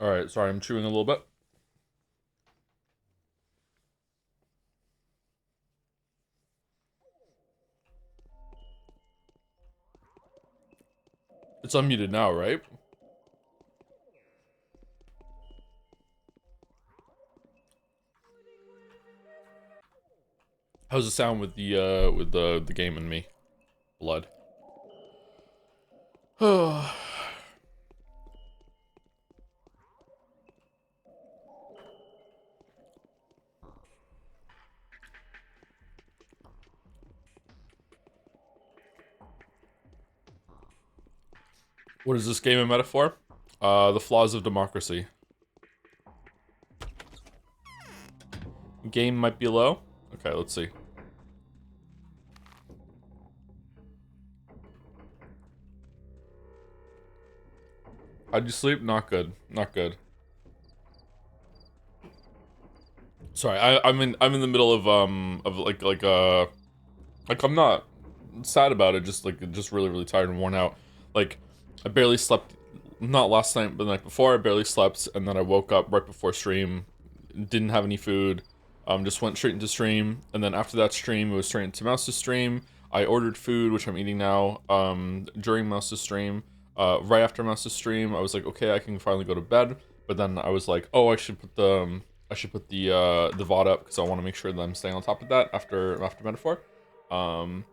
Alright, sorry, I'm chewing a little bit. It's unmuted now, right? How's the sound with the game and me? Blood. What is this game a metaphor? The flaws of democracy. Game might be low. Okay, let's see. How'd you sleep? Not good. Not good. Sorry, I'm in the middle of like I'm not sad about it, just really really tired and worn out. Like I barely slept, not last night but the night before. I barely slept, and then I woke up right before stream, didn't have any food, just went straight into stream, and then after that stream it was straight into Mouse's stream. I ordered food, which I'm eating now, during Mouse's stream. Right after Mouse's stream I was like, okay, I can finally go to bed, but then I was like, oh, I should put the VOD up because I want to make sure that I'm staying on top of that after Metaphor. Um,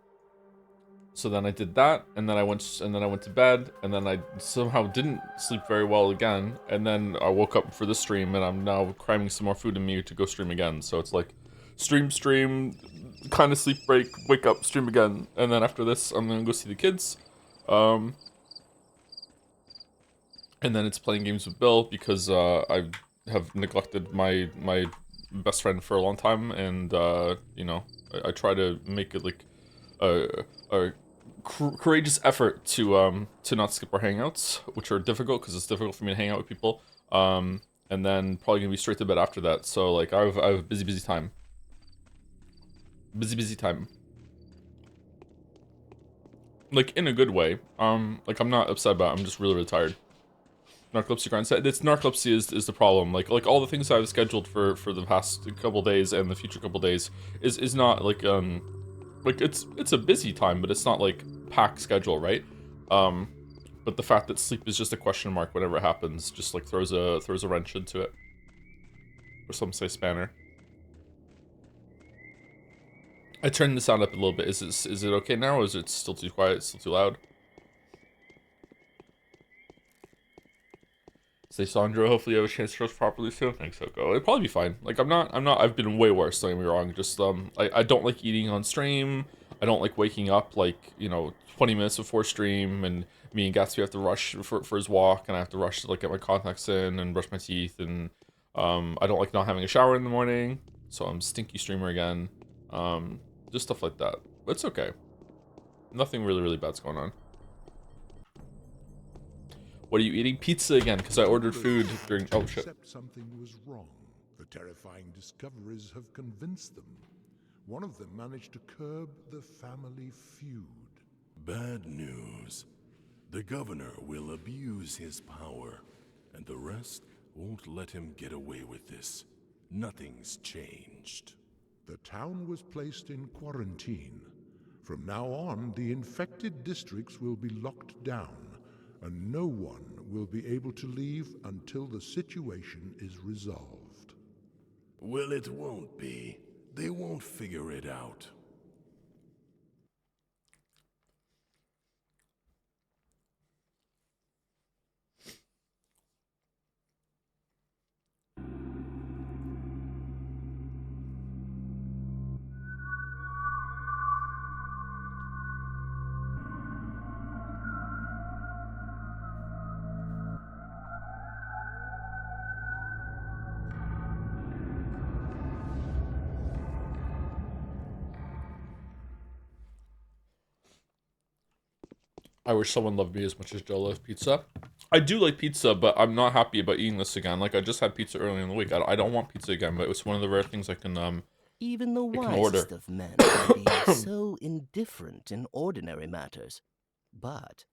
so then I did that, and then I went to bed, and then I somehow didn't sleep very well again, and then I woke up for the stream, and I'm now cramming some more food in me to go stream again. So it's like stream, kind of sleep break, wake up, stream again, and then after this I'm gonna go see the kids. Um, and then it's playing games with Bill because I have neglected my best friend for a long time, and you know, I try to make it like a courageous effort to not skip our hangouts, which are difficult because it's difficult for me to hang out with people. And then probably gonna be straight to bed after that. So like I have a busy time, busy time. Like in a good way. Like I'm not upset about it, I'm just really tired. Narcolepsy grind set. It's narcolepsy is the problem. Like all the things I've scheduled for the past couple days and the future couple days is not like it's a busy time, but it's not like packed schedule, right? Um, but the fact that sleep is just a question mark whenever it happens just like throws a wrench into it. Or some say spanner. I turned the sound up a little bit. Is it okay now, or is it still too quiet? Still too loud? Say Sandro, hopefully you have a chance to roast properly soon. Thanks, Oko. It'll probably be fine. Like I've been way worse, don't get me wrong. Just I don't like eating on stream. I don't like waking up like, 20 minutes before stream, and me and Gatsby have to rush for his walk, and I have to rush to like get my contacts in and brush my teeth, and I don't like not having a shower in the morning, so I'm stinky streamer again. Just stuff like that. But it's okay. Nothing really, really bad's going on. What are you eating? Pizza again, because I ordered food during... Oh, shit. Except something was wrong. The terrifying discoveries have convinced them. One of them managed to curb the family feud. Bad news. The governor will abuse his power, and the rest won't let him get away with this. Nothing's changed. The town was placed in quarantine. From now on, the infected districts will be locked down, and no one will be able to leave until the situation is resolved. Well, it won't be. They won't figure it out. I wish someone loved me as much as Joe loves pizza. I do like pizza, but I'm not happy about eating this again. Like, I just had pizza earlier in the week. I don't want pizza again, but it's one of the rare things Even the I can order. wisest of men can be so indifferent in ordinary matters, but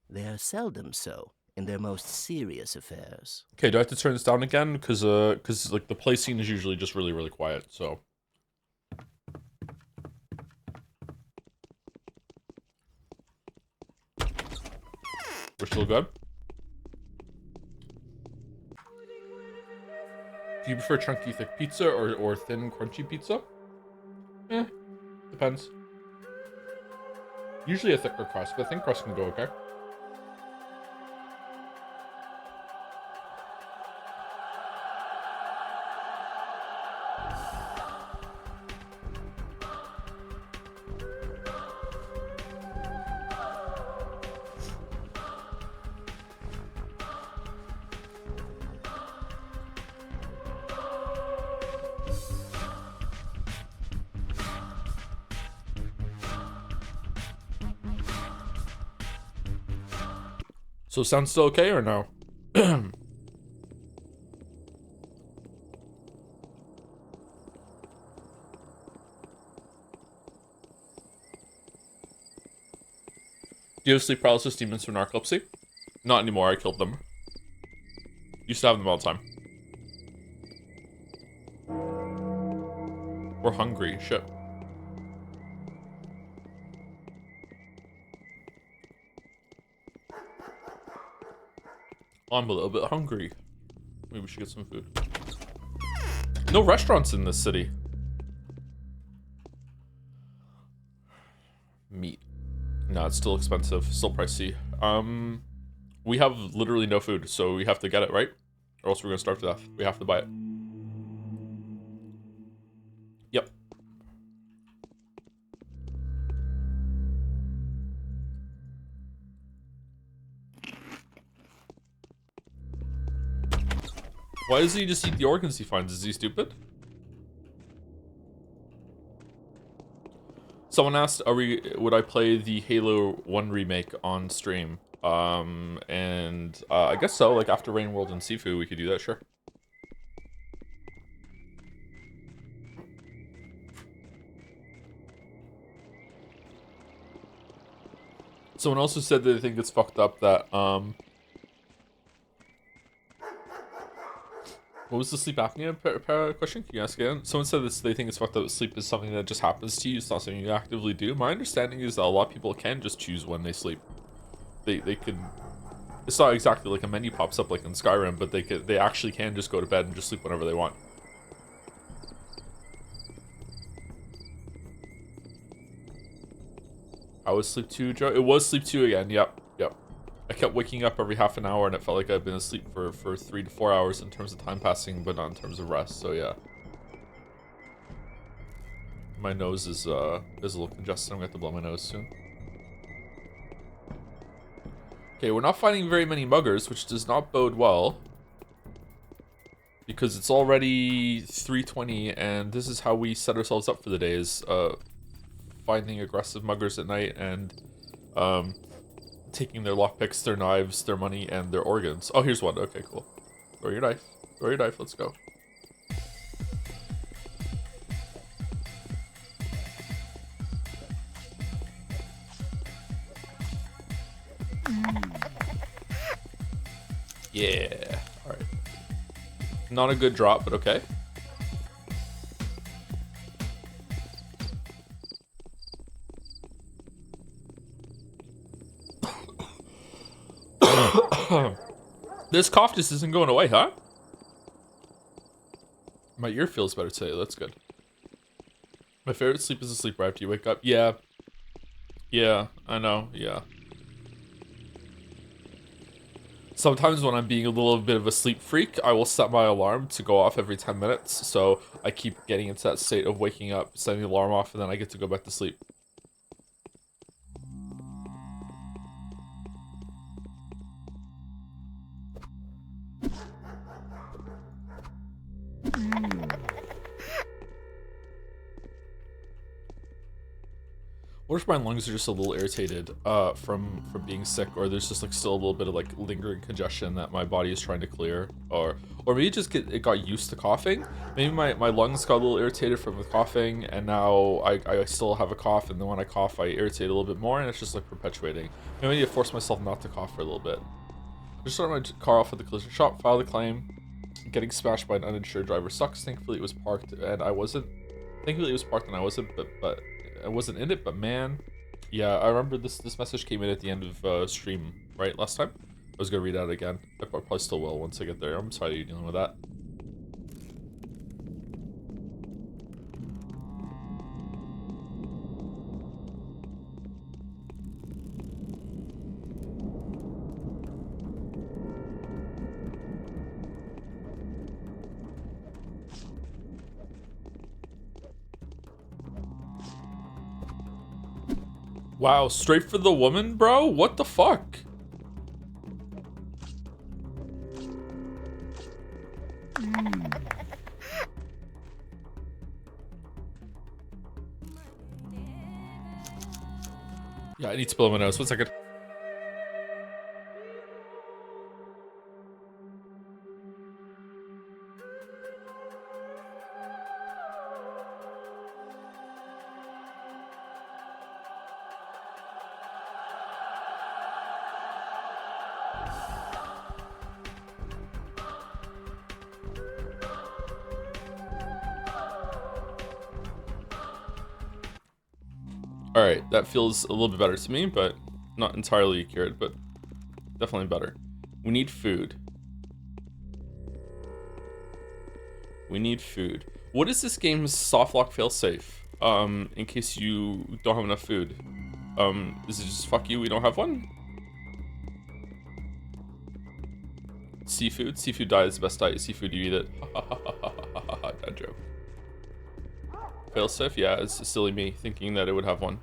they are seldom so in their most serious affairs. Okay, do I have to turn this down again? Cause like the play scene is usually just really, really quiet, so. We're still good? Do you prefer chunky, thick pizza or thin, crunchy pizza? Depends. Usually a thicker crust, but thin crust can go okay. So sound still okay or no? Do you have sleep paralysis demons from narcolepsy? Not anymore, I killed them. Used to have them all the time. We're hungry, shit. I'm a little bit hungry. Maybe we should get some food. No restaurants in this city. Meat. No, it's still expensive. Still pricey. We have literally no food, so we have to get it, right? Or else we're gonna starve to death. We have to buy it. Yep. Why does he just eat the organs he finds? Is he stupid? Someone asked, would I play the Halo 1 remake on stream? I guess so, like after Rain World and Sifu, we could do that, sure. Someone also said that they think it's fucked up that, what was the sleep apnea question? Can you ask again? Someone said this, they think it's fucked up that sleep is something that just happens to you. It's not something you actively do. My understanding is that a lot of people can just choose when they sleep. They could... It's not exactly like a menu pops up like in Skyrim, but they actually can just go to bed and just sleep whenever they want. I was sleep 2, Joe? It was sleep 2 again, yep. I kept waking up every half an hour and it felt like I'd been asleep for 3 to 4 hours in terms of time passing, but not in terms of rest, so yeah. My nose is a little congested. I'm gonna have to blow my nose soon. Okay, we're not finding very many muggers, which does not bode well. Because it's already 3:20 and this is how we set ourselves up for the day, is finding aggressive muggers at night and taking their lockpicks, their knives, their money, and their organs. Oh, here's one. Okay, cool. Throw your knife. Throw your knife. Let's go. Yeah. All right. Not a good drop, but okay. This cough just isn't going away, huh? My ear feels better today. That's good. My favorite sleep is a sleep right after you wake up. Yeah. Yeah, I know. Yeah. Sometimes when I'm being a little bit of a sleep freak, I will set my alarm to go off every 10 minutes. So I keep getting into that state of waking up, setting the alarm off, and then I get to go back to sleep. What if my lungs are just a little irritated from being sick, or there's just like still a little bit of like lingering congestion that my body is trying to clear, or maybe it got used to coughing. Maybe my lungs got a little irritated from the coughing, and now I still have a cough, and then when I cough I irritate a little bit more, and it's just like perpetuating. Maybe I need to force myself not to cough for a little bit. Just started my car off at the collision shop, filed a claim. Getting smashed by an uninsured driver sucks. Thankfully it was parked and I wasn't. Thankfully it was parked and I wasn't, but I wasn't in it, but man. Yeah, I remember this message came in at the end of stream, right, last time? I was gonna read out again. I probably still will once I get there. I'm sorry you're dealing with that. Wow, straight for the woman, bro? What the fuck? Yeah, I need to blow my nose. 1 second. Alright, that feels a little bit better to me, but not entirely accurate, but definitely better. We need food. We need food. What is this game's softlock failsafe? In case you don't have enough food. Is it just fuck you, we don't have one? Seafood? Seafood diet is the best diet. Seafood, you eat it. That joke. Failsafe? Yeah, it's silly me thinking that it would have one.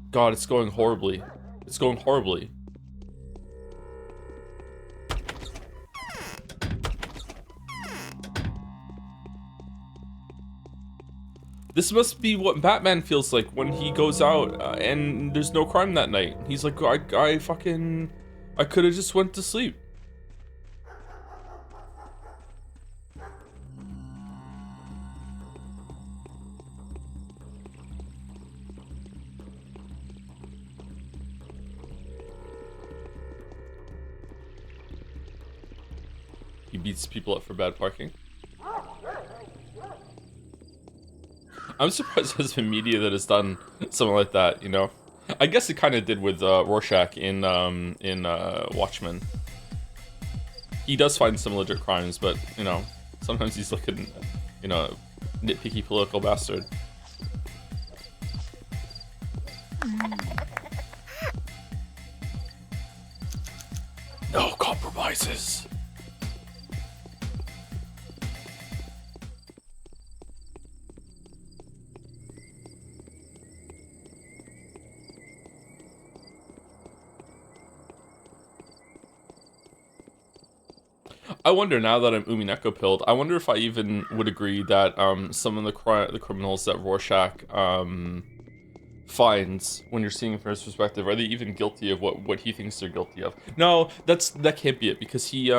God, it's going horribly. It's going horribly. This must be what Batman feels like when he goes out and there's no crime that night. He's like, I could have just went to sleep. He beats people up for bad parking. I'm surprised there's been media that has done something like that, you know? I guess it kind of did with Rorschach in Watchmen. He does find some legit crimes, but, you know, sometimes he's like a, you know, nitpicky political bastard. No compromises. I wonder, now that I'm Umineko pilled, I wonder if I even would agree that some of the criminals that Rorschach finds, when you're seeing it from his perspective, are they even guilty of what he thinks they're guilty of? No, that can't be it, because he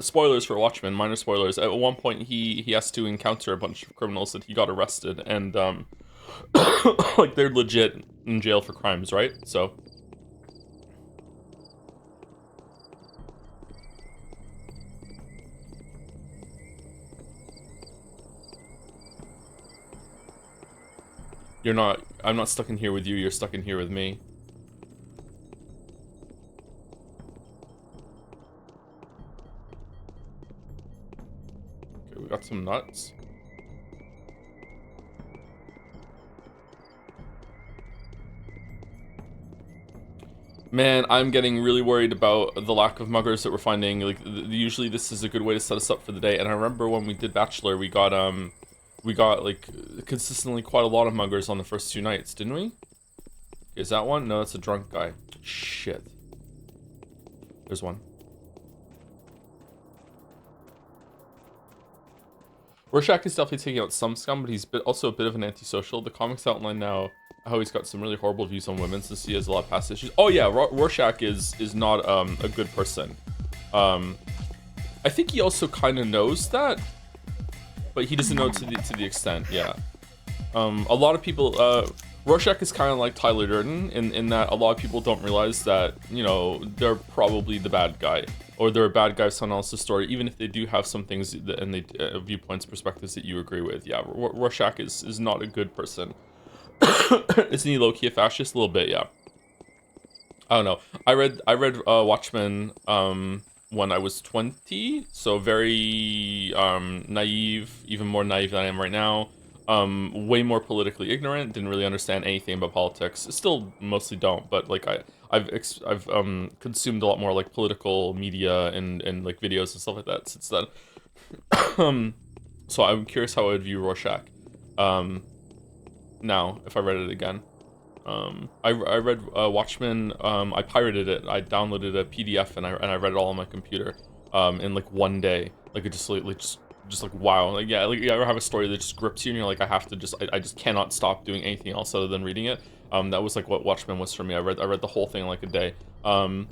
spoilers for Watchmen, minor spoilers. At one point, he has to encounter a bunch of criminals that he got arrested, and like they're legit in jail for crimes, right? So. I'm not stuck in here with you, you're stuck in here with me. Okay, we got some nuts. Man, I'm getting really worried about the lack of muggers that we're finding. Like, usually this is a good way to set us up for the day, and I remember when we did Bachelor, we got like consistently quite a lot of muggers on the first 2 nights, didn't we? Is that one? No, that's a drunk guy. Shit. There's one. Rorschach is definitely taking out some scum, but he's also a bit of an antisocial. The comics outline now how he's got some really horrible views on women since he has a lot of past issues. Oh yeah, Rorschach is not a good person. I think he also kind of knows that, but he doesn't know to the extent. Yeah. A lot of people Rorschach is kind of like Tyler Durden in that a lot of people don't realize that, you know, they're probably the bad guy, or they're a bad guy of someone else's story, even if they do have some things that, and they viewpoints, perspectives that you agree with. Yeah, Rorschach is not a good person. Isn't he low-key a fascist? A little bit, yeah. I don't know. I read Watchmen when I was 20, so very naive, even more naive than I am right now. Way more politically ignorant, didn't really understand anything about politics. Still mostly don't, but like I've consumed a lot more like political media and like videos and stuff like that since then. So I'm curious how I would view Rorschach now if I read it again. I read Watchmen. I pirated it. I downloaded a PDF and I read it all on my computer in like one day. Like it just like wow. Like yeah, like you ever have a story that just grips you and you're like, I just cannot stop doing anything else other than reading it. That was like what Watchmen was for me. I read the whole thing in like a day. Now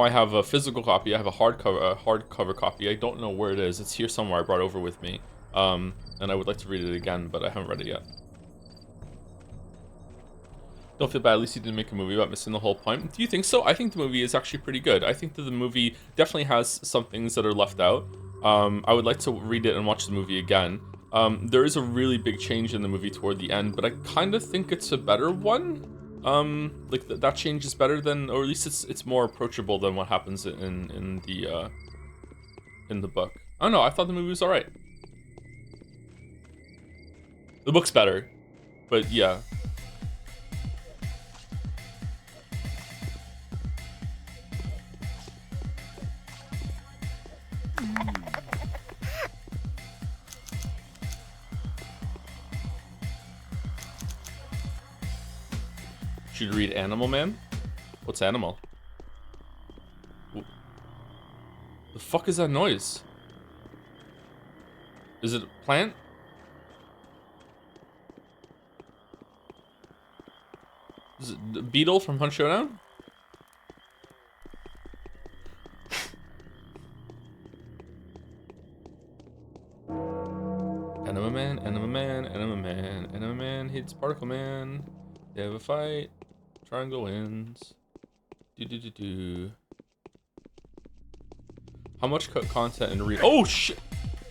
I have a physical copy. I have a hardcover copy. I don't know where it is. It's here somewhere. I brought over with me. And I would like to read it again, but I haven't read it yet. Don't feel bad, at least you didn't make a movie about missing the whole point. Do you think so? I think the movie is actually pretty good. I think that the movie definitely has some things that are left out. I would like to read it and watch the movie again. There is a really big change in the movie toward the end, but I kind of think it's a better one. Like that change is better than, or at least it's more approachable than what happens in the book. I don't know, I thought the movie was alright. The book's better, but yeah. Should read Animal Man? What's Animal? The fuck is that noise? Is it a plant? Is it the beetle from Hunt Showdown? Enema Man, Enema Man, Enema Man, Enema Man hits Particle Man. They have a fight. Triangle wins. How much content in read? Oh shit!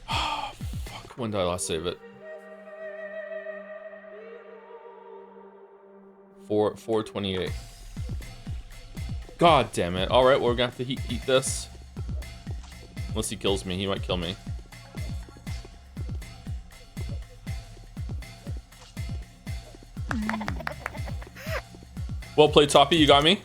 Oh, fuck. When did I last save it? 428. God damn it! All right, well, we're gonna have to eat this. Unless he kills me, he might kill me. Well played, Toppy. You got me.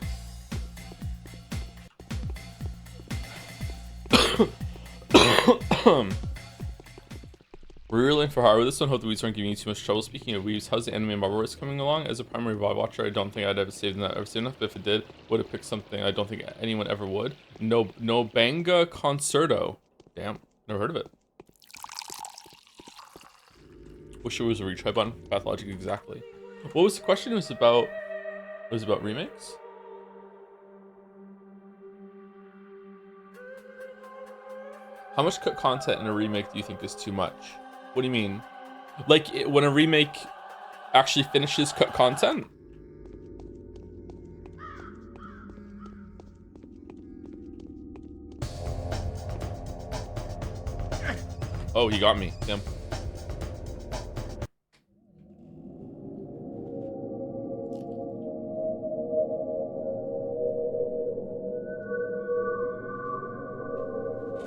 We're really in for horror with this one. Hope the weeds aren't giving you too much trouble. Speaking of weeds, how's the anime Marvel race coming along? As a primary vibe watcher, I don't think I'd ever saved enough. But if it did, would have picked something I don't think anyone ever would. No Banga Concerto. Damn, never heard of it. Wish it was a retry button. Pathologic, exactly. What was the question? It was about remakes. How much content in a remake do you think is too much? What do you mean? Like when a remake actually finishes content? Oh, he got me. Damn.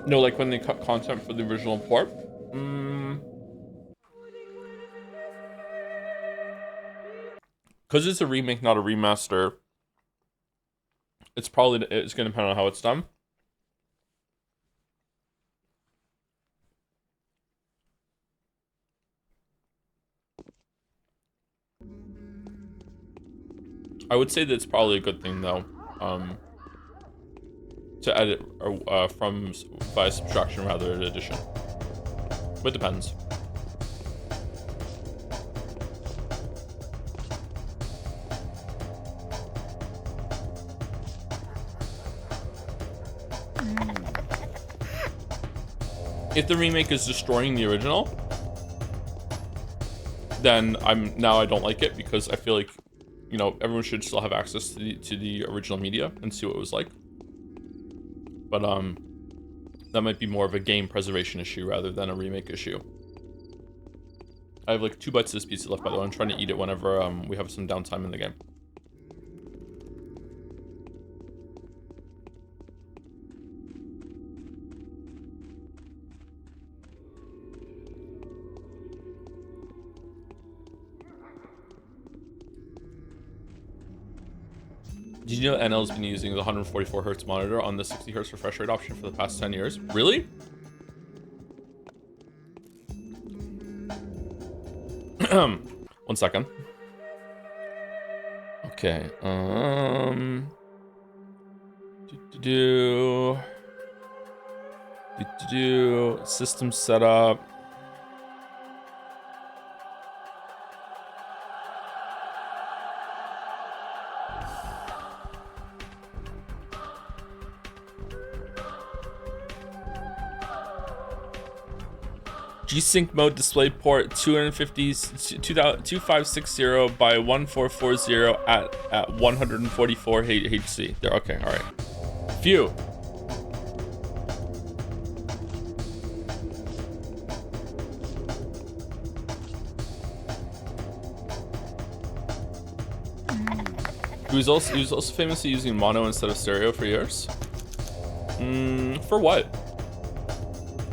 No, like when they cut content for the original port. Because it's a remake, not a remaster. It's going to depend on how it's done. I would say that it's probably a good thing though. To edit from via subtraction rather than addition. But it depends. If the remake is destroying the original, then I don't like it because I feel like, you know, everyone should still have access to the original media and see what it was like. But that might be more of a game preservation issue rather than a remake issue. I have like 2 bites of this pizza left, by the way. I'm trying to eat it whenever we have some downtime in the game. Did you know NL's been using the 144 Hz monitor on the 60 Hz refresh rate option for the past 10 years? Really? One second. Okay. System setup. G-Sync mode display port 2560 by 1440 at 144 HC. There, okay, all right. Phew. He was also famously using mono instead of stereo for years. For what?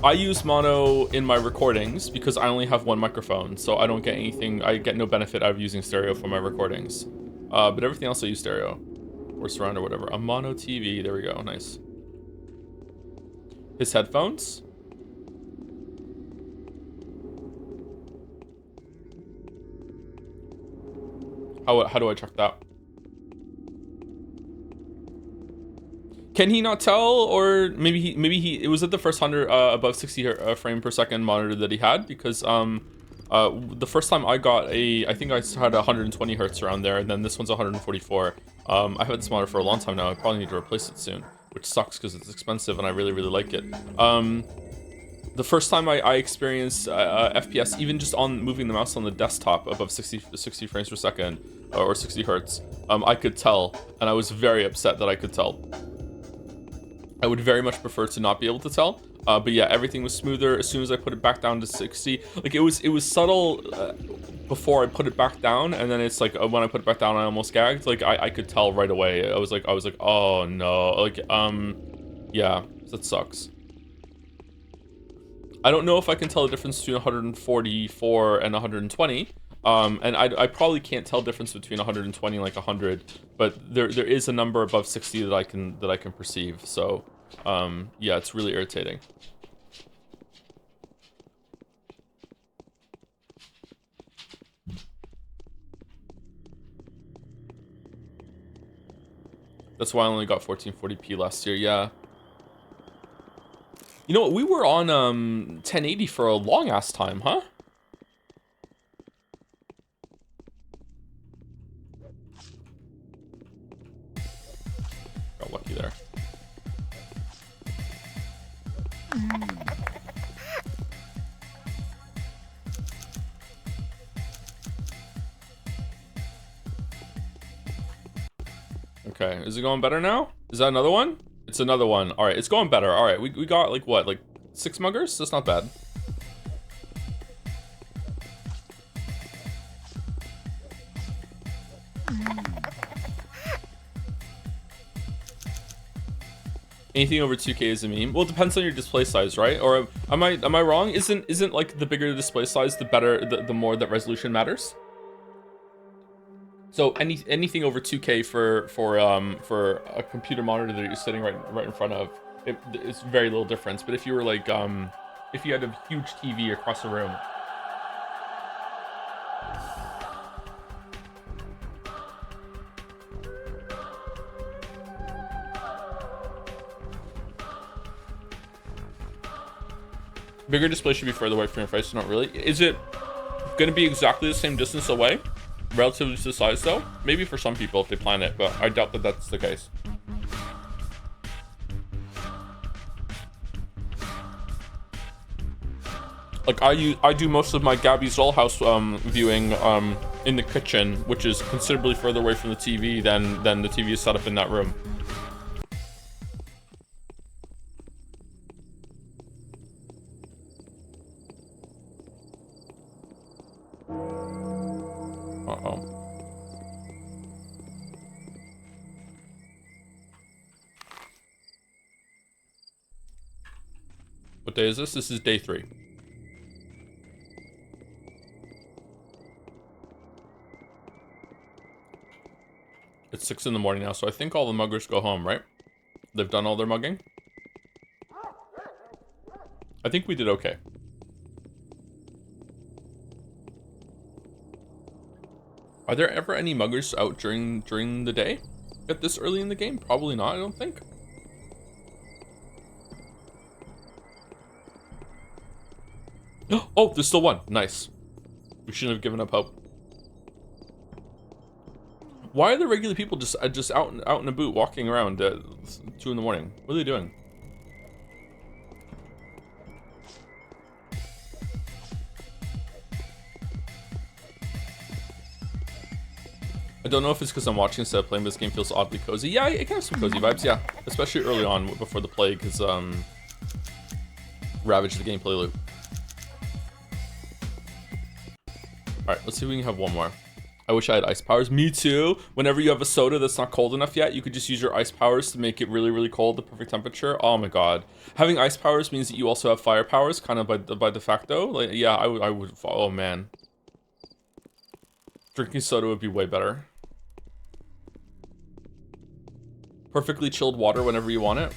I use mono in my recordings because I only have one microphone, so I don't get anything. I get no benefit out of using stereo for my recordings. But everything else I use stereo or surround or whatever. A mono TV. There we go. Nice. His headphones. How do I check that? Can he not tell, or maybe he it was at the first 100 above 60 frame per second monitor that he had, because the first time I got I think I had 120 hertz around there, and then this one's 144. I've had this monitor for a long time now. I probably need to replace it soon, which sucks because it's expensive and I really like it. The first time I experienced FPS, even just on moving the mouse on the desktop above 60 frames per second or 60 hertz, I could tell, and I was very upset that I could tell. I would very much prefer to not be able to tell, but yeah, everything was smoother as soon as I put it back down to 60. Like it was subtle before I put it back down, and then it's like when I put it back down, I almost gagged. Like I could tell right away. I was like, oh no, like yeah, that sucks. I don't know if I can tell the difference between 144 and 120. And I probably can't tell difference between 120 and like 100, but there is a number above 60 that I can perceive. So yeah, it's really irritating. That's why I only got 1440p last year. Yeah. You know what? We were on 1080 for a long ass time, huh? Got lucky there. Okay, is it going better now? Is that another one? It's another one. All right, it's going better. All right, we got like what, like 6 muggers? That's not bad. Anything over 2K is a meme. Well, it depends on your display size, right? Or am I wrong? Isn't like the bigger the display size, the better, the more that resolution matters? So anything over 2K for a computer monitor that you're sitting right in front of, it's very little difference. But if you were like if you had a huge TV across the room. Bigger display should be further away from your face, not really. Is it going to be exactly the same distance away? Relatively to the size though? Maybe for some people if they plan it, but I doubt that that's the case. Like I do most of my Gabby's Dollhouse viewing in the kitchen, which is considerably further away from the TV than the TV is set up in that room. Uh-oh. What day is this? This is day 3. It's 6 in the morning now, so I think all the muggers go home, right? They've done all their mugging? I think we did okay. Are there ever any muggers out during the day at this early in the game? Probably not, I don't think. Oh, there's still one. Nice. We shouldn't have given up hope. Why are the regular people just out in a boot walking around at 2 in the morning? What are they doing? I don't know if it's because I'm watching instead of playing, but this game feels oddly cozy. Yeah, it can have some cozy vibes, yeah. Especially early on, before the plague has ravaged the gameplay loop. Alright, let's see if we can have one more. I wish I had ice powers. Me too. Whenever you have a soda that's not cold enough yet, you could just use your ice powers to make it really, really cold, the perfect temperature. Oh my god. Having ice powers means that you also have fire powers, kind of by de facto. Like, yeah, I would. Oh man. Drinking soda would be way better. Perfectly chilled water whenever you want it.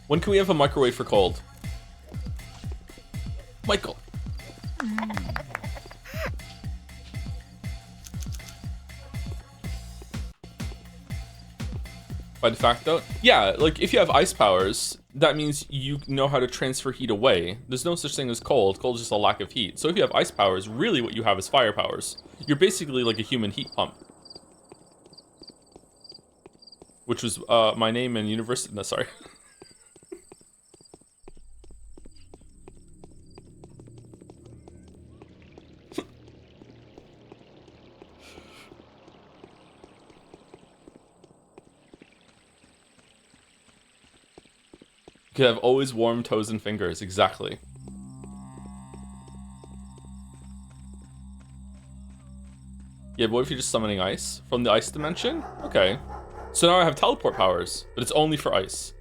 When can we have a microwave for cold? Michael. By de facto? Yeah, like if you have ice powers, that means you know how to transfer heat away. There's no such thing as cold. Cold is just a lack of heat. So if you have ice powers, really what you have is fire powers. You're basically like a human heat pump. Which was my name in university. No, sorry. You could have always warm toes and fingers, exactly. Yeah, but what if you're just summoning ice from the ice dimension? Okay. So now I have teleport powers, but it's only for ice.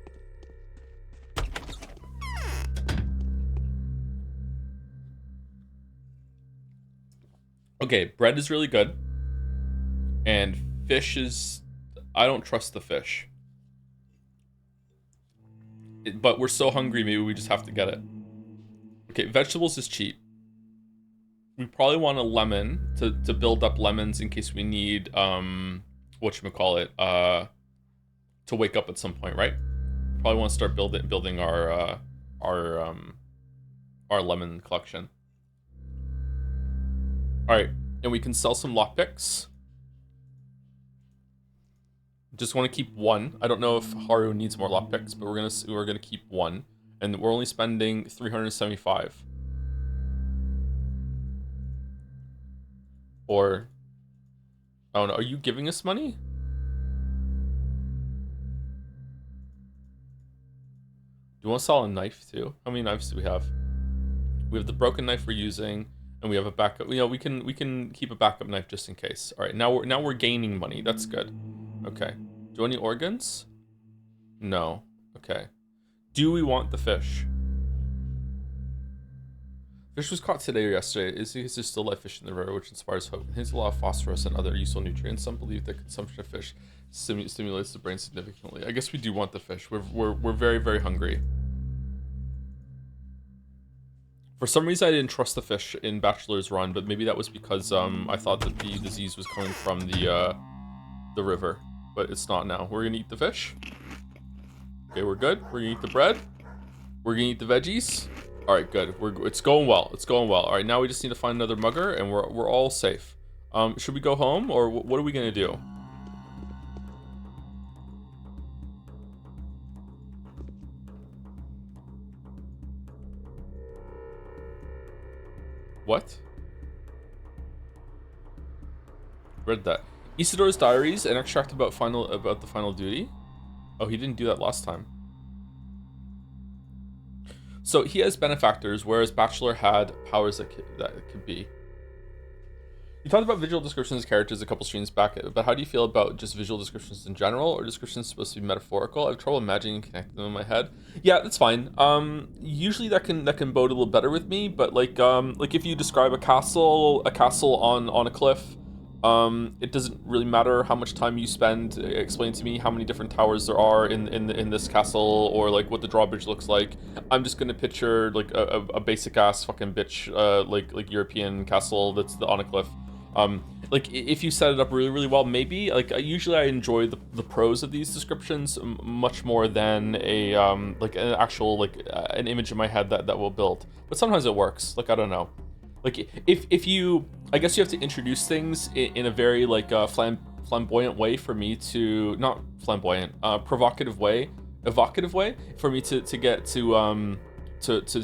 Okay, bread is really good. And fish is... I don't trust the fish. But we're so hungry, maybe we just have to get it. Okay, vegetables is cheap. We probably want a lemon to build up lemons in case we need whatchamacallit, to wake up at some point, right? Probably want to start building our lemon collection. Alright, and we can sell some lockpicks. Just want to keep one. I don't know if Haru needs more lockpicks, but we're gonna keep one, and we're only spending 375. Or, I don't know. Are you giving us money? Do you want to sell a knife too? How many knives do we have? We have the broken knife we're using, and we have a backup. You know, we can keep a backup knife just in case. All right, now we're gaining money. That's good. Okay. Do you want any organs? No. Okay. Do we want the fish? Fish was caught today or yesterday. Is there still live fish in the river, which inspires hope? It contains a lot of phosphorus and other useful nutrients. Some believe that consumption of fish stimulates the brain significantly. I guess we do want the fish. We're very, very hungry. For some reason, I didn't trust the fish in Bachelor's Run, but maybe that was because I thought that the disease was coming from the river. But it's not now. We're gonna eat the fish. Okay, we're good. We're gonna eat the bread. We're gonna eat the veggies. All right, good. It's going well. It's going well. All right, now we just need to find another mugger, and we're all safe. Should we go home, or what are we gonna do? What? Read that. Isidore's diaries, an extract about the final duty. Oh, he didn't do that last time. So he has benefactors, whereas Bachelor had powers that could be. You talked about visual descriptions of characters a couple streams back, but how do you feel about just visual descriptions in general, or descriptions supposed to be metaphorical? I have trouble imagining and connecting them in my head. Yeah, that's fine. Usually that can bode a little better with me, but like if you describe a castle on a cliff, it doesn't really matter how much time you spend explaining to me how many different towers there are in this castle, or like what the drawbridge looks like. I'm just gonna picture like a basic ass fucking bitch like European castle that's on a cliff. Like if you set it up really, really well, maybe. Like usually I enjoy the prose of these descriptions much more than a like an actual like an image in my head that will build. But sometimes it works. Like I don't know. Like if you, I guess you have to introduce things in a very like flamboyant way for me to, not flamboyant, provocative way, evocative way for me to get to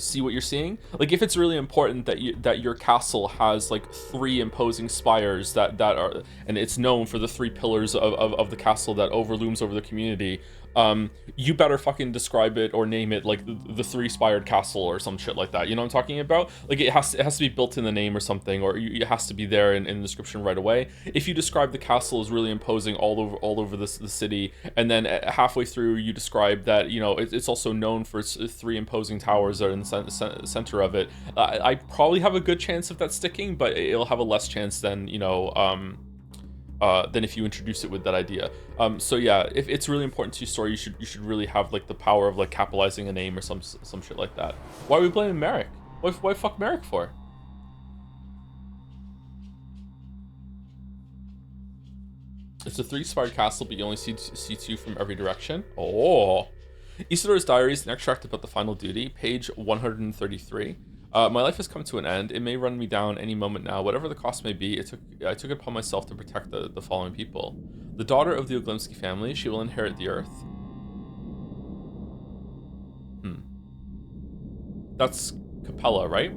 see what you're seeing. Like if it's really important that your castle has like 3 imposing spires that are, and it's known for the 3 pillars of the castle that overlooms over the community, you better fucking describe it or name it like the 3-spired castle or some shit like that. You know what I'm talking about? Like it has to be built in the name or something, or it has to be there in the description right away. If you describe the castle as really imposing all over the city, and then halfway through you describe that, you know, it's also known for its 3 imposing towers that are in the center of it, I probably have a good chance of that sticking, but it'll have a less chance than, you know, than if you introduce it with that idea. So yeah, if it's really important to your story, you should really have like the power of like capitalizing a name or some shit like that. Why are we blaming Merrick? Why fuck Merrick for? It's a 3-spired castle, but you only see 2 from every direction. Oh. Isidore's diaries, an extract about the final duty, page 133. My life has come to an end. It may run me down any moment now. Whatever the cost may be, I took it upon myself to protect the following people. The daughter of the Oglimsky family, she will inherit the earth. That's Capella, right?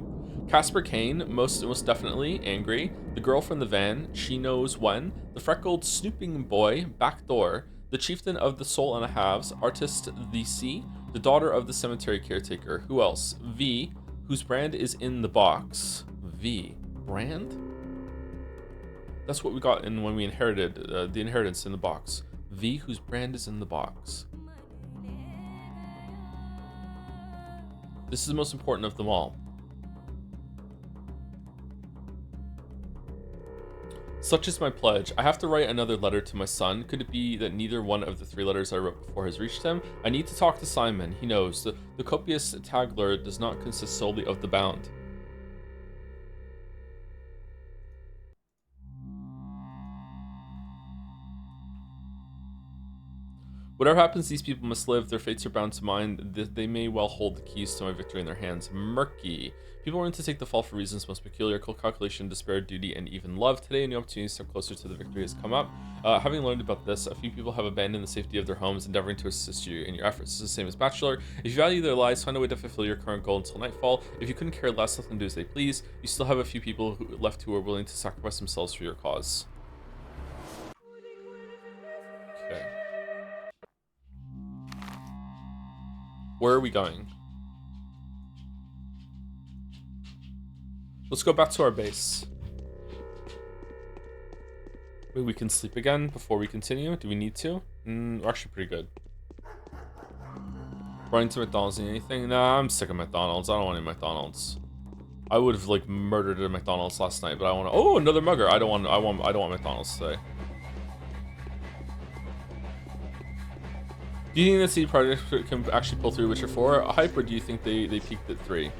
Casper Kane, most definitely angry. The girl from the van, she knows when. The freckled snooping boy, backdoor. The chieftain of the soul and a halves, artist the sea. The daughter of the cemetery caretaker. Who else? V, whose brand is in the box. V, brand? That's what we got in when we inherited the inheritance in the box. V, whose brand is in the box. This is the most important of them all. Such is my pledge. I have to write another letter to my son. Could it be that neither one of the 3 letters I wrote before has reached him? I need to talk to Simon. He knows. The copious tagler does not consist solely of the bound. Whatever happens, these people must live. Their fates are bound to mine. They may well hold the keys to my victory in their hands. Murky. People willing to take the fall for reasons most peculiar. Cold calculation, despair, duty, and even love. Today, a new opportunity to step closer to the victory has come up. Having learned about this, a few people have abandoned the safety of their homes, endeavoring to assist you in your efforts. This is the same as Bachelor. If you value their lives, find a way to fulfill your current goal until nightfall. If you couldn't care less, let them do as they please. You still have a few people left who are willing to sacrifice themselves for your cause. Okay. Where are we going? Let's go back to our base. Maybe we can sleep again before we continue. Do we need to? We're actually pretty good. Running to McDonald's and anything? Nah, I'm sick of McDonald's. I don't want any McDonald's. I would have like murdered a McDonald's last night, but I want to. Oh, another mugger. I don't want McDonald's today. Do you think that CD Projekt can actually pull through Witcher 4 hype, or do you think they peaked at 3?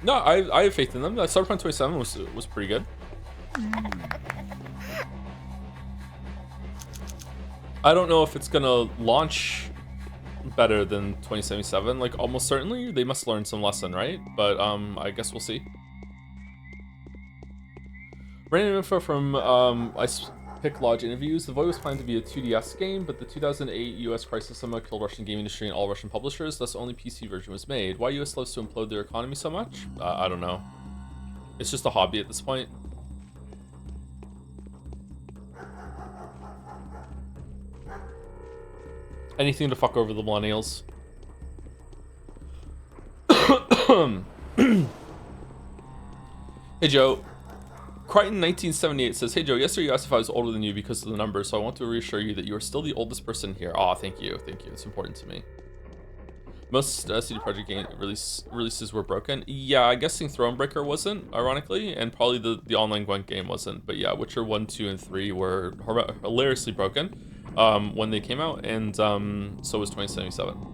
No, I have faith in them. Cyberpunk 27 was pretty good. I don't know if it's gonna launch better than 2077. Like almost certainly, they must learn some lesson, right? But I guess we'll see. Random info from Pick Lodge interviews. The Void was planned to be a 2DS game, but the 2008 US crisis somehow killed Russian game industry and all Russian publishers, thus only PC version was made. Why US loves to implode their economy so much? I don't know. It's just a hobby at this point. Anything to fuck over the millennials. Hey Joe, Crichton 1978 says, "Hey Joe, yesterday you asked if I was older than you because of the numbers, so I want to reassure you that you are still the oldest person here." Aw, thank you, it's important to me. Most CD Projekt game releases were broken. Yeah, I'm guessing Thronebreaker wasn't, ironically, and probably the online Gwent game wasn't. But yeah, Witcher 1, 2, and 3 were hilariously broken when they came out, and so was 2077.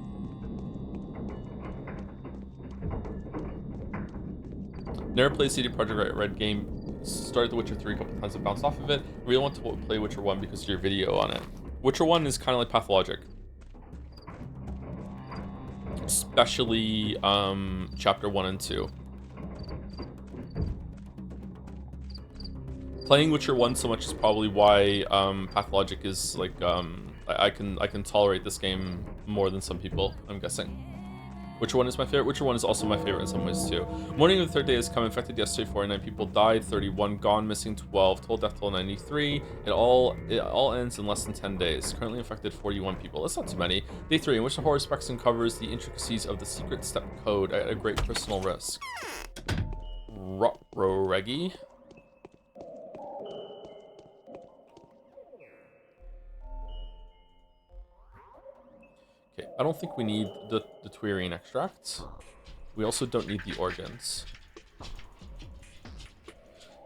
Never played CD Projekt Red game. Started The Witcher 3 a couple times and bounced off of it. Really want to play Witcher 1 because of your video on it. Witcher 1 is kind of like Pathologic. Especially chapter 1 and 2. Playing Witcher 1 so much is probably why Pathologic is like I can tolerate this game more than some people, I'm guessing. Witcher 1 is my favorite. Witcher 1 is also my favorite in some ways too. Morning of the third day has come. Infected yesterday, 49 people died, 31 gone, missing 12, total death toll 93. It all ends in less than 10 days. Currently infected 41 people. That's not too many. Day 3, in which the Haruspex uncovers the intricacies of the secret step code at a great personal risk. Regi. Okay, I don't think we need the Twirine extract. We also don't need the organs.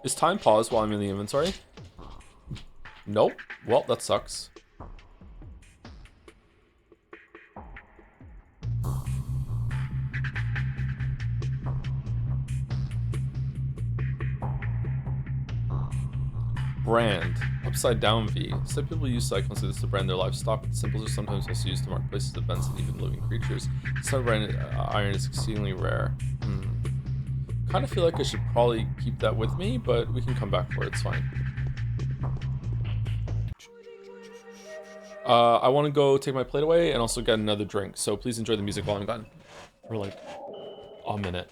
Is time paused while I'm in the inventory? Nope. Well, that sucks. Brand. Upside down V. Some people use cyclones like this to brand their livestock, but symbols are sometimes also used to mark places, events, and even living creatures. Sun-branded iron is exceedingly rare. Kind of feel like I should probably keep that with me, but we can come back for it, it's fine. I want to go take my plate away and also get another drink, so please enjoy the music while I'm gone. For like a minute.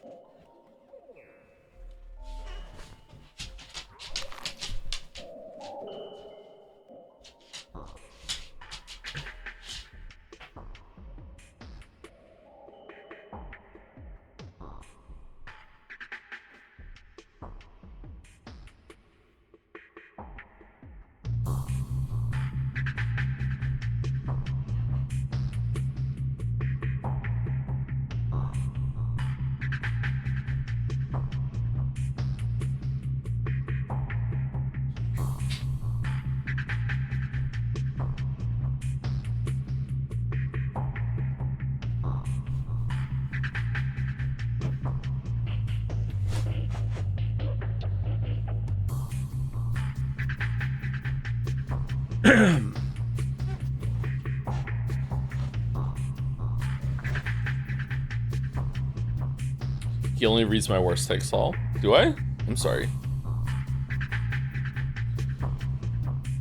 He only reads my worst takes all. Do I? I'm sorry.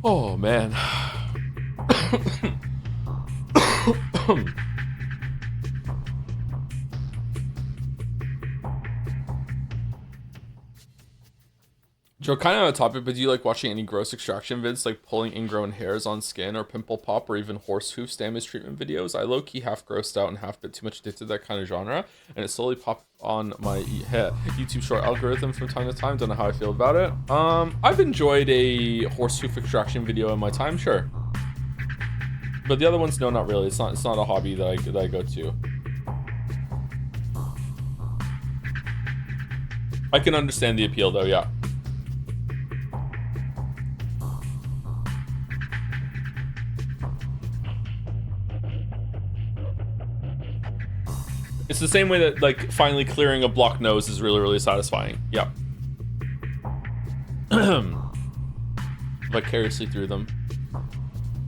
Oh, man. Joe, kind of on a topic, but do you like watching any gross extraction vids, like pulling ingrown hairs on skin or pimple pop or even horse hoof damage treatment videos? I low-key half grossed out and half bit too much addicted to that kind of genre, and it slowly popped on my YouTube short algorithm from time to time. Don't know how I feel about it. I've enjoyed a horse hoof extraction video in my time, sure. But the other ones, no, not really. It's not a hobby that I go to. I can understand the appeal though, yeah. It's the same way that like finally clearing a blocked nose is really, really satisfying. Yeah. Vicariously through them.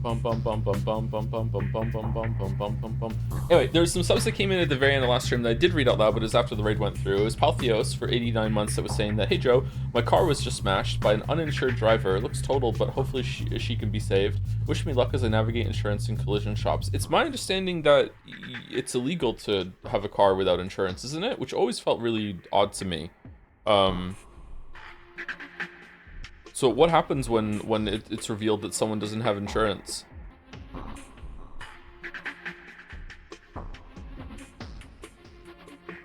Bum bum bum bum bum bum bum bum bum bum bum bum bum bum bum. Anyway, there's some subs that came in at the very end of the last stream that I did read out loud, but it was after the raid went through. It was Paltheos for 89 months that was saying that, "Hey Joe, my car was just smashed by an uninsured driver. It looks totaled, but hopefully she can be saved. Wish me luck as I navigate insurance and collision shops." It's my understanding that it's illegal to have a car without insurance, isn't it? Which always felt really odd to me. So what happens when it's revealed that someone doesn't have insurance?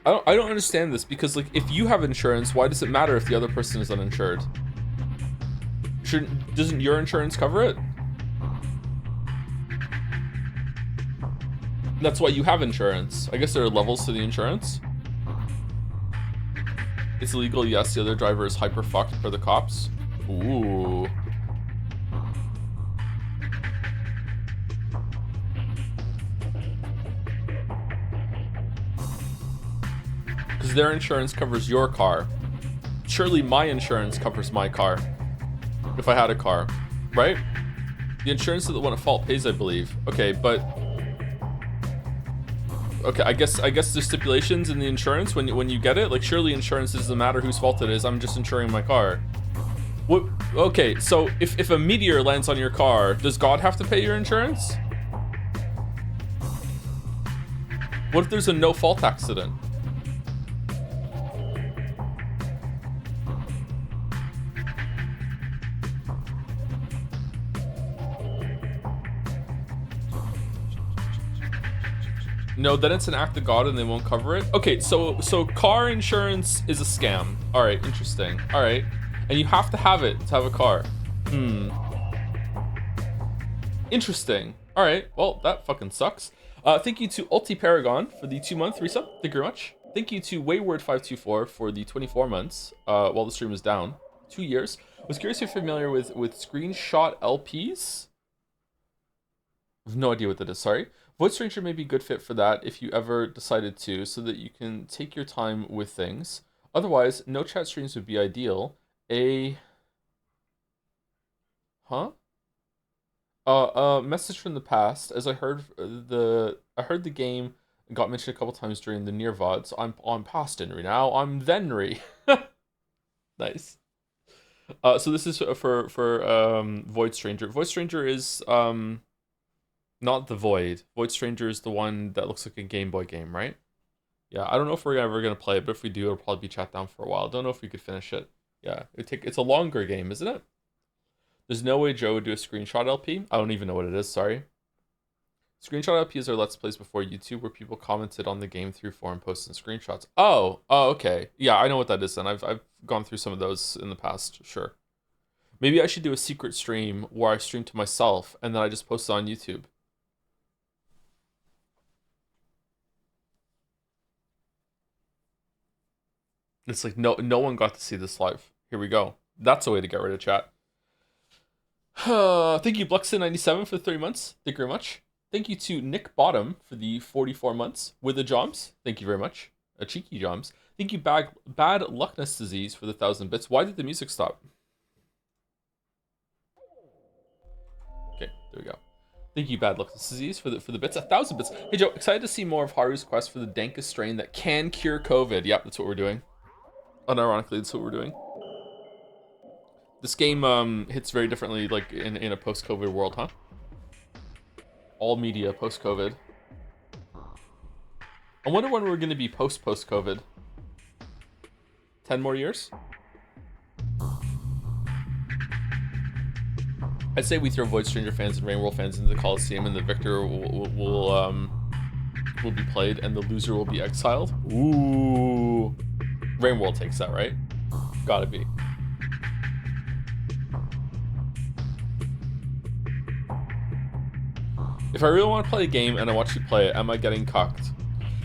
I don't understand this, because like if you have insurance, why does it matter if the other person is uninsured? Doesn't your insurance cover it? That's why you have insurance. I guess there are levels to the insurance. It's illegal, yes. The other driver is hyper fucked for the cops. Ooh. Because their insurance covers your car. Surely my insurance covers my car. If I had a car, right? The insurance of the one at fault pays, I believe. Okay, but okay, I guess there's stipulations in the insurance when you get it. Like, surely insurance doesn't matter whose fault it is. I'm just insuring my car. What? Okay, so if a meteor lands on your car, does God have to pay your insurance? What if there's a no fault accident? No, then it's an act of God and they won't cover it. Okay, so car insurance is a scam. All right, interesting. All right, and you have to have it to have a car. Interesting. All right, well, that fucking sucks. Thank you to Ulti Paragon for the 2-month resub. Thank you very much. Thank you to Wayward524 for the 24 months while the stream was down. 2 years. Was curious if you're familiar with screenshot LPs. I have no idea what that is, sorry. Void Stranger may be a good fit for that if you ever decided to, so that you can take your time with things. Otherwise, no chat streams would be ideal. Message from the past, as I heard the game got mentioned a couple times during the near VODs. I'm past Henry now. I'm thenry. Nice. So this is for Void Stranger. Void Stranger is not the Void. Void Stranger is the one that looks like a Game Boy game, right? Yeah, I don't know if we're ever gonna play it, but if we do, it'll probably be chat down for a while. Don't know if we could finish it. Yeah, it's a longer game, isn't it? There's no way Joe would do a screenshot LP. I don't even know what it is, sorry. Screenshot LPs are Let's Plays before YouTube, where people commented on the game through forum posts and screenshots. Oh, okay. Yeah, I know what that is then. I've gone through some of those in the past, sure. Maybe I should do a secret stream where I stream to myself and then I just post it on YouTube. It's like no one got to see this live. Here we go. That's a way to get rid of chat. Thank you, Bluxton97 for the 30 months. Thank you very much. Thank you to Nick Bottom for the 44 months with the Joms. Thank you very much. A cheeky Joms. Thank you, Bad Luckness Disease for the 1,000 bits. Why did the music stop? Okay, there we go. Thank you, Bad Luckness Disease for the bits. 1,000 bits. Hey Joe, excited to see more of Haru's quest for the dankest strain that can cure COVID. Yep, that's what we're doing. Unironically, that's what we're doing. This game hits very differently, like in a post-COVID world, huh? All media post-COVID. I wonder when we're going to be post-COVID. 10 more years? I'd say we throw Void Stranger fans and Rain World fans into the Coliseum, and the victor will be played, and the loser will be exiled. Ooh. Rain World takes that, right? Gotta be. If I really want to play a game and I watch you play it, am I getting cucked?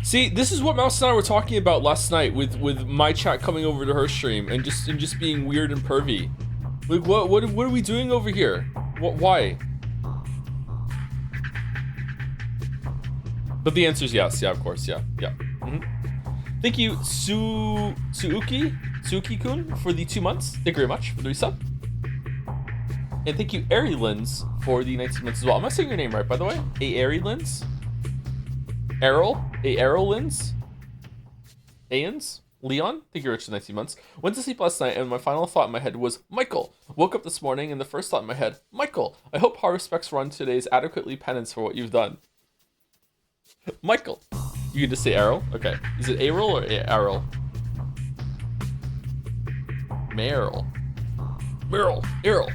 See, this is what Mouse and I were talking about last night with my chat coming over to her stream and just being weird and pervy. Like, what are we doing over here? Why? But the answer is yes. Yeah, of course. Yeah. Thank you, Suuki-kun for the 2 months. Thank you very much for the resub. And thank you, Airy Lens, for the 19 months as well. Am I saying your name right, by the way? Airy Lens? Errol Lens? Aans? Leon? Thank you, Rich, for 19 months. Went to sleep last night, and my final thought in my head was, Michael. Woke up this morning, and the first thought in my head, Michael. I hope Haruspex run today's adequately penance for what you've done. Michael. You can just say Errol? Okay. Is it Errol or Errol? Meryl. Errol.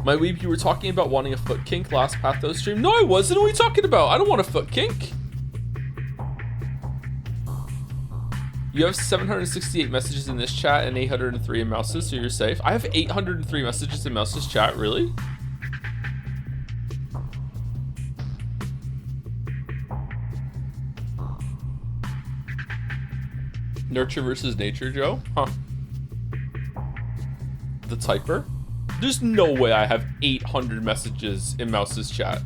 My weeb, you were talking about wanting a foot kink last Pathos stream. No, I wasn't. What are you talking about? I don't want a foot kink. You have 768 messages in this chat and 803 in Mouse's, so you're safe. I have 803 messages in Mouse's chat, really? Nurture versus nature, Joe? Huh. The typer? There's no way I have 800 messages in Mouse's chat.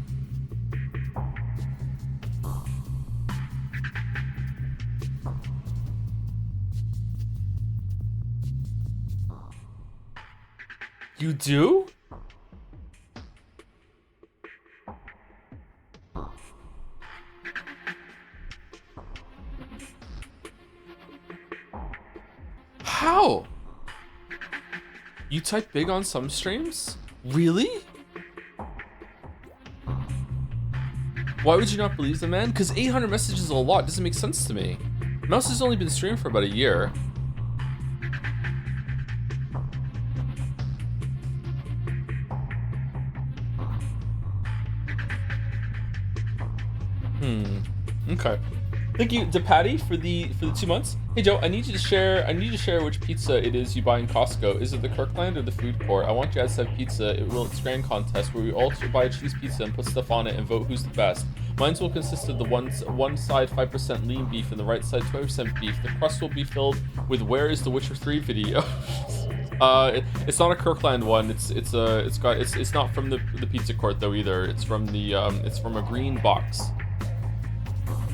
You do? How? You type big on some streams? Really? Why would you not believe the man? Because 800 messages is a lot. Doesn't make sense to me. Mouse has only been streaming for about a year. Okay. Thank you to Patty for the 2 months. Hey Joe, I need you to share which pizza it is you buy in Costco. Is it the Kirkland or the food court? I want you guys to have pizza. It will Scrand contest where we all buy a cheese pizza and put stuff on it and vote who's the best. Mine's will consist of the one side 5% lean beef and the right side 20% beef. The crust will be filled with Where is the Witcher 3 video. It's not a Kirkland one. It's not from the pizza court though either. It's from a green box.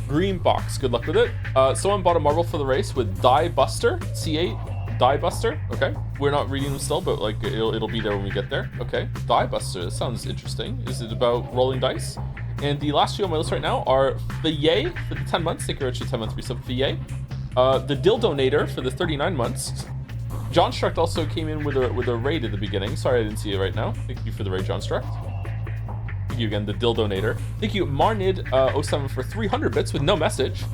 Green box. Good luck with it. Someone bought a marble for the race with Die Buster. C8 Die Buster. Okay. We're not reading them still, but like it'll be there when we get there. Okay. Die Buster. That sounds interesting. Is it about rolling dice? And the last two on my list right now are Faye for the 10 months. Thank you, Richard. 10 month resub. Faye. The Dildonator for the 39 months. John Struct also came in with a raid at the beginning. Sorry I didn't see it right now. Thank you for the raid, John Struct. Thank you again, the Dildonator. Thank you, Marnid07 for 300 bits with no message.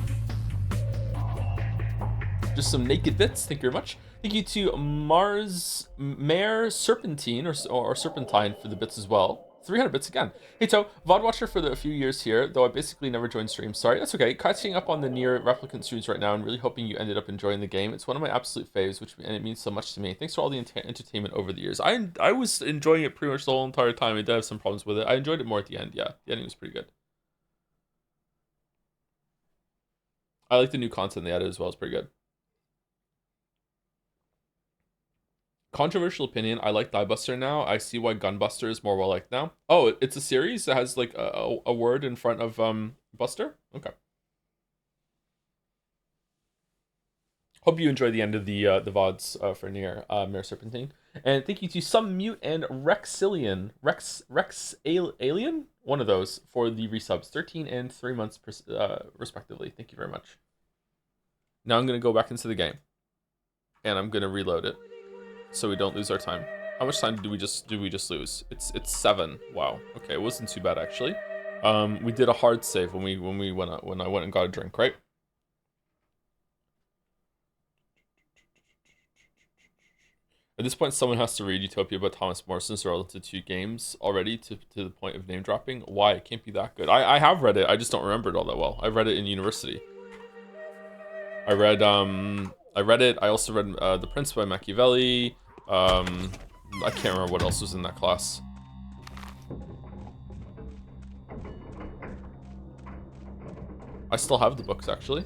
Just some naked bits. Thank you very much. Thank you to Mare Serpentine or Serpentine for the bits as well. 300 bits again. Hey To, VOD watcher for a few years here, though I basically never joined streams. Sorry, that's okay. Catching up on the Nier Replicant streams right now and really hoping you ended up enjoying the game. It's one of my absolute faves, and it means so much to me. Thanks for all the entertainment over the years. I was enjoying it pretty much the whole entire time. I did have some problems with it. I enjoyed it more at the end, yeah. The ending was pretty good. I like the new content they added as well. It's pretty good. Controversial opinion, I like Diebuster now. I see why Gunbuster is more well liked now. Oh, it's a series that has like a word in front of Buster? Okay. Hope you enjoy the end of the VODs for Nier, Mare Serpentine. And thank you to Some Mute and Rexillion. Alien? One of those for the resubs. 13 and 3 months respectively. Thank you very much. Now I'm gonna go back into the game. And I'm gonna reload it. So we don't lose our time. How much time do we just lose? It's 7. Wow. Okay, it wasn't too bad actually. We did a hard save when I went and got a drink, right? At this point, someone has to read Utopia by Thomas Morrison's relative to games already to the point of name dropping. Why? It can't be that good. I have read it. I just don't remember it all that well. I read it in university. I read it. I also read The Prince by Machiavelli. I can't remember what else was in that class. I still have the books, actually.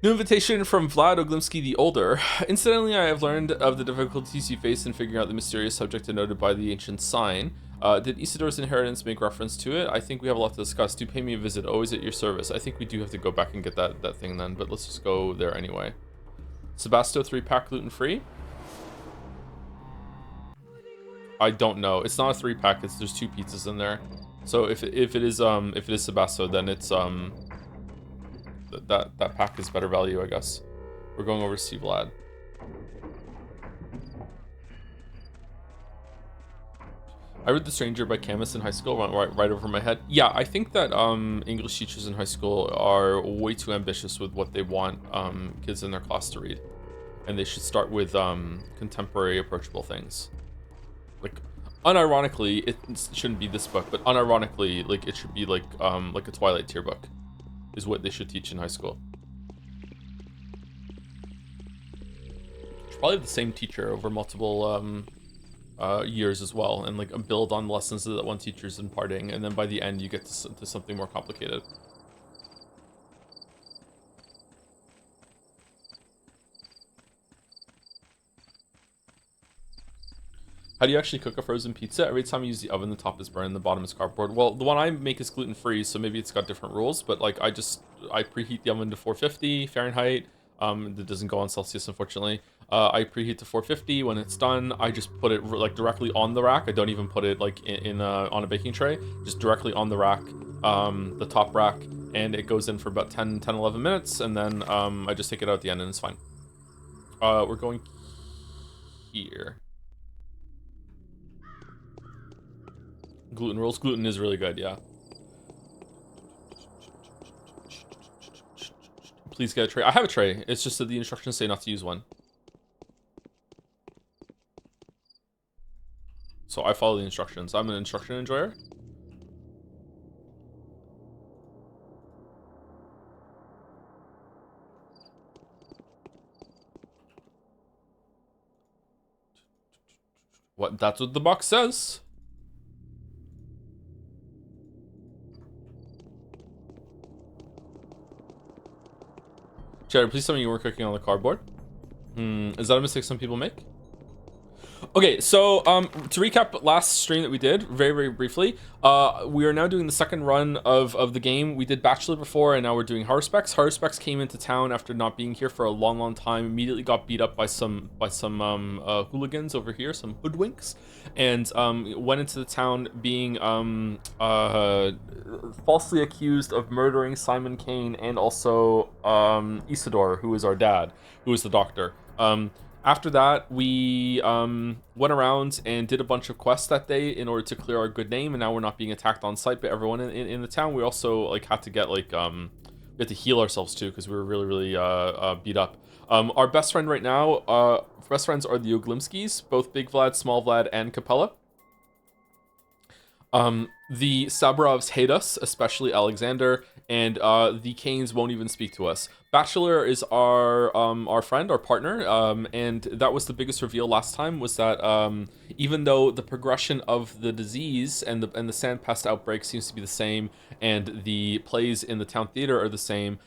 New invitation from Vlad Oglimsky the Older. Incidentally, I have learned of the difficulties you face in figuring out the mysterious subject denoted by the ancient sign. Did Isidore's inheritance make reference to it? I think we have a lot to discuss. Do pay me a visit, always at your service. I think we do have to go back and get that thing then, but let's just go there anyway. Sebasto 3-pack gluten free? I don't know. It's not a 3-pack. There's 2 pizzas in there. So if it is Sebasto, then it's that pack is better value, I guess. We're going over to see Vlad. I read The Stranger by Camus in high school, right over my head. Yeah, I think that English teachers in high school are way too ambitious with what they want kids in their class to read, and they should start with contemporary, approachable things. Like, unironically, it shouldn't be this book, but unironically, like it should be like a Twilight tier book, is what they should teach in high school. Should probably have the same teacher over multiple years as well, and like build on lessons that one teacher's imparting, and then by the end you get to something more complicated. How do you actually cook a frozen pizza? Every time you use the oven, the top is burned, the bottom is cardboard. Well, the one I make is gluten-free, so maybe it's got different rules, but like I preheat the oven to 450 Fahrenheit. That doesn't go on Celsius, unfortunately. I preheat to 450. When it's done, I just put it like directly on the rack. I don't even put it like on a baking tray, just directly on the rack, the top rack, and it goes in for about 11 minutes, and then I just take it out at the end and it's fine. We're going here. Gluten rolls. Gluten is really good, yeah. Please get a tray. I have a tray. It's just that the instructions say not to use one. So I follow the instructions. I'm an instruction enjoyer. What? That's what the box says. Jared, please tell me you weren't cooking on the cardboard. Is that a mistake some people make? Okay, so to recap last stream that we did, very briefly, we are now doing the second run of the game. We did Bachelor before, and now we're doing Haruspex. Haruspex came into town after not being here for a long time. Immediately got beat up by some hooligans over here, some hoodwinks, and went into the town being falsely accused of murdering Simon Kane and also Isidore, who is our dad, who is the doctor. After that, we went around and did a bunch of quests that day in order to clear our good name, and now we're not being attacked on sight by everyone in the town. We also like had to get like we had to heal ourselves too because we were really beat up. Our best friend right now, best friends are the Oglimskis, both Big Vlad, Small Vlad, and Capella. The Sabrovs hate us, especially Alexander, and the Kanes won't even speak to us. Bachelor is our friend, our partner, and that was the biggest reveal last time, was that even though the progression of the disease and the sand pest outbreak seems to be the same, and the plays in the town theater are the same,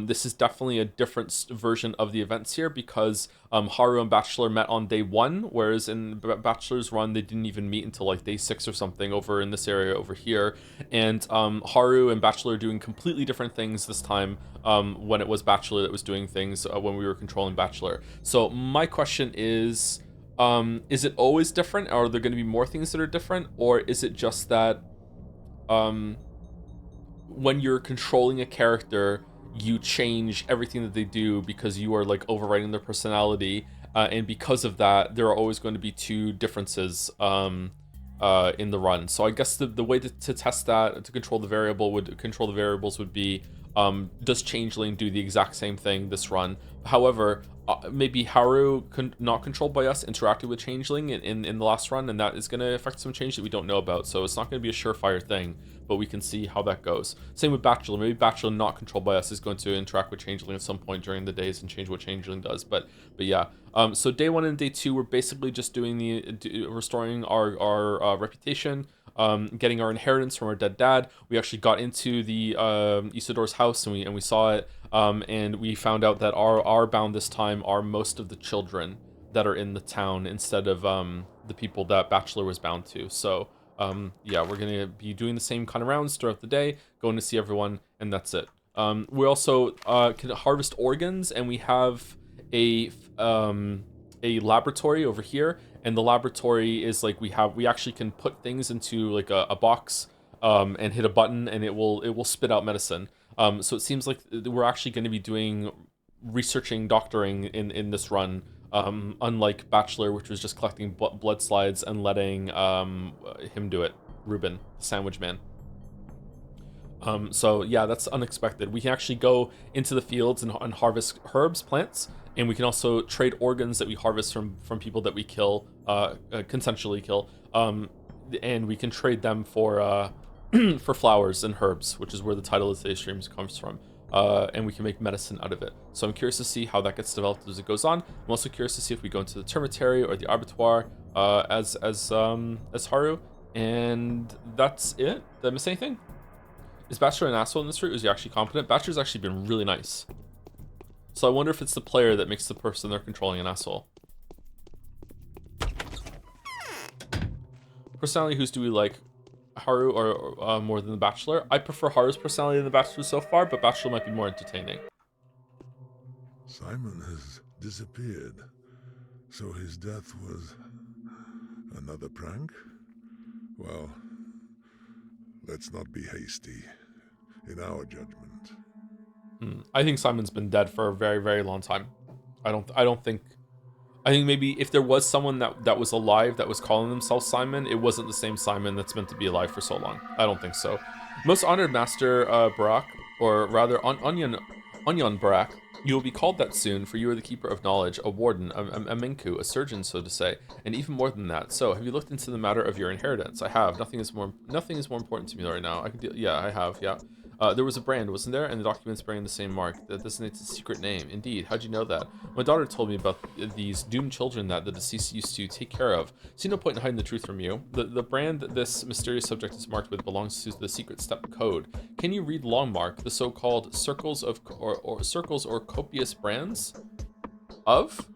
this is definitely a different version of the events here, because Haru and Bachelor met on day 1, whereas in Bachelor's run they didn't even meet until like day 6 or something over in this area over here. And Haru and Bachelor are doing completely different things this time, when it was Bachelor that was doing things when we were controlling Bachelor. So my question is it always different? Are there going to be more things that are different? Or is it just that when you're controlling a character, you change everything that they do because you are like overriding their personality, and because of that there are always going to be 2 differences in the run. So I guess the way to test that, to control the variables would be, does Changeling do the exact same thing this run? However, maybe Haru not controlled by us interacted with Changeling in the last run, and that is going to affect some change that we don't know about. So it's not going to be a surefire thing, but we can see how that goes. Same with Bachelor. Maybe Bachelor not controlled by us is going to interact with Changeling at some point during the days and change what Changeling does. But yeah. So day 1 and day 2, we're basically just doing restoring our reputation, getting our inheritance from our dead dad. We actually got into the Isidore's house and we saw it, and we found out that our bound this time are most of the children that are in the town instead of the people that Bachelor was bound to. So yeah, we're gonna be doing the same kind of rounds throughout the day, going to see everyone, and that's it. We also can harvest organs, and we have a laboratory over here, and the laboratory is like we actually can put things into like a box and hit a button, and it will spit out medicine. So it seems like we're actually going to be doing researching doctoring in this run Unlike Bachelor, which was just collecting blood slides and letting him do it, Ruben, the sandwich man. So yeah, that's unexpected. We can actually go into the fields and harvest herbs, plants, and we can also trade organs that we harvest from people that we kill, consensually kill. And we can trade them for for flowers and herbs, which is where the title of today's streams comes from. And we can make medicine out of it. So I'm curious to see how that gets developed as it goes on. I'm also curious to see if we go into the termitary or the abattoir as Haru. And that's it. Did I miss anything? Is Bachelor an asshole in this route? Is he actually competent? Bachelor's actually been really nice. So I wonder if it's the player that makes the person they're controlling an asshole. Personality, whose do we like? Haru or more than the Bachelor? I prefer Haru's personality than the Bachelor so far, but Bachelor might be more entertaining. Simon has disappeared. So his death was another prank? Well, let's not be hasty in our judgment. I think Simon's been dead for a very, very long time. I think maybe if there was someone that was alive that was calling themselves Simon, it wasn't the same Simon that's meant to be alive for so long. I don't think so. Most honored Master Barak, or rather Onion Barak, you will be called that soon, for you are the keeper of knowledge, a warden, a menku, a surgeon, so to say, and even more than that. So, have you looked into the matter of your inheritance? I have. Nothing is more important to me right now. I can deal. Yeah, I have. Yeah. There was a brand, wasn't there? And the documents bearing the same mark that designates a secret name. Indeed. How'd you know that? My daughter told me about these doomed children that the deceased used to take care of. See no point in hiding the truth from you. The brand that this mysterious subject is marked with belongs to the secret step code. Can you read Longmark, the so-called circles of circles or copious brands of?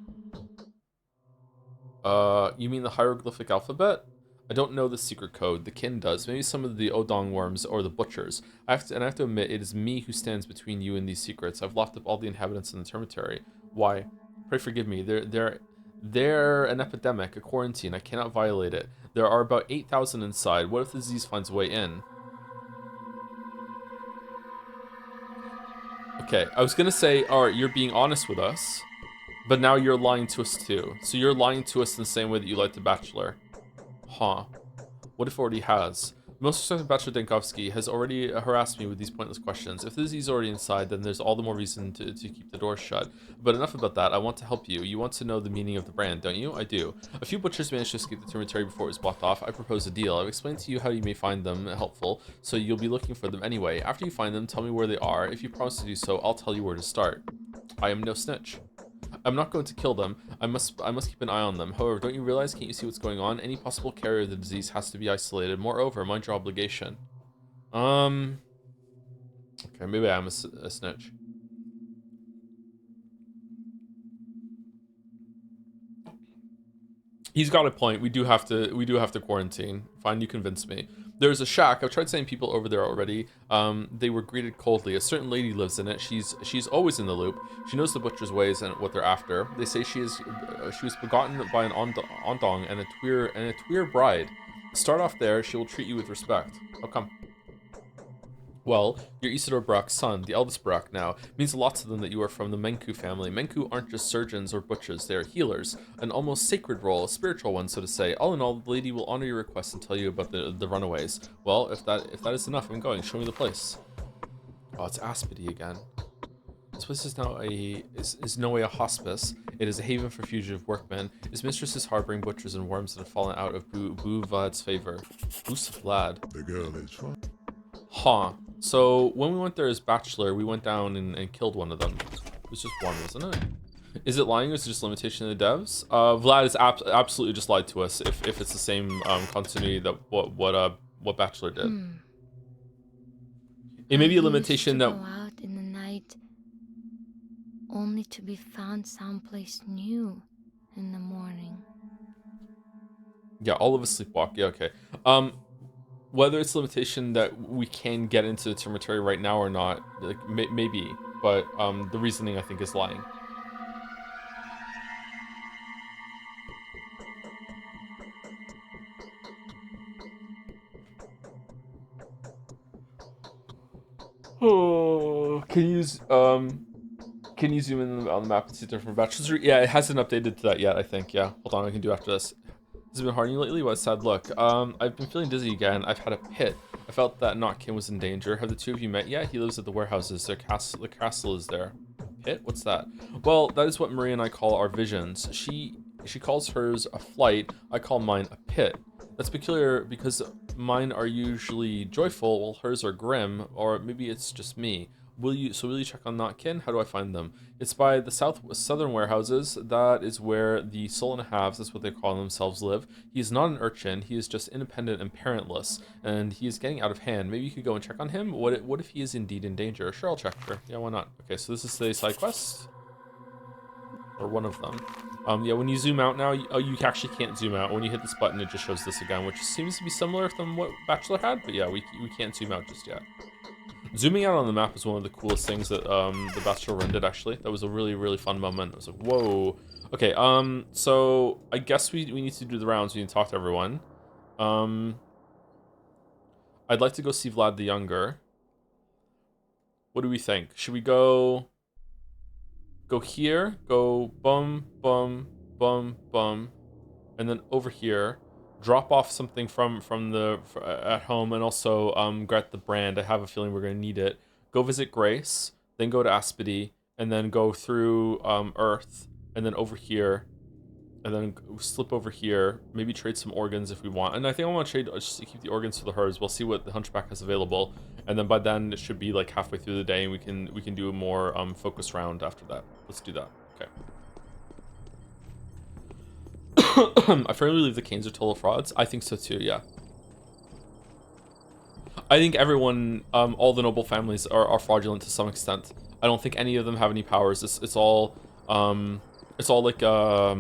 You mean the hieroglyphic alphabet? I don't know the secret code. The kin does. Maybe some of the Odong worms or the butchers. I have to admit, it is me who stands between you and these secrets. I've locked up all the inhabitants in the termitary. Why? Pray forgive me. They're an epidemic, a quarantine. I cannot violate it. There are about 8,000 inside. What if the disease finds a way in? Okay, I was gonna say, alright, you're being honest with us, but now you're lying to us too. So you're lying to us in the same way that you lied to Bachelor. Huh. What if it already has? Most respected Bachelor Denkovsky has already harassed me with these pointless questions. If the disease is already inside, then there's all the more reason to keep the door shut. But enough about that. I want to help you. You want to know the meaning of the brand, don't you? I do. A few butchers managed to escape the termitary before it was blocked off. I propose a deal. I've explained to you how you may find them helpful, so you'll be looking for them anyway. After you find them, tell me where they are. If you promise to do so, I'll tell you where to start. I am no snitch. I'm not going to kill them. I must keep an eye on them. However, don't you realize, can't you see what's going on? Any possible carrier of the disease has to be isolated. Moreover, mind your obligation. Okay, maybe I'm a snitch. He's got a point. We do have to quarantine. Fine, you convinced me. There's a shack. I've tried sending people over there already. They were greeted coldly. A certain lady lives in it. She's always in the loop. She knows the butcher's ways and what they're after. They say she was begotten by an ondong and a Tuir bride. Start off there. She will treat you with respect. How come? Well, you're Isidore Brock's son, the eldest Brock now. It means a lot to them that you are from the Menku family. Menku aren't just surgeons or butchers, they are healers. An almost sacred role, a spiritual one, so to say. All in all, the lady will honor your request and tell you about the runaways. Well, if that is enough, I'm going. Show me the place. Oh, it's Aspity again. This place is now is no way a hospice. It is a haven for fugitive workmen. Its mistress is harboring butchers and worms that have fallen out of Bu Vlad's favor. Who's Vlad? The girl is fine. Huh. So when we went there as Bachelor, we went down and killed one of them. It was just one, wasn't it? Is it lying or is it just limitation of the devs? Vlad has absolutely just lied to us if it's the same continuity that what Bachelor did. It may be a limitation that go out in the night only to be found someplace new in the morning. Yeah, all of us sleepwalk. Yeah, okay. Whether it's a limitation that we can get into the termitary right now or not, like maybe, but the reasoning I think is lying. Oh, can you Can you zoom in on the map and see different bachelors? Yeah, it hasn't updated to that yet, I think. Yeah, hold on, I can do after this. Has it been hard on you lately? What a sad look. I've been feeling dizzy again. I've had a pit. I felt that Notkin was in danger. Have the two of you met yet? He lives at the warehouses. The castle is there. Pit? What's that? Well, that is what Marie and I call our visions. She calls hers a flight. I call mine a pit. That's peculiar because mine are usually joyful while hers are grim, or maybe it's just me. Will you check on Notkin? How do I find them? It's by the southern warehouses. That is where the soul and a halves, that's what they call themselves, live. He is not an urchin. He is just independent and parentless, and he is getting out of hand. Maybe you could go and check on him. What if he is indeed in danger? Sure, I'll check. Sure. Yeah, why not? Okay, so this is the side quest, or one of them. Yeah, when you zoom out now, you actually can't zoom out. When you hit this button, it just shows this again, which seems to be similar from what Bachelor had. But yeah, we can't zoom out just yet. Zooming out on the map is one of the coolest things that the Bachelor run did, actually. That was a really, really fun moment. I was like, whoa. Okay, so I guess we need to do the rounds. We need to talk to everyone. I'd like to go see Vlad the Younger. What do we think? Should we go here, go bum, bum, bum, bum, and then over here, drop off something from at home, and also get the brand. I have a feeling we're gonna need it. Go visit Grace, then go to Aspedy, and then go through Earth, and then over here, and then slip over here. Maybe trade some organs if we want. And I think I want to trade just to keep the organs for the hers. We'll see what the Hunchback has available, and then by then it should be like halfway through the day, and we can do a more focus round after that. Let's do that. Okay. I firmly believe the Canes are total frauds. I think so too, yeah. I think everyone, all the noble families are fraudulent to some extent. I don't think any of them have any powers. It's all like a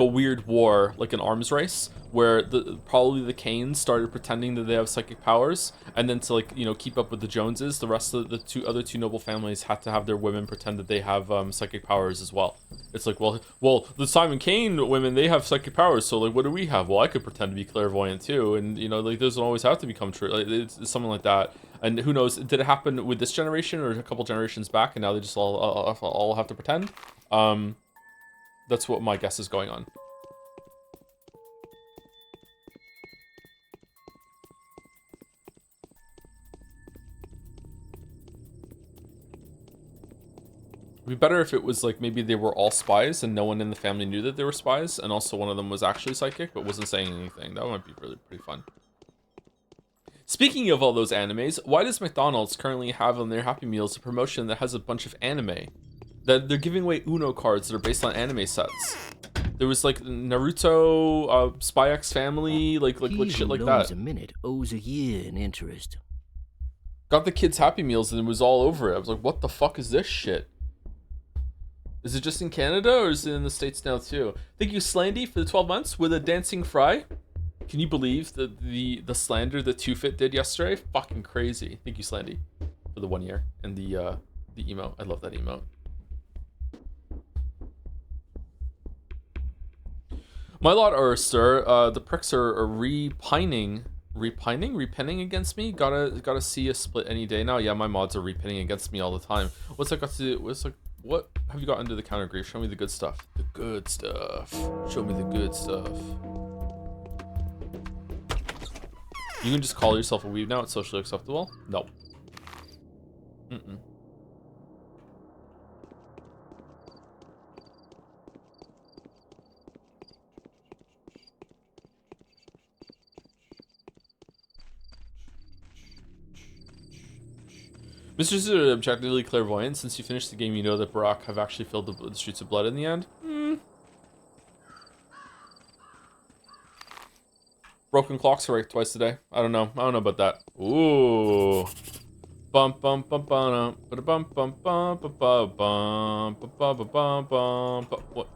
weird war, like an arms race, where probably the Canes started pretending that they have psychic powers, and then to, like, you know, keep up with the Joneses, the rest of the other two noble families had to have their women pretend that they have psychic powers as well. It's like, well, the Simon Kane women, they have psychic powers, so like, what do we have? Well, I could pretend to be clairvoyant too, and you know, like, doesn't always have to become true. Like, it's something like that. And who knows? Did it happen with this generation or a couple generations back, and now they just all have to pretend? That's what my guess is going on. It'd be better if it was like maybe they were all spies and no one in the family knew that they were spies, and also one of them was actually psychic but wasn't saying anything. That might be really pretty fun. Speaking of all those animes, why does McDonald's currently have on their Happy Meals a promotion that has a bunch of anime? That they're giving away Uno cards that are based on anime sets. There was like Naruto, Spy X Family, like shit like that. A minute owes a year in interest. Got the kids Happy Meals and it was all over it. I was like, what the fuck is this shit? Is it just in Canada or is it in the States now too? Thank you, Slandy, for the 12 months with a dancing fry. Can you believe the slander that 2Fit did yesterday? Fucking crazy. Thank you, Slandy, for the 1 year and the emote. I love that emote. My lord, sir, the pricks are repining against me. Gotta see a split any day now. Yeah, my mods are repining against me all the time. What's that got to do? What have you got under the counter, Grief? Show me the good stuff. The good stuff. Show me the good stuff. You can just call yourself a weeb now. It's socially acceptable. No. Mr. Is objectively clairvoyant. Since you finished the game, you know that Barack have actually filled the streets with blood in the end. Broken clocks are right twice a day. I don't know about that. Ooh. Bum bum bum bum bum bum bum bum bum bum bum bum bum. What?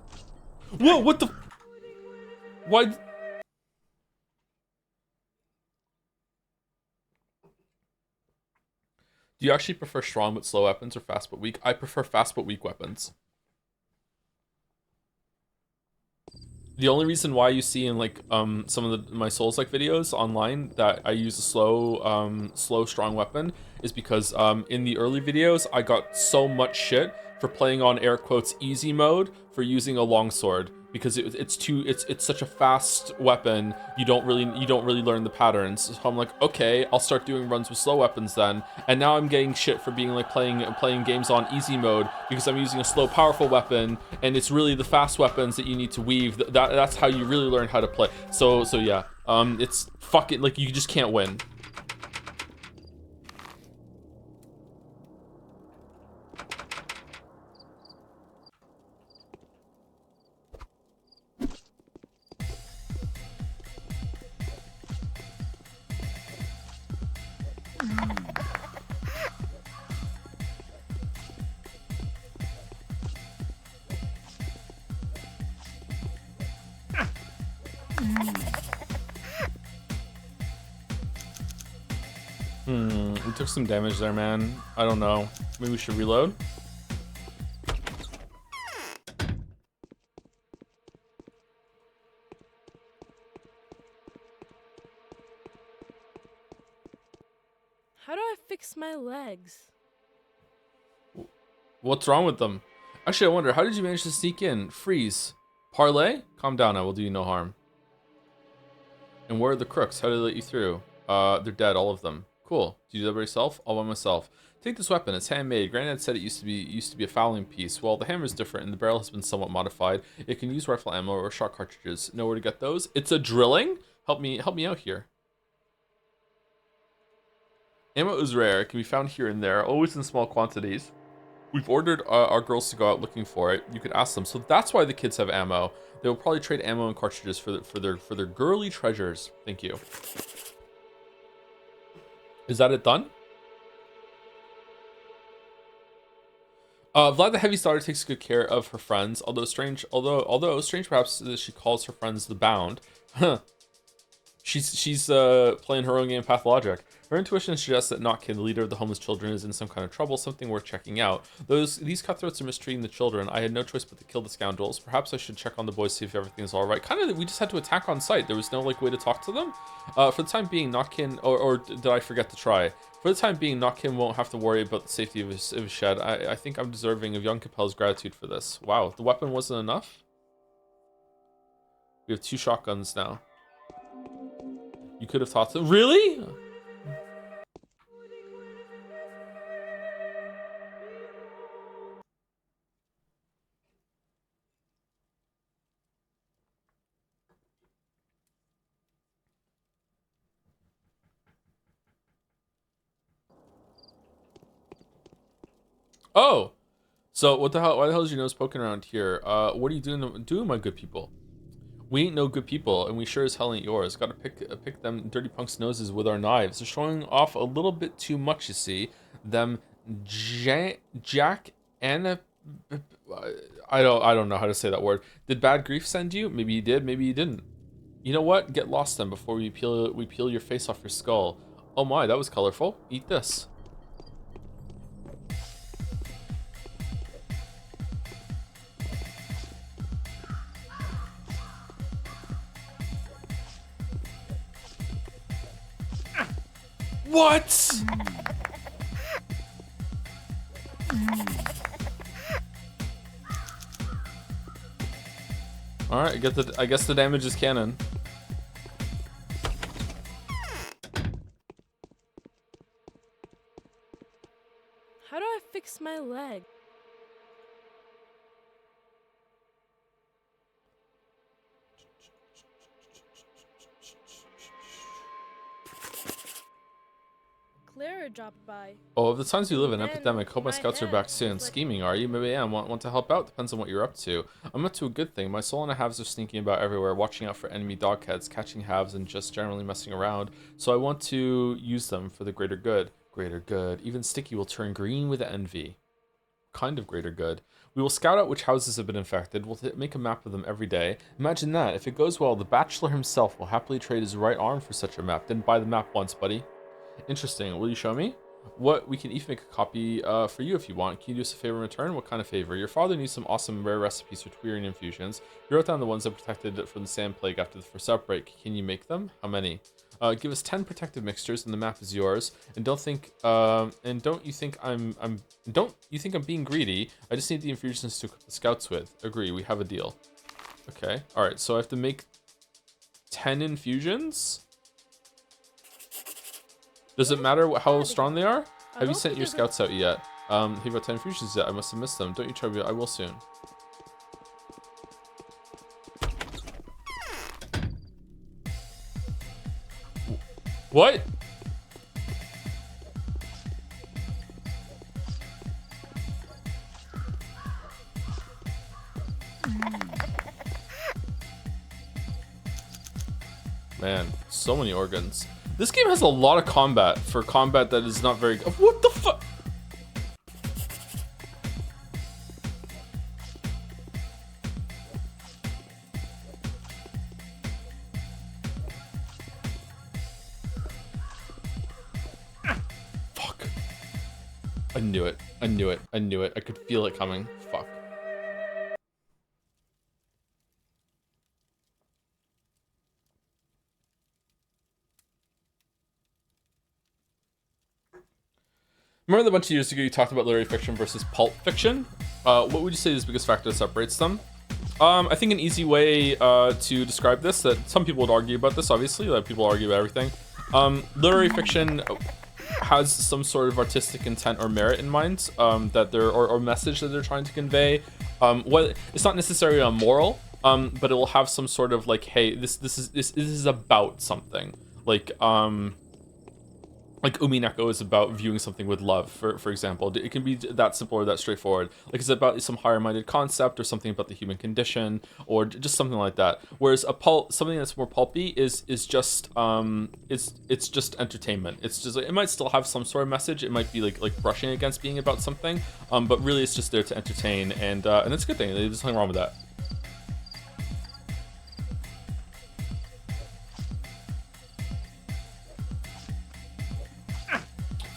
Whoa! What the? Why? Do you actually prefer strong but slow weapons or fast but weak? I prefer fast but weak weapons. The only reason why you see in like some of my Souls-like videos online that I use a slow strong weapon is because in the early videos I got so much shit for playing on air quotes easy mode for using a longsword because it's such a fast weapon. You don't really learn the patterns. So I'm like, okay, I'll start doing runs with slow weapons then. And now I'm getting shit for being like playing games on easy mode because I'm using a slow powerful weapon, and it's really the fast weapons that you need to weave. That's how you really learn how to play. So yeah, it's fucking like you just can't win. We took some damage there, man. I don't know. Maybe we should reload? How do I fix my legs? What's wrong with them? Actually, I wonder, how did you manage to sneak in? Freeze. Parlay? Calm down, I will do you no harm. And where are the crooks? How did they let you through? They're dead, all of them. Cool. Do you do that by yourself? All by myself. Take this weapon. It's handmade. Granddad said it used to be a fowling piece. Well, the hammer is different, and the barrel has been somewhat modified. It can use rifle ammo or shot cartridges. Know where to get those? It's a drilling? Help me out here. Ammo is rare. It can be found here and there, always in small quantities. We've ordered our girls to go out looking for it. You could ask them. So that's why the kids have ammo. They will probably trade ammo and cartridges for their girly treasures. Thank you. Is that it done? Vlad the Heavy Starter takes good care of her friends, although strange perhaps that she calls her friends the Bound. She's playing her own game, Pathologic. Her intuition suggests that Notkin, the leader of the homeless children, is in some kind of trouble, something worth checking out. These cutthroats are mistreating the children. I had no choice but to kill the scoundrels. Perhaps I should check on the boys, see if everything's all right. Kind of, we just had to attack on sight. There was no like way to talk to them. For the time being, Notkin, or did I forget to try? For the time being, Notkin won't have to worry about the safety of his shed. I think I'm deserving of young Capel's gratitude for this. Wow, the weapon wasn't enough? We have 2 shotguns now. You could have taught them. Really? Oh, so what the hell? Why the hell is your nose poking around here? What are you doing, my good people? We ain't no good people, and we sure as hell ain't yours. Gotta pick them dirty punks' noses with our knives. They're showing off a little bit too much, you see. Them Jack and I don't know how to say that word. Did Bad Grief send you? Maybe he did, maybe he didn't. You know what? Get lost then before we peel your face off your skull. Oh my, that was colorful. Eat this. What? All right, I guess the damage is canon. How do I fix my leg? Clara dropped by. Oh, of the times we live in Then epidemic, hope my scouts are back soon. Scheming, are you? Maybe I am. Want to help out? Depends on what you're up to. I'm up to a good thing. My soul and the halves are sneaking about everywhere, watching out for enemy dogheads, catching halves, and just generally messing around. So I want to use them for the greater good. Greater good. Even Sticky will turn green with envy. Kind of greater good. We will scout out which houses have been infected. We'll make a map of them every day. Imagine that. If it goes well, the Bachelor himself will happily trade his right arm for such a map. Didn't buy the map once, buddy. Interesting. Will you show me? What we can even make a copy for you if you want. Can you do us a favor in return? What kind of favor? Your father needs some awesome rare recipes for Twirian infusions. You wrote down the ones that protected from the sand plague after the first outbreak. Can you make them? How many? Give us 10 protective mixtures, and the map is yours. And don't you think I'm being greedy? I just need the infusions to equip the scouts with. Agree. We have a deal. Okay. All right. So I have to make 10 infusions. Does it matter how strong they are? Have you sent your scouts out yet? Have you got 10 infusions yet? I must have missed them. Don't you try to. I will soon. What? Man, so many organs. This game has a lot of combat for combat that is not very good. What the fuck? Fuck. I knew it. I knew it. I knew it. I could feel it coming. Fuck. Remember a bunch of years ago you talked about literary fiction versus pulp fiction? What would you say is the biggest factor that separates them? I think an easy way to describe this, that some people would argue about this, obviously, that people argue about everything. Literary fiction has some sort of artistic intent or merit in mind, that or message that they're trying to convey. It's not necessarily a moral, but it will have some sort of like, hey, this is about something. Like Umineko is about viewing something with love, for example. It can be that simple or that straightforward. Like it's about some higher-minded concept or something about the human condition or just something like that. Whereas something that's more pulpy is just it's just entertainment. It's just like, it might still have some sort of message. It might be like brushing against being about something, but really it's just there to entertain, and it's a good thing. There's nothing wrong with that.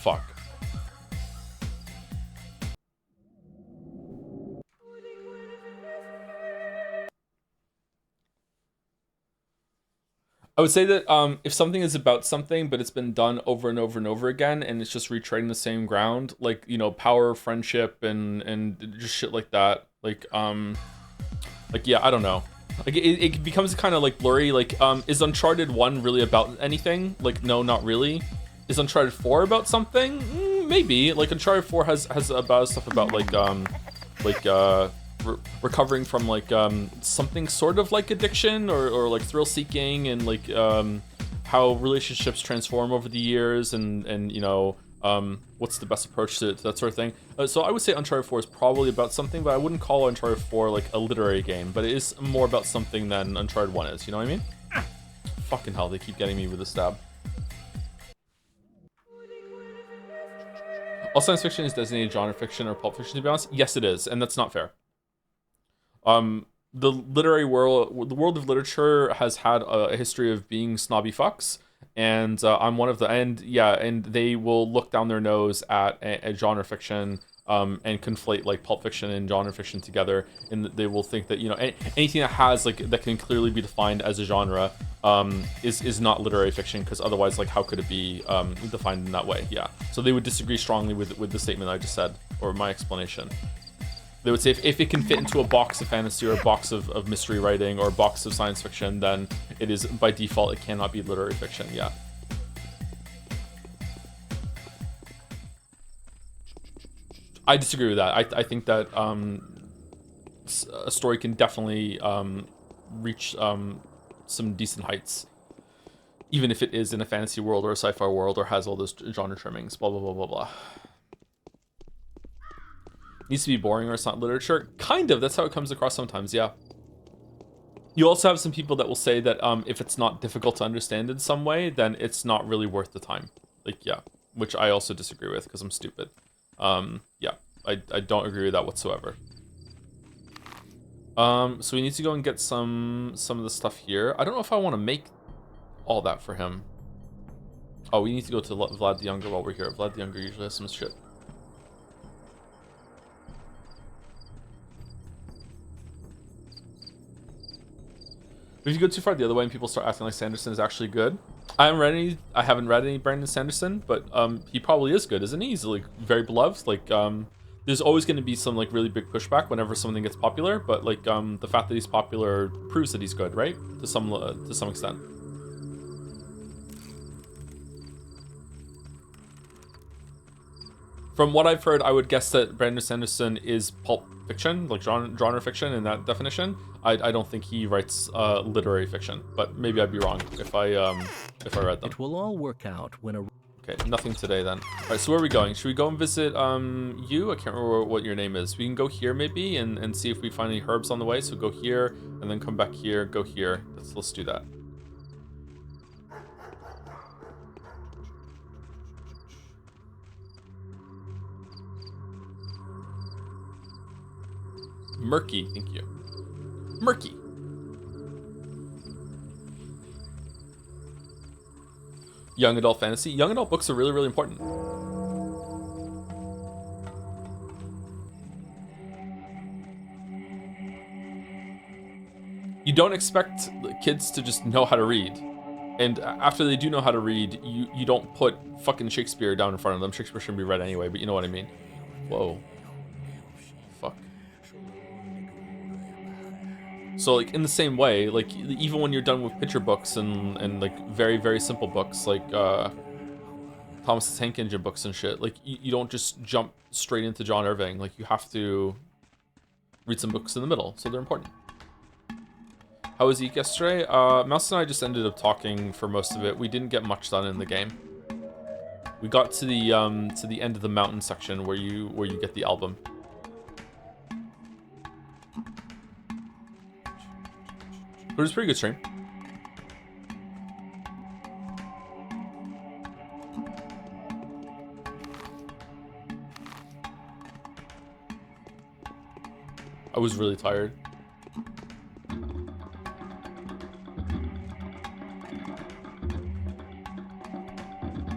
Fuck. I would say that if something is about something, but it's been done over and over and over again, and it's just retreading the same ground, like, you know, power, friendship, and just shit like that, like yeah, I don't know. Like it becomes kind of like blurry. Like, is Uncharted 1 really about anything? Like, no, not really. Is Uncharted 4 about something? Maybe. Like Uncharted 4 has about stuff about recovering from like something sort of like addiction or like thrill seeking, and like how relationships transform over the years, and you know, what's the best approach to that sort of thing. So I would say Uncharted 4 is probably about something, but I wouldn't call Uncharted 4 like a literary game, but it is more about something than Uncharted 1 is, you know what I mean? Fucking hell, they keep getting me with a stab. All science fiction is designated genre fiction or pulp fiction, to be honest. Yes, it is, and that's not fair. The literary world, the world of literature, has had a history of being snobby fucks, and I'm one of the, and yeah, and they will look down their nose at a genre fiction, and conflate like pulp fiction and genre fiction together, and they will think that, you know, anything that has like that can clearly be defined as a genre is not literary fiction, because otherwise, like, how could it be defined in that way? Yeah, so they would disagree strongly with the statement I just said, or my explanation. They would say if it can fit into a box of fantasy or a box of mystery writing or a box of science fiction, then it is, by default, it cannot be literary fiction. Yeah. I disagree with that. I think that a story can definitely reach some decent heights, even if it is in a fantasy world or a sci-fi world or has all those genre trimmings, blah, blah, blah, blah, blah. Needs to be boring or it's not literature. Kind of, that's how it comes across sometimes, yeah. You also have some people that will say that if it's not difficult to understand in some way, then it's not really worth the time. Like, yeah, which I also disagree with because I'm stupid. Yeah, I don't agree with that whatsoever. So we need to go and get some of the stuff here. I don't know if I want to make all that for him. Oh, we need to go to Vlad the Younger while we're here. Vlad the Younger usually has some shit. If you go too far the other way and people start acting like Sanderson is actually good. I haven't read any Brandon Sanderson, but he probably is good, isn't he? He's like very beloved. Like there's always going to be some like really big pushback whenever something gets popular, but like the fact that he's popular proves that he's good, right? To some extent. From what I've heard, I would guess that Brandon Sanderson is pulp fiction, like genre fiction in that definition. I don't think he writes literary fiction, but maybe I'd be wrong if I read them. It will all work out when a... Okay, nothing today then. All right, so where are we going? Should we go and visit you? I can't remember what your name is. We can go here maybe and see if we find any herbs on the way. So go here and then come back here, go here. Let's do that. Murky, thank you. Murky. Young adult fantasy. Young adult books are really, really important. You don't expect kids to just know how to read. And after they do know how to read, you don't put fucking Shakespeare down in front of them. Shakespeare shouldn't be read anyway, but you know what I mean. Whoa. Fuck. So like in the same way, like even when you're done with picture books and like very, very simple books like Thomas the Tank Engine books and shit, like you don't just jump straight into John Irving. Like you have to read some books in the middle, so they're important. How was Zeke yesterday? Mouse and I just ended up talking for most of it. We didn't get much done in the game. We got to the end of the mountain section where you get the album. But it was a pretty good stream. I was really tired.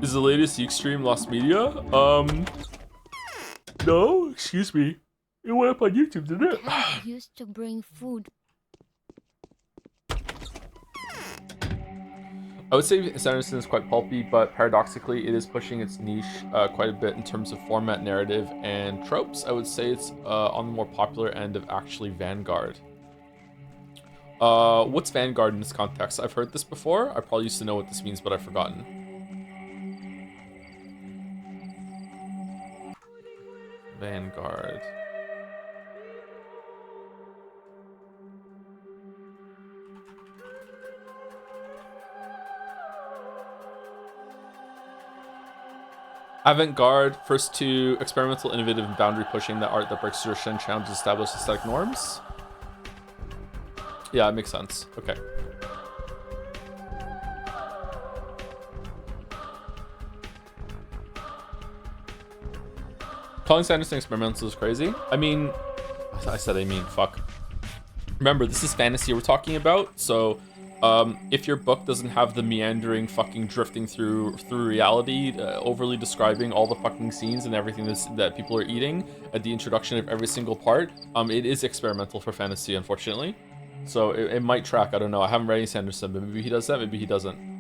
Is the latest Yeek stream lost media? No, excuse me. It went up on YouTube, didn't it? Dad used to bring food. I would say Sanderson is quite pulpy, but paradoxically, it is pushing its niche quite a bit in terms of format, narrative, and tropes. I would say it's on the more popular end of actually Vanguard. What's Vanguard in this context? I've heard this before. I probably used to know what this means, but I've forgotten. Vanguard. Avant-garde, first to experimental, innovative, and boundary-pushing, that art that breaks tradition, challenges established aesthetic norms. Yeah, it makes sense. Okay. Calling Sanderson experimental is crazy. I mean, fuck. Remember, this is fantasy we're talking about, so if your book doesn't have the meandering fucking drifting through reality, overly describing all the fucking scenes and everything that people are eating at the introduction of every single part, it is experimental for fantasy, unfortunately. So it might track, I don't know. I haven't read any Sanderson, but maybe he does that, maybe he doesn't.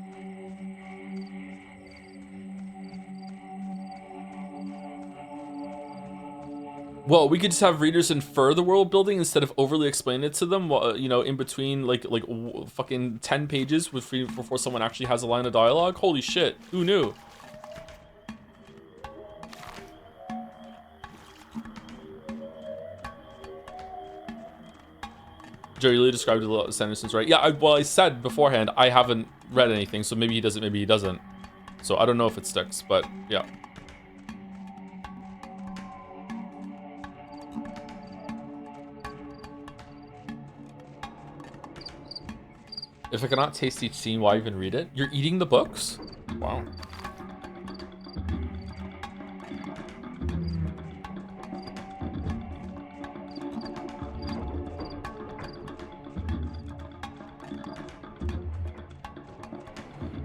Well, we could just have readers infer the world building instead of overly explain it to them. You know, in between like fucking 10 pages before someone actually has a line of dialogue. Holy shit! Who knew? Jerry Lee described a lot of Sanderson's right. Yeah, well, I said beforehand I haven't read anything, so maybe he doesn't, maybe he doesn't. So I don't know if it sticks, but yeah. If I cannot taste each scene, why even read it? You're eating the books? Wow.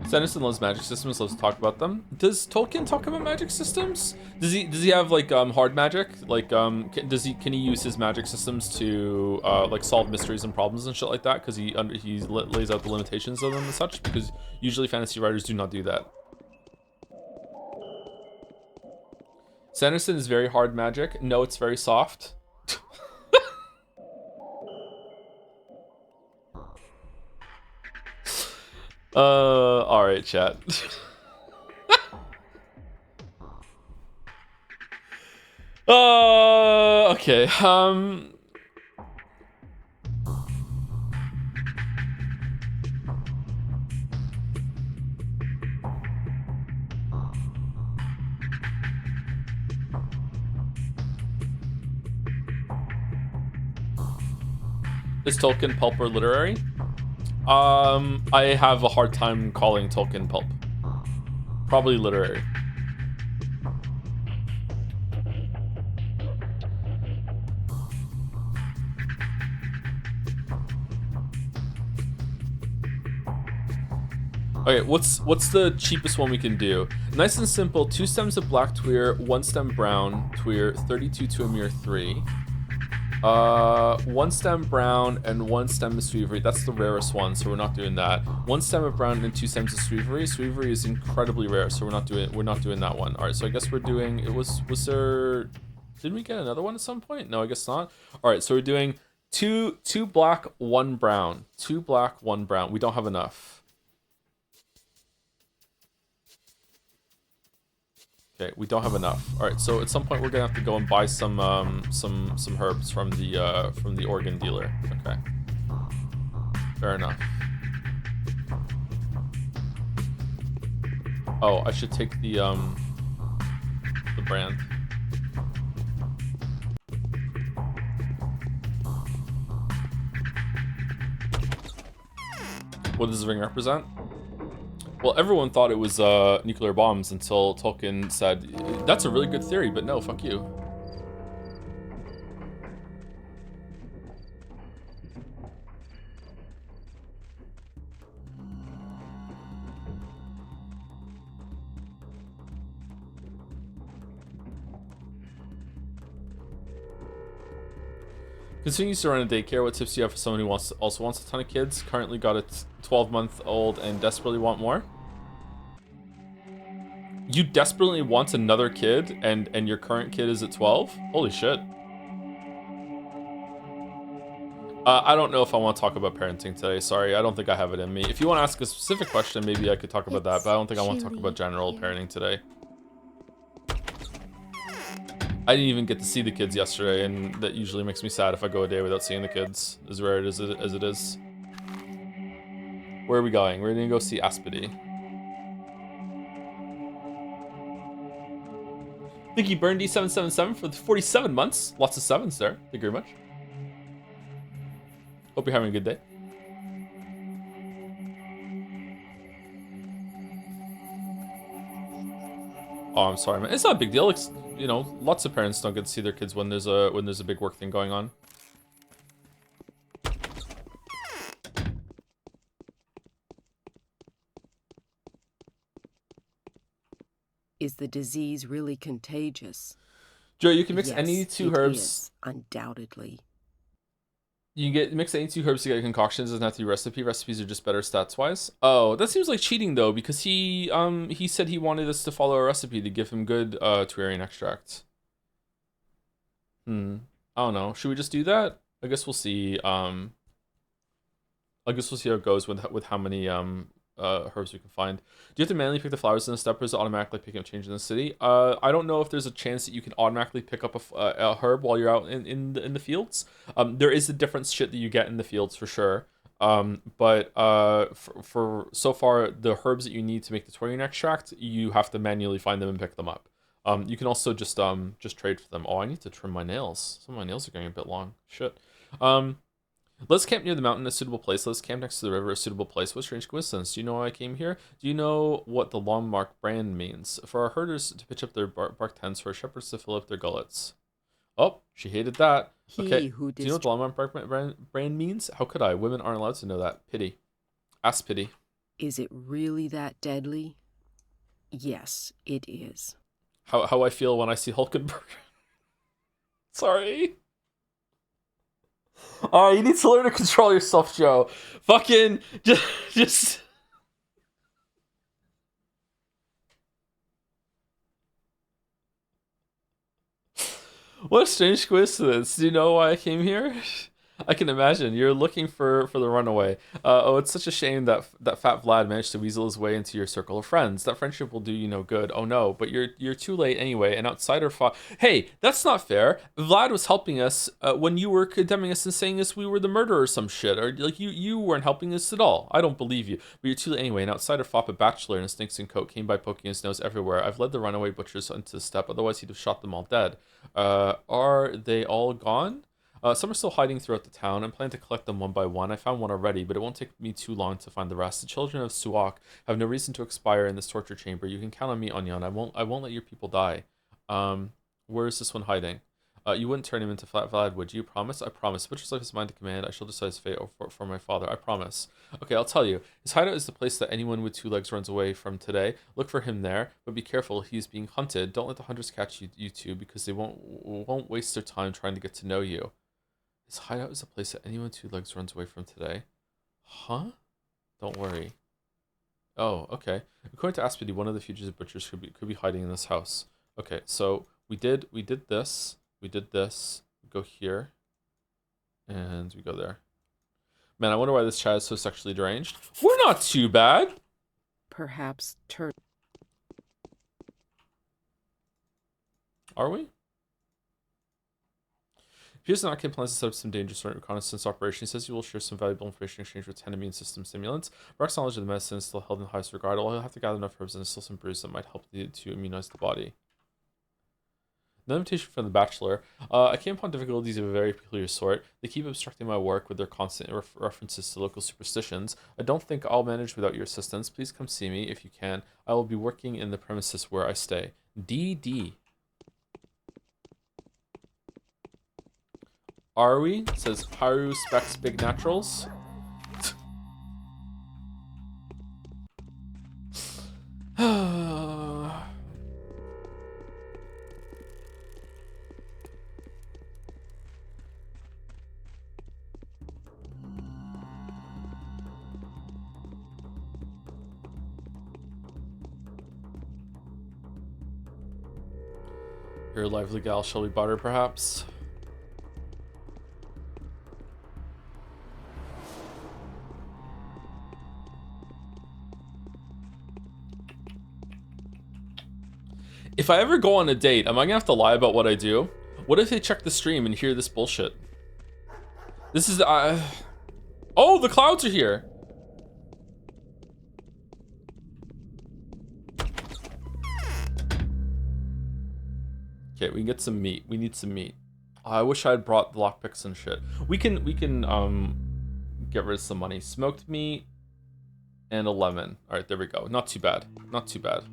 Sanderson loves magic systems, loves to talk about them. Does Tolkien talk about magic systems? Does he have like hard magic? Like can he use his magic systems to like solve mysteries and problems and shit like that? Because he lays out the limitations of them and such. Because usually fantasy writers do not do that. Sanderson is very hard magic. No, it's very soft. All right, chat. Okay. Is Tolkien pulp or literary? I have a hard time calling Tolkien pulp. Probably literary. Okay, what's the cheapest one we can do? Nice and simple, 2 stems of black tweer, 1 stem brown tweer, 32 tuamir 3. 1 stem brown and 1 stem of Sweevery. That's the rarest one, so we're not doing that. 1 stem of brown and 2 stems of Sweevery. Sweevery is incredibly rare, so we're not doing that one. All right, so I guess we're doing. Was there? Didn't we get another one at some point? No, I guess not. All right, so we're doing two black, 1 brown. 2 black, 1 brown. We don't have enough. Okay, we don't have enough. All right, so at some point we're gonna have to go and buy some herbs from the organ dealer. Okay, fair enough. Oh, I should take the brand. What does the ring represent? Well, everyone thought it was nuclear bombs until Tolkien said, that's a really good theory, but no, fuck you. Continues to run a daycare. What tips do you have for someone who also wants a ton of kids? Currently got a 12-month-old and desperately want more. You desperately want another kid, and your current kid is at 12? Holy shit. I don't know if I want to talk about parenting today. Sorry, I don't think I have it in me. If you want to ask a specific question, maybe I could talk about that, but I don't think I want to talk about general parenting today. I didn't even get to see the kids yesterday, and that usually makes me sad if I go a day without seeing the kids, as rare as it is. Where are we going? We're gonna go see Aspedy. Thank you, BurnD777 for the 47 months. Lots of 7s there. Thank you very much. Hope you're having a good day. Oh, I'm sorry, man. It's not a big deal. It's, you know, lots of parents don't get to see their kids when there's a big work thing going on. Is the disease really contagious? Joe, you can mix Yes, any 2 it herbs. is, undoubtedly. You can mix any 2 herbs to get a concoction. It doesn't have to be recipe. Recipes are just better stats wise. Oh, that seems like cheating though, because he said he wanted us to follow a recipe to give him good Tuarian extract. I don't know. Should we just do that? I guess we'll see. I guess we'll see how it goes with how many herbs we can find. Do you have to manually pick the flowers in the steppers to automatically pick up change in the city? I don't know if there's a chance that you can automatically pick up a herb while you're out in the fields. There is a different shit that you get in the fields for sure. But for so far, the herbs that you need to make the Tuarian extract, you have to manually find them and pick them up. You can also just trade for them. Oh, I need to trim my nails. Some of my nails are getting a bit long. Shit. Let's camp near the mountain, a suitable place. Let's camp next to the river, a suitable place. What strange coincidence. Do you know why I came here? Do you know what the long mark brand means? For our herders to pitch up their bark tents, for our shepherds to fill up their gullets. Oh, she hated that. Okay, do you know what the long mark brand means? How could I? Women aren't allowed to know that. Pity. Ask pity. Is it really that deadly? Yes, it is. How I feel when I see Hulkenberg. Sorry. You need to learn to control yourself, Joe. Fucking just. What a strange coincidence. Do you know why I came here? I can imagine. You're looking for the runaway. Oh, it's such a shame that Fat Vlad managed to weasel his way into your circle of friends. That friendship will do you no good. Oh no, but you're too late anyway. An outsider fought. Hey, that's not fair. Vlad was helping us when you were condemning us and saying us we were the murderer or some shit. Or like you weren't helping us at all. I don't believe you. But you're too late anyway. An outsider fought a bachelor in a snakeskin coat, came by poking his nose everywhere. I've led the runaway butchers into the step. Otherwise, he'd have shot them all dead. Are they all gone? Some are still hiding throughout the town. I'm planning to collect them one by one. I found one already, but it won't take me too long to find the rest. The children of Suak have no reason to expire in this torture chamber. You can count on me, Onyon. I won't let your people die. Where is this one hiding? You wouldn't turn him into Flat Vlad, would you? Promise? I promise. Butcher's life is mine to command. I shall decide his fate for my father. I promise. Okay, I'll tell you. His hideout is the place that anyone with 2 legs runs away from today. Look for him there, but be careful. He's being hunted. Don't let the hunters catch you two, because they won't waste their time trying to get to know you. His hideout is a place that anyone with 2 legs runs away from today. Huh? Don't worry. Oh, okay. According to Aspedy, one of the fugitive butchers could be hiding in this house. Okay, so we did this. We did this. We go here. And we go there. Man, I wonder why this chat is so sexually deranged. We're not too bad. Perhaps turn. Are we? Here's an Arcane plans to set up some dangerous reconnaissance operation. He says you will share some valuable information in exchange with 10 immune system stimulants. Rock's knowledge of the medicine is still held in highest regard. I'll have to gather enough herbs and instill some brews that might help to immunize the body. No invitation from the Bachelor. I came upon difficulties of a very peculiar sort. They keep obstructing my work with their constant references to local superstitions. I don't think I'll manage without your assistance. Please come see me if you can. I will be working in the premises where I stay. DD. Are we? It says Haruspex Big Naturals. Your lively gal, shall we butter perhaps? If I ever go on a date, am I gonna have to lie about what I do? What if they check the stream and hear this bullshit? This is oh, the clouds are here. Okay, we can get some meat. We need some meat. I wish I had brought the lockpicks and shit. We can get rid of some money. Smoked meat and a lemon. All right, there we go. Not too bad. Not too bad.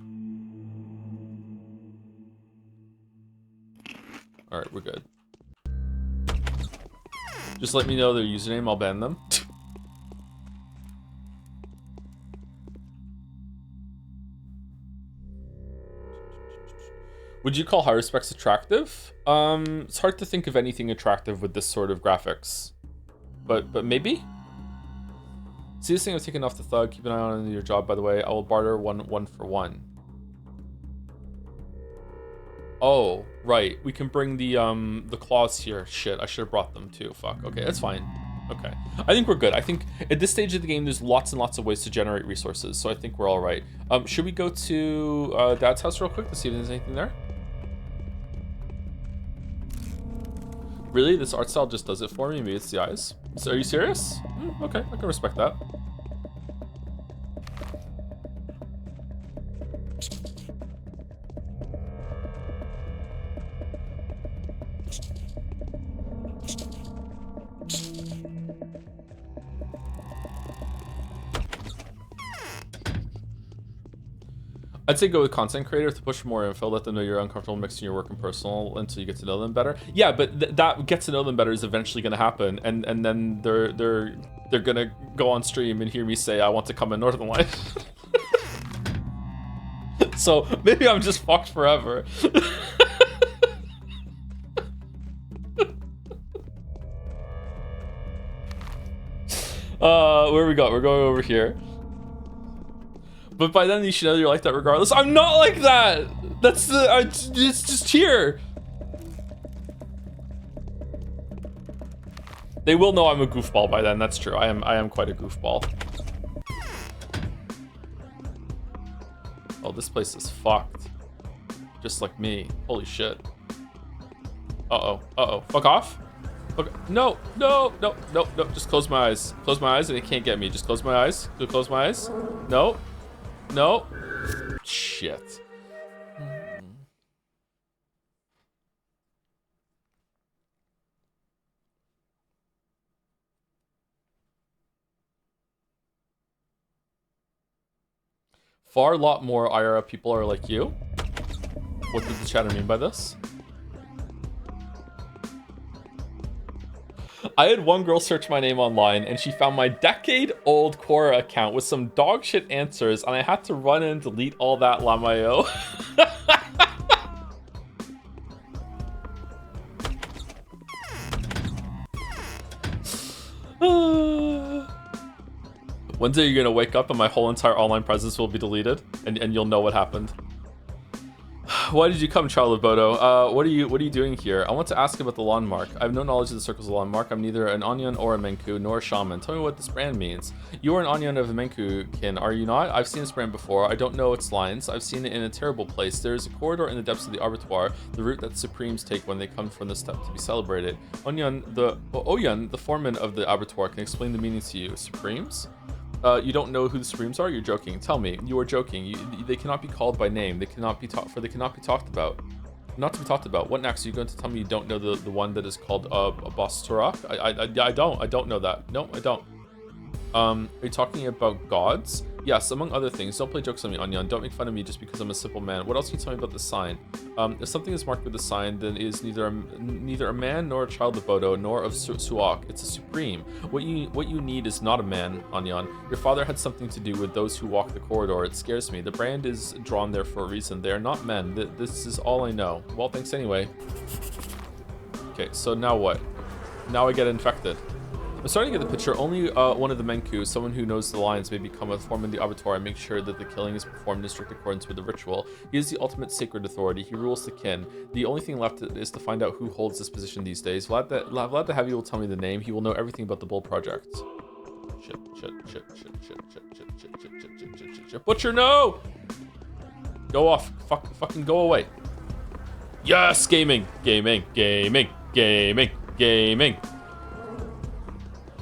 All right, we're good. Just let me know their username. I'll ban them. Would you call Haruspex attractive? It's hard to think of anything attractive with this sort of graphics, but maybe. See this thing I've taken off the thug. Keep an eye on your job, by the way. I will barter one for one. Oh, right. We can bring the claws here. Shit, I should have brought them too. Fuck. Okay, that's fine. Okay. I think we're good. I think at this stage of the game, there's lots and lots of ways to generate resources, so I think we're all right. Should we go to Dad's house real quick to see if there's anything there? Really? This art style just does it for me? Maybe it's the eyes? So are you serious? Okay, I can respect that. I'd say go with content creator to push more info, let them know you're uncomfortable mixing your work and personal until you get to know them better. Yeah, but that get to know them better is eventually going to happen, and then they're they're gonna go on stream and hear me say I want to come in Northern Light. So maybe I'm just fucked forever. Where we go? We're going over here. But by then you should know you're like that regardless. I'm not like that! That's the... it's just here! They will know I'm a goofball by then, that's true. I am quite a goofball. Oh, this place is fucked. Just like me. Holy shit. Uh-oh. Uh-oh. Fuck off? Okay. No, no, no, no, no. Just close my eyes. Close my eyes and it can't get me. Just close my eyes. Close my eyes. No. No. Shit. Far lot more IRL people are like you. What did the chatter mean by this? I had one girl search my name online and she found my decade-old Quora account with some dog shit answers and I had to run and delete all that Lamayo. One day you're gonna wake up and my whole entire online presence will be deleted and you'll know what happened. Why did you come, child of Bodo? What are you doing here? I want to ask about the lawn mark. I have no knowledge of the circles of lawn mark. I'm neither an Onion or a Menku, nor a shaman. Tell me what this brand means. You are an Onion of a Menku kin, are you not? I've seen this brand before. I don't know its lines. I've seen it in a terrible place. There is a corridor in the depths of the abattoir, the route that Supremes take when they come from the step to be celebrated. Oyan, the foreman of the abattoir, can explain the meaning to you. Supremes? You don't know who the Supremes are? You're joking. Tell me. You are joking. They cannot be called by name. They cannot be they cannot be talked about. Not to be talked about. What next? Are you going to tell me you don't know the one that is called a Boss Turok? I don't know that. No, I don't. Are you talking about gods? Yes, among other things. Don't play jokes on me, Onion. Don't make fun of me just because I'm a simple man. What else can you tell me about the sign? If something is marked with the sign, then it is neither a man nor a child of Bodo, nor of Suak. It's a supreme. What you need is not a man, Onion. Your father had something to do with those who walk the corridor. It scares me. The brand is drawn there for a reason. They are not men. This is all I know. Well, thanks anyway. Okay, so now what? Now I get infected. I'm starting to get the picture. Only one of the Menku, someone who knows the lines, may become a foreman in the abattoir and make sure that the killing is performed in strict accordance with the ritual. He is the ultimate sacred authority. He rules the kin. The only thing left is to find out who holds this position these days. Vlad the Heavy will tell me the name. He will know everything about the Bull Project. Shit. Butcher, no! Go off. Fucking go away. Yes, gaming.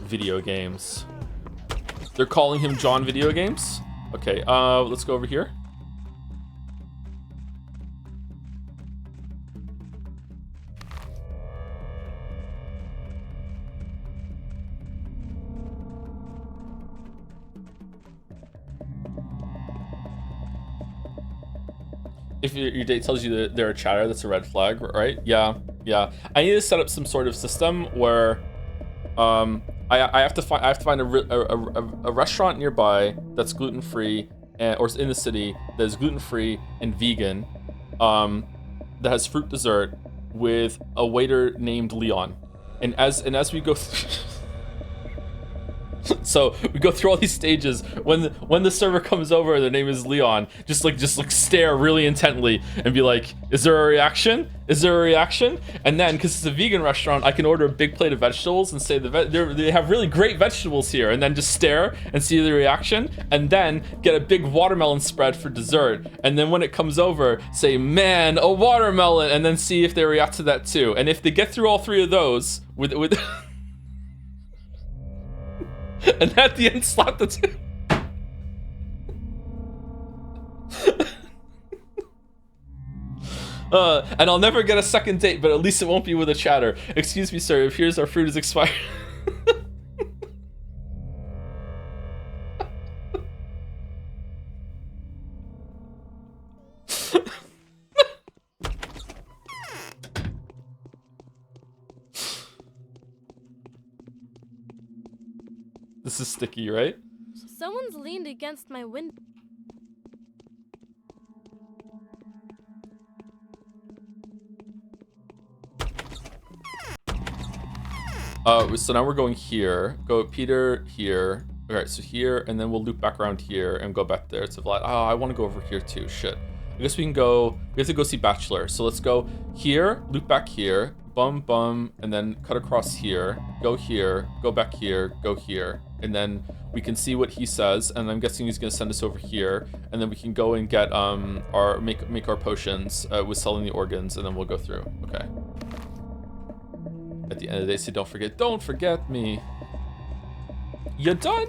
Video games. They're calling him John Video Games? Okay, let's go over here. If your date tells you that they're a chatter, that's a red flag, right? Yeah. I need to set up some sort of system where I have to find a restaurant nearby that's gluten-free or in the city that is gluten-free and vegan, that has fruit dessert with a waiter named Leon, and as we go so we go through all these stages. When the server comes over, their name is Leon. Just stare really intently and be like, "Is there a reaction? Is there a reaction?" And then, because it's a vegan restaurant, I can order a big plate of vegetables and say they have really great vegetables here, and then just stare and see the reaction, and then get a big watermelon spread for dessert. And then when it comes over, say, "Man, a watermelon," and then see if they react to that too. And if they get through all three of those with and at the end, slap the two. And I'll never get a second date, but at least it won't be with a chatter. Excuse me, sir, it appears our fruit is expired. This is sticky, right? Someone's leaned against my window. So now we're going here. Go Peter here. All right, so here, and then we'll loop back around here and go back there to Vlad. Oh, I want to go over here too. Shit. I guess we can go. We have to go see Bachelor. So let's go here, loop back here, bum bum, and then cut across here. Go back here, go here, and then we can see what he says. And I'm guessing he's gonna send us over here, and then we can go and get our make our potions with selling the organs, and then we'll go through. Okay. At the end of the day, say don't forget me. You done?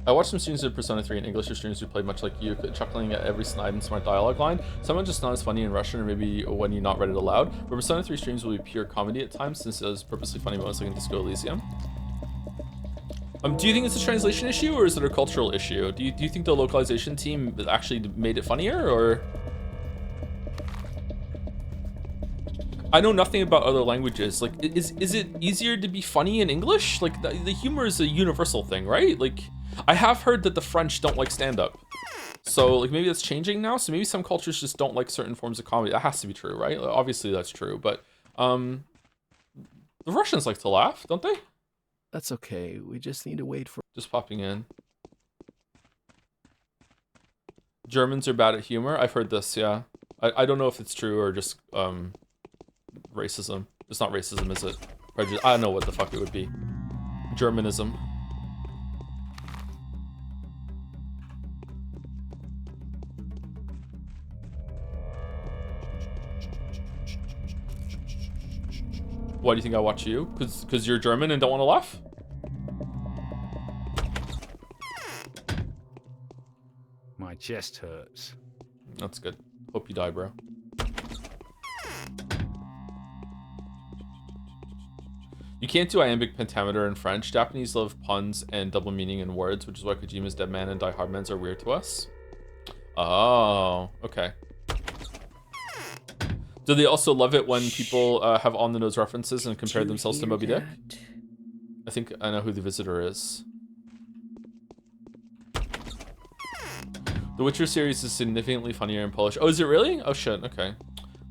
I watched some streams of Persona 3 in English streams who played much like you, chuckling at every snide and smart dialogue line. Someone just not as funny in Russian, or maybe when you're not read it aloud. But Persona 3 streams will be pure comedy at times, since it has purposely funny moments like in Disco Elysium. Do you think it's a translation issue, or is it a cultural issue? Do you think the localization team actually made it funnier, or? I know nothing about other languages. Like, is it easier to be funny in English? Like, the humor is a universal thing, right? Like, I have heard that the French don't like stand-up. So, like, maybe that's changing now. So maybe some cultures just don't like certain forms of comedy. That has to be true, right? Like, obviously, that's true. But the Russians like to laugh, don't they? That's okay. We just need to wait for... Just popping in. Germans are bad at humor. I've heard this, yeah. I don't know if it's true or just... racism. It's not racism, is it? Prejudice. I don't know what the fuck it would be. Germanism. Why do you think I watch you? Because you're German and don't want to laugh? My chest hurts. That's good. Hope you die, bro. You can't do iambic pentameter in French. Japanese love puns and double meaning in words, which is why Kojima's Dead Man and Die Hard Men's are weird to us. Oh, okay. Do they also love it when people have on-the-nose references and compare themselves to Moby Dick? I think I know who the visitor is. The Witcher series is significantly funnier in Polish. Oh, is it really? Oh shit, okay.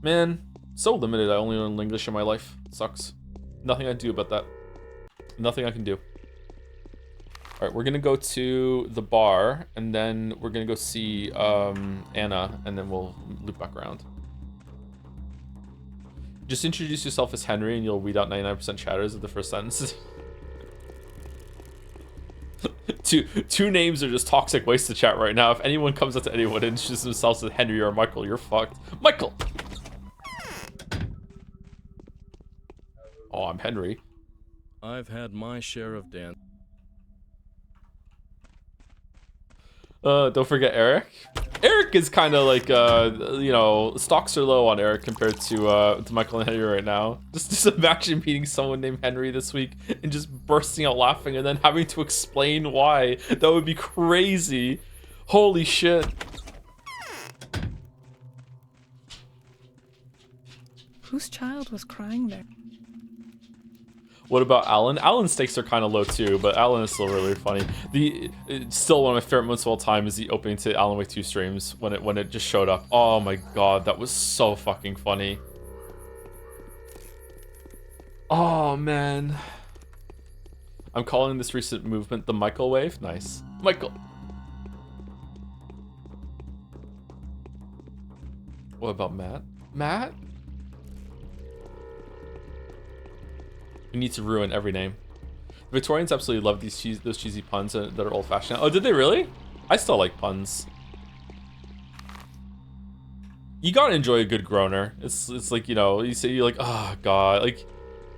Man, so limited. I only learn English in my life. Sucks. Nothing I can do about that. Nothing I can do. Alright, we're gonna go to the bar, and then we're gonna go see Anna, and then we'll loop back around. Just introduce yourself as Henry, and you'll weed out 99% chatters of the first sentence. Two names are just toxic waste of chat right now. If anyone comes up to anyone and introduces themselves as Henry or Michael, you're fucked. Michael! Oh, I'm Henry. I've had my share of dance. Don't forget Eric. Eric is kind of like, you know, stocks are low on Eric compared to Michael and Henry right now. Just imagine meeting someone named Henry this week and just bursting out laughing and then having to explain why. That would be crazy. Holy shit. Whose child was crying there? What about Alan? Alan's stakes are kind of low too, but Alan is still really funny. Still one of my favorite moments of all time is the opening to Alan Wake 2 streams when it just showed up. Oh my god, that was so fucking funny. Oh man. I'm calling this recent movement the Michael wave. Nice. Michael. What about Matt? Matt? We need to ruin every name. Victorians absolutely love those cheesy puns that are old-fashioned. Oh, did they really? I still like puns. You gotta enjoy a good groaner. It's like, you know, you say, you're like, oh god, like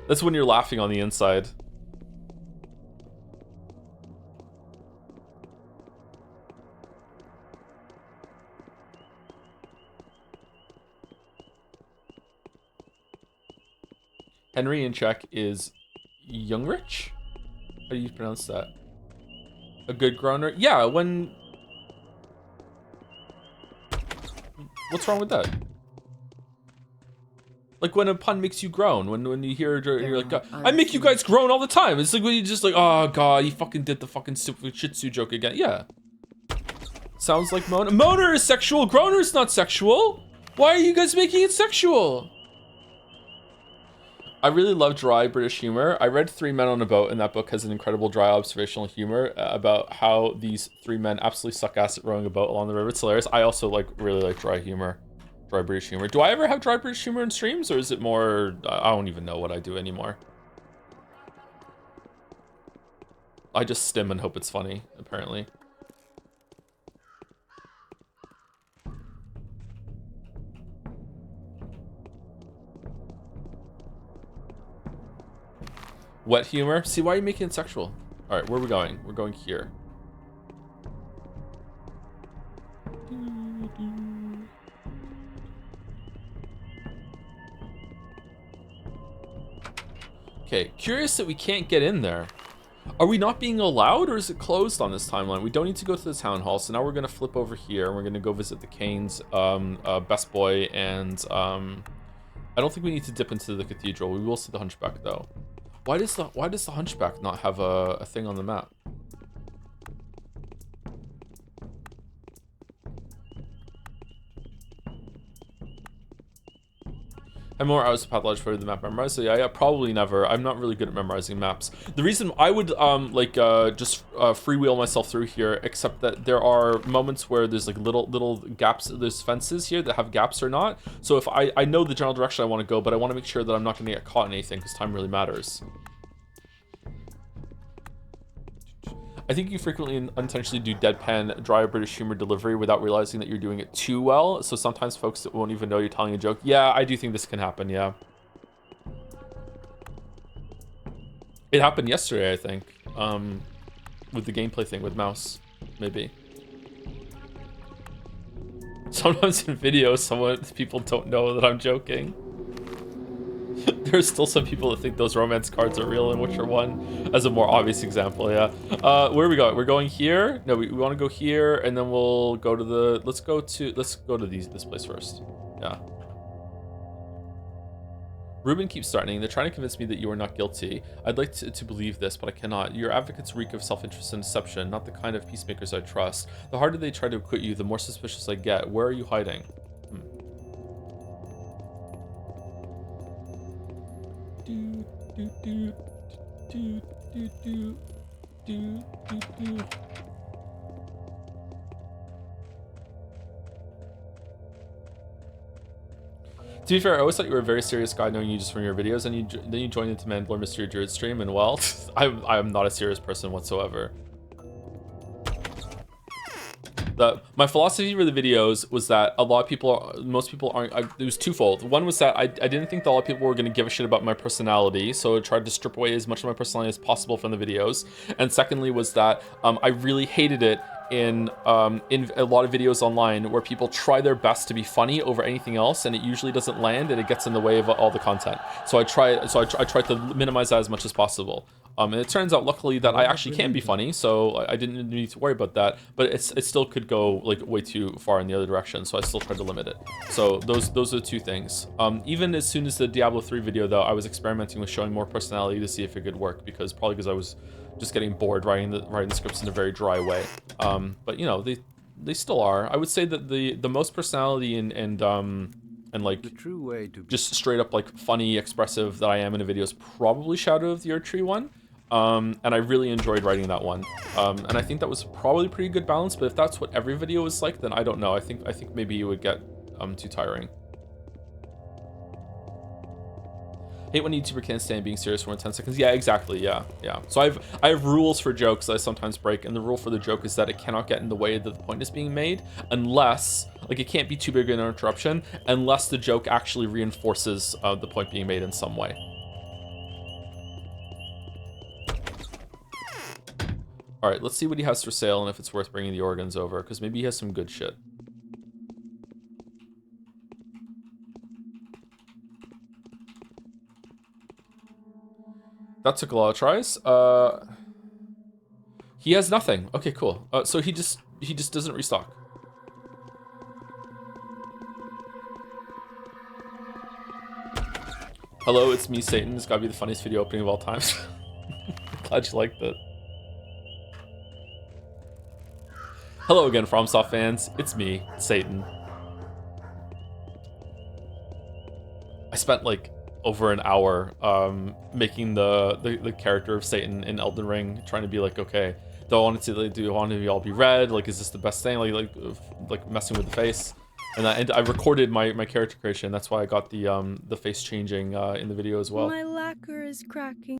that's when you're laughing on the inside. Henry in Czech is Youngrich? How do you pronounce that? A good groaner? Yeah, when... What's wrong with that? Like when a pun makes you groan, when you hear it, you're like, I make you guys groan all the time. It's like when you just like, oh god, you fucking did the fucking stupid Shih Tzu joke again. Yeah. Sounds like moaner. Moaner is sexual, groaner is not sexual. Why are you guys making it sexual? I really love dry British humor. I read Three Men on a Boat, and that book has an incredible dry observational humor about how these three men absolutely suck ass at rowing a boat along the river. It's hilarious. I also really like dry humor. Dry British humor. Do I ever have dry British humor in streams, or is it more, I don't even know what I do anymore. I just stim and hope it's funny, apparently. Wet humor? See, why are you making it sexual? All right, where are we going? We're going here. Okay, curious that we can't get in there. Are we not being allowed, or is it closed on this timeline? We don't need to go to the town hall, so now we're gonna flip over here and we're gonna go visit the Canes, Best Boy, and I don't think we need to dip into the cathedral. We will see the Hunchback though. Why does the Hunchback not have a thing on the map? I'm more Anderson Pathologic for the map memorized. So yeah, probably never. I'm not really good at memorizing maps. The reason I would just freewheel myself through here, except that there are moments where there's like little gaps. There's fences here that have gaps or not. So if I know the general direction I want to go, but I want to make sure that I'm not going to get caught in anything because time really matters. I think you frequently and unintentionally do deadpan, dry British humor delivery without realizing that you're doing it too well. So sometimes folks won't even know you're telling a joke. Yeah, I do think this can happen, yeah. It happened yesterday, I think. With the gameplay thing with mouse, maybe. Sometimes in videos, people don't know that I'm joking. There's still some people that think those romance cards are real in Witcher 1 as a more obvious example, yeah. Where are we going? We're going here? No, we want to go here, and then we'll go to the... Let's go to this place first. Yeah. Ruben keeps threatening. They're trying to convince me that you are not guilty. I'd like to believe this, but I cannot. Your advocates reek of self-interest and deception, not the kind of peacemakers I trust. The harder they try to acquit you, the more suspicious I get. Where are you hiding? To be fair, I always thought you were a very serious guy, knowing you just from your videos, and then you joined into Mandalore Mystery Druid stream, and well, I'm not a serious person whatsoever. My philosophy for the videos was that most people aren't. It was twofold. One was that I didn't think that a lot of people were going to give a shit about my personality, so I tried to strip away as much of my personality as possible from the videos. And secondly was that I really hated it in a lot of videos online where people try their best to be funny over anything else, and it usually doesn't land, and it gets in the way of all the content. So I tried to minimize that as much as possible. And it turns out, luckily, that I actually can be funny, so I didn't need to worry about that. But it still could go like way too far in the other direction, so I still tried to limit it. So those are the two things. Even as soon as the Diablo 3 video, though, I was experimenting with showing more personality to see if it could work, because I was just getting bored writing the scripts in a very dry way. But you know, they still are. I would say that the most personality and like the true way to just straight up like funny, expressive that I am in a video is probably Shadow of the Erdtree one. And I really enjoyed writing that one. And I think that was probably a pretty good balance, but if that's what every video is like, then I don't know. I think maybe it would get too tiring. Hate when a YouTuber can't stand being serious for more than 10 seconds. Yeah, exactly. Yeah. So I have rules for jokes that I sometimes break, and the rule for the joke is that it cannot get in the way that the point is being made, unless, like, it can't be too big an interruption, unless the joke actually reinforces the point being made in some way. All right, let's see what he has for sale and if it's worth bringing the organs over, because maybe he has some good shit. That took a lot of tries. He has nothing. Okay, cool. So he just doesn't restock. Hello, it's me, Satan. It's gotta be the funniest video opening of all time. Glad you liked it. Hello again, FromSoft fans. It's me, Satan. I spent like over an hour making the character of Satan in Elden Ring, trying to be like, okay, do I want it to like, do I want it to all be red? Like, is this the best thing? Like messing with the face. And I recorded my character creation. That's why I got the face changing in the video as well. My lacquer is cracking.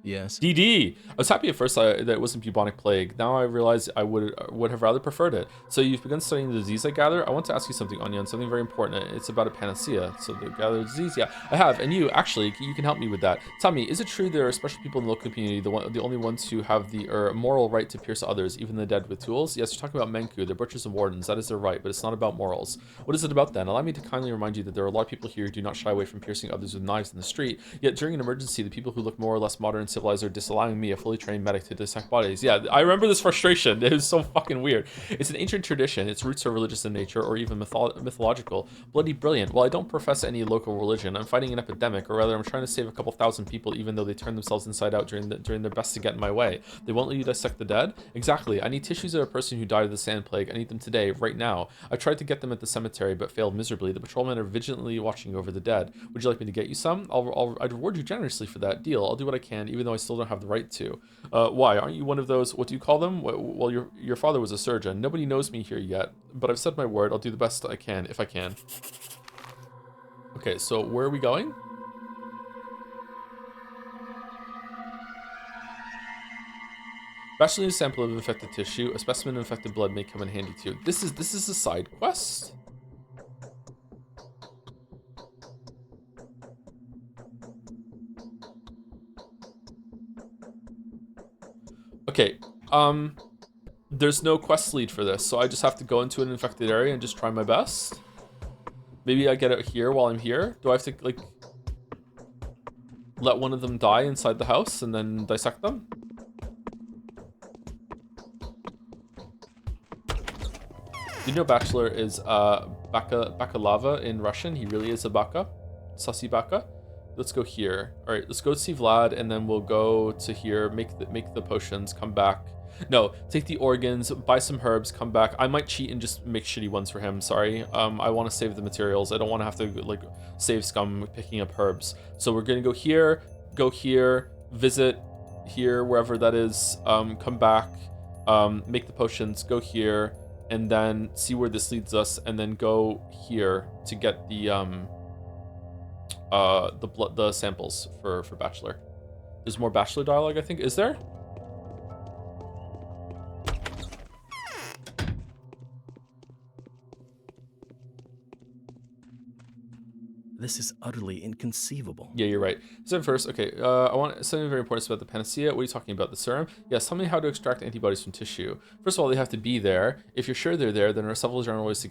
Yes. DD! I was happy at first that it wasn't bubonic plague. Now I realize I would have rather preferred it. So you've begun studying the disease, I gather? I want to ask you something, Onion, something very important. It's about a panacea. So the gather disease? Yeah, I have. And you, actually, you can help me with that. Tell me, is it true there are special people in the local community, the only ones who have the moral right to pierce others, even the dead, with tools? Yes, you're talking about Menku. They're butchers and wardens. That is their right, but it's not about morals. What is it about then? Allow me to kindly remind you that there are a lot of people here who do not shy away from piercing others with knives in the street. Yet during an emergency, the people who look more or less modern and civilized are disallowing me, a fully trained medic, to dissect bodies. Yeah, I remember this frustration. It was so fucking weird. It's an ancient tradition. Its roots are religious in nature, or even mythological. Bloody brilliant. While I don't profess any local religion, I'm fighting an epidemic, or rather I'm trying to save a couple thousand people, even though they turn themselves inside out during their best to get in my way. They won't let you dissect the dead? Exactly. I need tissues of a person who died of the sand plague. I need them today, right now. I tried to get them at the cemetery, but failed miserably. The patrolmen are vigilantly watching over the dead. Would you like me to get you some? I'd reward you generously for that. Deal. I'll do what I can, even though I still don't have the right to. Why? Aren't you one of those, what do you call them? Well, your father was a surgeon. Nobody knows me here yet, but I've said my word. I'll do the best I can, if I can. Okay, so where are we going? Bachelor needs a sample of infected tissue. A specimen of infected blood may come in handy too. This is a side quest? Okay, there's no quest lead for this, so I just have to go into an infected area and just try my best. Maybe I get it here while I'm here. Do I have to, like, let one of them die inside the house and then dissect them? You know Bachelor is Bakalava in Russian. He really is a baka. Sussy baka. Let's go here. All right, let's go see Vlad, and then we'll go to here, make the potions, come back. No, take the organs, buy some herbs, come back. I might cheat and just make shitty ones for him, sorry. I want to save the materials. I don't want to have to, like, save scum picking up herbs. So we're going to go here, visit here, wherever that is, come back, make the potions, go here, and then see where this leads us, and then go here to get the samples for Bachelor. There's more Bachelor dialogue, I think. Is there? This is utterly inconceivable. Yeah, you're right. So first, okay, I want something very important about the panacea. What are you talking about? The serum? Yes, tell me how to extract antibodies from tissue. First of all, they have to be there. If you're sure they're there, then there are several general ways to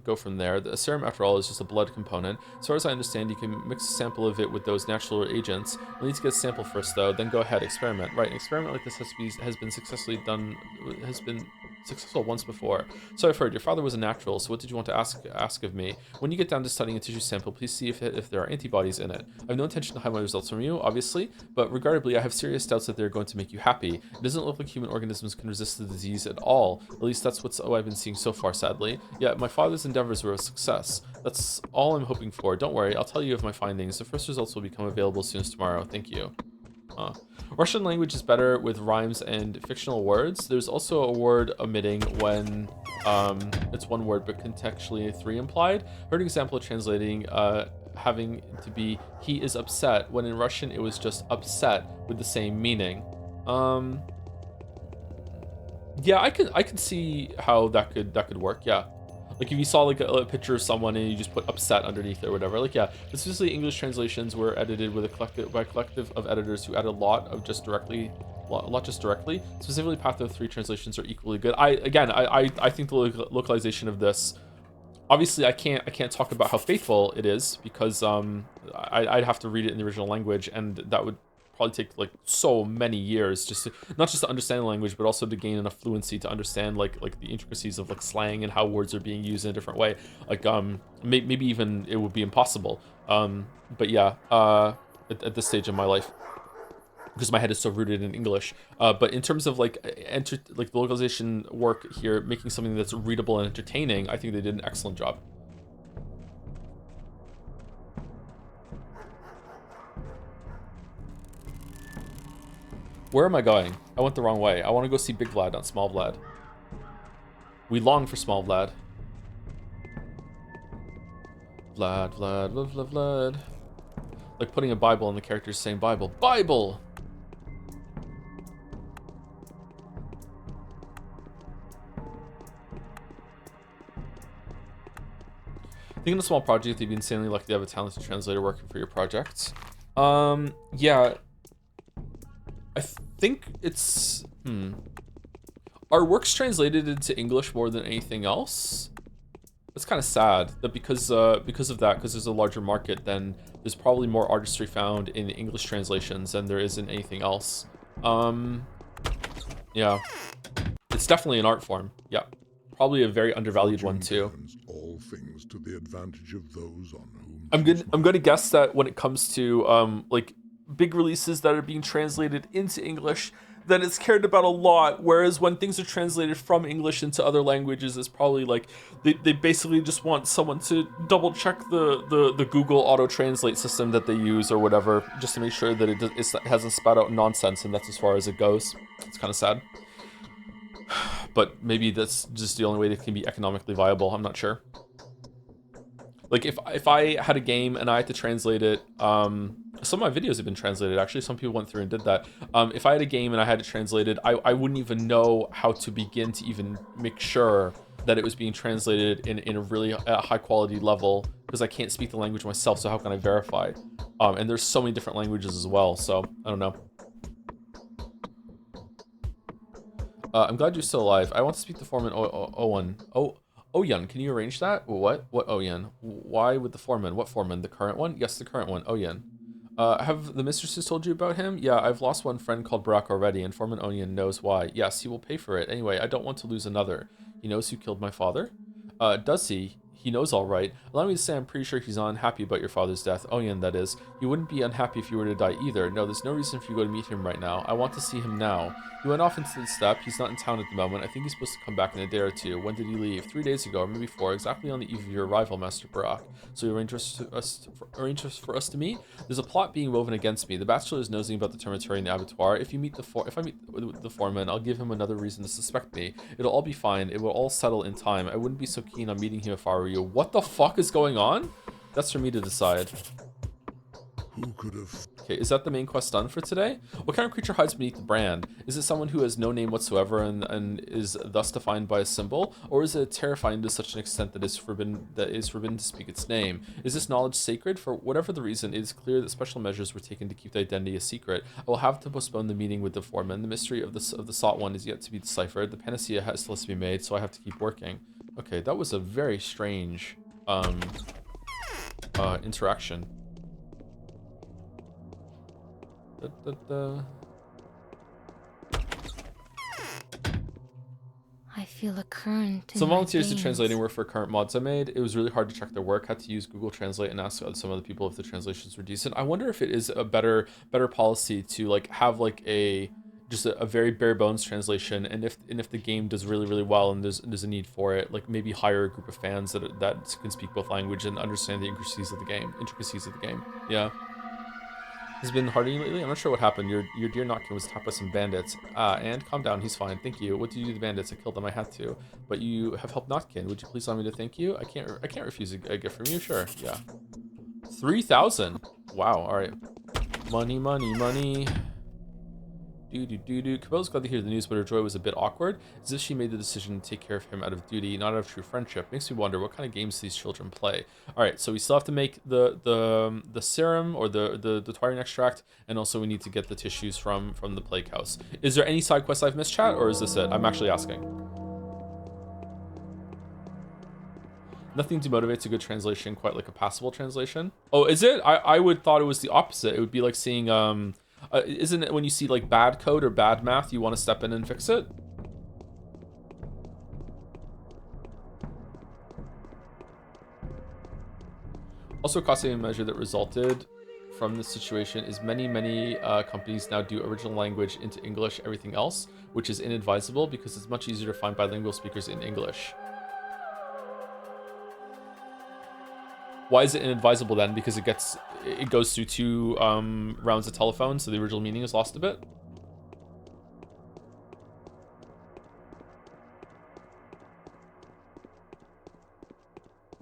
go from there. The serum, after all, is just a blood component. As far as I understand, you can mix a sample of it with those natural agents. We'll need to get a sample first, though. Then go ahead, experiment. Right, an experiment like this has been successful once before. So I've heard. Your father was a natural, so what did you want to ask of me? When you get down to studying a tissue sample, please see if there are antibodies in it. I have no intention to hide my results from you, obviously, but regardlessly, I have serious doubts that they're going to make you happy. It doesn't look like human organisms can resist the disease at all. At least that's what I've been seeing so far, sadly. Yet my father's endeavors were a success. That's all I'm hoping for. Don't worry, I'll tell you of my findings. The first results will become available as soon as tomorrow. Thank you. Russian language is better with rhymes and fictional words. There's also a word omitting when it's one word but contextually three implied. Heard an example of translating having to be he is upset, when in Russian it was just upset with the same meaning. Yeah, I could see how that could work. Yeah. Like if you saw like a picture of someone and you just put upset underneath it or whatever, like yeah, especially English translations were edited with by a collective of editors who added a lot just directly. Specifically, Path of 3 translations are equally good. I think the localization of this, obviously I can't talk about how faithful it is because I'd have to read it in the original language, and that would probably take like so many years just to not just to understand the language, but also to gain enough fluency to understand like the intricacies of like slang and how words are being used in a different way. Like maybe even it would be impossible. But yeah, at this stage in my life, because my head is so rooted in English. But in terms of like the localization work here, making something that's readable and entertaining, I think they did an excellent job. Where am I going? I went the wrong way. I want to go see Big Vlad, not Small Vlad. We long for Small Vlad. Vlad, Vlad, Vlad, Vlad, Vlad. Like putting a Bible on the characters saying Bible. Bible! Thinking a small project, you'd be insanely lucky to have a talented translator working for your projects. Yeah. I think it's... Are works translated into English more than anything else? It's kind of sad that because of that, because there's a larger market, then there's probably more artistry found in English translations than there is in anything else. Yeah. It's definitely an art form. Yeah. Probably a very undervalued one too. All things to the advantage of those on whom I'm gonna guess that when it comes to like big releases that are being translated into English, then it's cared about a lot. Whereas when things are translated from English into other languages, it's probably like they basically just want someone to double check the Google auto translate system that they use or whatever, just to make sure that it hasn't spat out nonsense, and that's as far as it goes. It's kind of sad. But maybe that's just the only way that it can be economically viable. I'm not sure. Like if I had a game and I had to translate it, some of my videos have been translated. Actually, some people went through and did that. If I had a game and I had it translated, I wouldn't even know how to begin to even make sure that it was being translated in a really high quality level, because I can't speak the language myself. So how can I verify? And there's so many different languages as well. So I don't know. I'm glad you're still alive. I want to speak to Foreman Owen. Oyen, can you arrange that? What? What Oyen? Why with the Foreman? What Foreman? The current one? Yes, the current one. Oyen. Have the mistresses told you about him? Yeah, I've lost one friend called Barack already, and Foreman Oyen knows why. Yes, he will pay for it. Anyway, I don't want to lose another. He knows who killed my father? Does he? He knows all right. Allow me to say I'm pretty sure he's not unhappy about your father's death. Oyen, that is. He wouldn't be unhappy if you were to die either. No, there's no reason for you to go to meet him right now. I want to see him now. He went off into the steppe. He's not in town at the moment. I think he's supposed to come back in a day or two. When did he leave? 3 days ago, or maybe 4, exactly on the eve of your arrival, Master Barack. So you arrange for us to meet? There's a plot being woven against me. The bachelor is nosing about the termitory and the abattoir. If I meet the foreman, I'll give him another reason to suspect me. It'll all be fine. It will all settle in time. I wouldn't be so keen on meeting him if I were you. What the fuck is going on? That's for me to decide. Who could have... Okay, is that the main quest done for today? What kind of creature hides beneath the brand? Is it someone who has no name whatsoever and is thus defined by a symbol? Or is it terrifying to such an extent that is forbidden to speak its name? Is this knowledge sacred? For whatever the reason, it is clear that special measures were taken to keep the identity a secret. I will have to postpone the meeting with the foreman. The mystery of the sought one is yet to be deciphered. The panacea still has to be made, so I have to keep working. Okay, that was a very strange interaction. I feel a current in Some my volunteers did veins. translating work for current mods I made. It was really hard to check their work. Had to use Google Translate and ask some other people if the translations were decent. I wonder if it is a better policy to like have like just a very bare bones translation, and if the game does really well and there's a need for it, like maybe hire a group of fans that can speak both language and understand the intricacies of the game. Yeah. Has been hard on you lately? I'm not sure what happened. Your dear Notkin was attacked by some bandits. And calm down, he's fine. Thank you. What did you do to the bandits? I killed them. I had to. But you have helped Notkin. Would you please allow me to thank you? I can't refuse a gift from you. Sure. Yeah. 3,000. Wow. All right. Money. Cabela's glad to hear the news, but her joy was a bit awkward. As if she made the decision to take care of him out of duty, not out of true friendship. Makes me wonder what kind of games these children play. All right, so we still have to make the serum or the Twirian extract, and also we need to get the tissues from the plague house. Is there any side quests I've missed, chat, or is this it? I'm actually asking. Nothing demotivates a good translation quite like a passable translation. Oh, is it? I would thought it was the opposite. It would be like seeing Isn't it when you see like bad code or bad math, you want to step in and fix it? Also, a cost-saving measure that resulted from this situation is many companies now do original language into English, everything else, which is inadvisable because it's much easier to find bilingual speakers in English. Why is it inadvisable then? Because it goes through 2 rounds of telephone, so the original meaning is lost a bit.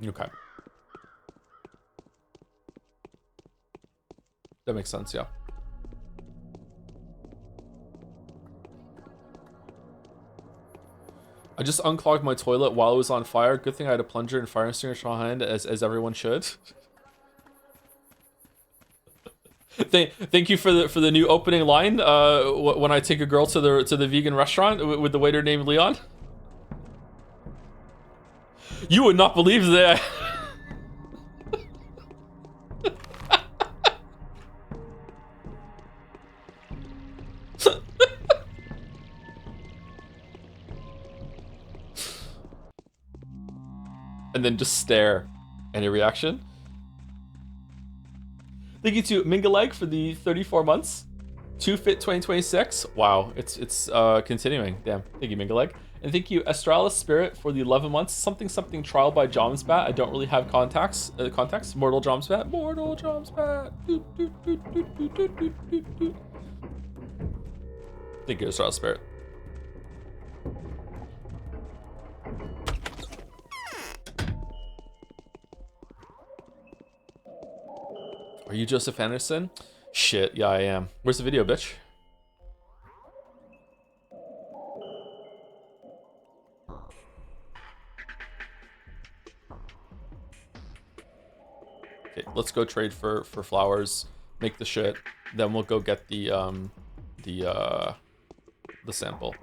Okay. That makes sense, yeah. I just unclogged my toilet while it was on fire. Good thing I had a plunger and fire extinguisher on hand, as everyone should. Thank you for the new opening line. When I take a girl to the vegan restaurant with the waiter named Leon. You would not believe that. And then just stare. Any reaction? Thank you to Mingaleg for the 34 months. 2Fit 2026. Wow, it's continuing. Damn. Thank you, Mingaleg. And thank you, Astralis Spirit, for the 11 months. Something trial by Jomsbat. I don't really have context. Mortal Jomsbat. Mortal Jomsbat. Thank you, Astralis Spirit. Are you Joseph Anderson? Shit, yeah, I am. Where's the video, bitch? Okay, let's go trade for flowers, make the shit, then we'll go get the sample.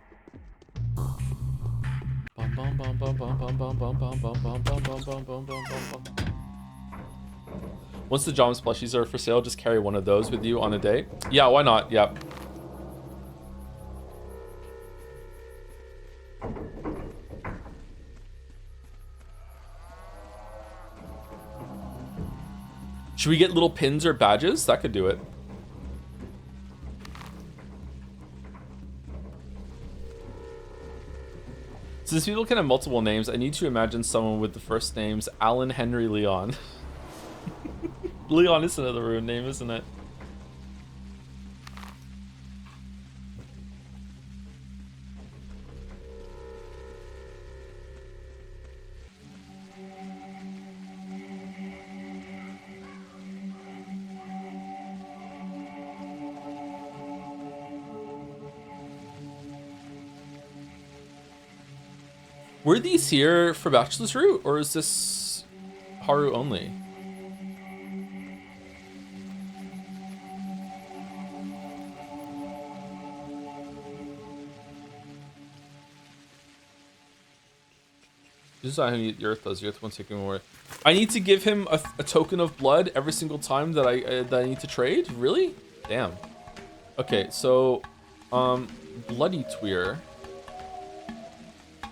Once the Joms plushies are for sale, just carry one of those with you on a day. Yeah, why not? Yeah. Should we get little pins or badges? That could do it. Since people can have multiple names, I need to imagine someone with the first names Alan Henry Leon. Leon is another ruined name, isn't it? Were these here for Bachelor's Route, or is this Haru only? This is how you eat the earth does. The earth won't take more. I need to give him a token of blood every single time that I need to trade? Really? Damn. Okay, so bloody Tweer.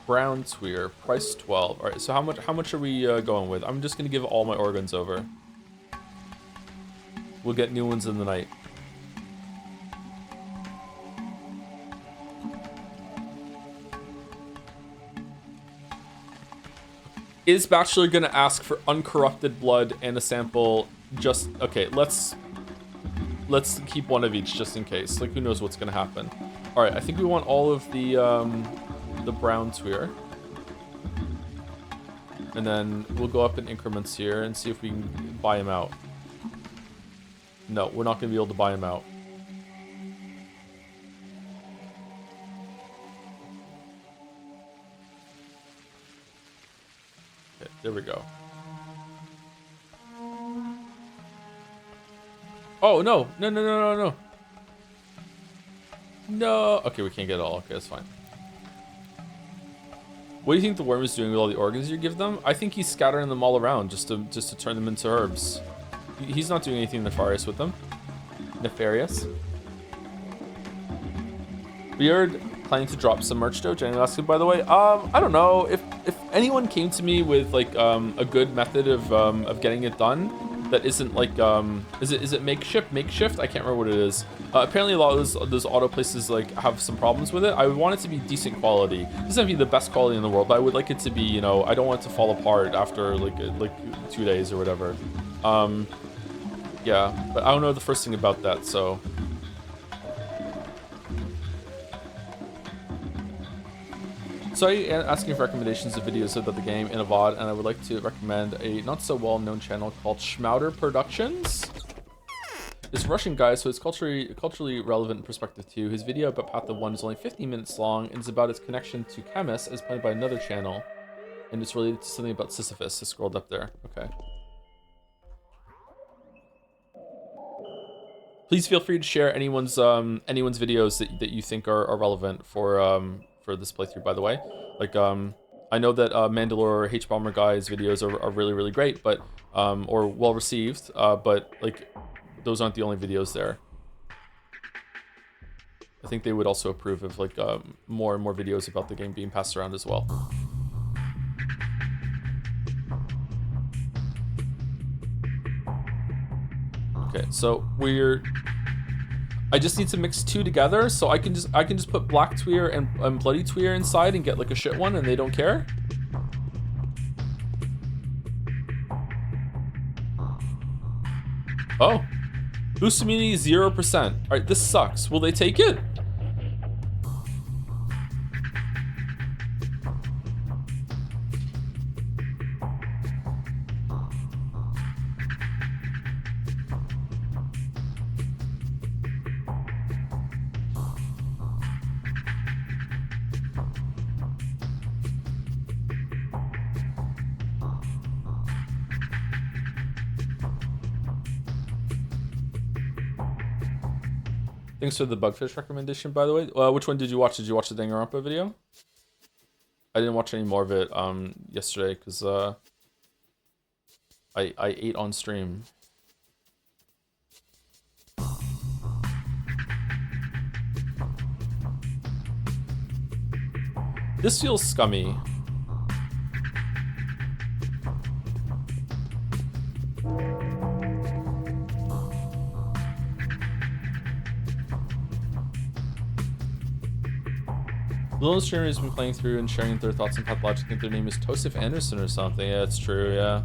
Brown Tweer, price 12. All right, so how much are we going with? I'm just gonna give all my organs over. We'll get new ones in the night. Is Bachelor gonna ask for uncorrupted blood and a sample? Just okay. Let's keep one of each just in case. Like, who knows what's gonna happen? All right, I think we want all of the brown Tweer, and then we'll go up in increments here and see if we can buy him out. No, we're not gonna be able to buy him out. Okay, there we go. Oh no! No! No! Okay, we can't get it all. Okay, that's fine. What do you think the worm is doing with all the organs you give them? I think he's scattering them all around just to turn them into herbs. He's not doing anything nefarious with them. Nefarious. Weird planning to drop some merch though. Jenny asking, by the way. I don't know if anyone came to me with like a good method of getting it done that isn't like is it makeshift? I can't remember what it is. Apparently a lot of those auto places like have some problems with it. I would want it to be decent quality. It doesn't have to be the best quality in the world, but I would like it to be, you know, I don't want it to fall apart after like 2 days or whatever. Yeah, but I don't know the first thing about that, so. So I'm asking for recommendations of videos about the game in a VOD, and I would like to recommend a not so well-known channel called Schmouder Productions. This Russian guy, so it's culturally relevant perspective too. His video about Path of 1 is only 15 minutes long, and it's about its connection to Chemis as played by another channel. And it's related to something about Sisyphus. I scrolled up there. Okay. Please feel free to share anyone's videos that you think are relevant for this playthrough, by the way. Like I know that Mandalore H Bomber guy's videos are really great, but or well received, but like those aren't the only videos there. I think they would also approve of like more and more videos about the game being passed around as well. Okay, so I just need to mix two together, so I can just put Black Tweer and Bloody Tweer inside and get like a shit one, and they don't care. Oh, boost immunity 0%. All right, this sucks. Will they take it? Thanks for the Bugfish recommendation, by the way. Which one did you watch? Did you watch the Danganronpa video? I didn't watch any more of it yesterday because I ate on stream. This feels scummy. Little streamer has been playing through and sharing their thoughts on Pathologic. I think their name is Tosif Anderson or something. Yeah, it's true, yeah.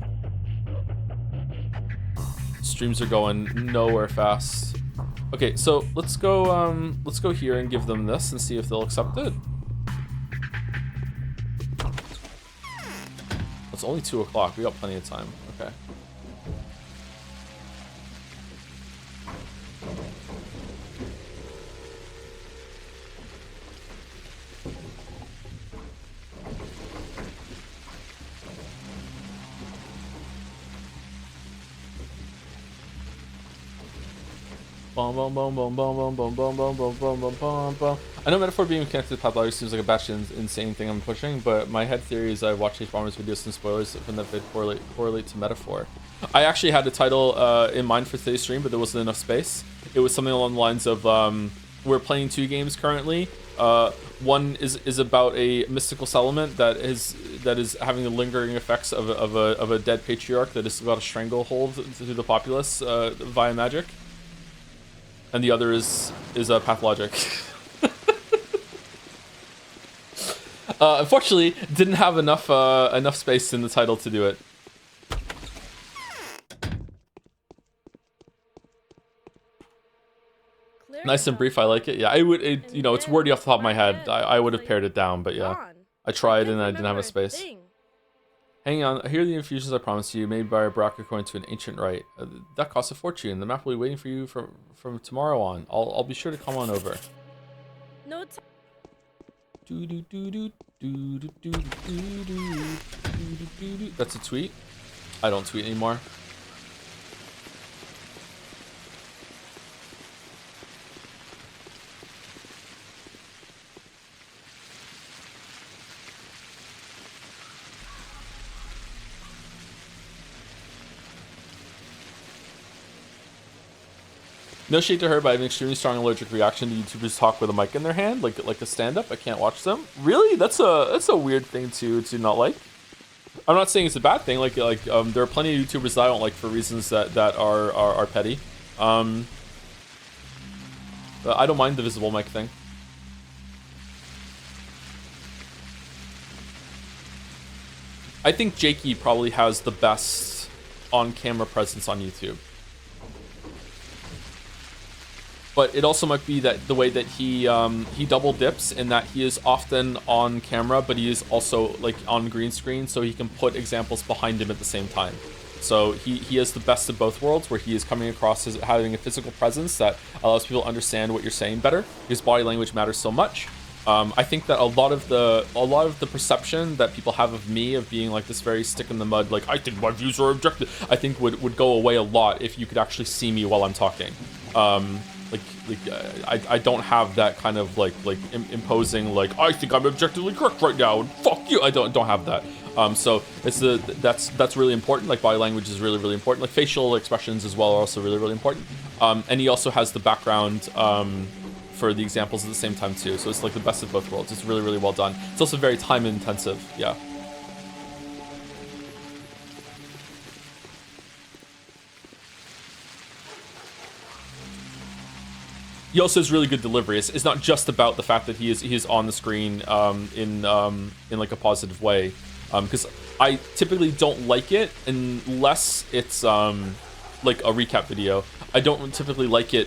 Streams are going nowhere fast. Okay, so let's go here and give them this and see if they'll accept it. It's only 2 o'clock. We got plenty of time. Okay. I know Metaphor being connected to Pathologic seems like a batch insane thing I'm pushing, but my head theory is I watched H-Bomber's videos and spoilers from that vid correlate to Metaphor. I actually had a title in mind for today's stream, but there wasn't enough space. It was something along the lines of we're playing 2 games currently. One is about a mystical settlement that is having the lingering effects of a dead patriarch that has got a stranglehold through the populace via magic. And the other is Pathologic. Unfortunately, didn't have enough space in the title to do it. Nice and brief. I like it. Yeah, you know, it's wordy off the top of my head. I would have pared it down, but yeah, I tried and I didn't have a space. Hang on, here are the infusions I promised you, made by a Brock according to an ancient rite. That costs a fortune. The map will be waiting for you from tomorrow on. I'll be sure to come on over. No That's a tweet. I don't tweet anymore. No shade to her, but I have an extremely strong allergic reaction to YouTubers talk with a mic in their hand, like a stand-up. I can't watch them. Really? That's a weird thing to not like. I'm not saying it's a bad thing. There are plenty of YouTubers that I don't like for reasons that are petty. But I don't mind the visible mic thing. I think Jakey probably has the best on-camera presence on YouTube. But it also might be that the way that he double dips in that he is often on camera, but he is also like on green screen, so he can put examples behind him at the same time. So he has the best of both worlds, where he is coming across as having a physical presence that allows people to understand what you're saying better. His body language matters so much. I think that a lot of the perception that people have of me of being like this very stick in the mud, like I think my views are objective, I think would go away a lot if you could actually see me while I'm talking. I don't have that kind of like imposing like I think I'm objectively correct right now and fuck you. I don't have that. So that's really important. Like body language is really important. Like facial expressions as well are also really important. And he also has the background for the examples at the same time too. So it's like the best of both worlds. It's really well done. It's also very time intensive. Yeah. He also has really good delivery. It's not just about the fact that he is on the screen in like a positive way, because I typically don't like it unless it's like a recap video. I don't typically like it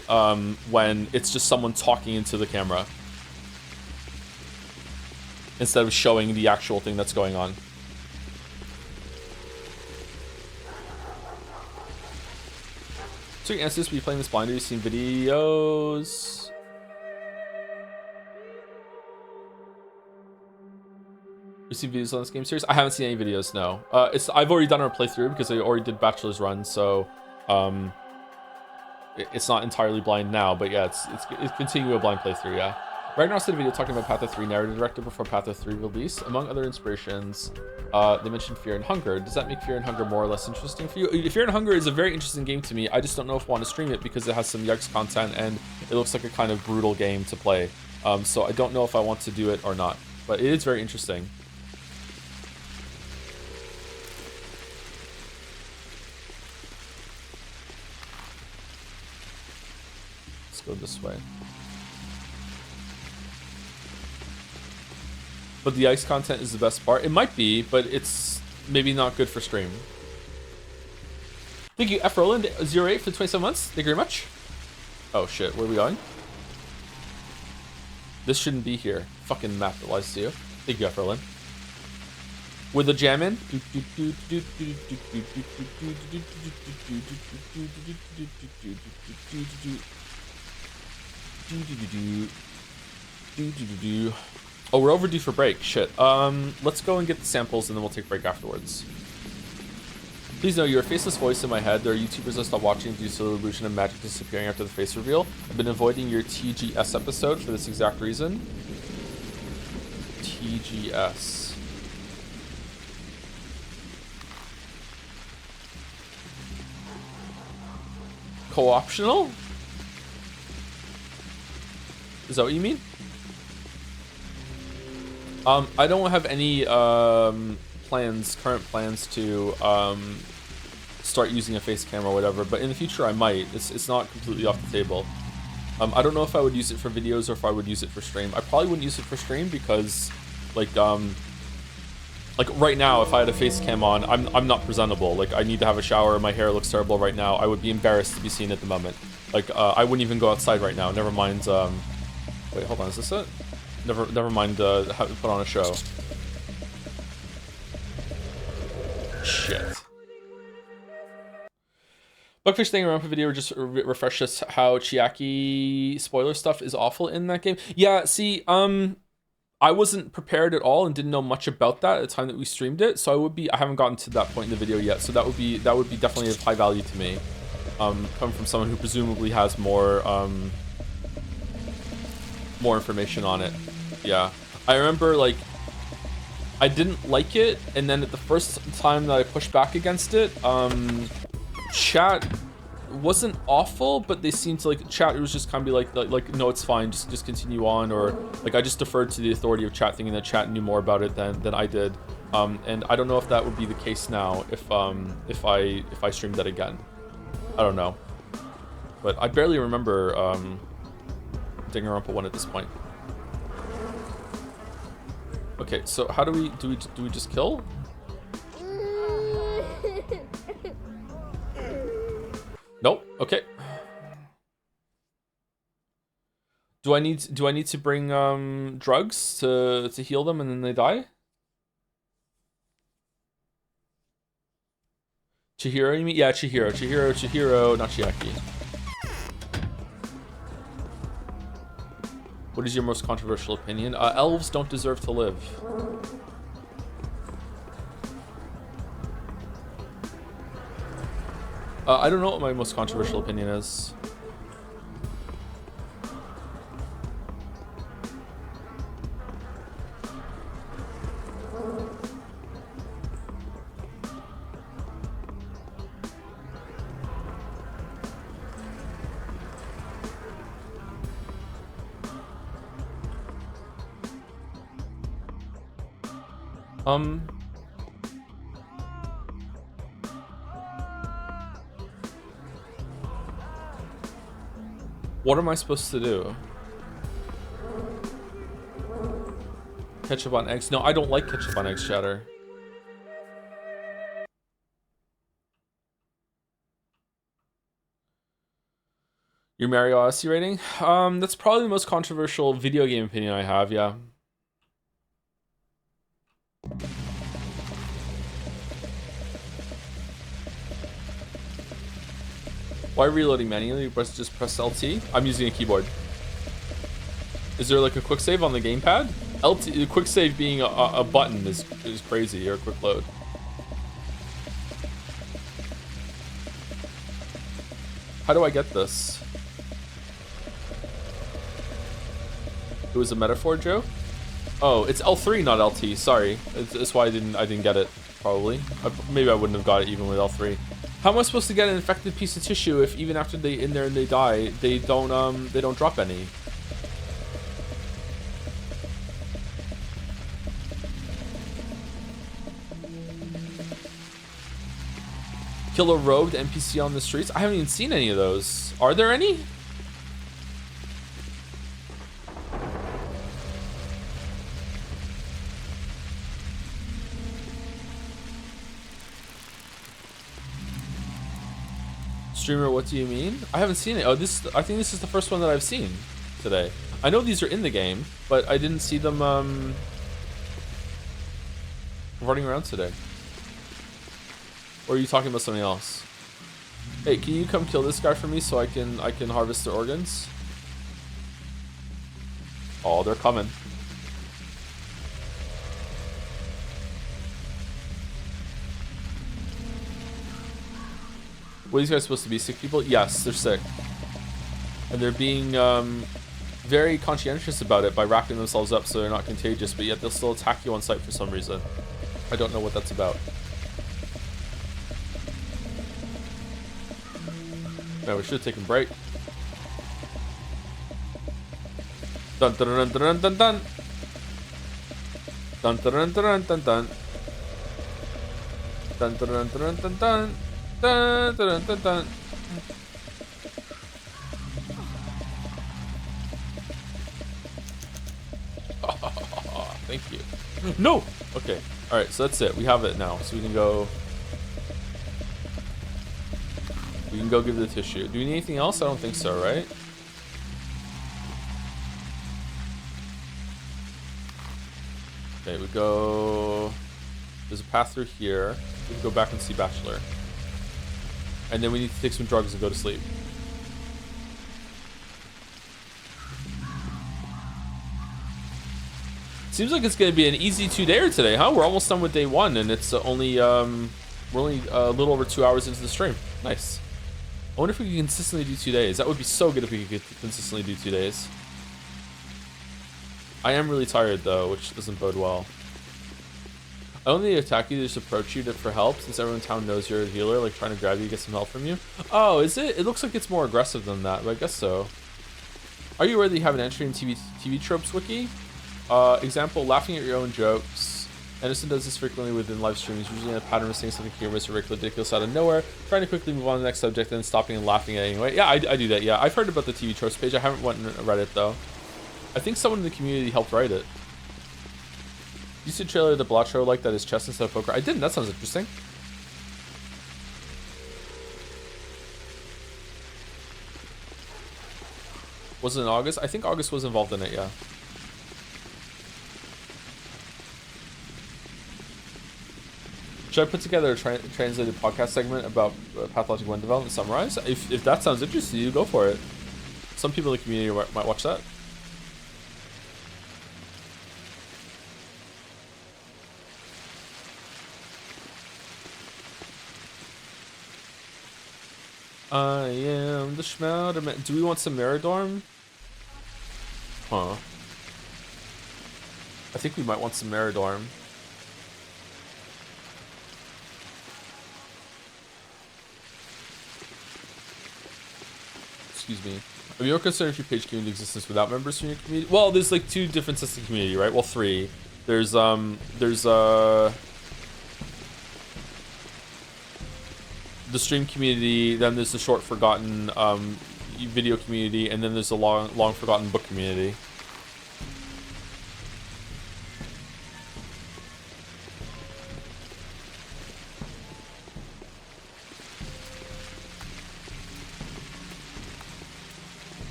when it's just someone talking into the camera instead of showing the actual thing that's going on. So your answers, be playing this blind, have you seen videos? You seen videos on this game series? I haven't seen any videos, no. I've already done our playthrough because I already did Bachelor's Run, so it's not entirely blind now, but yeah, it's continuing a blind playthrough, yeah. Ragnarok did a video talking about Path of 3 narrative director before Path of 3 release. Among other inspirations, they mentioned Fear and Hunger. Does that make Fear and Hunger more or less interesting for you? Fear and Hunger is a very interesting game to me. I just don't know if I want to stream it because it has some Yikes content and it looks like a kind of brutal game to play. So I don't know if I want to do it or not, but it is very interesting. Let's go this way. But the Yikes content is the best part. It might be, but it's maybe not good for stream. Thank you, F. Roland 08 for 27 months. Thank you very much. Oh shit, where are we going? This shouldn't be here. Fucking map that lies to you. Thank you, F. Roland. With the jam in. Oh, we're overdue for break. Shit. Let's go and get the samples and then we'll take a break afterwards. Please know you're a faceless voice in my head. There are YouTubers I stopped watching due to the illusion of magic disappearing after the face reveal. I've been avoiding your TGS episode for this exact reason. TGS. Co-optional? Is that what you mean? I don't have any current plans to start using a face cam or whatever, but in the future I might. It's not completely off the table. I don't know if I would use it for videos or if I would use it for stream. I probably wouldn't use it for stream because like right now if I had a face cam on, I'm not presentable. Like I need to have a shower, my hair looks terrible right now. I would be embarrassed to be seen at the moment. Like I wouldn't even go outside right now. Never mind wait, hold on, is this it? Never mind having to put on a show. Shit. Bugfish thing around for video just refresh us how Chiaki spoiler stuff is awful in that game. Yeah, see, I wasn't prepared at all and didn't know much about that at the time that we streamed it, so I haven't gotten to that point in the video yet, so that would be definitely of high value to me. Coming from someone who presumably has more information on it. Yeah, I remember like I didn't like it, and then at the first time that I pushed back against it, chat wasn't awful, but they seemed to like chat. It was just kind of be like no, it's fine, just continue on, or like I just deferred to the authority of chat, thinking that chat knew more about it than I did. And I don't know if that would be the case now if I streamed that again. I don't know, but I barely remember Danganronpa 1 at this point. Okay, so how do we just kill? Nope. Okay. Do I need to bring drugs to heal them and then they die? Chihiro, you mean? Yeah, Chihiro, not Chiaki. What is your most controversial opinion? Elves don't deserve to live. I don't know what my most controversial opinion is. What am I supposed to do? Ketchup on eggs? No, I don't like ketchup on eggs, chatter. Your Mario Odyssey rating? That's probably the most controversial video game opinion I have, yeah. Why reloading manually? Just press LT? I'm using a keyboard. Is there like a quick save on the gamepad? LT, quick save being a button is crazy, or a quick load. How do I get this? It was a metaphor joke? Oh, it's L3, not LT. Sorry, that's why I didn't get it. Probably. Maybe I wouldn't have got it even with L3. How am I supposed to get an infected piece of tissue if even after they in there and they die, they don't drop any? Kill a rogue NPC on the streets? I haven't even seen any of those. Are there any? Streamer, what do you mean? I haven't seen it. Oh, I think this is the first one that I've seen today. I know these are in the game, but I didn't see them running around today. Or are you talking about something else? Hey, can you come kill this guy for me so I can harvest their organs? Oh, they're coming. What are these guys supposed to be? Sick people? Yes, they're sick. And they're being very conscientious about it by wrapping themselves up so they're not contagious, but yet they'll still attack you on sight for some reason. I don't know what that's about. Man, we should have taken a break. Dun dun dun dun dun dun. Dun dun dun dun dun dun. Dun dun dun dun dun dun. Dun, dun, dun, dun. Thank you. No! Okay. Alright, so that's it. We have it now. So we can go... We can go give the tissue. Do we need anything else? I don't think so, right? Okay, we go... There's a path through here. We can go back and see Bachelor. And then we need to take some drugs and go to sleep. Seems like it's going to be an easy 2-dayer today, huh? We're almost done with day 1, and it's only we're only a little over 2 hours into the stream. Nice. I wonder if we can consistently do 2 days. That would be so good if we could consistently do 2 days. I am really tired though, which doesn't bode well. I don't think they attack you, they just approach you for help, since everyone in town knows you're a healer, like trying to grab you, get some help from you. Oh, is it? It looks like it's more aggressive than that, but I guess so. Are you aware that you have an entry in TV tropes wiki? Example, laughing at your own jokes. Anderson does this frequently within live streams, usually in a pattern of saying something humorous or ridiculous out of nowhere, trying to quickly move on to the next subject, and then stopping and laughing at it anyway. Yeah, I do that, yeah. I've heard about the TV tropes page. I haven't went and read it, though. I think someone in the community helped write it. You see a trailer of the Blatro like that is chess instead of poker? I didn't. That sounds interesting. Was it in August? I think August was involved in it, yeah. Should I put together a translated podcast segment about Pathologic 1 development summarize? If that sounds interesting, you go for it. Some people in the community might watch that. I am the Schmauderman. Do we want some Meridorm? Huh. I think we might want some Meridorm. Excuse me. Have you ever considered if your page came into existence without members from your community? Well, there's like two different sets of community, right? Well, three. There's the stream community, then there's the short forgotten video community, and then there's the long forgotten book community.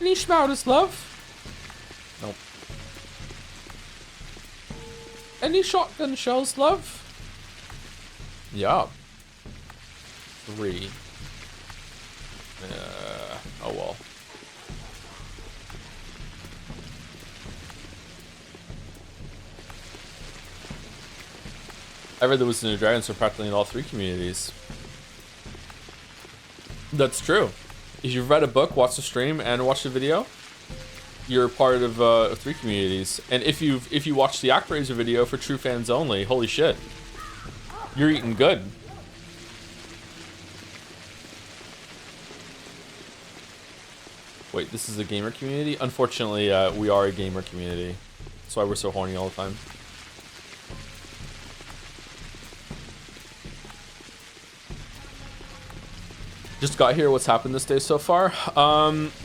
Any schmouters, love? Nope. Any shotgun shells, love? Yeah. 3. Oh well. I read there was new dragons for practically in all 3 communities. That's true. If you've read a book, watched the stream, and watched the video, you're part of 3 communities. And if you watch the ActRaiser video for true fans only, holy shit, you're eating good. Wait, this is a gamer community? Unfortunately, we are a gamer community. That's why we're so horny all the time. Just got here. What's happened this day so far?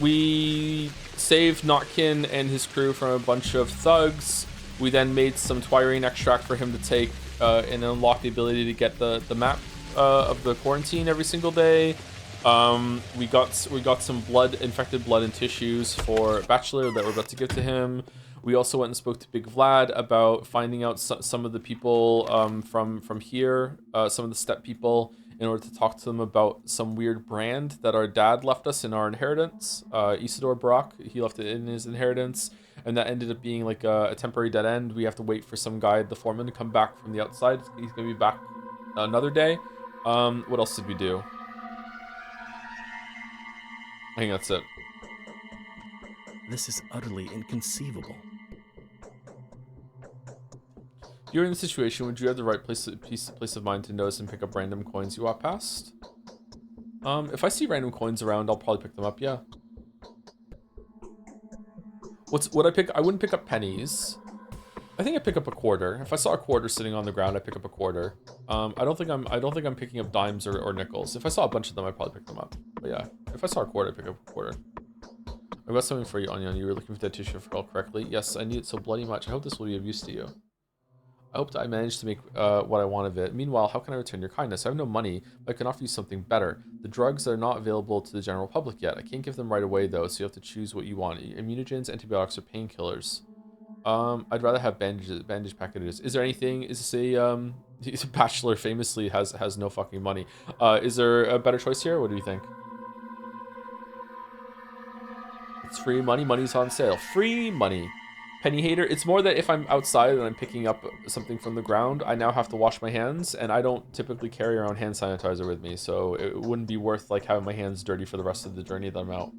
We saved Notkin and his crew from a bunch of thugs. We then made some Twirine extract for him to take and unlock the ability to get the map of the quarantine every single day. We got some infected blood and tissues for Bachelor that we're about to give to him. We also went and spoke to Big Vlad about finding out some of the people from here, some of the step people, in order to talk to them about some weird brand that our dad left us in our inheritance. Isidore Brock, he left it in his inheritance, and that ended up being like a temporary dead end. We have to wait for some guy, the foreman, to come back from the outside. He's gonna be back another day. What else did we do? I think that's it. This is utterly inconceivable. If you're in the situation, would you have the right place of mind to notice and pick up random coins you walk past? If I see random coins around, I'll probably pick them up, yeah. What I pick? I wouldn't pick up pennies. I think I pick up a quarter. If I saw a quarter sitting on the ground, I pick up a quarter. I don't think I'm picking up dimes or nickels. If I saw a bunch of them, I'd probably pick them up. But yeah, if I saw a quarter, I'd pick up a quarter. I've got something for you, Onion. You were looking for that tissue, if I recall correctly. Yes, I need it so bloody much. I hope this will be of use to you. I hope that I managed to make what I want of it. Meanwhile, how can I return your kindness? I have no money, but I can offer you something better. The drugs are not available to the general public yet. I can't give them right away, though, so you have to choose what you want. Immunogens, antibiotics, or painkillers. I'd rather have bandage packages. Is there anything? Is this a Bachelor famously has no fucking money. Is there a better choice here? What do you think? It's free money. Money's on sale. Free money. Penny hater. It's more that if I'm outside and I'm picking up something from the ground, I now have to wash my hands, and I don't typically carry around hand sanitizer with me, so it wouldn't be worth like having my hands dirty for the rest of the journey that I'm out.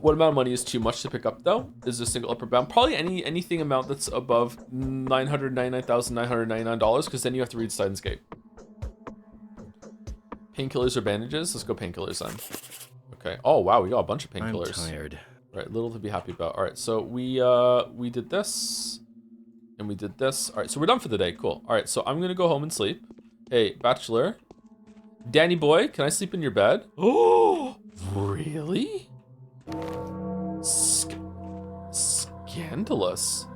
What amount of money is too much to pick up though? Is a single upper bound? Probably anything amount that's above $999,999, because then you have to read Steins Gate. Painkillers or bandages? Let's go painkillers then. Okay. Oh wow, we got a bunch of painkillers. I'm tired. Right, little to be happy about. All right, so we did this, and we did this. All right, so we're done for the day. Cool. All right, so I'm gonna go home and sleep. Hey, Bachelor, Danny boy, can I sleep in your bed? Oh, really? Scandalous.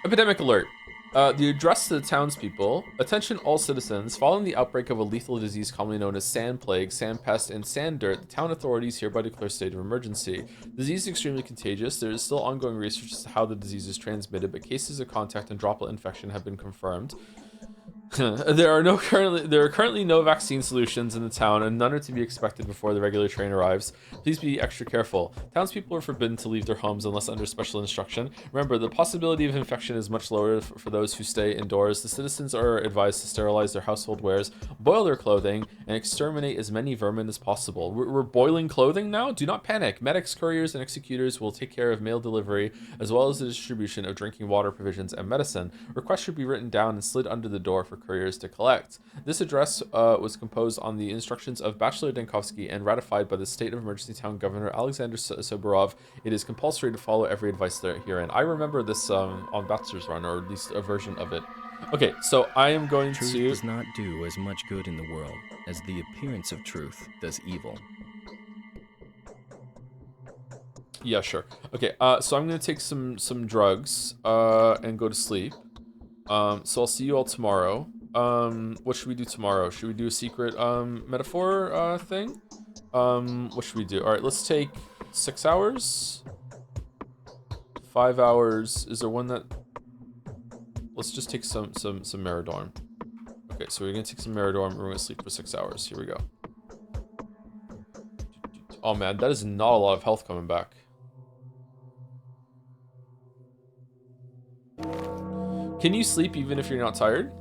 Epidemic alert. The address to the townspeople. Attention all citizens. Following the outbreak of a lethal disease commonly known as sand plague, sand pest, and sand dirt, the town authorities hereby declare state of emergency. The disease is extremely contagious. There is still ongoing research as to how the disease is transmitted, but cases of contact and droplet infection have been confirmed. There are currently no vaccine solutions in the town, and none are to be expected before the regular train arrives. Please be extra careful. Townspeople are forbidden to leave their homes unless under special instruction. Remember, the possibility of infection is much lower for those who stay indoors. The citizens are advised to sterilize their household wares, boil their clothing, and exterminate as many vermin as possible. We're boiling clothing now? Do not panic. Medics, couriers, and executors will take care of mail delivery, as well as the distribution of drinking water, provisions, and medicine. Requests should be written down and slid under the door for couriers to collect. This address was composed on the instructions of Bachelor Dankovsky and ratified by the State of Emergency Town Governor Alexander Soborov. It is compulsory to follow every advice herein. I remember this on Bachelor's Run, or at least a version of it. Okay, so I am going Truth to... does not do as much good in the world as the appearance of truth does evil. Yeah, sure. Okay, so I'm going to take some drugs and go to sleep. So I'll see you all tomorrow. What should we do tomorrow? Should we do a secret metaphor thing? What should we do? All right, let's take 6 hours. 5 hours. Is there one that... Let's just take some Meridorm. Okay, so we're gonna take some Meridorm and we're gonna sleep for 6 hours. Here we go. Oh man, that is not a lot of health coming back. Can you sleep even if you're not tired?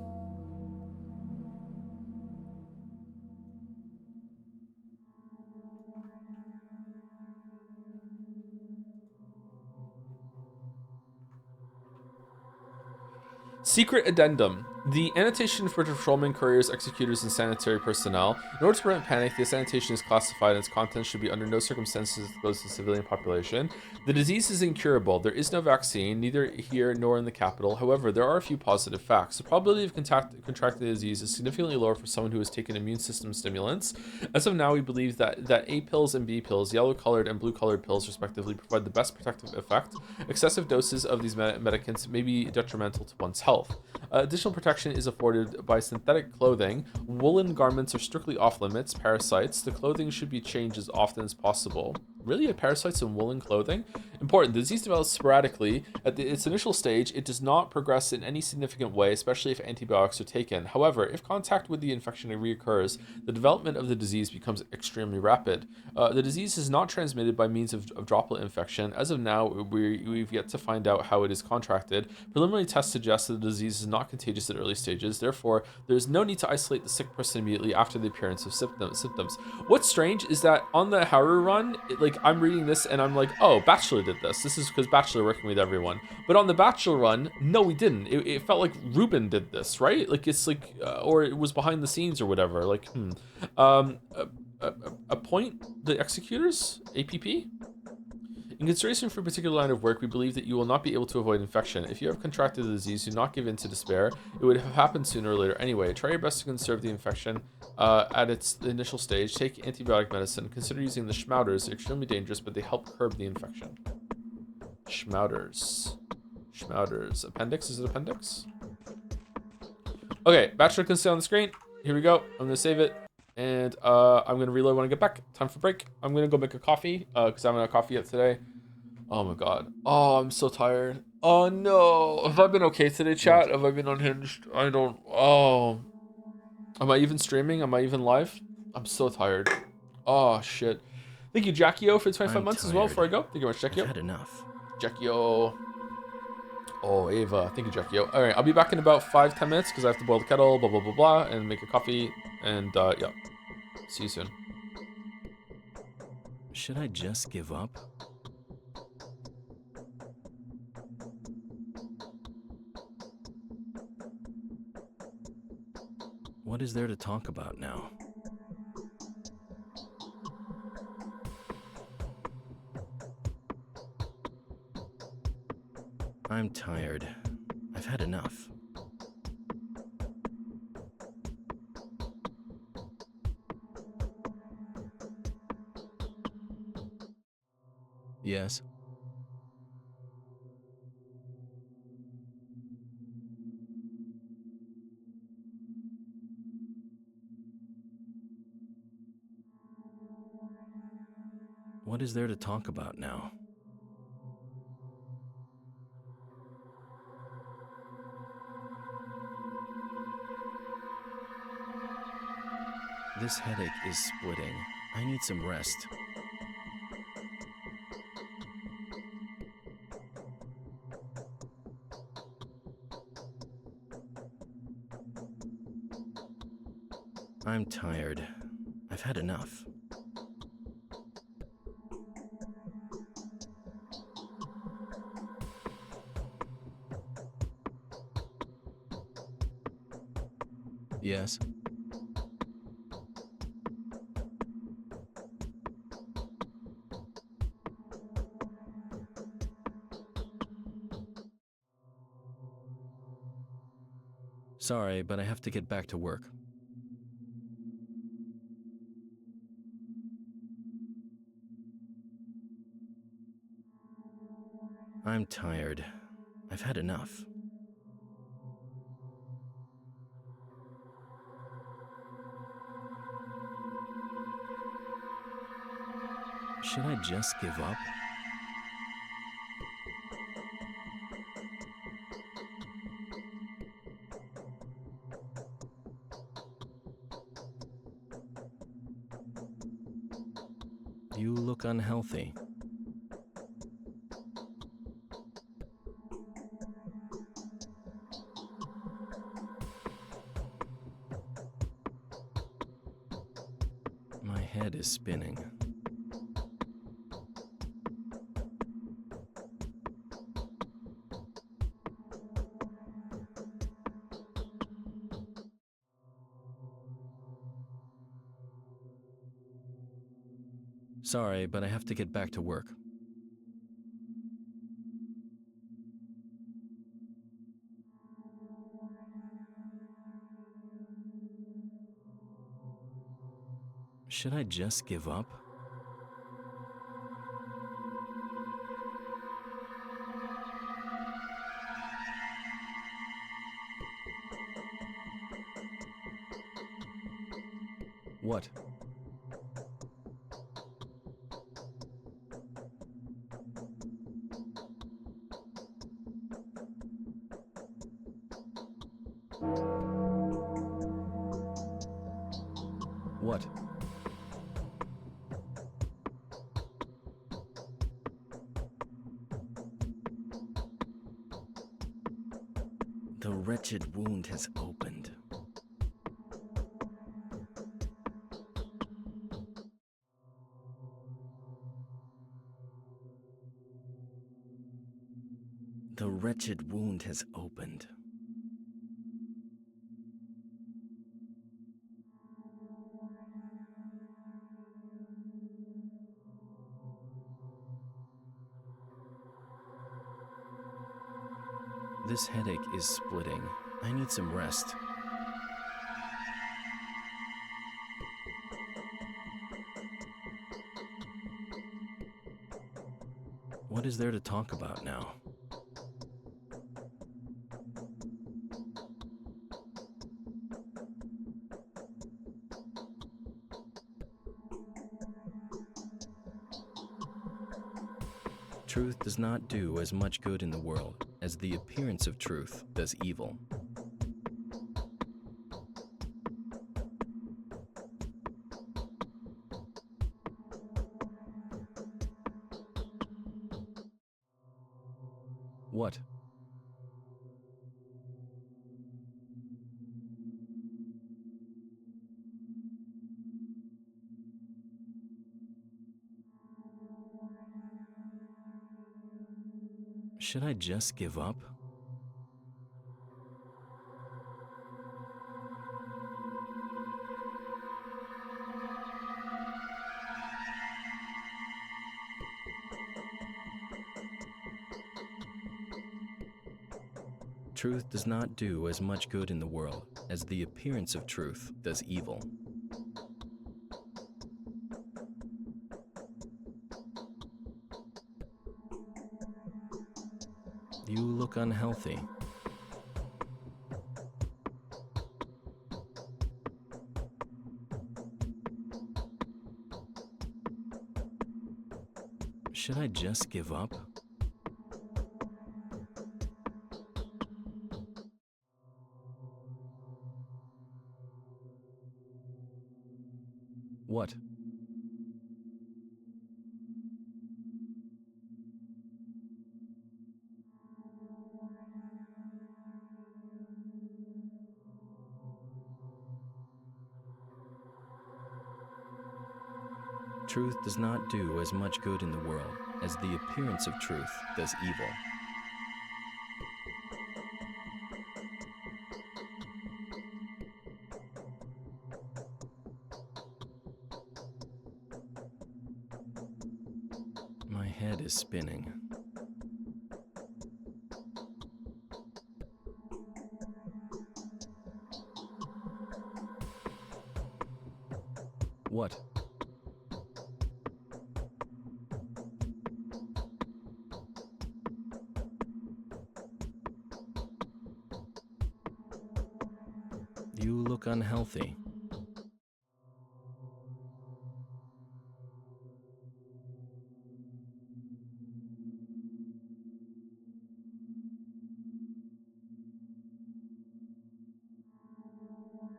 Secret addendum. The annotation for patrolmen, couriers, executors, and sanitary personnel. In order to prevent panic, this annotation is classified and its contents should be under no circumstances exposed to the civilian population. The disease is incurable. There is no vaccine, neither here nor in the capital. However, there are a few positive facts. The probability of contracting the disease is significantly lower for someone who has taken immune system stimulants. As of now, we believe that A pills and B pills, yellow-colored and blue-colored pills respectively, provide the best protective effect. Excessive doses of these medicaments may be detrimental to one's health. Additional protection is afforded by synthetic clothing. Woolen garments are strictly off limits. Parasites. The clothing should be changed as often as possible. Really? Parasites in woolen clothing? Important. The disease develops sporadically. At its initial stage, it does not progress in any significant way, especially if antibiotics are taken. However, if contact with the infection reoccurs, the development of the disease becomes extremely rapid. The disease is not transmitted by means of droplet infection. As of now, we've yet to find out how it is contracted. Preliminary tests suggest that the disease is not contagious at early stages. Therefore, there is no need to isolate the sick person immediately after the appearance of symptoms. What's strange is that on the Haru run, I'm reading this and I'm like, oh, Bachelor did this. This is because Bachelor working with everyone. But on the Bachelor run, no, we didn't. It felt like Ruben did this, right? Like it's like, or it was behind the scenes or whatever. Like, appoint the executors, APP. In consideration for a particular line of work, we believe that you will not be able to avoid infection. If you have contracted the disease, do not give in to despair. It would have happened sooner or later anyway. Try your best to conserve the infection at its initial stage. Take antibiotic medicine. Consider using the Schmouters. They're extremely dangerous, but they help curb the infection. Schmouters. Appendix? Is it appendix? Okay, Bachelor can stay on the screen. Here we go. I'm going to save it. And I'm going to reload when I get back. Time for break. I'm going to go make a coffee because I haven't had coffee yet today. Oh my god. Oh, I'm so tired. Oh no. Have I been okay today, chat? Have I been unhinged? I don't... Oh. Am I even streaming? Am I even live? I'm so tired. Oh, shit. Thank you, Jackie-O, for 25 months as well before I go. Thank you very much, Jackie-O. I've had enough. Jackie-O. Oh, Ava. Thank you, Jackie. All right, I'll be back in about 5-10 minutes because I have to boil the kettle, blah, blah, blah, blah, and make a coffee. And, yeah. See you soon. Should I just give up? What is there to talk about now? I'm tired. I've had enough. Yes? What is there to talk about now? This headache is splitting. I need some rest. I'm tired. I've had enough. Yes? Sorry, but I have to get back to work. I'm tired. I've had enough. Should I just give up? You look unhealthy. My head is spinning. Sorry, but I have to get back to work. Should I just give up? What? What? The wretched wound has opened. The wretched wound has opened. This headache is splitting. I need some rest. What is there to talk about now? Truth does not do as much good in the world as the appearance of truth does evil. What? Should I just give up? Truth does not do as much good in the world as the appearance of truth does evil. You look unhealthy. Should I just give up? What? Truth does not do as much good in the world as the appearance of truth does evil. My head is spinning. What? You look unhealthy.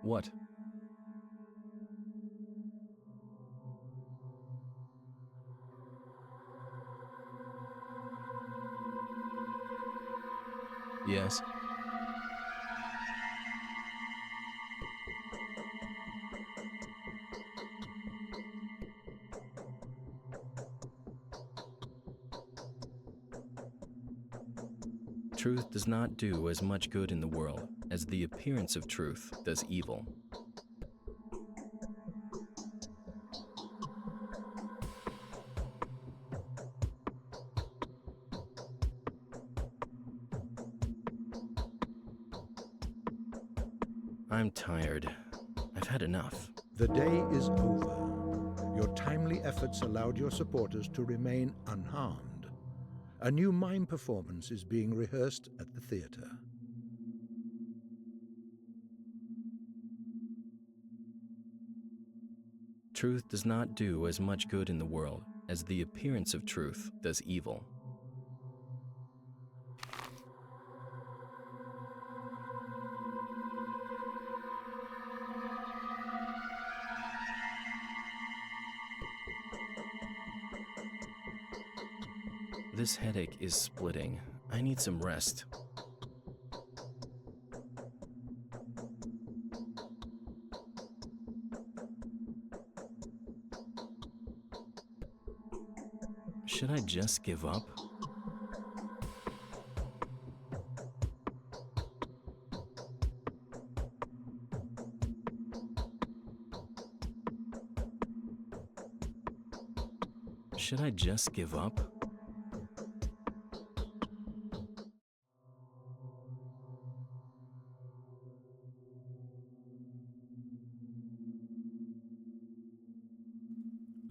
What? Yes. Truth does not do as much good in the world as the appearance of truth does evil. I'm tired. I've had enough. The day is over. Your timely efforts allowed your supporters to remain unharmed. A new mime performance is being rehearsed at the theater. Truth does not do as much good in the world as the appearance of truth does evil. This headache is splitting. I need some rest. Should I just give up? Should I just give up?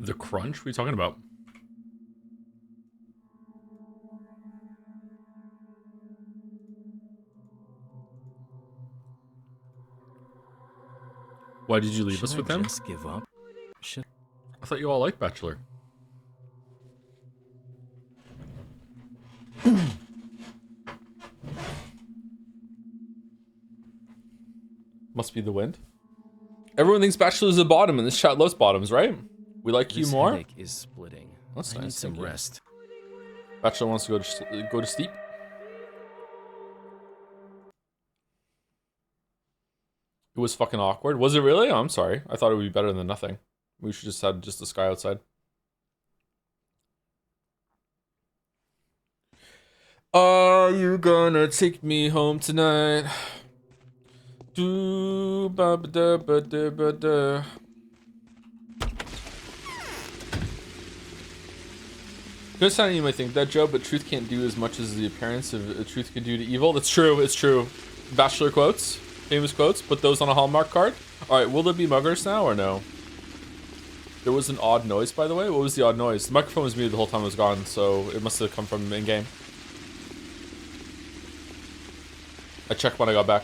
The crunch? What are you talking about? Why did you leave us with them? Just give up? I thought you all liked Bachelor. Must be the wind. Everyone thinks Bachelor's a bottom, and this chat loves bottoms, right? We like you more. Headache is splitting. That's I nice. need some rest. Bachelor wants to go to sleep. It was fucking awkward. Was it really? Oh, I'm sorry. I thought it would be better than nothing. We should just have just the sky outside. Are you gonna take me home tonight? Do ba ba da ba da ba da. Good sound you might think that, Joe, but truth can't do as much as the appearance of truth can do to evil. That's true. It's true. Bachelor quotes, famous quotes. Put those on a Hallmark card. All right. Will there be muggers now or no? There was an odd noise, by the way. What was the odd noise? The microphone was muted the whole time I was gone, so it must have come from in-game. I checked when I got back.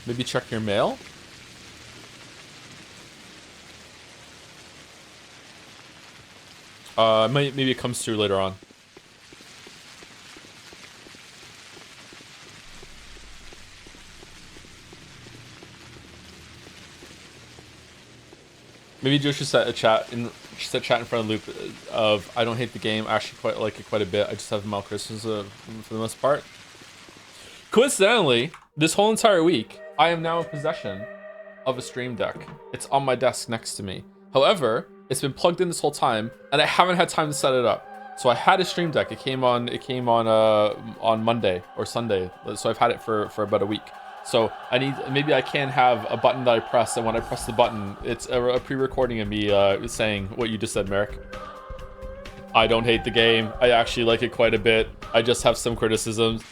Maybe check your mail? Maybe it comes through later on. Maybe Joe should set a chat in front of Loop of I don't hate the game. I actually quite like it quite a bit. I just have mild criticism for the most part. Coincidentally, this whole entire week, I am now in possession of a Stream Deck. It's on my desk next to me. However, it's been plugged in this whole time, and I haven't had time to set it up. So I had a Stream Deck. It came on Monday or Sunday. So I've had it for about a week. So maybe I can have a button that I press, and when I press the button, it's a pre-recording of me saying what you just said, Merrick. I don't hate the game. I actually like it quite a bit. I just have some criticisms.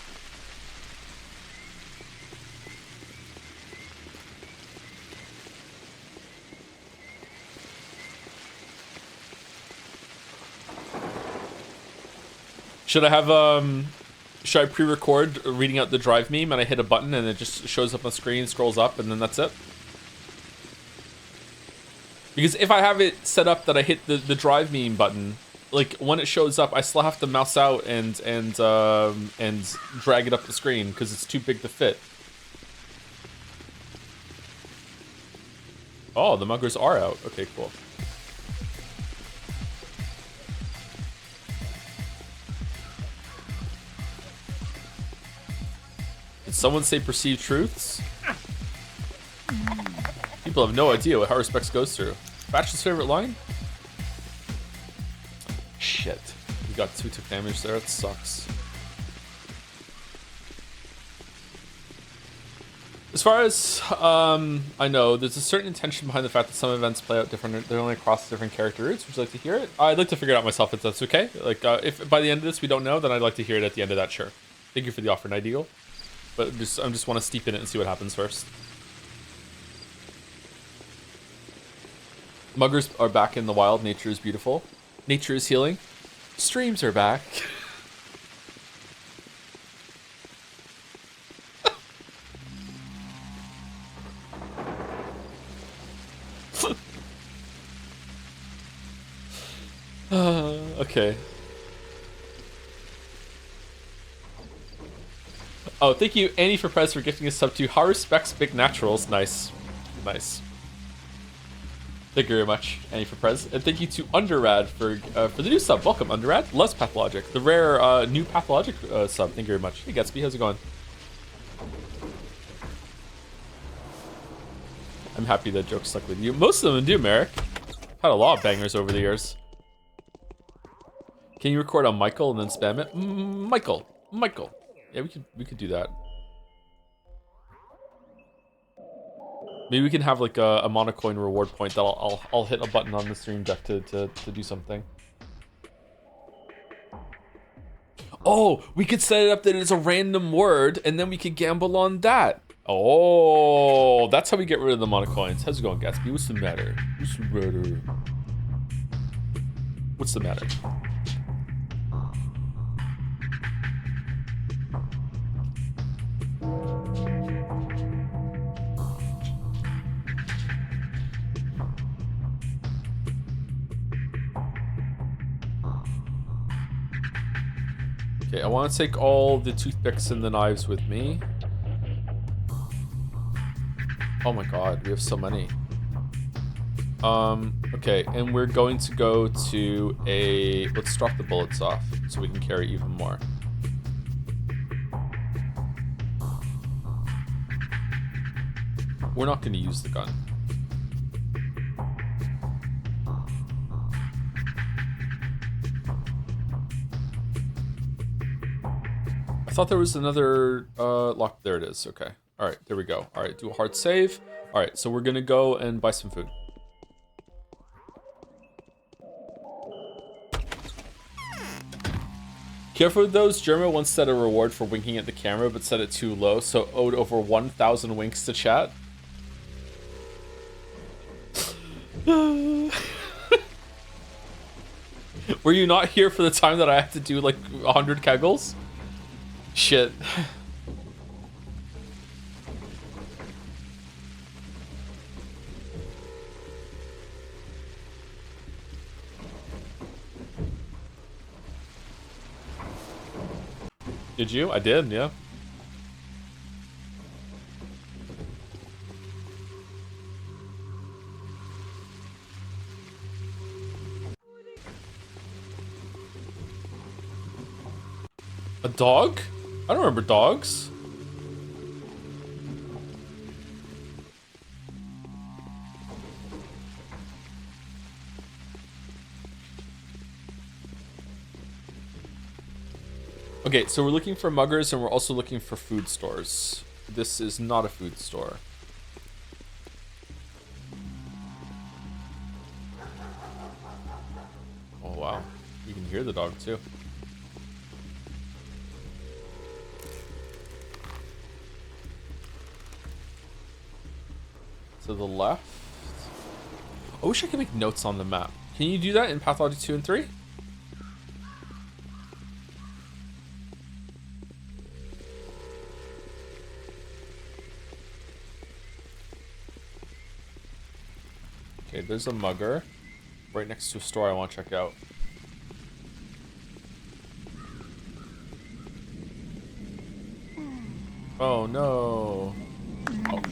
Should I pre-record reading out the drive meme and I hit a button and it just shows up on screen, scrolls up, and then that's it? Because if I have it set up that I hit the drive meme button, like when it shows up, I still have to mouse out and drag it up the screen because it's too big to fit. Oh, the muggers are out. Okay, cool. Did someone say perceived truths? People have no idea what Haruspex goes through. Bachelor's favorite line? Shit. We got 2 took damage there. That sucks. As far as I know, there's a certain intention behind the fact that some events play out different. They're only across different character routes. Would you like to hear it? I'd like to figure it out myself if that's okay. Like, if by the end of this we don't know, then I'd like to hear it at the end of that. Sure. Thank you for the offer, Nightingale. But I just want to steep in it and see what happens first. Muggers are back in the wild. Nature is beautiful. Nature is healing. Streams are back. Okay. Oh, thank you, Annie, for Prez, for gifting a sub to Haruspex Big Naturals. Nice. Nice. Thank you very much, Annie, for Prez. And thank you to Underrad for the new sub. Welcome, Underrad. Loves Pathologic. The rare new Pathologic sub. Thank you very much. Hey, Gatsby, how's it going? I'm happy that jokes stuck with you. Most of them do, Merrick. Had a lot of bangers over the years. Can you record on Michael and then spam it? Michael. Yeah, we could do that. Maybe we can have like a monocoin reward point that I'll hit a button on the stream deck to do something. Oh, we could set it up that it's a random word and then we could gamble on that. Oh, that's how we get rid of the monocoins. How's it going, Gatsby? What's the matter? What's the matter? Okay, I want to take all the toothpicks and the knives with me. Oh my god, we have so many. Okay, and we're going to go to a... Let's drop the bullets off so we can carry even more. We're not going to use the gun. I thought there was another lock. There it is. Okay. All right, there we go. All right, do a hard save. All right, so we're going to go and buy some food. Careful with those. Jerma once set a reward for winking at the camera, but set it too low, so owed over 1,000 winks to chat. Were you not here for the time that I had to do like 100 kegels? Shit. Did you? I did, yeah. A dog? I don't remember dogs. Okay, so we're looking for muggers and we're also looking for food stores. This is not a food store. Oh wow, you can hear the dog too. To the left. I wish I could make notes on the map. Can you do that in Pathology 2 and 3? Okay, there's a mugger right next to a store I want to check out. Oh no. Oh.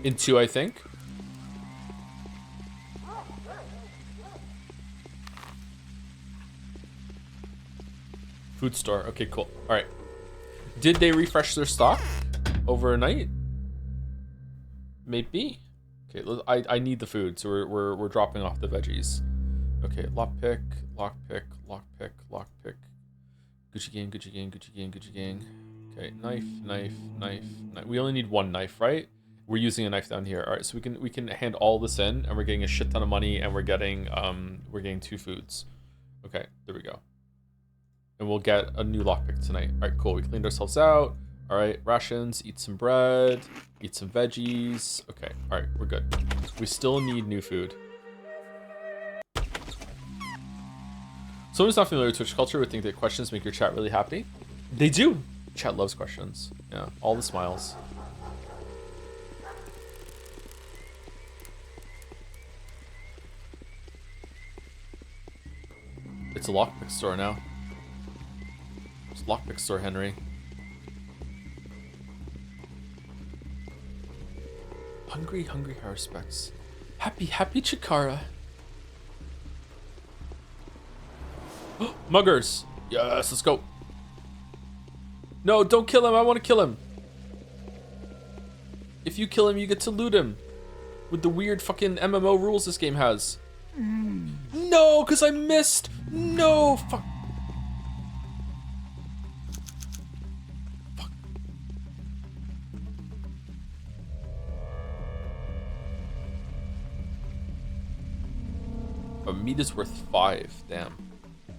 In 2, I think. Food store. Okay, cool. All right. Did they refresh their stock overnight? Maybe. Okay, I need the food, so we're dropping off the veggies. Okay, lockpick, lockpick, lockpick, lockpick. Gucci gang, Gucci gang, Gucci gang, Gucci gang. Okay, knife, knife, knife, knife. We only need one knife, right? We're using a knife down here. All right, so we can hand all this in, and we're getting a shit ton of money, and we're getting 2 foods. Okay, there we go. And we'll get a new lockpick tonight. All right, cool. We cleaned ourselves out. All right, rations. Eat some bread. Eat some veggies. Okay, all right, we're good. We still need new food. Someone who's not familiar with Twitch culture would think that questions make your chat really happy. They do. Chat loves questions. Yeah, all the smiles. It's a lockpick store now. It's a lockpick store, Henry. Hungry, hungry Haruspex. Happy, happy Chikara. Muggers! Yes, let's go. No, don't kill him. I want to kill him. If you kill him, you get to loot him. With the weird fucking MMO rules this game has. No, because I missed. No, fuck. Fuck. A meat is worth 5. Damn.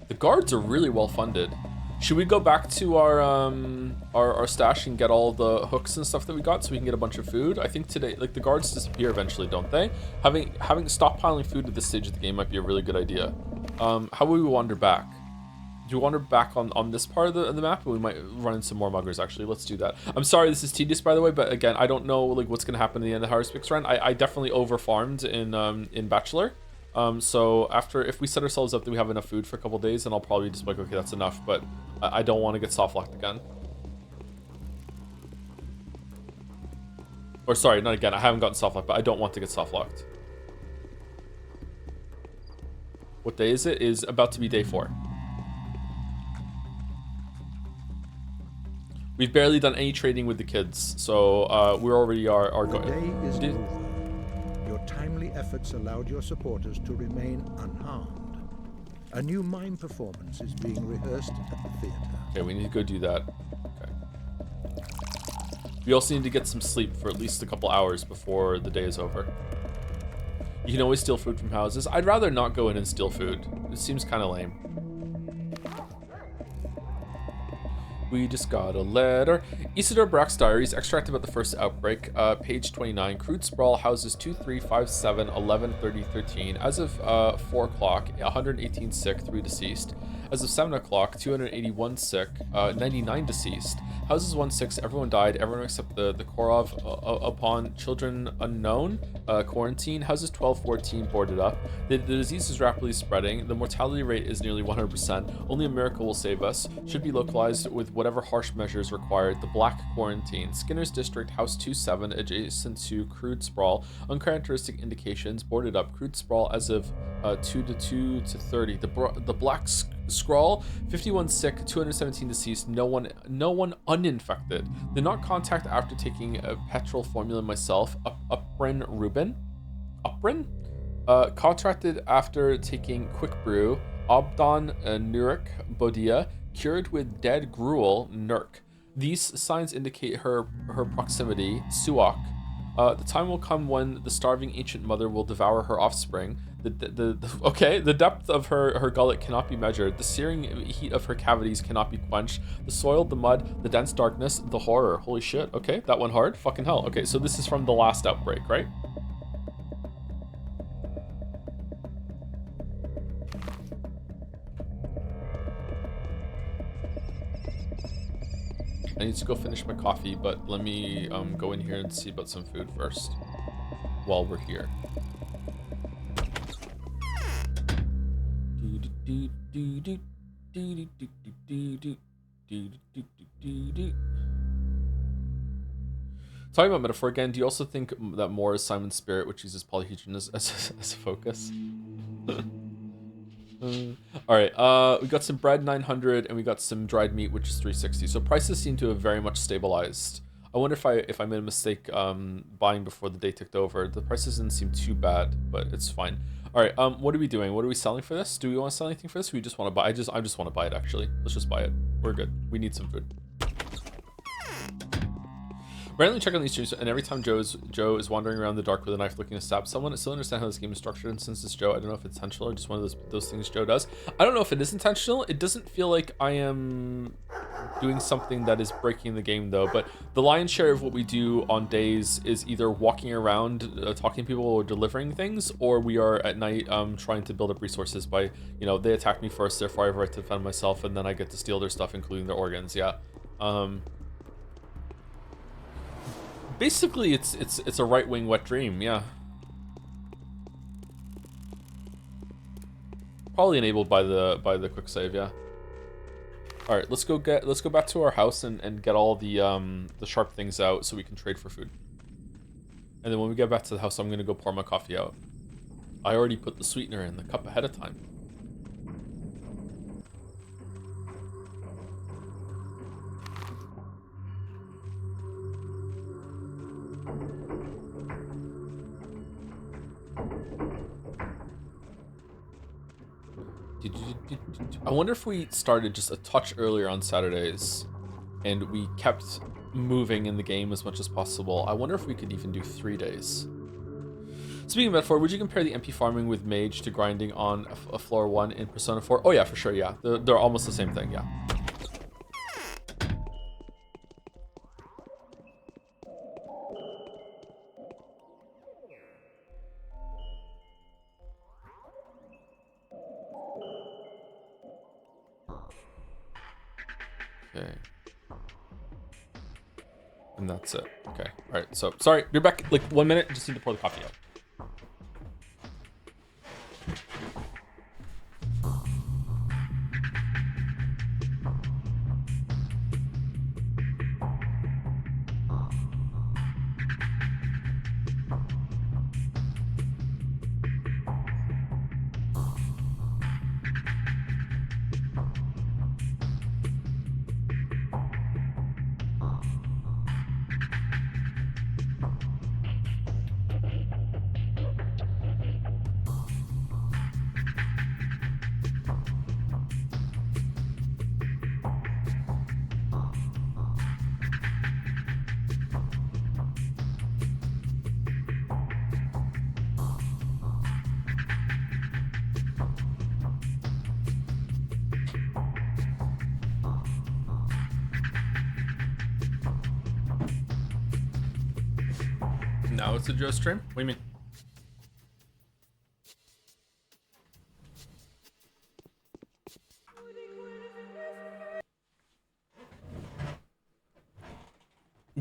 The guards are really well funded. Should we go back to our stash and get all the hooks and stuff that we got so we can get a bunch of food? I think today, like, the guards disappear eventually, don't they? Having stockpiling food at this stage of the game might be a really good idea. How will we wander back? Do we wander back on this part of the map? Or we might run into some more muggers, actually. Let's do that. I'm sorry this is tedious, by the way, but again, I don't know like what's going to happen at the end of the Haruspex run. I definitely over-farmed in Bachelor. So if we set ourselves up that we have enough food for a couple days, then I'll probably just be like, okay, that's enough, but I don't want to get soft locked again. Or sorry, not again. I haven't gotten soft locked, but I don't want to get soft locked. What day is it? Is about to be day 4. We've barely done any trading with the kids, so we already are The going. day is over. Your timely efforts allowed your supporters to remain unharmed. A new mime performance is being rehearsed at the theater. Okay, we need to go do that. Okay. We also need to get some sleep for at least a couple hours before the day is over. You can always steal food from houses. I'd rather not go in and steal food. It seems kind of lame. We just got a letter. Isidore Brack's diaries, extract about the first outbreak, page 29. Crude sprawl houses 2, 3, 5, 7, 11, 30, 13. As of 4 o'clock, 118 sick, 3 deceased. As of 7 o'clock, 281 sick, 99 deceased. Houses 1, 6, everyone died. Everyone except the Korov upon children unknown. Quarantine. Houses 12, 14 boarded up. The disease is rapidly spreading. The mortality rate is nearly 100%. Only a miracle will save us. Should be localized with whatever harsh measures required. The Black Quarantine. Skinner's District, House 27, adjacent to Crude Sprawl. Uncharacteristic indications. Boarded up. Crude Sprawl as of 2 to 30. The Black Scrawl, 51 sick, 217 deceased, no one uninfected. Did not contact after taking a petrol formula myself. Uprin Rubin? Contracted after taking Quick Brew. Obdon Nurek Bodia, cured with dead gruel Nurk. These signs indicate her proximity. Suak. The time will come when the starving ancient mother will devour her offspring. The depth of her gullet cannot be measured. The searing heat of her cavities cannot be quenched. The soil, the mud, the dense darkness, the horror. Holy shit. Okay, that one hard. Fucking hell. Okay, so this is from the last outbreak, right? I need to go finish my coffee, but let me go in here and see about some food first while we're here. Talking about metaphor again, do you also think that more is Simon's spirit, which uses polyhedron as a focus? Alright, we got some bread, 900, and we got some dried meat, which is 360. So prices seem to have very much stabilized. I wonder if I made a mistake buying before the day ticked over. The prices didn't seem too bad, but it's fine. Alright, what are we doing? What are we selling for this? Do we want to sell anything for this? Or we just want to buy? I just want to buy it, actually. Let's just buy it. We're good. We need some food. Randomly check on these streams, and every time Joe is wandering around the dark with a knife looking to stab someone, I still understand how this game is structured, and since it's Joe, I don't know if it's intentional or just one of those things Joe does. I don't know if it is intentional. It doesn't feel like I am doing something that is breaking the game, though, but the lion's share of what we do on days is either walking around, talking to people, or delivering things, or we are at night trying to build up resources by, you know, they attack me first, therefore I have a right to defend myself, and then I get to steal their stuff, including their organs, yeah. Basically, it's a right-wing wet dream, yeah. Probably enabled by the quick save, yeah. All right, let's go back to our house and get all the sharp things out so we can trade for food. And then when we get back to the house, I'm gonna go pour my coffee out. I already put the sweetener in the cup ahead of time. I wonder if we started just a touch earlier on Saturdays and we kept moving in the game as much as possible. I wonder if we could even do 3 days. Speaking of metaphor, would you compare the MP farming with mage to grinding on a floor 1 in Persona 4? Oh yeah, for sure, yeah. They're almost the same thing, yeah. Okay. And that's it. Okay. All right. So, sorry. You're back like 1 minute. Just need to pour the coffee out. Now it's a Joe stream? What do you mean?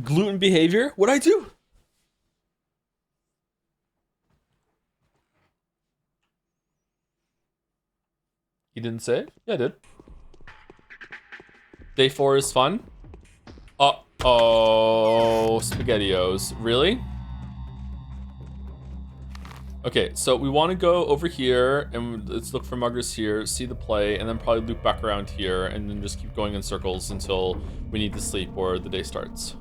Gluten behavior? What'd I do? You didn't say it? Yeah, I did. Day 4 is fun. Uh-oh, SpaghettiOs. Really? Okay, so we want to go over here and let's look for muggers here, see the play, and then probably loop back around here and then just keep going in circles until we need to sleep or the day starts.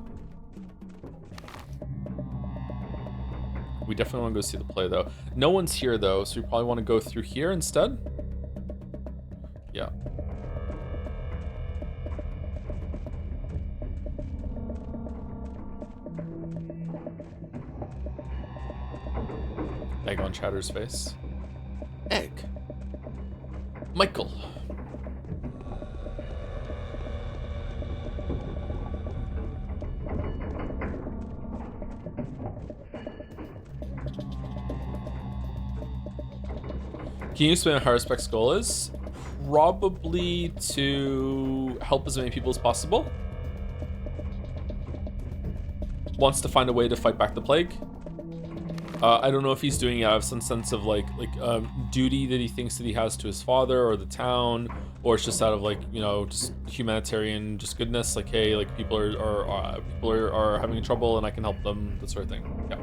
We definitely want to go see the play though. No one's here though, so we probably want to go through here instead. Yeah. Egg on Chatter's face. Egg. Michael. Can you explain what Haruspex goal is? Probably to help as many people as possible. Wants to find a way to fight back the plague. I don't know if he's doing it out of some sense of like duty that he thinks that he has to his father or the town, or it's just out of like, you know, just humanitarian just goodness. Like, hey, like people are having trouble and I can help them, that sort of thing. Yeah.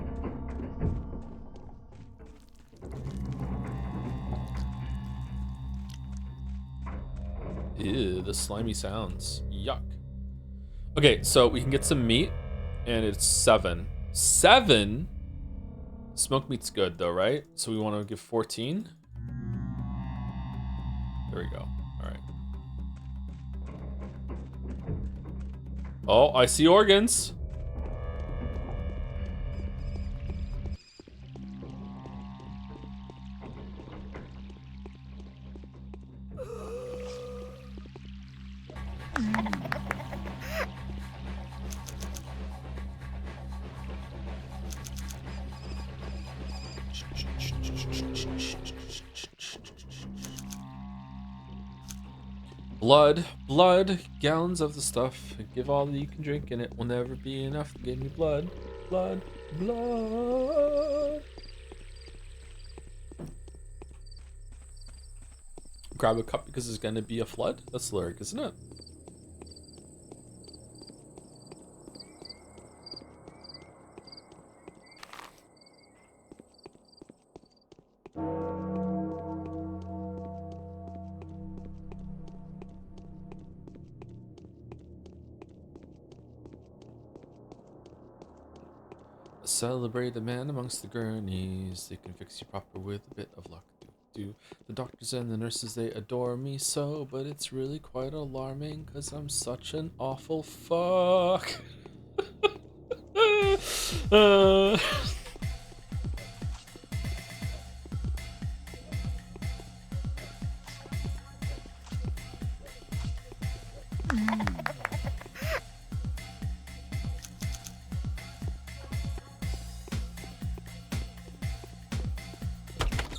Ew, the slimy sounds. Yuck. Okay, so we can get some meat, and it's 7. 7? Smoked meat's good though, right? So we want to give 14. There we go. All right. Oh, I see organs. Blood, gallons of the stuff. Give all that you can drink, and it will never be enough to give me blood. Grab a cup because there's gonna be a flood? That's the lyric, isn't it? Celebrate the man amongst the gurneys. They can fix you proper with a bit of luck. Do the doctors and the nurses, they adore me so, but it's really quite alarming because I'm such an awful fuck.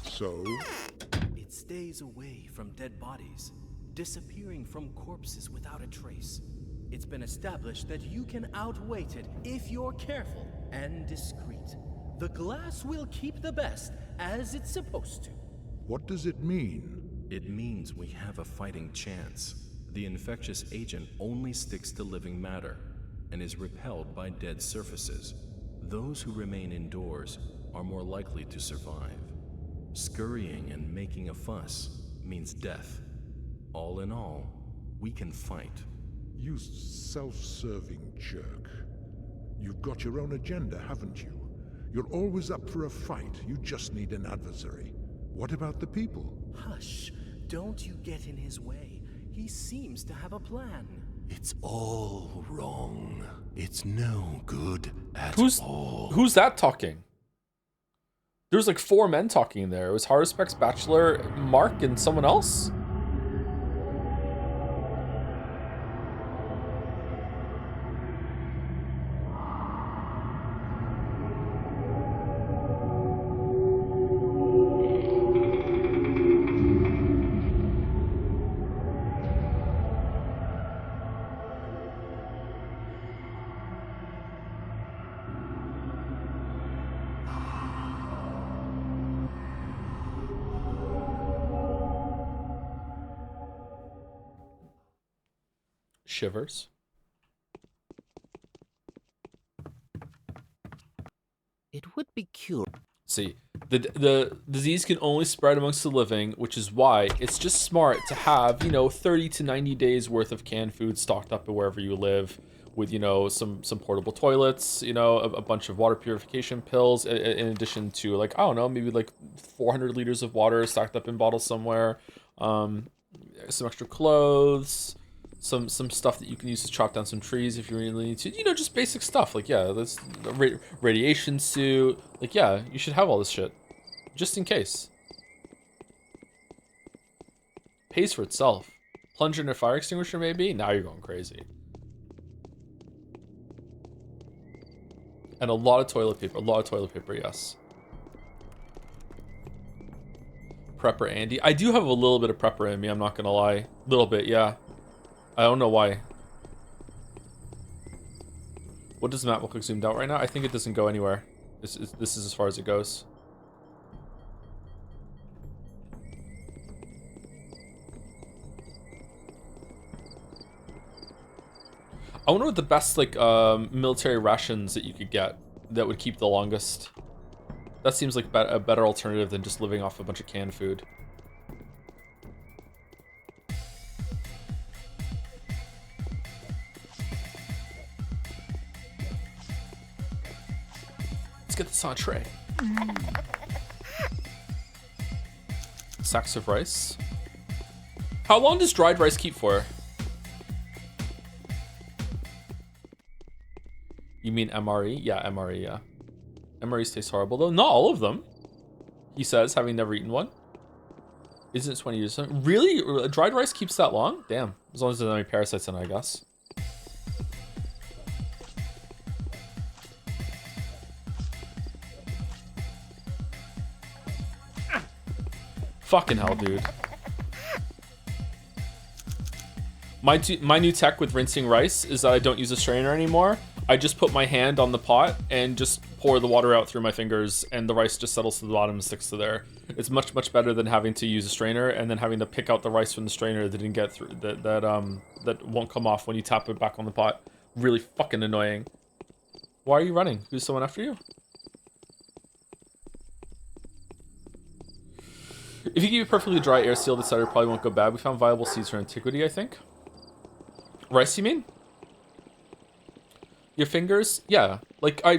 So? It stays away from dead bodies, disappearing from corpses without a trace. It's been established that you can outweight it if you're careful and discreet. The glass will keep the best, as it's supposed to. What does it mean? It means we have a fighting chance. The infectious agent only sticks to living matter and is repelled by dead surfaces. Those who remain indoors are more likely to survive. Scurrying and making a fuss means death. All in all, we can fight. You self-serving jerk. You've got your own agenda, haven't you? You're always up for a fight. You just need an adversary. What about the people? Hush. Don't you get in his way. He seems to have a plan. It's all wrong. It's no good at all. Who's that talking? There was like 4 men talking in there. It was Haruspex, Bachelor, Mark, and someone else? shivers. It would be curious. See, the disease can only spread amongst the living, which is why it's just smart to have, you know, 30 to 90 days worth of canned food stocked up wherever you live, with, you know, some portable toilets, you know, a bunch of water purification pills, in addition to, like, I don't know, maybe like 400 liters of water stacked up in bottles somewhere, some extra clothes, some stuff that you can use to chop down some trees if you really need to, you know, just basic stuff. Like, yeah, that's a radiation suit. Like, yeah, you should have all this shit just in case. Pays for itself. Plunger in a fire extinguisher, maybe? Now you're going crazy. And a lot of toilet paper, yes. Prepper Andy. I do have a little bit of prepper in me, I'm not gonna lie. A little bit, yeah. I don't know why. What does the map look like zoomed out right now? I think it doesn't go anywhere. This is as far as it goes. I wonder what the best, like, military rations that you could get that would keep the longest. That seems like a better alternative than just living off a bunch of canned food. Let's get this on a tray. Sacks of rice. How long does dried rice keep for? You mean MRE? Yeah, MRE, yeah. MREs taste horrible, though. Not all of them, he says, having never eaten one. Isn't it 20 years? Really? Dried rice keeps that long? Damn. As long as there's not any parasites in it, I guess. Fucking hell, dude. My new tech with rinsing rice is that I don't use a strainer anymore. I just put my hand on the pot and just pour the water out through my fingers, and the rice just settles to the bottom and sticks to there. It's much better than having to use a strainer and then having to pick out the rice from the strainer that didn't get through, that won't come off when you tap it back on the pot. Really fucking annoying. Why are you running? Is someone after you? If you keep it perfectly dry, air sealed, etc., probably won't go bad. We found viable seeds for antiquity, I think. Rice, you mean? Your fingers? Yeah. Like I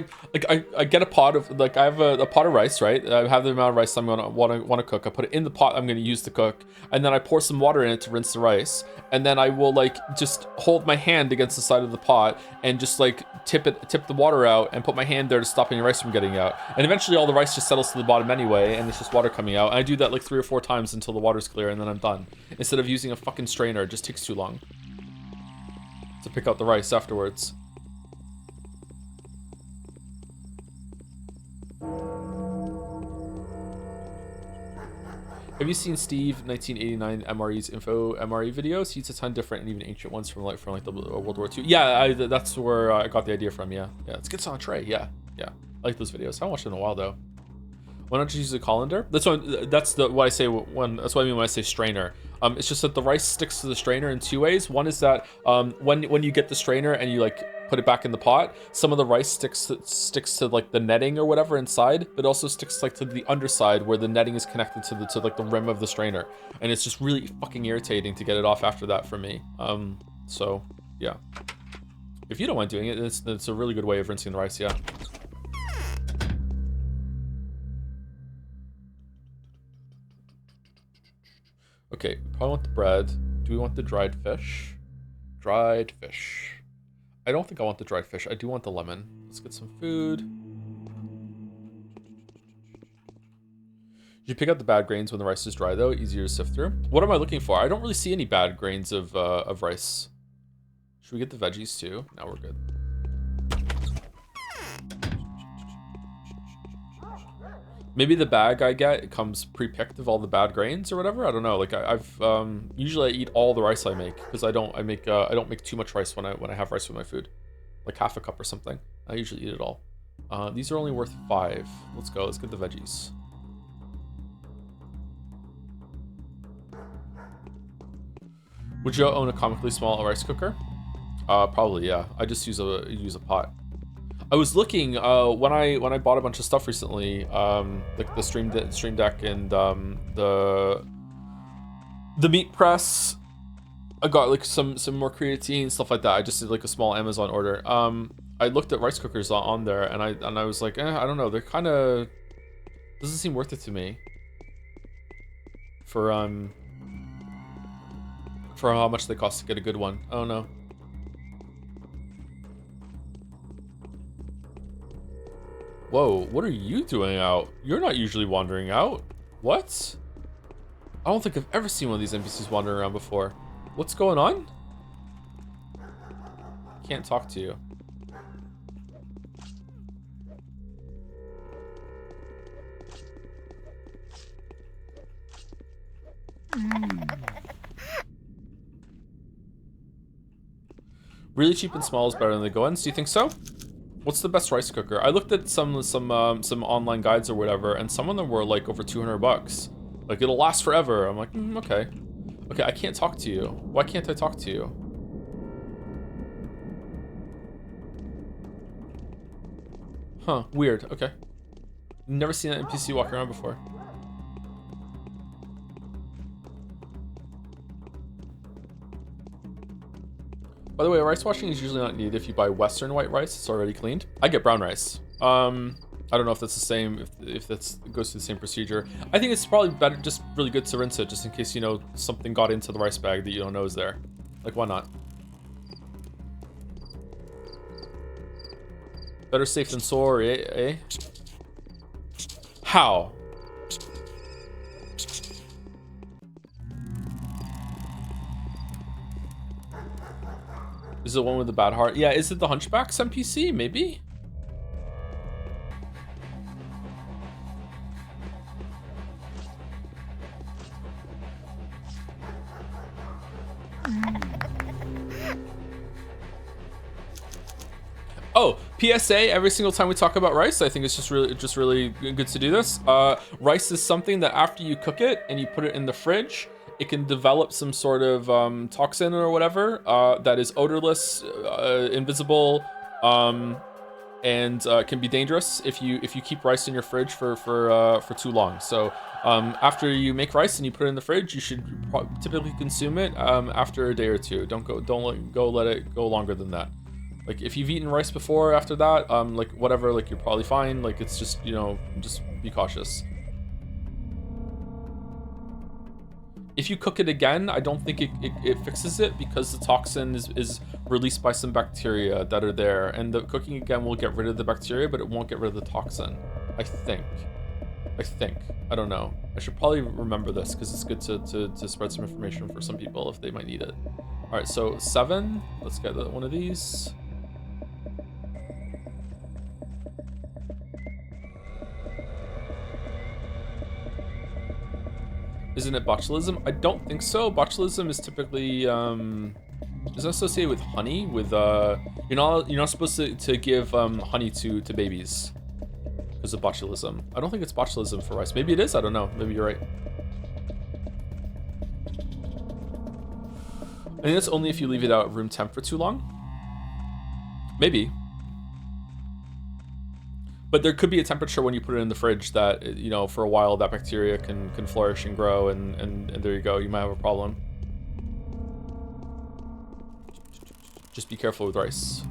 get a pot of, like, I have a pot of rice, right? I have the amount of rice I'm gonna want to cook. I put it in the pot I'm gonna use to cook, and then I pour some water in it to rinse the rice, and then I will, like, just hold my hand against the side of the pot and just, like, tip the water out and put my hand there to stop any rice from getting out. And eventually all the rice just settles to the bottom anyway, and it's just water coming out. And I do that like 3 or 4 times until the water's clear, and then I'm done. Instead of using a fucking strainer, it just takes too long to pick out the rice afterwards. Have you seen Steve 1989 MRE's info MRE videos? He's a ton different, and even ancient ones from like the World War II. Yeah, that's where I got the idea from. Yeah, let's get this on a tray. Yeah. I like those videos. I haven't watched them in a while though. Why not just use a colander? That's what I say when. That's what I mean when I say strainer. It's just that the rice sticks to the strainer in 2 ways. One is that when you get the strainer and you, like, put it back in the pot, some of the rice sticks to like the netting or whatever inside, but also sticks, like, to the underside where the netting is connected to like the rim of the strainer, and it's just really fucking irritating to get it off after that for me. So yeah, if you don't mind doing it, it's a really good way of rinsing the rice. Yeah. Okay, probably want the bread. Do we want the dried fish? Dried fish. I don't think I want the dried fish. I do want the lemon. Let's get some food. You pick out the bad grains when the rice is dry, though. Easier to sift through. What am I looking for? I don't really see any bad grains of rice. Should we get the veggies too? No, we're good. Maybe the bag I get, it comes pre-picked of all the bad grains or whatever. I don't know. Like I've usually I eat all the rice I make, because I don't make too much rice when I have rice with my food, like half a cup or something. I usually eat it all. These are only worth 5. Let's go. Let's get the veggies. Would you own a comically small rice cooker? Probably, yeah. I just use a pot. I was looking when I bought a bunch of stuff recently, like the Stream Deck and the meat press. I got like some more creatine, stuff like that. I just did like a small Amazon order. I looked at rice cookers on there, and I was like, I don't know. They're kind of doesn't seem worth it to me. For how much they cost to get a good one. Oh no. Whoa, what are you doing out? You're not usually wandering out. What? I don't think I've ever seen one of these NPCs wandering around before. What's going on? Can't talk to you. Really cheap and small is better than the Goens. Do you think so? What's the best rice cooker? I looked at some online guides or whatever, and some of them were like over 200 bucks. Like it'll last forever. I'm like, okay. Okay, I can't talk to you. Why can't I talk to you? Huh, weird. Okay. Never seen an NPC walking around before. By the way, rice washing is usually not needed if you buy Western white rice. It's already cleaned. I get brown rice. I don't know if that's the same, if that's goes through the same procedure. I think it's probably better, just really good to rinse it, just in case, you know, something got into the rice bag that you don't know is there. Like, why not? Better safe than sorry, eh? How? Is it the one with the bad heart? Yeah, is it the Hunchback's NPC? Maybe? Oh, PSA, every single time we talk about rice, I think it's just really good to do this. Rice is something that after you cook it and you put it in the fridge, it can develop some sort of toxin or whatever that is odorless, invisible, and can be dangerous if you keep rice in your fridge for too long. So after you make rice and you put it in the fridge, you should typically consume it after a day or two. Don't let it go longer than that. Like if you've eaten rice before, after that, like whatever, like you're probably fine. Like it's just, you know, just be cautious. If you cook it again, I don't think it fixes it because the toxin is released by some bacteria that are there, and the cooking again will get rid of the bacteria, but it won't get rid of the toxin. I think. I don't know. I should probably remember this because it's good to spread some information for some people if they might need it. All right, so 7. Let's get one of these. Isn't it botulism? I don't think so. Botulism is typically is associated with honey. With you're not supposed to give honey to babies because of botulism. I don't think it's botulism for rice. Maybe it is. I don't know. Maybe you're right. I think that's only if you leave it out at room temp for too long. Maybe. But there could be a temperature when you put it in the fridge that, you know, for a while that bacteria can flourish and grow, and there you go. You might have a problem. Just be careful with rice.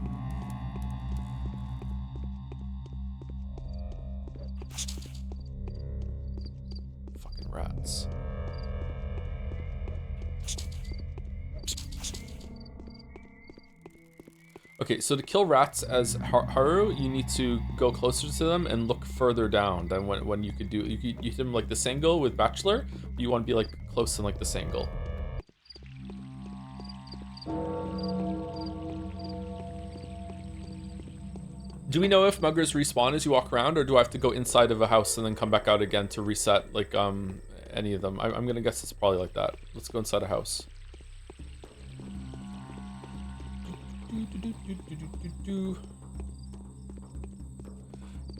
Fucking rats. Okay, so to kill rats as Haru, you need to go closer to them and look further down than when you could do. You hit them like this angle with Bachelor. You want to be like close in like this angle. Do we know if muggers respawn as you walk around, or do I have to go inside of a house and then come back out again to reset like any of them? I'm gonna guess it's probably like that. Let's go inside a house.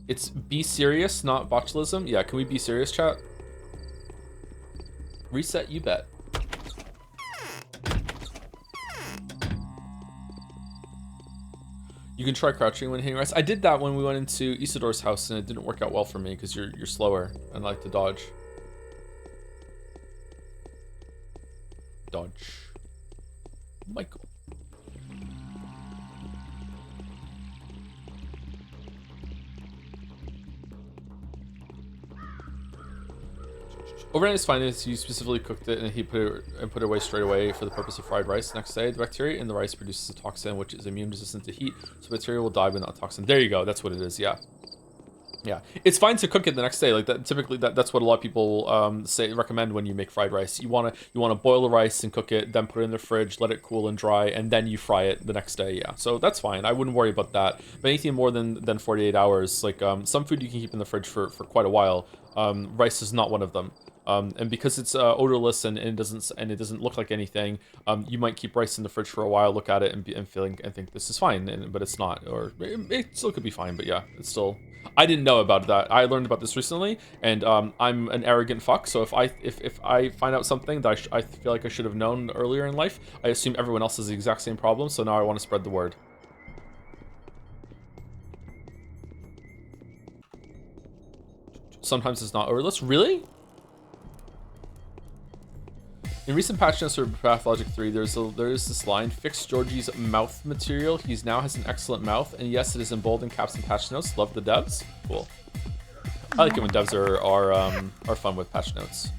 It's be serious, not botulism. Yeah, can we be serious, chat? Reset, you bet. You can try crouching when hitting rice. I did that when we went into Isidore's house, and it didn't work out well for me because you're slower and I like to dodge. Dodge. Michael. Overnight is fine if you specifically cooked it and he put it away straight away for the purpose of fried rice. Next day, the bacteria in the rice produces a toxin which is immune resistant to heat, so bacteria will die but not toxin. There you go. That's what it is. Yeah. Yeah, it's fine to cook it the next day. Like that, typically that's what a lot of people recommend when you make fried rice. You wanna boil the rice and cook it, then put it in the fridge, let it cool and dry, and then you fry it the next day. Yeah, so that's fine. I wouldn't worry about that. But anything more than 48 hours, like some food you can keep in the fridge for quite a while. Rice is not one of them. And because it's odorless and it doesn't look like anything, you might keep rice in the fridge for a while, look at it and think this is fine, but it's not, or it still could be fine. But yeah, it's still. I didn't know about that. I learned about this recently, and I'm an arrogant fuck. So if I find out something that I feel like I should have known earlier in life, I assume everyone else has the exact same problem. So now I want to spread the word. Sometimes it's not odorless. Really? In recent patch notes for Pathologic 3, there is this line: fix Georgie's mouth material. He now has an excellent mouth, and yes, it is in bold and caps and patch notes. Love the devs. Cool. I like it when devs are fun with patch notes.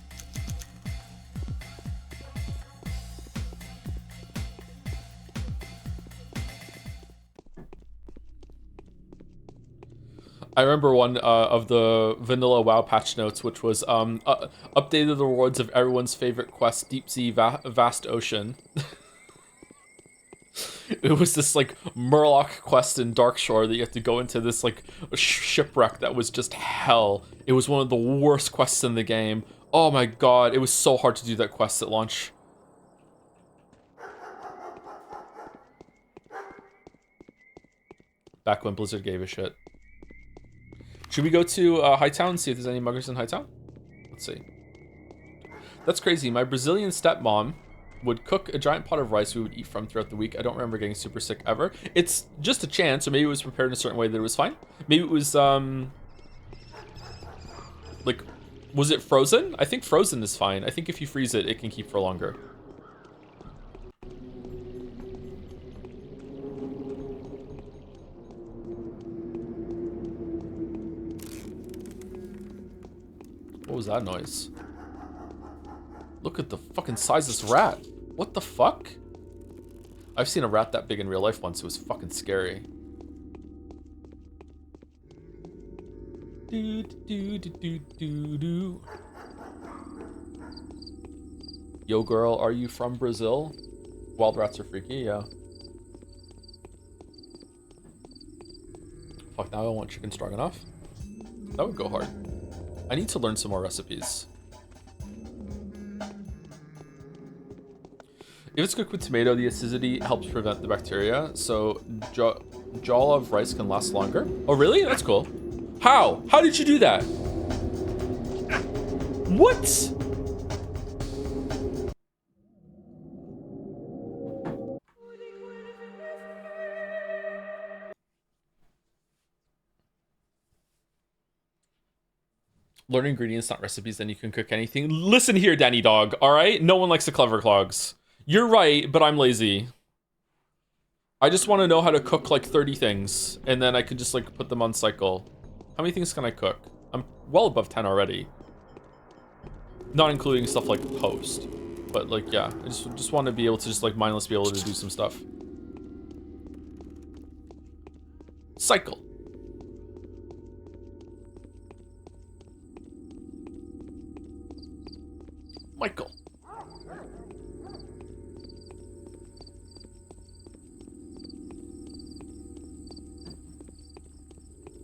I remember one of the vanilla WoW patch notes, which was updated the rewards of everyone's favorite quest, Deep Sea Vast Ocean. It was this like Murloc quest in Darkshore that you have to go into this like shipwreck that was just hell. It was one of the worst quests in the game. Oh my god, it was so hard to do that quest at launch. Back when Blizzard gave a shit. Should we go to Hightown and see if there's any muggers in Hightown? Let's see. That's crazy. My Brazilian stepmom would cook a giant pot of rice we would eat from throughout the week. I don't remember getting super sick ever. It's just a chance, or maybe it was prepared in a certain way that it was fine. Maybe it was, like, was it frozen? I think frozen is fine. I think if you freeze it, it can keep for longer. What was that noise? Look at the fucking size of this rat. What the fuck? I've seen a rat that big in real life once. It was fucking scary. Yo, girl, are you from Brazil? Wild rats are freaky, yeah. Fuck, now I want chicken stroganoff. That would go hard. I need to learn some more recipes. If it's cooked with tomato, the acidity helps prevent the bacteria, so jollof of rice can last longer. Oh, really? That's cool. How? How did you do that? What? Learn ingredients, not recipes, then you can cook anything. Listen here, Danny Dog, all right? No one likes the clever clogs. You're right, but I'm lazy. I just want to know how to cook like 30 things, and then I could just like put them on cycle. How many things can I cook? I'm well above 10 already. Not including stuff like post. But like, yeah, I just want to be able to just like mindless be able to do some stuff. Cycle. Michael.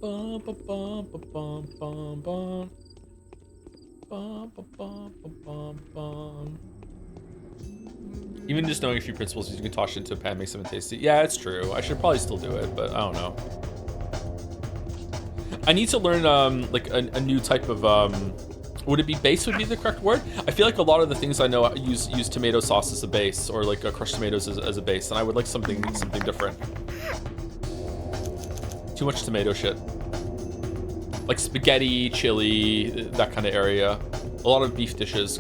Bum, bum, bum, bum, bum, bum. Bum, bum, bum, bum, bum. Even just knowing a few principles you can toss it into a pan makes something tasty. Yeah, it's true. I should probably still do it, but I don't know. I need to learn like a new type of would it be base would be the correct word? I feel like a lot of the things I know use tomato sauce as a base, or like crushed tomatoes as a base, and I would like something different. Too much tomato shit. Like spaghetti, chili, that kind of area. A lot of beef dishes,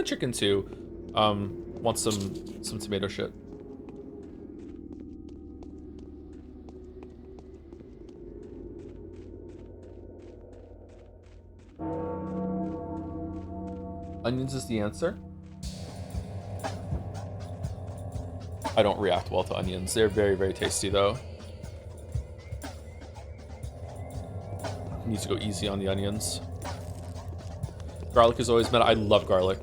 chicken too. Want some tomato shit. Onions is the answer. I don't react well to onions. They're very, very tasty though. Needs to go easy on the onions. Garlic is always meta. I love garlic.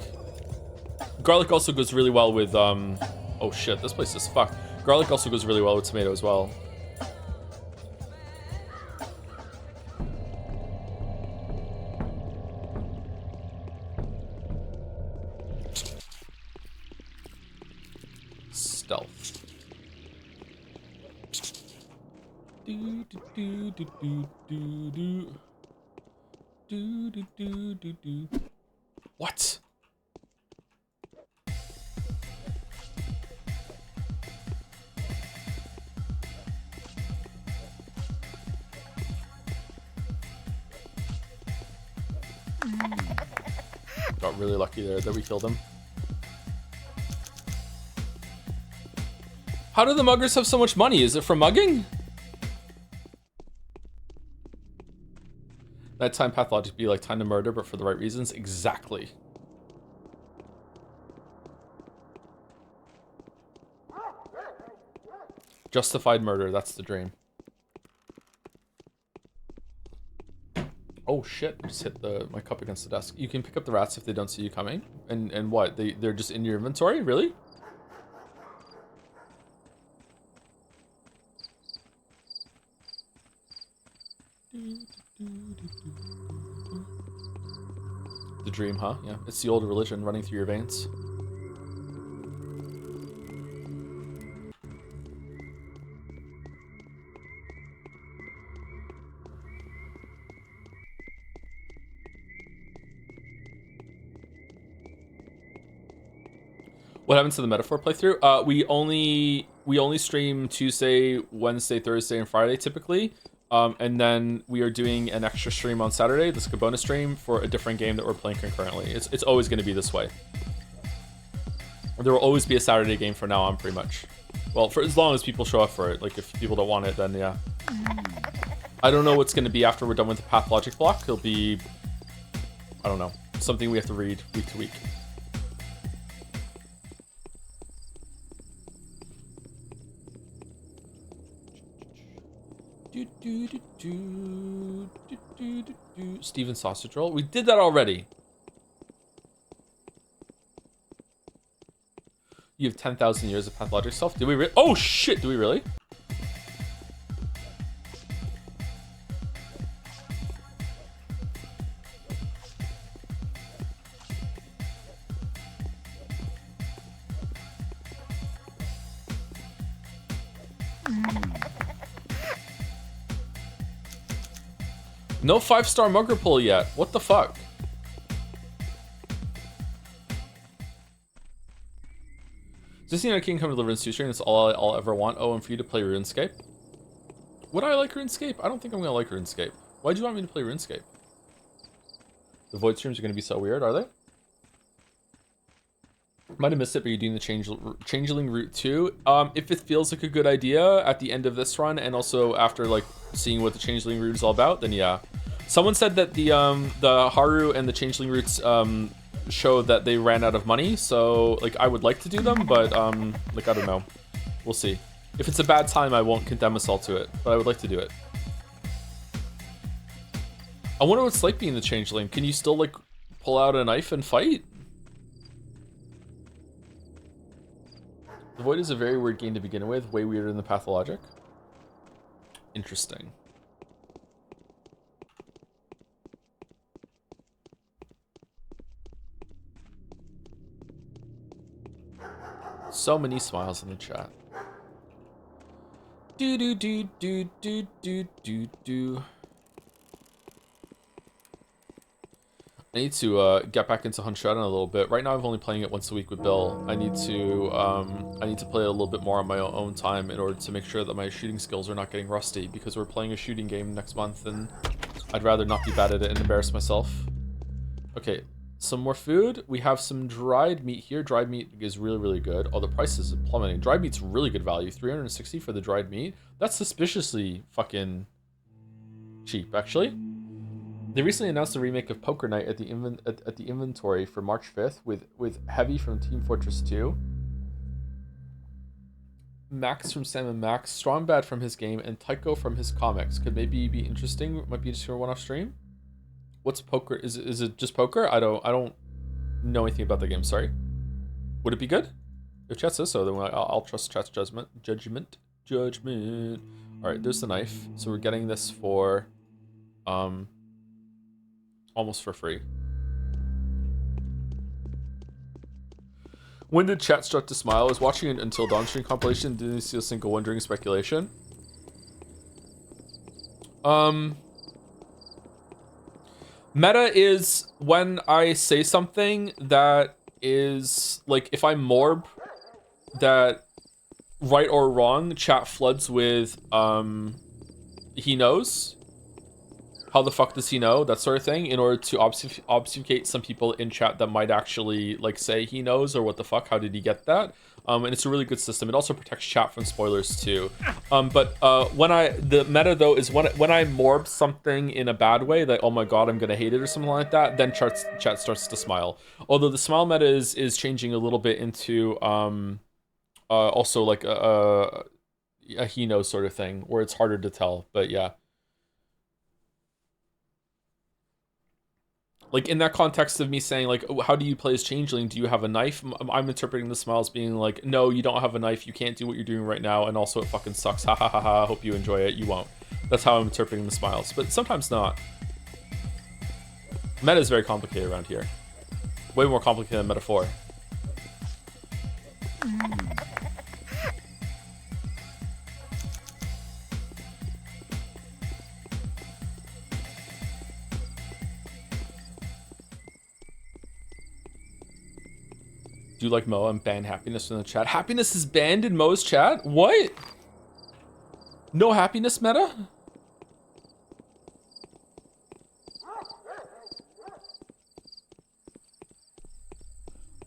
Garlic also goes really well with, oh shit, this place is fucked. Garlic also goes really well with tomato as well. Stealth. Do do do do do do do. Do do do do do. What? Got really lucky there that we killed him. How do the muggers have so much money? Is it from mugging? That time pathologic be like time to murder, but for the right reasons? Exactly. Justified murder, that's the dream. Oh shit, I just hit my cup against the desk. You can pick up the rats if they don't see you coming. And what? They're just in your inventory? Really? The dream, huh? Yeah, it's the old religion running through your veins. What happens to the metaphor playthrough? We only stream Tuesday, Wednesday, Thursday, and Friday typically. And then we are doing an extra stream on Saturday, this bonus stream, for a different game that we're playing concurrently. It's always going to be this way. There will always be a Saturday game from now on, pretty much. Well, for as long as people show up for it. Like, if people don't want it, then yeah. I don't know what's going to be after we're done with the pathologic block. It'll be, I don't know, something we have to read week to week. Steven sausage roll. We did that already. You have 10,000 years of pathologic self. Do we really? Oh shit! Do we really? No 5-star mugger pull yet. What the fuck? Disney United Kingdom Deliverance 2 stream. That's all I'll ever want. Oh, and for you to play RuneScape. Would I like RuneScape? I don't think I'm gonna like RuneScape. Why'd you want me to play RuneScape? The Void streams are gonna be so weird, are they? Might have missed it, but you're doing the Changeling route too. If it feels like a good idea at the end of this run, and also after like seeing what the Changeling route is all about, then yeah. Someone said that the Haru and the Changeling routes show that they ran out of money, so like I would like to do them, but like I don't know. We'll see. If it's a bad time, I won't condemn us all to it, but I would like to do it. I wonder what it's like being the Changeling. Can you still like pull out a knife and fight? The Void is a very weird game to begin with, way weirder than the Pathologic. Interesting. So many smiles in the chat. Do do do do do do do do. I need to get back into Hunshot in a little bit. Right now, I'm only playing it once a week with Bill. I need to play it a little bit more on my own time in order to make sure that my shooting skills are not getting rusty, because we're playing a shooting game next month, and I'd rather not be bad at it and embarrass myself. Okay, some more food. We have some dried meat here. Dried meat is really, really good. Oh, the price is plummeting. Dried meat's really good value. 360 for the dried meat. That's suspiciously fucking cheap, actually. They recently announced a remake of Poker Night at the inventory for March 5th with Heavy from Team Fortress 2, Max from Sam & Max, Strongbad from his game, and Tycho from his comics. Could maybe be interesting. Might be just for a one-off stream. What's Poker? Is it just Poker? I don't know anything about the game. Sorry. Would it be good? If chat says so, then I'll trust chat's judgment. All right, there's the knife. So we're getting this for almost for free. When did chat start to smile? I was watching an Until Dawn stream compilation. Didn't see a single one during speculation. Meta is when I say something that is like, if I morb that right or wrong, chat floods with he knows. How the fuck does he know? That sort of thing, in order to obfuscate some people in chat that might actually like say he knows, or what the fuck, how did he get that? And it's a really good system. It also protects chat from spoilers too. But the meta though is when I morb something in a bad way, that oh my god, I'm gonna hate it or something like that, then chat starts to smile. Although the smile meta is changing a little bit into also like a he knows sort of thing, where it's harder to tell. But yeah. Like, in that context of me saying, like, how do you play as Changeling? Do you have a knife? I'm interpreting the smile as being like, no, you don't have a knife. You can't do what you're doing right now. And also, it fucking sucks. Ha ha ha ha. Hope you enjoy it. You won't. That's how I'm interpreting the smiles. But sometimes not. Meta is very complicated around here. Way more complicated than metaphor. Do you like Mo and ban happiness in the chat? Happiness is banned in Mo's chat? What? No happiness meta?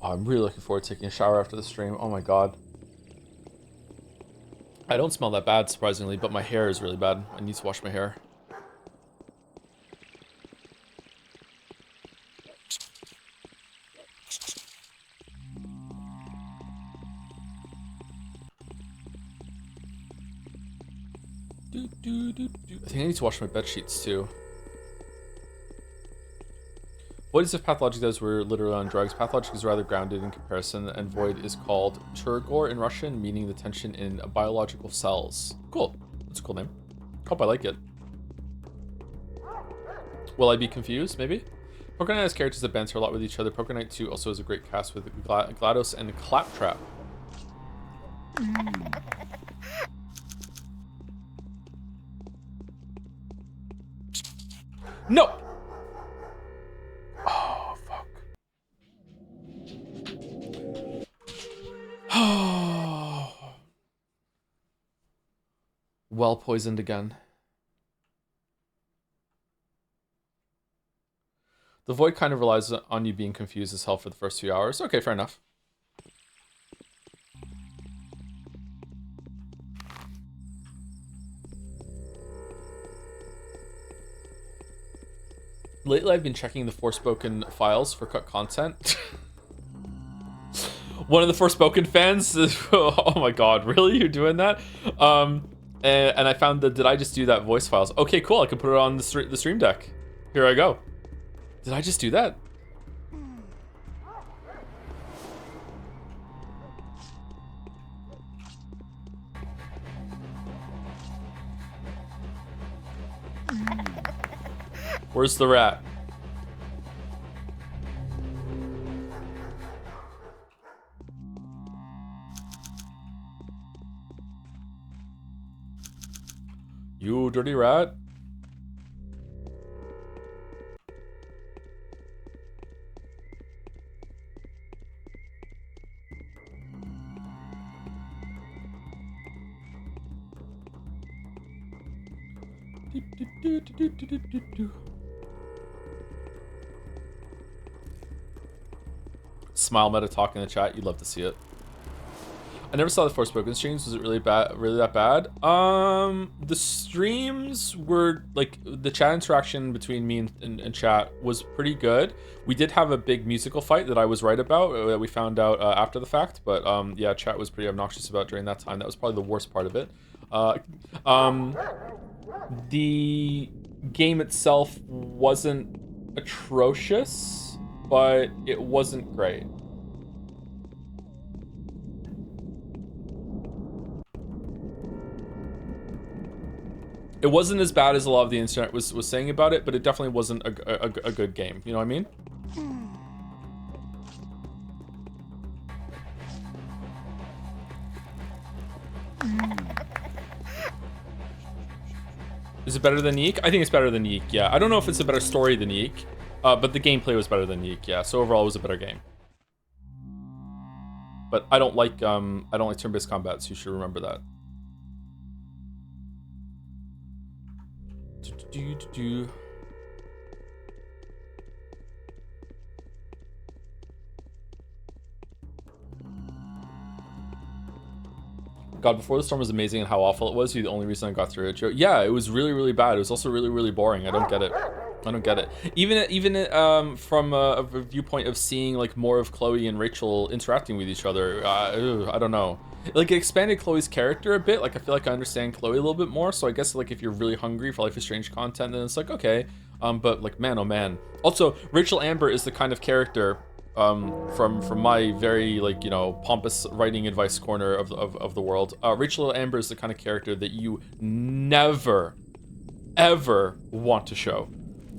Oh, I'm really looking forward to taking a shower after the stream. Oh my god. I don't smell that bad, surprisingly, but my hair is really bad. I need to wash my hair. I think I need to wash my bed sheets too. Void is if Pathologic does we're literally on drugs. Pathologic is rather grounded in comparison, and Void is called Turgor in Russian, meaning the tension in biological cells. Cool. That's a cool name. Hope I like it. Will I be confused? Maybe? Poker Knight has characters that banter a lot with each other. Poker Knight 2 also has a great cast with GLaDOS and Claptrap. No! Oh, fuck. Oh. Well poisoned again. The Void kind of relies on you being confused as hell for the first few hours. Okay, fair enough. Lately, I've been checking the Forspoken files for cut content. One of the Forspoken fans is, oh my god, really? You're doing that? And I found that, did I just do that voice files? Okay, cool, I can put it on the stream deck. Here I go. Did I just do that? Where's the rat? You dirty rat. Smile meta talk in the chat. You'd love to see it. I never saw the Forspoken streams. Was it really bad? Really that bad? The streams were like the chat interaction between me and chat was pretty good. We did have a big musical fight that I was right about. That we found out after the fact, but yeah, chat was pretty obnoxious about during that time. That was probably the worst part of it. The game itself wasn't atrocious, but it wasn't great. It wasn't as bad as a lot of the internet was saying about it, but it definitely wasn't a good game. You know what I mean? Is it better than Yeek? I think it's better than Yeek, yeah. I don't know if it's a better story than Yeek, but the gameplay was better than Yeek, yeah. So overall, it was a better game. But I don't like turn-based combat, so you should remember that. God, Before the Storm was amazing and how awful it was. You're the only reason I got through it, Joe. Yeah, it was really, really bad. It was also really, really boring. I don't get it. I don't get it. Even from a viewpoint of seeing like more of Chloe and Rachel interacting with each other, I don't know. Like, it expanded Chloe's character a bit. Like, I feel like I understand Chloe a little bit more. So I guess like if you're really hungry for Life is Strange content, then it's like okay. But like man, oh man. Also, Rachel Amber is the kind of character. From my very like pompous writing advice corner of the world, Rachel Amber is the kind of character that you never ever want to show,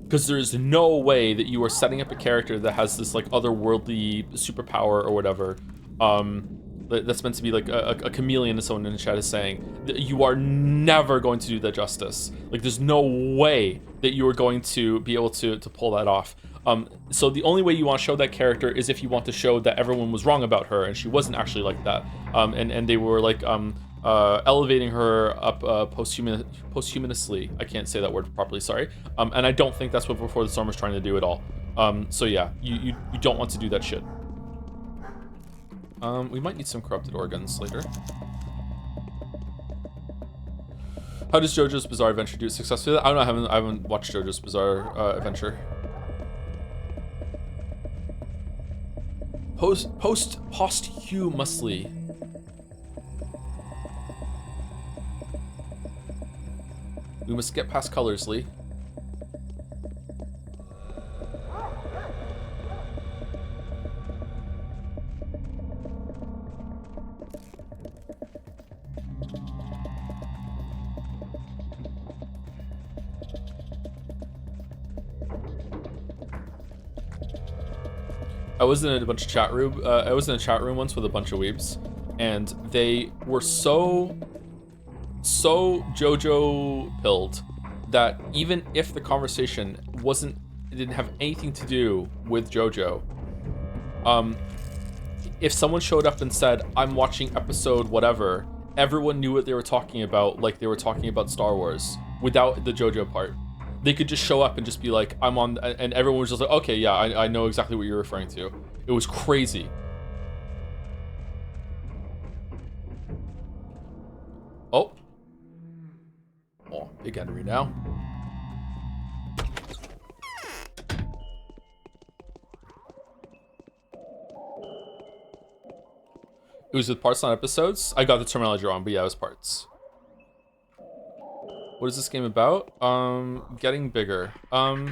because there's no way that you are setting up a character that has this like otherworldly superpower or whatever that's meant to be like a chameleon, as someone in the chat is saying. You are never going to do that justice. Like there's no way that you are going to be able to pull that off. So the only way you want to show that character is if you want to show that everyone was wrong about her and she wasn't actually like that. And they were like elevating her up posthumously. I can't say that word properly, sorry. And I don't think that's what Before the Storm was trying to do at all. So yeah, you don't want to do that shit. We might need some corrupted organs later. How does JoJo's Bizarre Adventure do successfully? I don't know, I haven't watched JoJo's Bizarre Adventure. Posthumously. We must get past colors, Lee. I was in a bunch of chat room. I was in a chat room once with a bunch of weebs, and they were so JoJo pilled that even if the conversation didn't have anything to do with JoJo, if someone showed up and said, "I'm watching episode whatever," everyone knew what they were talking about, like they were talking about Star Wars without the JoJo part. They could just show up and just be like, I'm on, and everyone was just like, okay, yeah, I know exactly what you're referring to. It was crazy. Oh, big enemy now. It was with parts, not episodes. I got the terminology wrong, but yeah, it was parts. What is this game about? Getting bigger. Oh,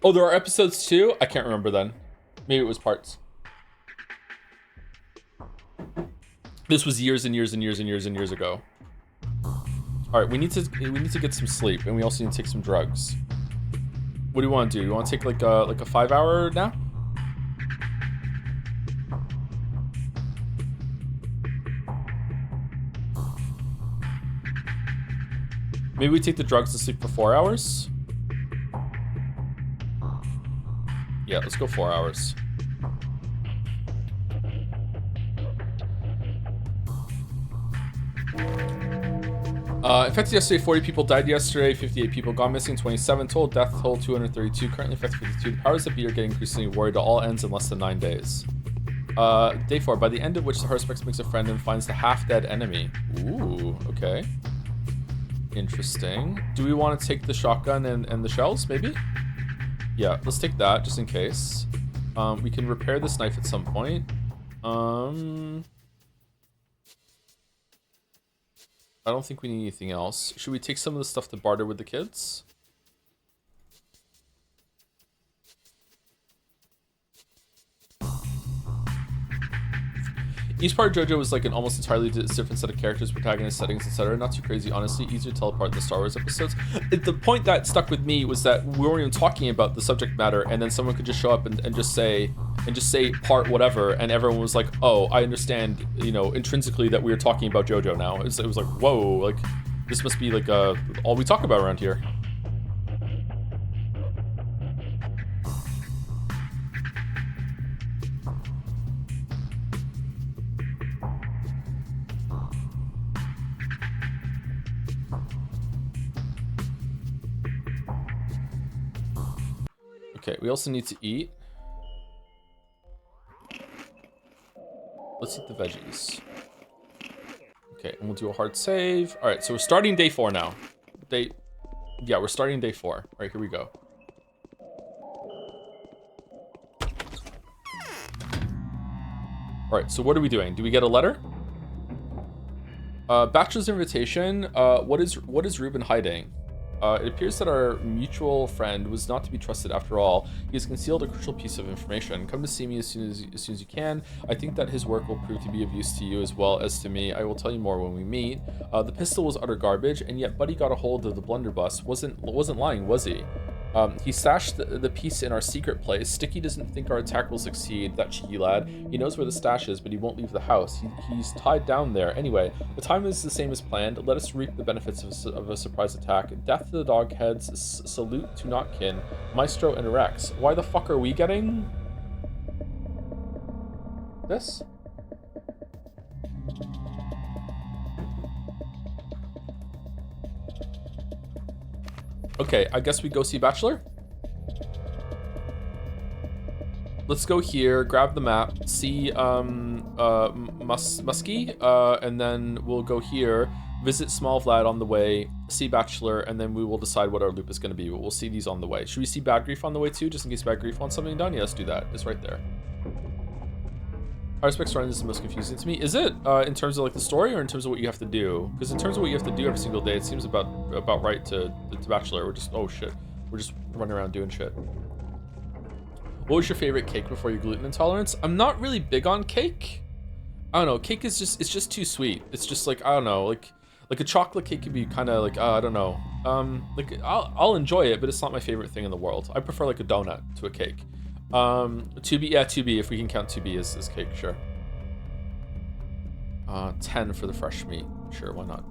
there are episodes too? I can't remember then. Maybe it was parts. This was years and years and years and years and years ago. All right, we need to get some sleep, and we also need to take some drugs. What do you want to do? You want to take like a 5-hour nap? Maybe we take the drugs and sleep for 4 hours? Yeah, let's go 4 hours. Infected yesterday, 40 people died yesterday, 58 people gone missing, 27 total, death toll 232, currently infected 52. The powers that be are getting increasingly worried. It all ends in less than 9 days. Day 4, by the end of which the Haruspex makes a friend and finds the half-dead enemy. Ooh, okay. Interesting. Do we want to take the shotgun and the shells, maybe? Yeah, let's take that, just in case. We can repair this knife at some point. I don't think we need anything else. Should we take some of the stuff to barter with the kids? Each part of JoJo was like an almost entirely different set of characters, protagonists, settings, etc. Not too crazy, honestly. Easier to tell apart than the Star Wars episodes. The point that stuck with me was that we weren't even talking about the subject matter, and then someone could just show up and just say part whatever, and everyone was like, oh, I understand, you know, intrinsically that we were talking about JoJo now. It was like, whoa, like this must be like all we talk about around here. Okay, we also need to eat. Let's eat the veggies. Okay, and we'll do a hard save. All right, so we're starting day 4 now. Yeah, we're starting day 4. All right, here we go. All right, so what are we doing? Do we get a letter? Bachelor's invitation. What is Ruben hiding? It appears that our mutual friend was not to be trusted after all. He has concealed a crucial piece of information. Come to see me as soon as you can. I think that his work will prove to be of use to you as well as to me. I will tell you more when we meet. The pistol was utter garbage, and yet Buddy got a hold of the blunderbuss. Wasn't lying, was he? He stashed the piece in our secret place. Sticky doesn't think our attack will succeed, that cheeky lad. He knows where the stash is, but he won't leave the house. He's tied down there. Anyway, the time is the same as planned. Let us reap the benefits of a surprise attack. Death to the dog heads, salute to Notkin, Maestro and Rex. Why the fuck are we getting this? Okay, I guess we go see Bachelor. Let's go here, grab the map, see Muskie, and then we'll go here, visit Small Vlad on the way, see Bachelor, and then we will decide what our loop is going to be. But we'll see these on the way. Should we see Bad Grief on the way too, just in case Bad Grief wants something done? Yeah, let's do that. It's right there. Haruspex Run is the most confusing to me. Is it in terms of like the story or in terms of what you have to do? Because in terms of what you have to do every single day, it seems about right to Bachelor. We're just, oh shit, we're just running around doing shit. What was your favorite cake before your gluten intolerance? I'm not really big on cake. I don't know. Cake is just, it's just too sweet. It's just like, I don't know, like a chocolate cake could be kind of like, I don't know. Like I'll enjoy it, but it's not my favorite thing in the world. I prefer like a donut to a cake. 2B, yeah, 2B, if we can count 2B as cake, sure. 10 for the fresh meat. Sure, why not?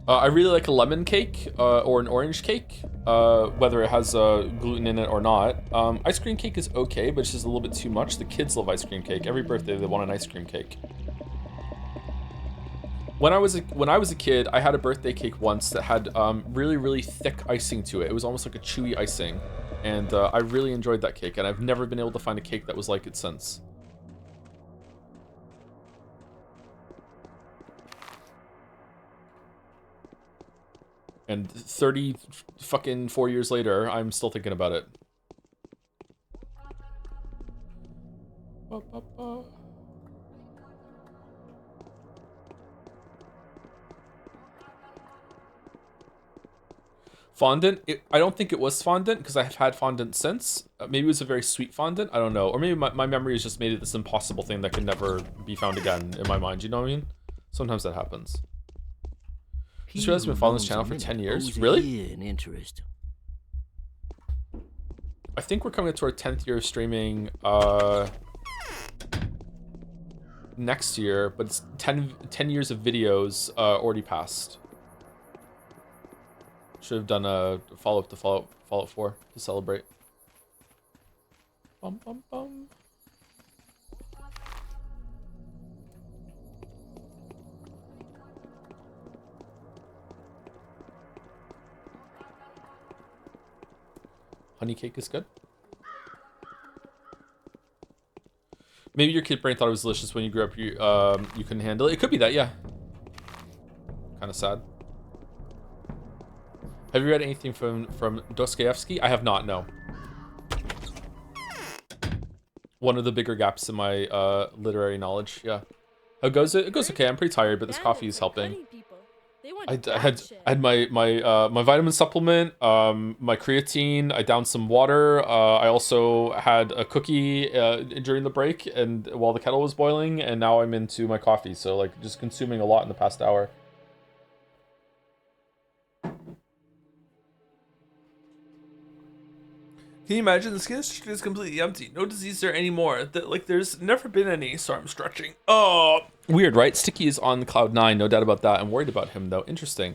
I really like a lemon cake or an orange cake, whether it has gluten in it or not. Ice cream cake is okay, but it's just a little bit too much. The kids love ice cream cake. Every birthday they want an ice cream cake. When I was a kid, I had a birthday cake once that had really thick icing to it. It was almost like a chewy icing, and I really enjoyed that cake. And I've never been able to find a cake that was like it since. And 30 fucking 4 years later, I'm still thinking about it. Fondant, I don't think it was fondant because I've had fondant since. Maybe it was a very sweet fondant, I don't know. Or maybe my memory has just made it this impossible thing that can never be found again in my mind, you know what I mean? Sometimes that happens. Just realized I've been following this channel for 10 years. Really? I think we're coming up to our 10th year of streaming next year, but it's 10 years of videos already passed. Should have done a follow-up to Fallout 4 to celebrate. Bum, bum, bum. Honey cake is good. Maybe your kid brain thought it was delicious when you grew up. You couldn't handle it. It could be that, yeah. Kind of sad. Have you read anything from Dostoevsky? I have not. No. One of the bigger gaps in my literary knowledge. Yeah. How goes it? It goes okay. I'm pretty tired, but this coffee is helping. I had my vitamin supplement, my creatine. I downed some water. I also had a cookie during the break and while the kettle was boiling, and now I'm into my coffee. So like just consuming a lot in the past hour. Can you imagine the skin is completely empty? No disease there anymore. Like there's never been any. Sorry, I'm stretching. Oh, weird, right? Sticky is on cloud 9, no doubt about that. I'm worried about him though. Interesting.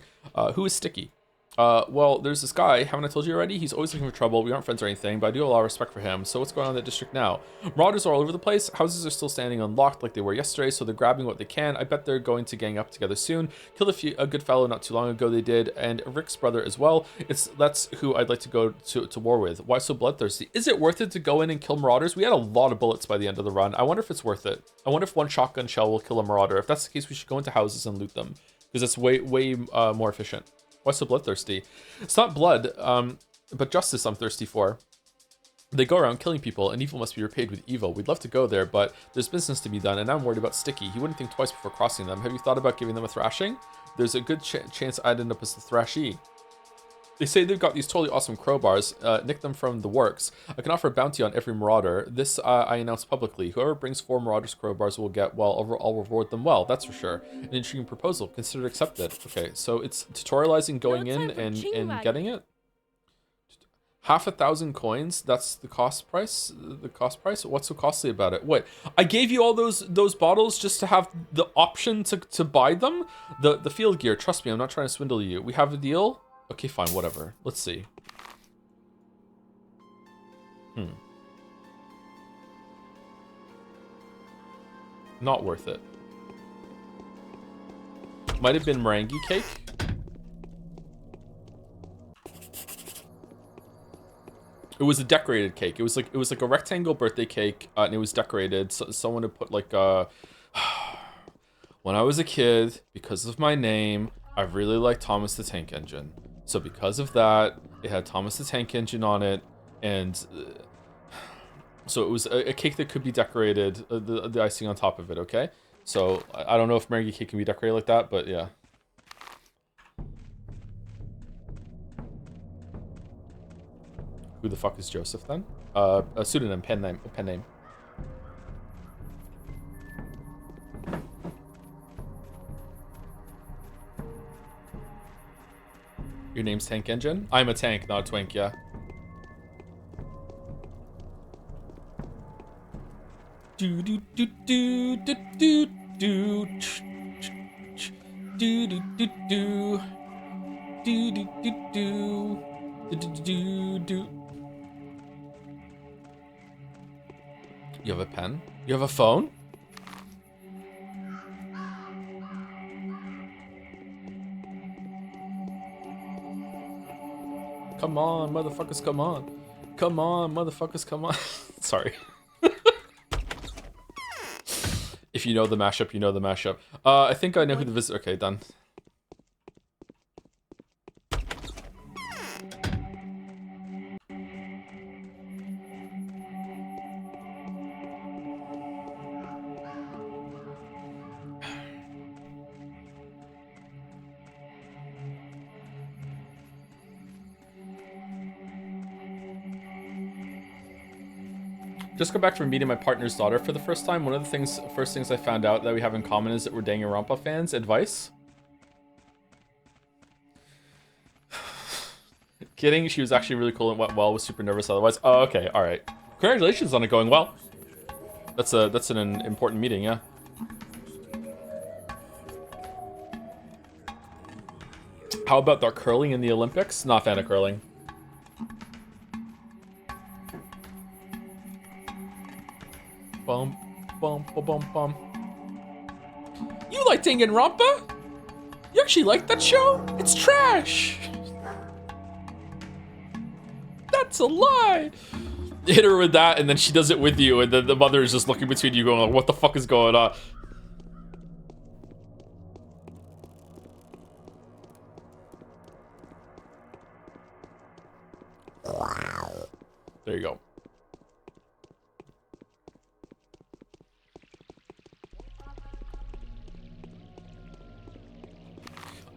Who is Sticky? Well, there's this guy, haven't I told you already? He's always looking for trouble. We aren't friends or anything, but I do have a lot of respect for him. So what's going on in that district now? Marauders are all over the place. Houses are still standing unlocked like they were yesterday, so they're grabbing what they can. I bet they're going to gang up together soon. Killed a good fellow not too long ago, they did, and Rick's brother as well. That's who I'd like to go to war with. Why so bloodthirsty? Is it worth it to go in and kill marauders? We had a lot of bullets by the end of the run. I wonder if it's worth it. I wonder if one shotgun shell will kill a marauder. If that's the case, we should go into houses and loot them, because it's way more efficient. Why so bloodthirsty? It's not blood, but justice I'm thirsty for. They go around killing people, and evil must be repaid with evil. We'd love to go there, but there's business to be done, and I'm worried about Sticky. He wouldn't think twice before crossing them. Have you thought about giving them a thrashing? There's a good chance I'd end up as the thrashee. They say they've got these totally awesome crowbars. Nick them from the works. I can offer a bounty on every marauder. This I announce publicly. Whoever brings 4 marauders crowbars will get, well, I'll reward them well, that's for sure. An intriguing proposal. Consider it accepted. Okay, so it's tutorializing going in and getting it. 5,000 coins. That's the cost price. The cost price. What's so costly about it? What? I gave you all those bottles just to have the option to buy them. The field gear. Trust me, I'm not trying to swindle you. We have a deal. Okay, fine, whatever. Let's see. Not worth it. Might have been meringue cake. It was a decorated cake. It was like a rectangle birthday cake, and it was decorated. So someone had put like a. When I was a kid, because of my name, I really liked Thomas the Tank Engine. So because of that, it had Thomas the Tank Engine on it, and so it was a cake that could be decorated, the icing on top of it, okay? So I don't know if meringue cake can be decorated like that, but yeah. Who the fuck is Joseph then? A pseudonym, pen name. Your name's Tank Engine? I'm a tank, not a twink, yeah. Do do do do do do do do do do do do do do do do. You have a pen? You have a phone? Come on, motherfuckers, come on. Come on, motherfuckers, come on. Sorry. If you know the mashup, you know the mashup. I think I know who the visitor... Okay, done. Just got back from meeting my partner's daughter for the first time. One of the first things I found out that we have in common is that we're Danganronpa fans. Advice? Kidding, she was actually really cool and went well. Was super nervous otherwise. Oh, okay, all right. Congratulations on it going well. That's an important meeting, yeah. How about the curling in the Olympics? Not a fan of curling. Bum, bum, bum, bum, bum. You like Danganronpa? You actually like that show? It's trash. That's a lie. Hit her with that, and then she does it with you, and then the mother is just looking between you going, what the fuck is going on? There you go.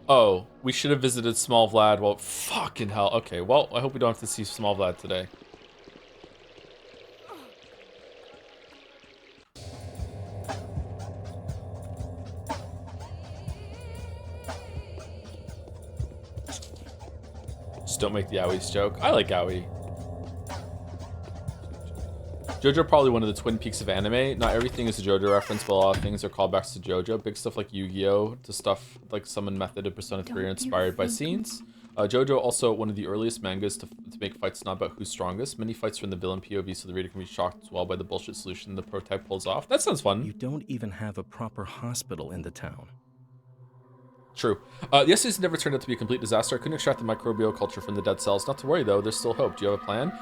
Oh, we should have visited Small Vlad. Well, fucking hell. Okay, well, I hope we don't have to see Small Vlad today. Just don't make the Owies joke. I like Owie. JoJo probably one of the Twin Peaks of anime. Not everything is a JoJo reference, but a lot of things are callbacks to JoJo. Big stuff like Yu-Gi-Oh! To stuff like Summon Method and Persona 3 are inspired by scenes. JoJo also one of the earliest mangas to make fights not about who's strongest. Many fights from the villain POV, so the reader can be shocked as well by the bullshit solution the prototype pulls off. That sounds fun. You don't even have a proper hospital in the town. True. The essays never turned out to be a complete disaster. I couldn't extract the microbial culture from the dead cells. Not to worry though, there's still hope. Do you have a plan?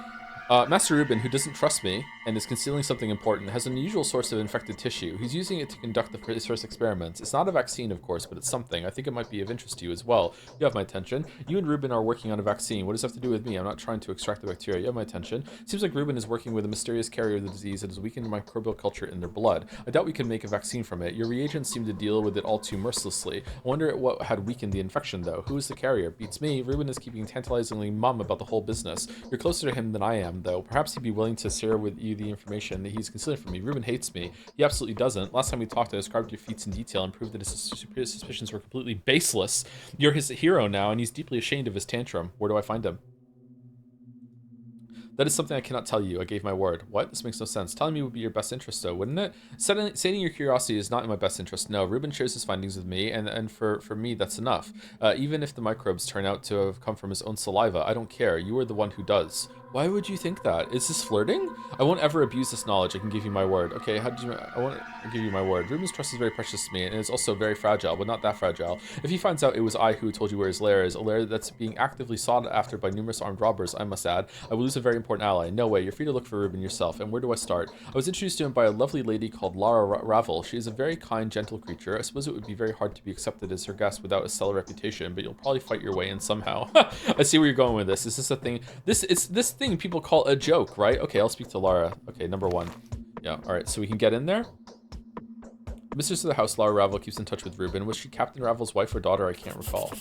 Master Ruben, who doesn't trust me and is concealing something important, has an unusual source of infected tissue. He's using it to conduct his first experiments. It's not a vaccine, of course, but it's something. I think it might be of interest to you as well. You have my attention. You and Ruben are working on a vaccine. What does that have to do with me? I'm not trying to extract the bacteria. You have my attention. Seems like Ruben is working with a mysterious carrier of the disease that has weakened microbial culture in their blood. I doubt we can make a vaccine from it. Your reagents seem to deal with it all too mercilessly. I wonder what had weakened the infection, though. Who is the carrier? Beats me. Ruben is keeping tantalizingly mum about the whole business. You're closer to him than I am, though. Perhaps he'd be willing to share with you the information that he's concealing from me. Ruben hates me. He absolutely doesn't. Last time we talked, I described your feats in detail and proved that his suspicions were completely baseless. You're his hero now, and he's deeply ashamed of his tantrum. Where do I find him? That is something I cannot tell you. I gave my word. What? This makes no sense. Telling me would be your best interest, though, wouldn't it? Sating your curiosity is not in my best interest. No, Ruben shares his findings with me, and for me, that's enough. Even if the microbes turn out to have come from his own saliva, I don't care. You are the one who does. Why would you think that? Is this flirting? I won't ever abuse this knowledge. I can give you my word. Okay, I won't give you my word. Ruben's trust is very precious to me, and it's also very fragile, but not that fragile. If he finds out it was I who told you where his lair is, a lair that's being actively sought after by numerous armed robbers, I must add, I will lose a very important ally. No way, you're free to look for Ruben yourself. And where do I start? I was introduced to him by a lovely lady called Lara Ravel. She is a very kind, gentle creature. I suppose it would be very hard to be accepted as her guest without a stellar reputation, but you'll probably fight your way in somehow. I see where you're going with this. Is this a thing? This thing people call a joke, right? Okay, I'll speak to Lara. Okay, number one. Yeah, all right, so we can get in there. Mistress of the house, Lara Ravel, keeps in touch with Ruben. Was she Captain Ravel's wife or daughter? I can't recall.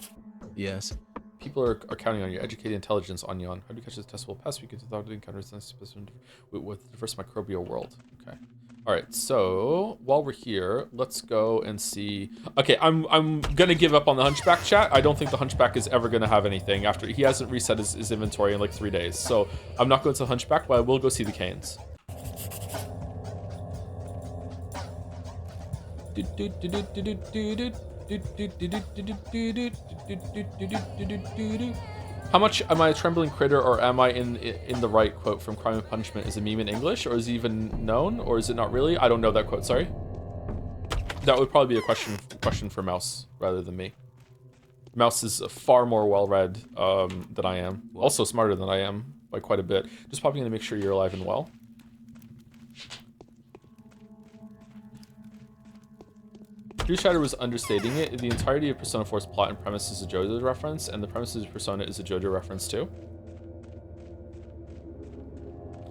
Yes. People are counting on your educated intelligence, Anyon. How do you catch this testable pest? We could without encounters with the diverse microbial world. Okay. All right, so while we're here, let's go and see. Okay, I'm gonna give up on the Hunchback chat. I don't think the Hunchback is ever gonna have anything after he hasn't reset his inventory in like 3 days. So I'm not going to the Hunchback, but I will go see the Canes. How much am I a trembling critter, or am I in the right quote from Crime and Punishment? Is a meme in English, or is it even known, or is it not really? I don't know that quote, sorry. That would probably be a question for Mouse rather than me. Mouse is far more well-read than I am. Also smarter than I am by quite a bit. Just popping in to make sure you're alive and well. Drew Shatter was understating it. The entirety of Persona 4's plot and premise is a JoJo reference, and the premise of Persona is a JoJo reference too.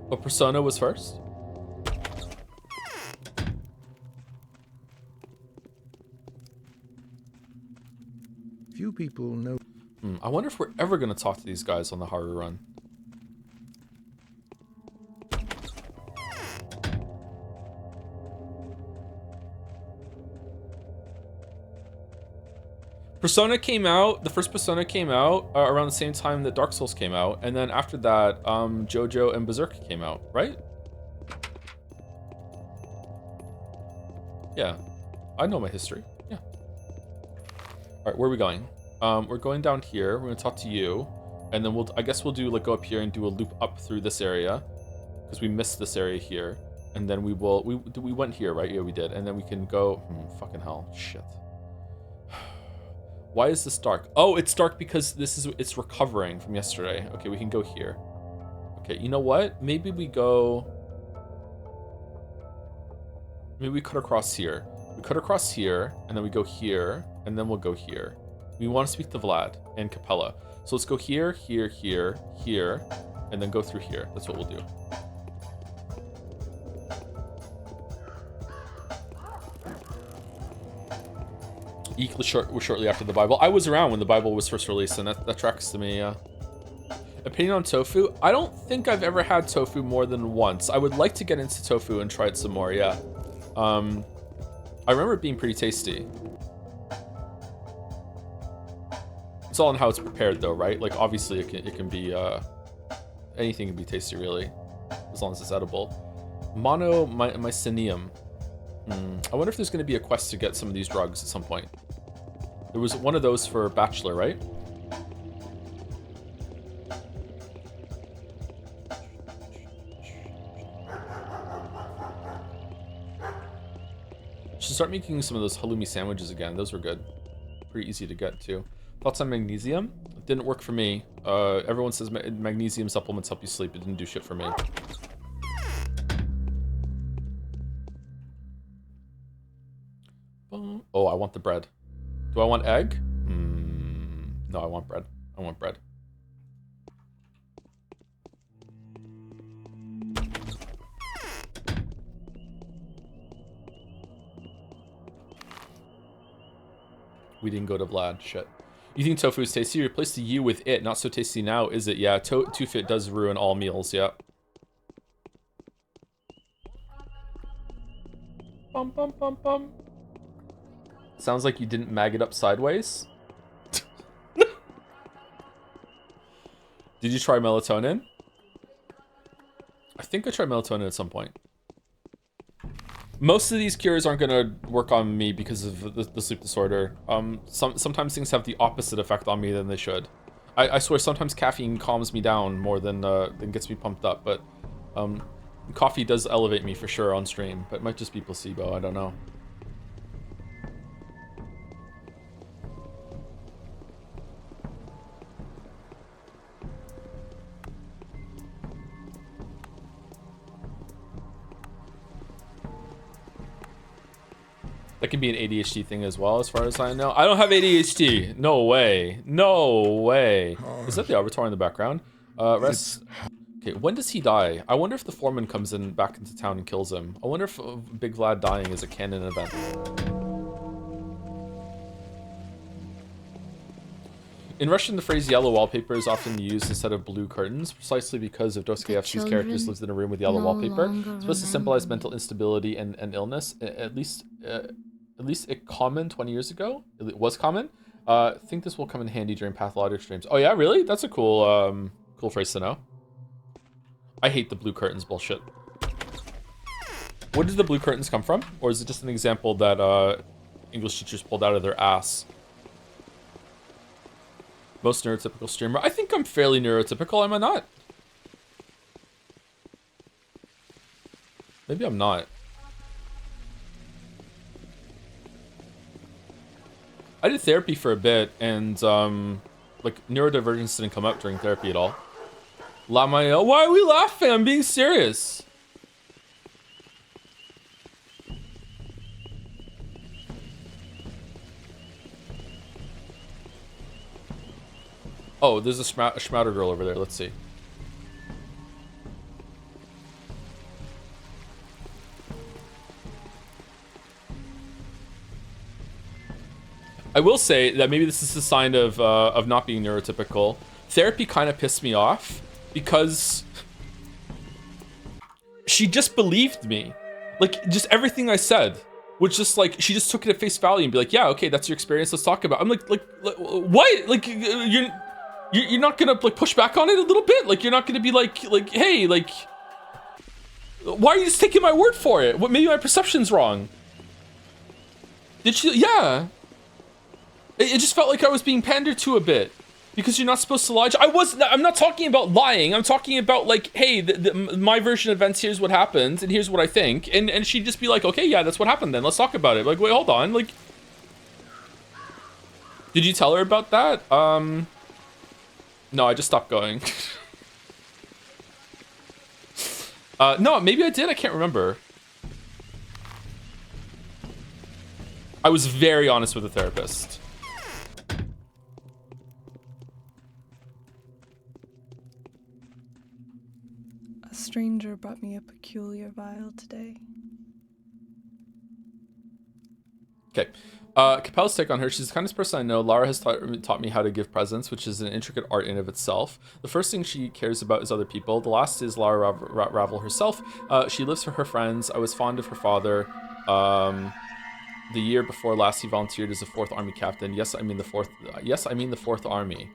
But Persona was first? Few people know. I wonder if we're ever going to talk to these guys on the Haru run. Persona came out, the first Persona came out around the same time that Dark Souls came out, and then after that, JoJo and Berserk came out, right? Yeah, I know my history, yeah. All right, where are we going? We're going down here, we're gonna talk to you, and then I guess we'll do, like, go up here and do a loop up through this area, because we missed this area here, and then we went here, right? Yeah, we did, and then we can go, fucking hell, shit. Why is this dark? Oh, it's dark because it's recovering from yesterday. Okay, we can go here. Okay, you know what? Maybe we go... Maybe we cut across here. We cut across here, and then we go here, and then we'll go here. We want to speak to Vlad and Capella. So let's go here, here, here, here, and then go through here. That's what we'll do. Equally shortly after the Bible. I was around when the Bible was first released, and that tracks to me, yeah. Opinion on tofu? I don't think I've ever had tofu more than once. I would like to get into tofu and try it some more, yeah. I remember it being pretty tasty. It's all on how it's prepared though, right? Like obviously it can be, anything can be tasty really, as long as it's edible. Monomycinium. I wonder if there's going to be a quest to get some of these drugs at some point. There was one of those for Bachelor, right? Should start making some of those halloumi sandwiches again. Those were good. Pretty easy to get too. Thoughts on magnesium? It didn't work for me. Everyone says magnesium supplements help you sleep. It didn't do shit for me. Oh, I want the bread. Do I want egg? No, I want bread. I want bread. We didn't go to Vlad. Shit. You think tofu is tasty? Replace the U with it. Not so tasty now, is it? Yeah, tofu does ruin all meals, yeah. Bum, bum, bum, bum. Sounds like you didn't mag it up sideways. Did you try melatonin? I think I tried melatonin at some point. Most of these cures aren't gonna work on me because of the sleep disorder. Sometimes things have the opposite effect on me than they should. I swear sometimes caffeine calms me down more than gets me pumped up, but coffee does elevate me for sure on stream, but it might just be placebo, I don't know. That could be an ADHD thing as well, as far as I know. I don't have ADHD. No way. No way. Is that the Arbiter in the background? Okay, when does he die? I wonder if the foreman comes in back into town and kills him. I wonder if Big Vlad dying is a canon event. In Russian, the phrase yellow wallpaper is often used instead of blue curtains, precisely because of Dostoevsky's characters lived in a room with yellow wallpaper. It's supposed to symbolize mental instability and illness. At least it common 20 years ago. It was common. I think this will come in handy during pathologic streams. Oh yeah, really? That's a cool cool phrase to know. I hate the blue curtains bullshit. Where did the blue curtains come from? Or is it just an example that English teachers pulled out of their ass? Most neurotypical streamer. I think I'm fairly neurotypical, am I not? Maybe I'm not. I did therapy for a bit, and like neurodivergence didn't come up during therapy at all. Lamael, why are we laughing? I'm being serious. Oh, there's a Schmatter girl over there. Let's see. I will say that maybe this is a sign of not being neurotypical. Therapy kind of pissed me off because she just believed me. Like, just everything I said was just like, she just took it at face value and be like, yeah, okay, that's your experience. Let's talk about it. I'm like, what? Like, you're not gonna like push back on it a little bit? Like, you're not gonna be like, hey, like, why are you just taking my word for it? What? Maybe my perception's wrong. Did she? Yeah. It just felt like I was being pandered to a bit because you're not supposed to lie. I'm not talking about lying. I'm talking about like, hey, my version of events. Here's what happened, and here's what I think. And she'd just be like, okay, yeah, that's what happened. Then let's talk about it. Like, wait, hold on. Like, did you tell her about that? No, I just stopped going. No, maybe I did. I can't remember. I was very honest with the therapist. A stranger brought me a peculiar vial today. Okay. Capel's take on her. She's the kindest person I know. Lara has taught me how to give presents, which is an intricate art in of itself. The first thing she cares about is other people. The last is Lara Ravel herself. She lives for her friends. I was fond of her father. The year before last, he volunteered as a 4th Army captain. Yes, I mean the 4th. Yes, I mean the 4th Army.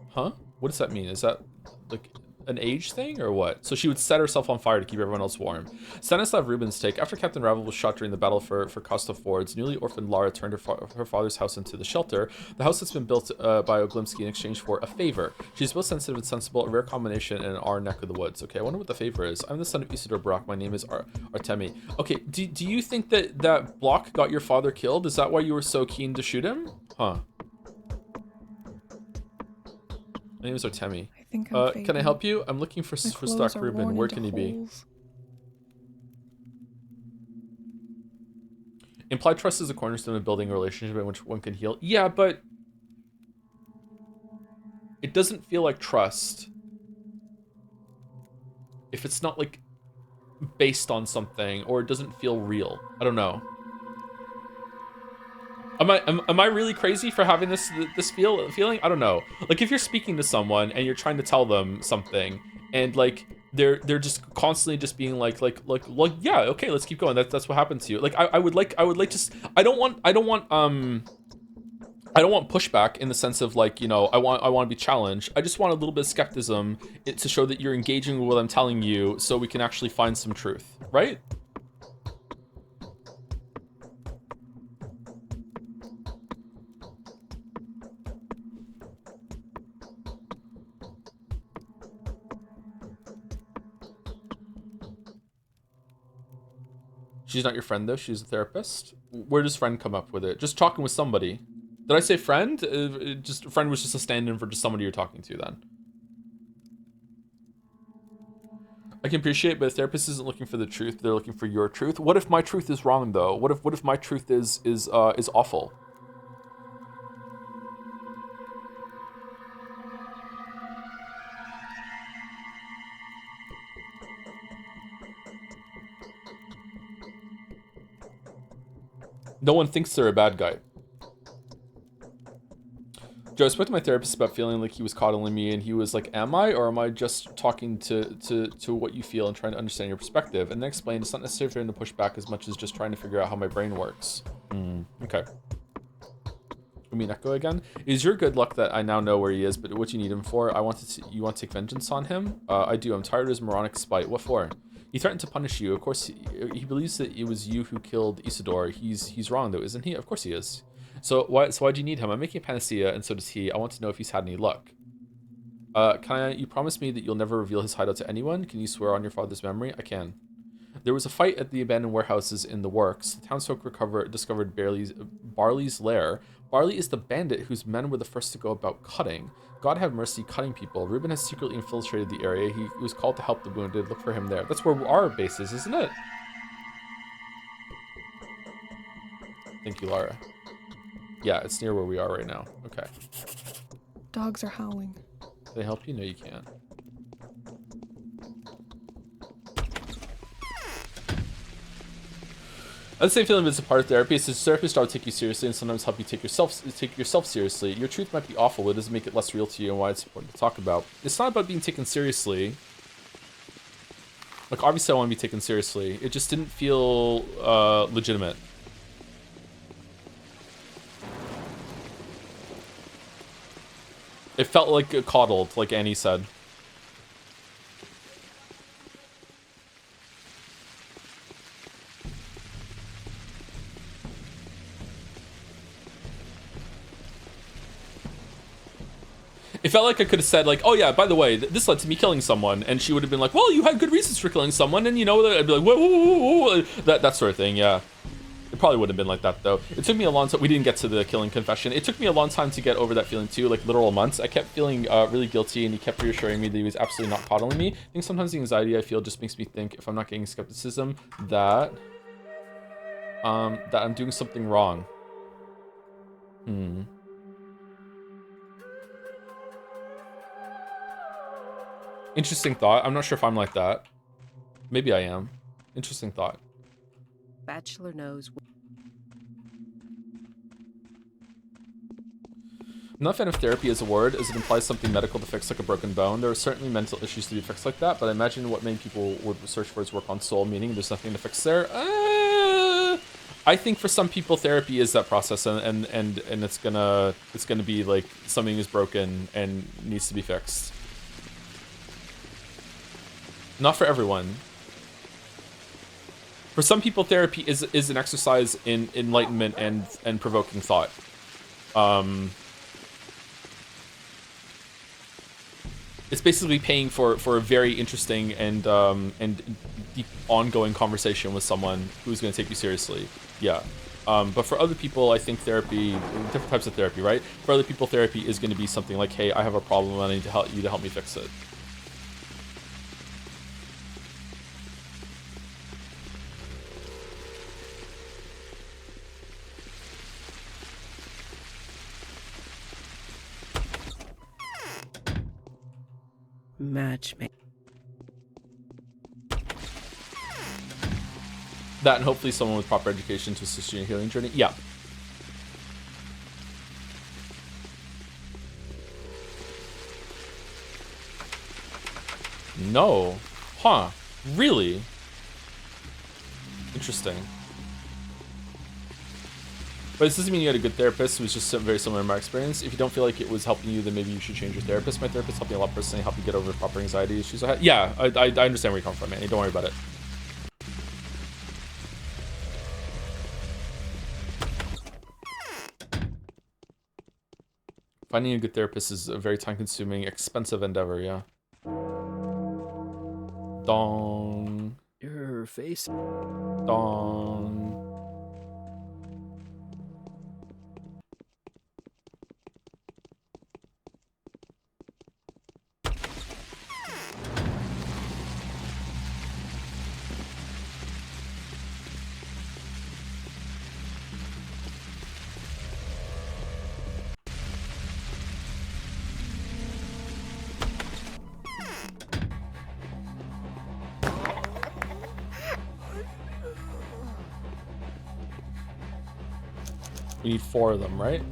Huh? What does that mean? Is that like an age thing or what? So she would set herself on fire to keep everyone else warm. Stanislav Rubin's take. After Captain Ravel was shot during the battle for Costa Fords, newly orphaned Lara turned her father's house into the shelter. The house that's been built by Oglimsky in exchange for a favor. She's both sensitive and sensible, a rare combination in our neck of the woods. Okay, I wonder what the favor is. I'm the son of Isidore Brock. My name is Artemi. Okay, do you think that Block got your father killed? Is that why you were so keen to shoot him? Huh. My name is Artemi. Can I help you? I'm looking for Stock Rubin. Where can he be? Implied trust is a cornerstone of building a relationship in which one can heal. Yeah, but it doesn't feel like trust if it's not like based on something, or it doesn't feel real. I don't know. Am I really crazy for having this feeling? I don't know. Like, if you're speaking to someone and you're trying to tell them something, and like they're just constantly just being like yeah, okay, let's keep going. That's what happened to you. Like I would like just I don't want pushback in the sense of like, you know, I want to be challenged. I just want a little bit of skepticism to show that you're engaging with what I'm telling you, so we can actually find some truth, right? She's not your friend, though. She's a therapist. Where does friend come up with it? Just talking with somebody. Did I say friend? Just friend was just a stand-in for just somebody you're talking to then. I can appreciate, but a therapist isn't looking for the truth. They're looking for your truth. What if my truth is wrong, though? What if my truth is awful? No one thinks they're a bad guy. Joe, I spoke to my therapist about feeling like he was coddling me, and he was like, am I, or am I just talking to what you feel and trying to understand your perspective? And then explained it's not necessarily trying to push back as much as just trying to figure out how my brain works. Okay. Umineko again. It is your good luck that I now know where he is, but what you need him for? You want to take vengeance on him? I do. I'm tired of his moronic spite. What for? He threatened to punish you. Of course, he believes that it was you who killed Isidore. He's wrong, though, isn't he? Of course he is. So why do you need him? I'm making a panacea, and so does he. I want to know if he's had any luck. You promise me that you'll never reveal his hideout to anyone? Can you swear on your father's memory? I can. There was a fight at the abandoned warehouses in the works. The townsfolk discovered Barley's lair. Barley is the bandit whose men were the first to go about cutting. God have mercy, cutting people. Reuben has secretly infiltrated the area. He was called to help the wounded. Look for him there. That's where our base is, isn't it? Thank you, Lara. Yeah, it's near where we are right now. Okay. Dogs are howling. Can I help you? No, you can't. I have the same feeling it's a part of therapy. It's a therapist's job to take you seriously and sometimes help you take yourself seriously. Your truth might be awful, but it doesn't make it less real to you and why it's important to talk about. It's not about being taken seriously. Like, obviously I want to be taken seriously. It just didn't feel legitimate. It felt like coddled, like Annie said. It felt like I could have said, like, oh yeah, by the way, this led to me killing someone, and she would have been like, well, you had good reasons for killing someone, and you know, I'd be like, whoa, whoa, whoa, whoa. That sort of thing, yeah. probably would have been like that though. It took me a long time. We didn't get to the killing confession. It took me a long time to get over that feeling too, like literal months. I kept feeling really guilty, and he kept reassuring me that he was absolutely not coddling me. I think sometimes the anxiety I feel just makes me think, if I'm not getting skepticism, that I'm doing something wrong. Interesting thought. I'm not sure if I'm like that. Maybe I am. Interesting thought. Bachelor knows. I'm not a fan of therapy as a word, as it implies something medical to fix, like a broken bone. There are certainly mental issues to be fixed like that, but I imagine what many people would search for is work on soul, meaning there's nothing to fix there. I think for some people therapy is that process, and it's gonna be like something is broken and needs to be fixed. Not for everyone. For some people, therapy is an exercise in enlightenment and provoking thought. It's basically paying for a very interesting and deep ongoing conversation with someone who's going to take you seriously. Yeah. But for other people, I think therapy, different types of therapy, right? For other people, therapy is going to be something like, hey, I have a problem and I need to help you to help me fix it. Matchmaking. That, and hopefully someone with proper education to assist you in your healing journey. Yeah. No. Huh. Really? Interesting. But this doesn't mean you had a good therapist. It was just very similar to my experience. If you don't feel like it was helping you, then maybe you should change your therapist. My therapist helped me a lot personally, helped me get over proper anxiety issues I had. Yeah, I understand where you come from, man. Don't worry about it. Finding a good therapist is a very time-consuming, expensive endeavor, yeah. Dong. Your face. Dong. We need 4 of them, right?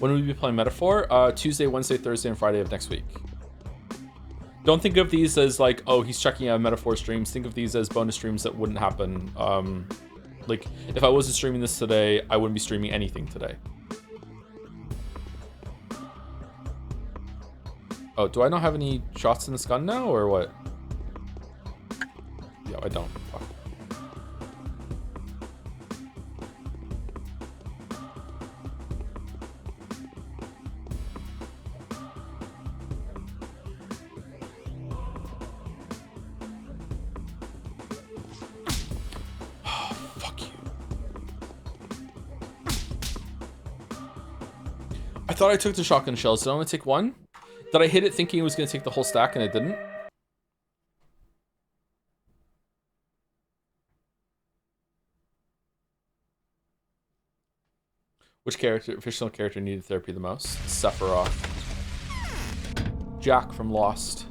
When will we be playing Metaphor? Tuesday, Wednesday, Thursday, and Friday of next week. Don't think of these as like, oh, he's checking out Metaphor streams. Think of these as bonus streams that wouldn't happen. Like, if I wasn't streaming this today, I wouldn't be streaming anything today. Oh, do I not have any shots in this gun now, or what? Yeah, I don't. Fuck. I thought I took the shotgun shells. Did I only take 1? Did I hit it thinking it was going to take the whole stack and it didn't? Which fictional character needed therapy the most? Sephiroth. Jack from Lost.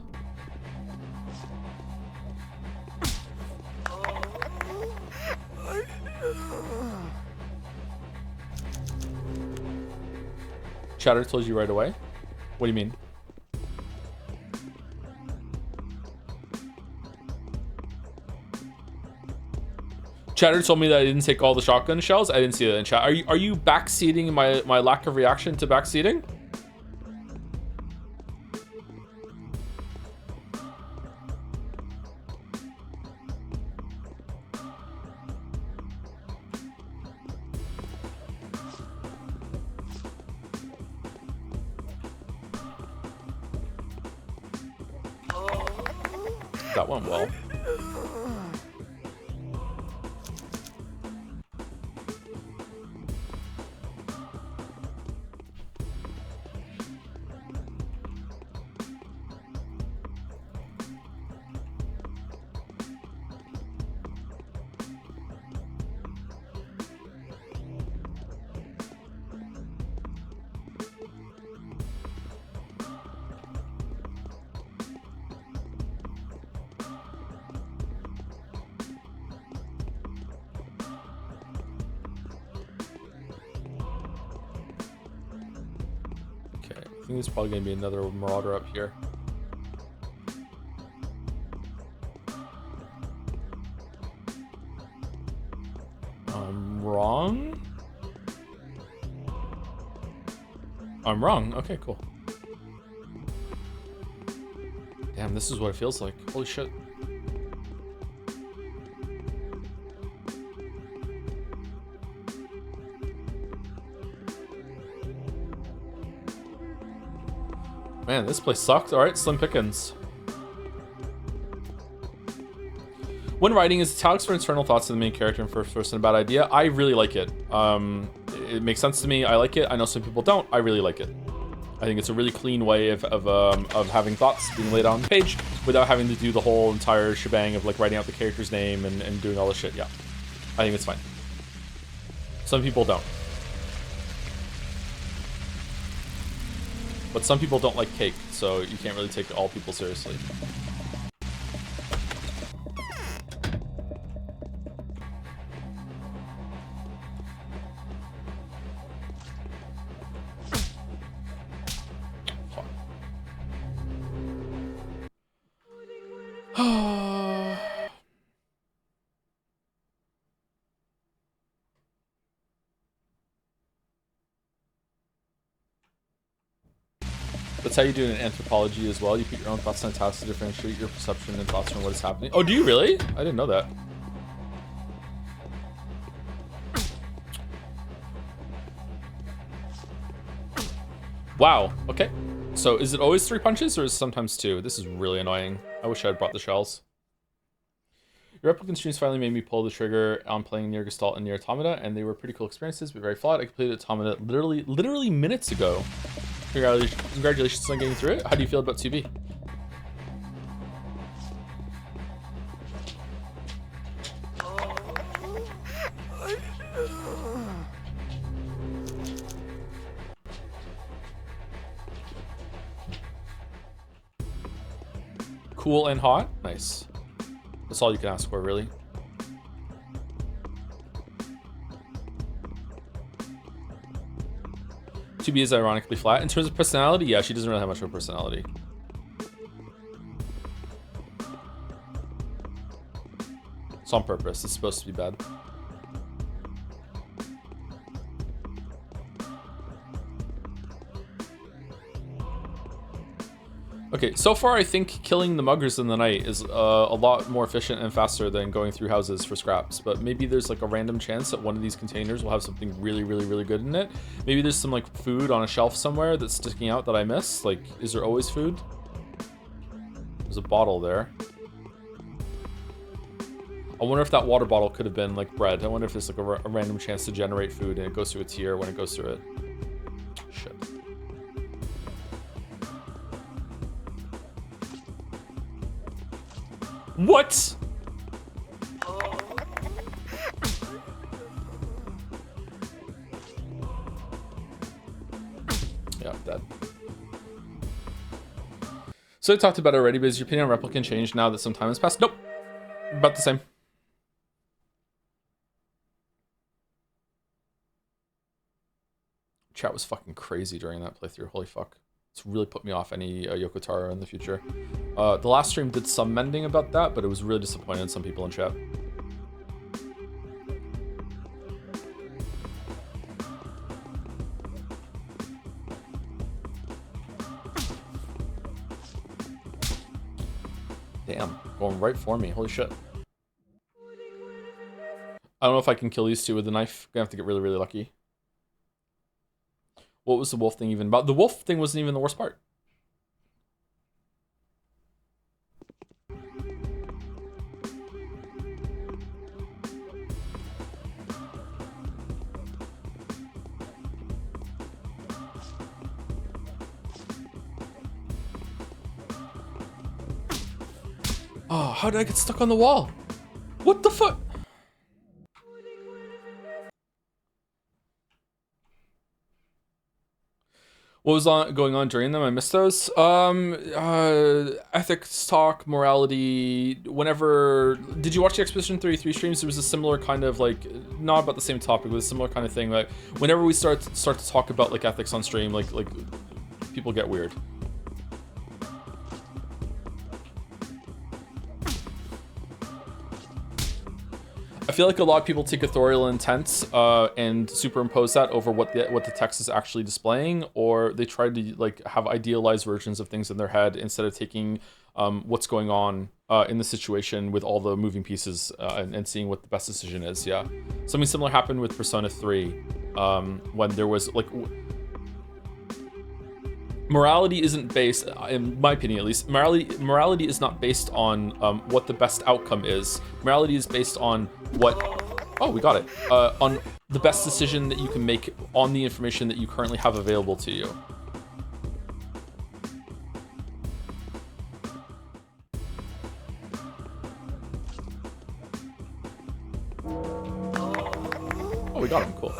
Chatter told you right away? What do you mean? Chatter told me that I didn't take all the shotgun shells. I didn't see that in chat. Are you backseating my lack of reaction to backseating? That went well. think there's probably gonna be another marauder up here. I'm wrong? I'm wrong. Okay, cool. Damn, this is what it feels like. Holy shit. Man, this place sucked. Alright, slim pickings. When writing, is italics for internal thoughts of the main character in first person a bad idea? I really like it. It makes sense to me. I like it. I know some people don't. I really like it. I think it's a really clean way of having thoughts being laid out on the page without having to do the whole entire shebang of like writing out the character's name and doing all this shit. Yeah, I think it's fine. Some people don't. But some people don't like cake, so you can't really take all people seriously. That's how you do it in anthropology as well. You put your own thoughts on tasks to differentiate your perception and thoughts from what is happening. Oh, do you really? I didn't know that. Wow. Okay. So is it always 3 punches or is it sometimes 2? This is really annoying. I wish I had brought the shells. Your replicant streams finally made me pull the trigger on playing Near Gestalt and Near Automata, and they were pretty cool experiences, but very flawed. I completed Automata literally minutes ago. Congratulations on getting through it. How do you feel about 2B? Cool and hot? Nice. That's all you can ask for, really. To be is ironically flat. In terms of personality, yeah, she doesn't really have much of a personality. It's on purpose. It's supposed to be bad. Okay, so far I think killing the muggers in the night is a lot more efficient and faster than going through houses for scraps, but maybe there's like a random chance that one of these containers will have something really good in it. Maybe there's some like food on a shelf somewhere that's sticking out that I miss. Like, is there always food? There's a bottle there. I wonder if that water bottle could have been like bread. I wonder if there's like a random chance to generate food and it goes through a tier when it goes through it. Shit. What? Yeah, dead. So I talked about it already, but has your opinion on Replicant changed now that some time has passed? Nope. About the same. Chat was fucking crazy during that playthrough. Holy fuck. It's really put me off any Yoko Taro in the future. The last stream did some mending about that, but it was really disappointing in some people in chat. Damn, going right for me. Holy shit. I don't know if I can kill these two with the knife. Gonna have to get really lucky. What was the wolf thing even about? The wolf thing wasn't even the worst part. Oh, how did I get stuck on the wall? What the fuck? What was going on during them? I missed those. Ethics talk, morality. Whenever did you watch the Expedition 33 streams? There was a similar kind of like, not about the same topic, but a similar kind of thing. Like whenever we start to talk about like ethics on stream, like people get weird. I feel like a lot of people take authorial intent and superimpose that over what the text is actually displaying, or they try to like have idealized versions of things in their head instead of taking what's going on in the situation with all the moving pieces and seeing what the best decision is. Yeah, something similar happened with Persona 3 when there was like morality isn't based, in my opinion at least, morality is not based on what the best outcome is. Morality is based on what, oh, we got it, on the best decision that you can make on the information that you currently have available to you. Oh, we got him, cool.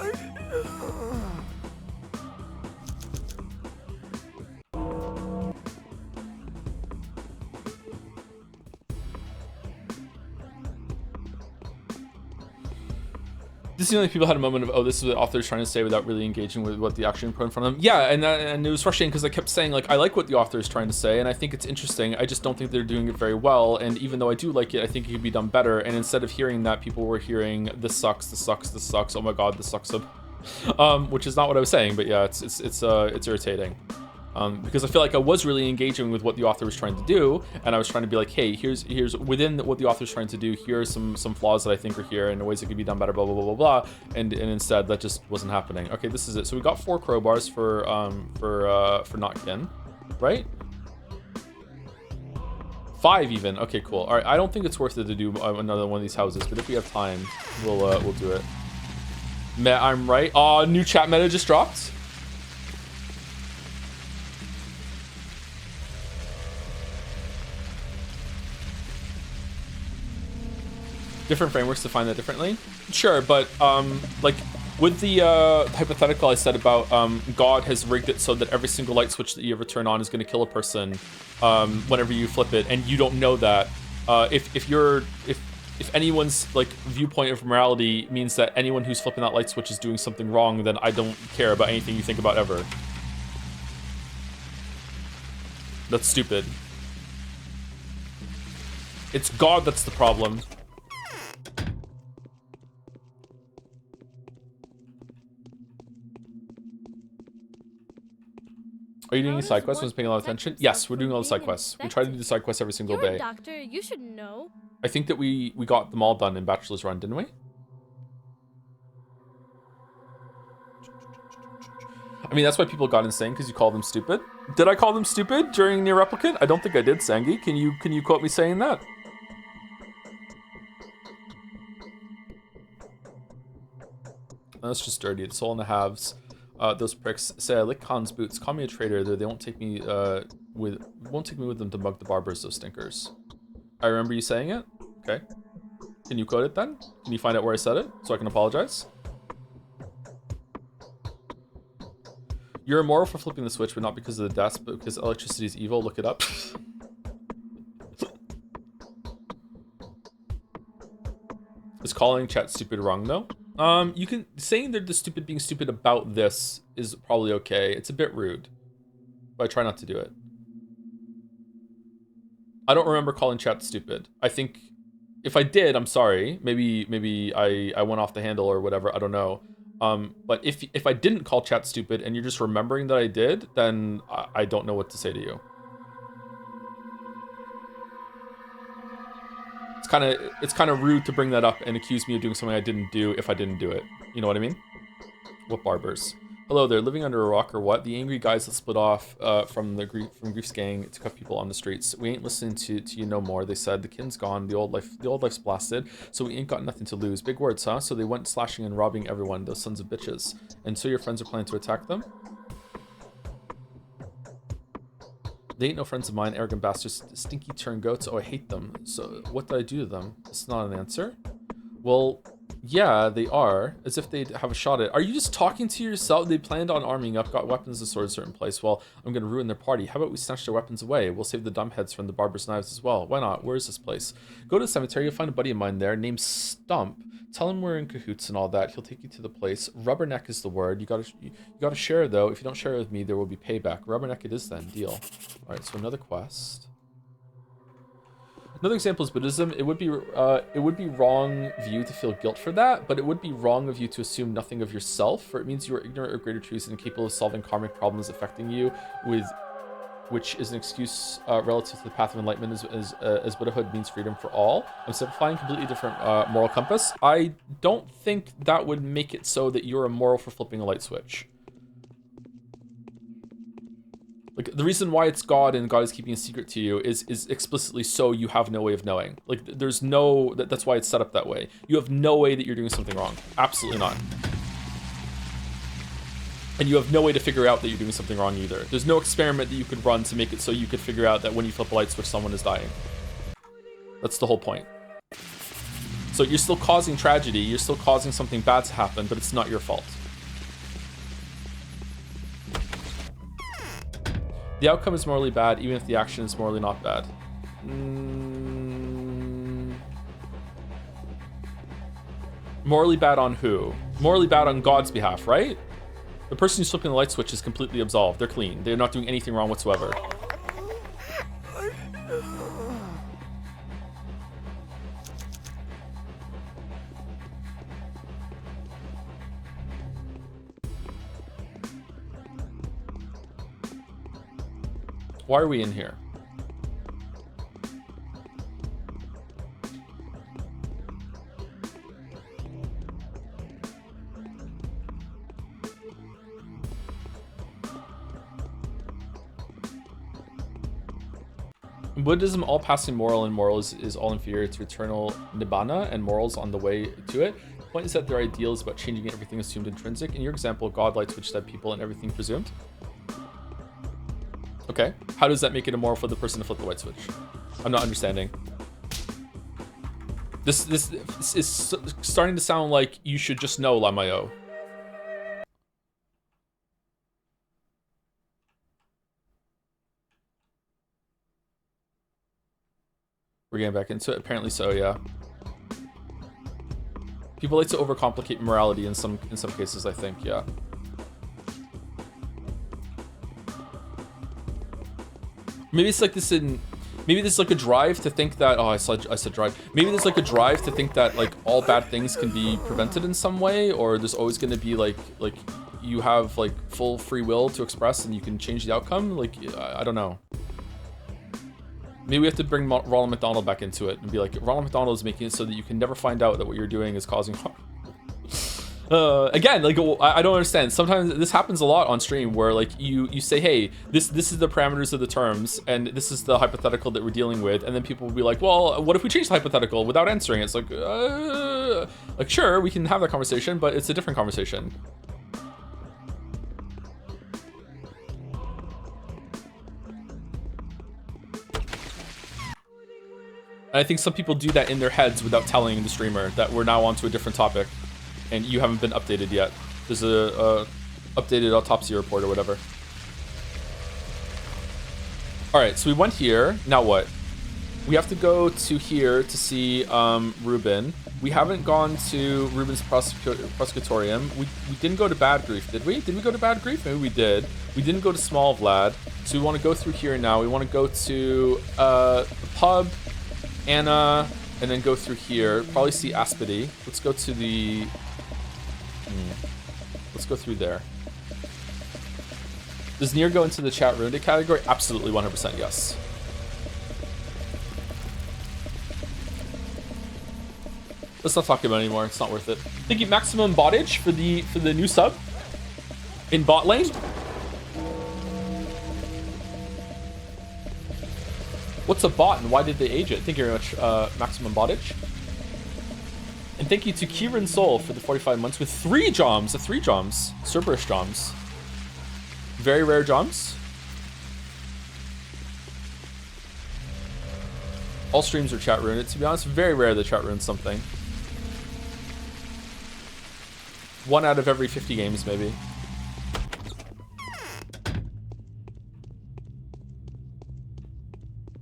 This is the only people had a moment of, oh, this is what the author's trying to say without really engaging with what the action put in front of them. Yeah, and it was frustrating because I kept saying, like, I like what the author is trying to say, and I think it's interesting. I just don't think they're doing it very well, and even though I do like it, I think it could be done better. And instead of hearing that, people were hearing, this sucks, this sucks, this sucks, oh my god, this sucks, which is not what I was saying, but yeah, it's irritating. Because I feel like I was really engaging with what the author was trying to do, and I was trying to be like, hey, here's within what the author's trying to do, here are some flaws that I think are here and ways it could be done better, blah blah blah blah blah. And instead that just wasn't happening. Okay, this is it. So we got 4 crowbars for Notkin, right? 5 even. Okay, cool. All right, I don't think it's worth it to do another one of these houses, but if we have time, we'll do it. I'm right. New chat meta just dropped. Different frameworks define that differently. Sure, but like with the hypothetical I said about God has rigged it so that every single light switch that you ever turn on is going to kill a person whenever you flip it, and you don't know that. If anyone's like viewpoint of morality means that anyone who's flipping that light switch is doing something wrong, then I don't care about anything you think about ever. That's stupid. It's God that's the problem. Are you doing any side quests? Was paying a lot of attention? Yes, we're doing all the side quests. We try to do the side quests every single day. You're a doctor, you should know. I think that we got them all done in Bachelor's Run, didn't we? I mean, that's why people got insane, because you called them stupid. Did I call them stupid during Near Replicant? I don't think I did, Sangi. Can you quote me saying that? That's just dirty. It's all in the halves. Those pricks say I lick Khan's boots. Call me a traitor. They won't take me with them to mug the barbers. Those stinkers. I remember you saying it. Okay. Can you quote it then? Can you find out where I said it so I can apologize? You're immoral for flipping the switch, but not because of the deaths, but because electricity is evil. Look it up. Is calling chat stupid wrong though? You can saying they're being stupid about this is probably okay. It's a bit rude, but I try not to do it. I don't remember calling chat stupid. I think if I did, I'm sorry. Maybe I went off the handle or whatever. I don't know. But if I didn't call chat stupid and you're just remembering that I did, then I don't know what to say to you. It's kind of rude to bring that up and accuse me of doing something I didn't do if I didn't do it. You know what I mean? What barbers? Hello there, living under a rock or what? The angry guys that split off from Grief's gang to cut people on the streets. We ain't listening to you no more. They said the kin's gone, the old life's blasted, so we ain't got nothing to lose. Big words, huh? So they went slashing and robbing everyone, those sons of bitches. And so your friends are planning to attack them? They ain't no friends of mine, arrogant bastards, stinky turn goats. Oh, I hate them. So what did I do to them? It's not an answer. Well, Yeah, they are. As if they'd have a shot at it. Are you just talking to yourself? They planned on arming up, got weapons and swords in a certain place. Well, I'm going to ruin their party. How about we snatch their weapons away? We'll save the dumbheads from the barber's knives as well. Why not? Where is this place? Go to the cemetery. You'll find a buddy of mine there named Stump. Tell him we're in cahoots and all that. He'll take you to the place. Rubberneck is the word. You gotta share, though. If you don't share with me, there will be payback. Rubberneck it is then. Deal. All right, so another quest. Another example is Buddhism. It would be wrong of you to feel guilt for that, but it would be wrong of you to assume nothing of yourself, for it means you are ignorant of greater truths and incapable of solving karmic problems affecting you, which is an excuse relative to the path of enlightenment as Buddhahood means freedom for all. I'm simplifying, completely different moral compass. I don't think that would make it so that you're immoral for flipping a light switch. Like, the reason why it's God and God is keeping a secret to you is explicitly so you have no way of knowing. Like, there's no... That's why it's set up that way. You have no way that you're doing something wrong. Absolutely not. And you have no way to figure out that you're doing something wrong either. There's no experiment that you could run to make it so you could figure out that when you flip a light switch, someone is dying. That's the whole point. So you're still causing tragedy. You're still causing something bad to happen, but it's not your fault. The outcome is morally bad, even if the action is morally not bad. Morally bad on who? Morally bad on God's behalf, right? The person who's flipping the light switch is completely absolved. They're clean. They're not doing anything wrong whatsoever. Why are we in here? In Buddhism, all passing moral and moral is all inferior to eternal nibbana and morals on the way to it. The point is that their ideal is about changing everything assumed intrinsic. In your example, God, light switch, dead people, and everything presumed. Okay, how does that make it immoral for the person to flip the light switch? I'm not understanding. This is starting to sound like you should just know, Lamayo. We're getting back into it. Apparently so, yeah. People like to overcomplicate morality in some cases, I think, yeah. Maybe it's like this in... Maybe there's like a drive to think that... Oh, I said drive. Maybe there's like a drive to think that like all bad things can be prevented in some way, or there's always going to be like you have like full free will to express and you can change the outcome. Like, I don't know. Maybe we have to bring Ronald McDonald back into it and be like, Ronald McDonald is making it so that you can never find out that what you're doing is causing harm. Again, like, I don't understand. Sometimes this happens a lot on stream where like you say, hey, this is the parameters of the terms and this is the hypothetical that we're dealing with, and then people will be like, well, what if we change the hypothetical without answering? It's like sure, we can have that conversation, but it's a different conversation. And I think some people do that in their heads without telling the streamer that we're now on to a different topic and you haven't been updated yet. There's a updated autopsy report or whatever. All right, so we went here. Now what? We have to go to here to see Ruben. We haven't gone to Ruben's prosecutorium. We didn't go to Bad Grief, did we? Did we go to Bad Grief? Maybe we did. We didn't go to Small Vlad. So we want to go through here now. We want to go to the pub, Anna, and then go through here. Probably see Aspedy. Let's go to the... Let's go through there. Does Nier go into the chat ruined it category? Absolutely, 100% yes. Let's not talk about it anymore. It's not worth it. Thank you, Maximum Bottage, for the new sub in bot lane. What's a bot and why did they age it? Thank you very much, Maximum Bottage. And thank you to Kieran Soul for the 45 months with 3 joms. 3 joms. Cerberus joms. Very rare joms. All streams are chat ruined. To be honest, very rare that chat ruins something. 1 out of every 50 games, maybe.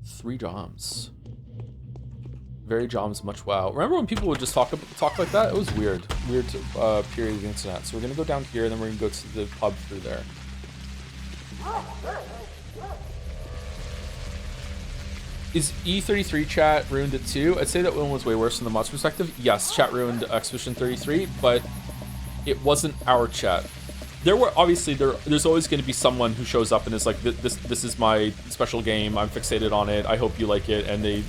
Three Joms. Very Joms, much wow. Remember when people would just talk like that? It was weird. Weird period of the internet. So we're gonna go down here, and then we're gonna go to the pub through there. Is E33 chat ruined it too? I'd say that one was way worse from the mod's perspective. Yes, chat ruined Expedition 33, but it wasn't our chat. There were obviously there's always going to be someone who shows up and is like, this is my special game. I'm fixated on it. I hope you like it, and they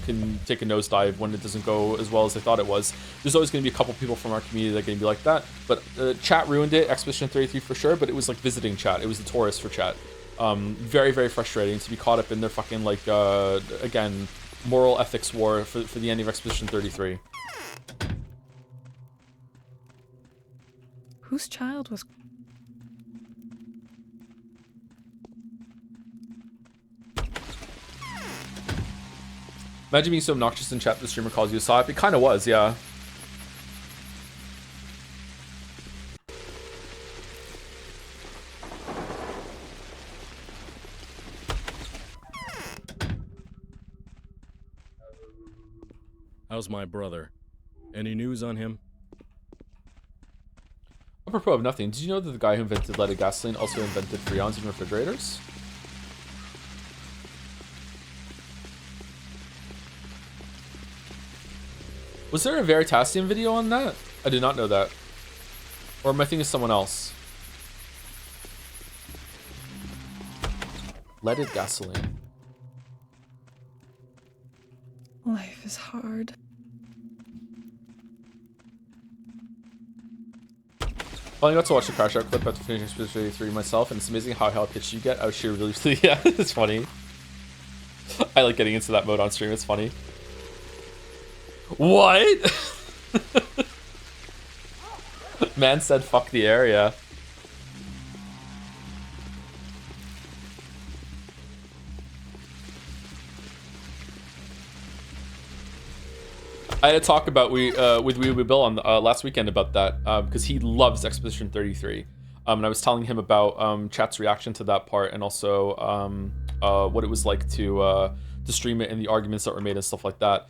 can take a nosedive when it doesn't go as well as they thought it was. There's always going to be a couple people from our community that are going to be like that. But chat ruined it. Expedition 33 for sure. But it was like visiting chat. It was the tourist for chat. Very, very frustrating to be caught up in their fucking, like, again, moral ethics war for the ending of Expedition 33. Whose child was... Imagine being so obnoxious in chat the streamer calls you a sop. It kind of was, yeah. How's my brother? Any news on him? Apropos of nothing, did you know that the guy who invented leaded gasoline also invented freons in refrigerators? Was there a Veritasium video on that? I did not know that. Or am I thinking of someone else? Leaded gasoline. Life is hard. Well, I got to watch the Crash Out clip after finishing Expedition 33 myself, and it's amazing how high pitched you get. I was sure really, yeah, it's funny. I like getting into that mode on stream, it's funny. What? Man said fuck the area. I had a talk about with Wee Bill on last weekend about that because he loves Expedition 33, and I was telling him about chat's reaction to that part, and also what it was like to stream it and the arguments that were made and stuff like that.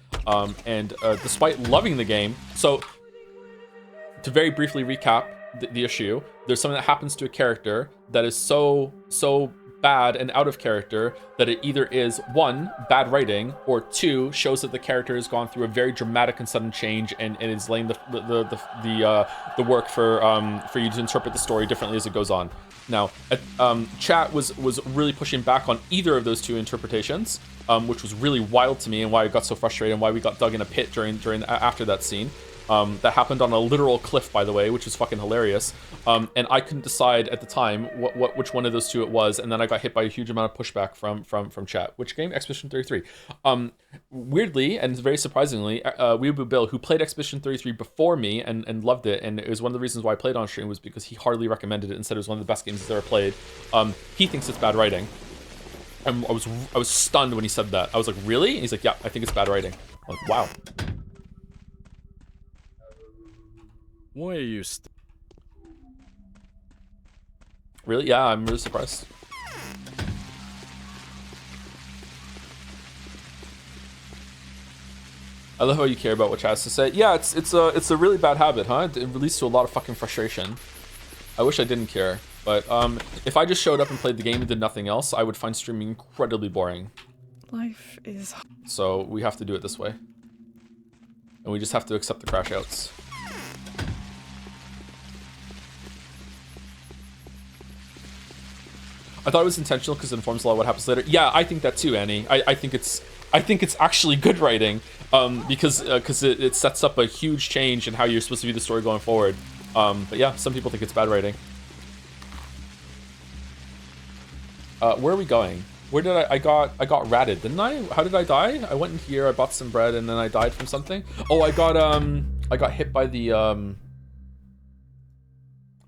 And despite loving the game, so to very briefly recap the issue, there's something that happens to a character that is so bad and out of character that it either is 1, bad writing, or 2, shows that the character has gone through a very dramatic and sudden change and is laying the work for you to interpret the story differently as it goes on. Now, chat was really pushing back on either of those 2 interpretations, which was really wild to me, and why I got so frustrated and why we got dug in a pit after that scene. That happened on a literal cliff, by the way, which was fucking hilarious. And I couldn't decide at the time which one of those 2 it was, and then I got hit by a huge amount of pushback from chat. Which game? Expedition 33. Weirdly and very surprisingly, Weeaboo Bill, who played Expedition 33 before me and loved it, and it was one of the reasons why I played on stream was because he heartily recommended it and said it was one of the best games he's ever played. He thinks it's bad writing. And I was stunned when he said that. I was like, really? And he's like, yeah, I think it's bad writing. I'm like, wow. Why are you Really? Yeah, I'm really surprised. I love how you care about what chat has to say. Yeah, it's a really bad habit, huh? It leads to a lot of fucking frustration. I wish I didn't care, but if I just showed up and played the game and did nothing else, I would find streaming incredibly boring. Life is... So we have to do it this way. And we just have to accept the crash outs. I thought it was intentional because it informs a lot of what happens later. Yeah, I think that too, Annie. I think it's actually good writing because it sets up a huge change in how you're supposed to view the story going forward. But yeah, some people think it's bad writing. Where are we going? Where did I got ratted, didn't I? How did I die? I went in here, I bought some bread, and then I died from something. Oh, I got hit by the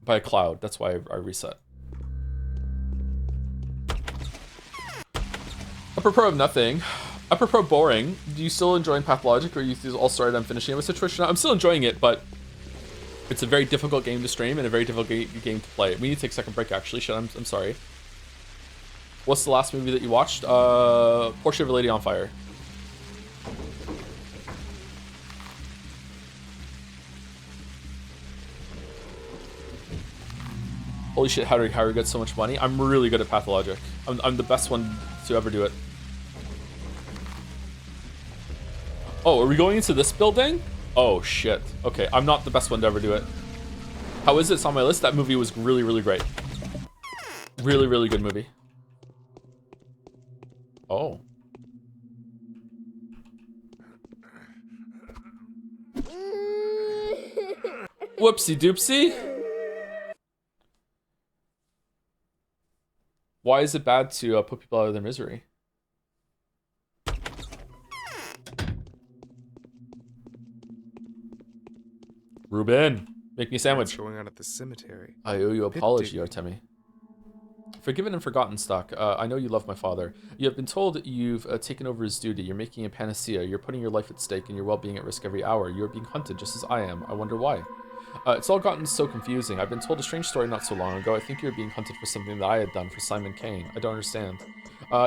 by a cloud. That's why I reset. Apropos of nothing, apropos boring, do you still enjoying Pathologic, or you all started on finishing it with Situation? I'm still enjoying it, but It's a very difficult game to stream and a very difficult game to play. We need to take a second break, actually. Shit, I'm sorry. What's the last movie that you watched? Portrait of a Lady on Fire. Holy shit, how do you get so much money? I'm really good at Pathologic. I'm the best one to ever do it. Oh, are we going into this building? Oh shit. Okay, I'm not the best one to ever do it. How is it? It's on my list. That movie was really, really great. Really, really good movie. Oh. Whoopsie doopsie. Why is it bad to put people out of their misery? Ruben, make me a sandwich. What's going on at the cemetery? I owe you an apology, Artemi. Forgiven and forgotten stock. I know you love my father. You have been told you've taken over his duty. You're making a panacea. You're putting your life at stake and your well-being at risk every hour. You're being hunted just as I am. I wonder why. It's all gotten so confusing. I've been told a strange story not so long ago. I think you're being hunted for something that I had done for Simon Kane. I don't understand.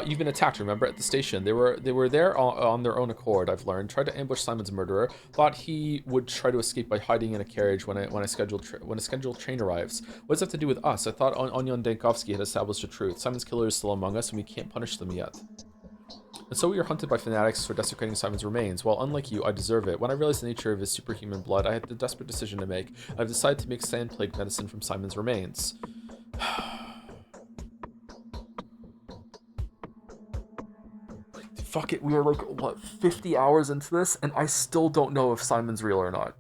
You've been attacked, remember, at the station. They were there on their own accord, I've learned. Tried to ambush Simon's murderer. Thought he would try to escape by hiding in a carriage when a scheduled train arrives. What does that have to do with us? I thought Onion Dankovsky had established the truth. Simon's killer is still among us, and we can't punish them yet. And so we are hunted by fanatics for desecrating Simon's remains. Well, unlike you, I deserve it. When I realized the nature of his superhuman blood, I had the desperate decision to make. I've decided to make sand plague medicine from Simon's remains. Fuck it, we are like, what, 50 hours into this, and I still don't know if Simon's real or not.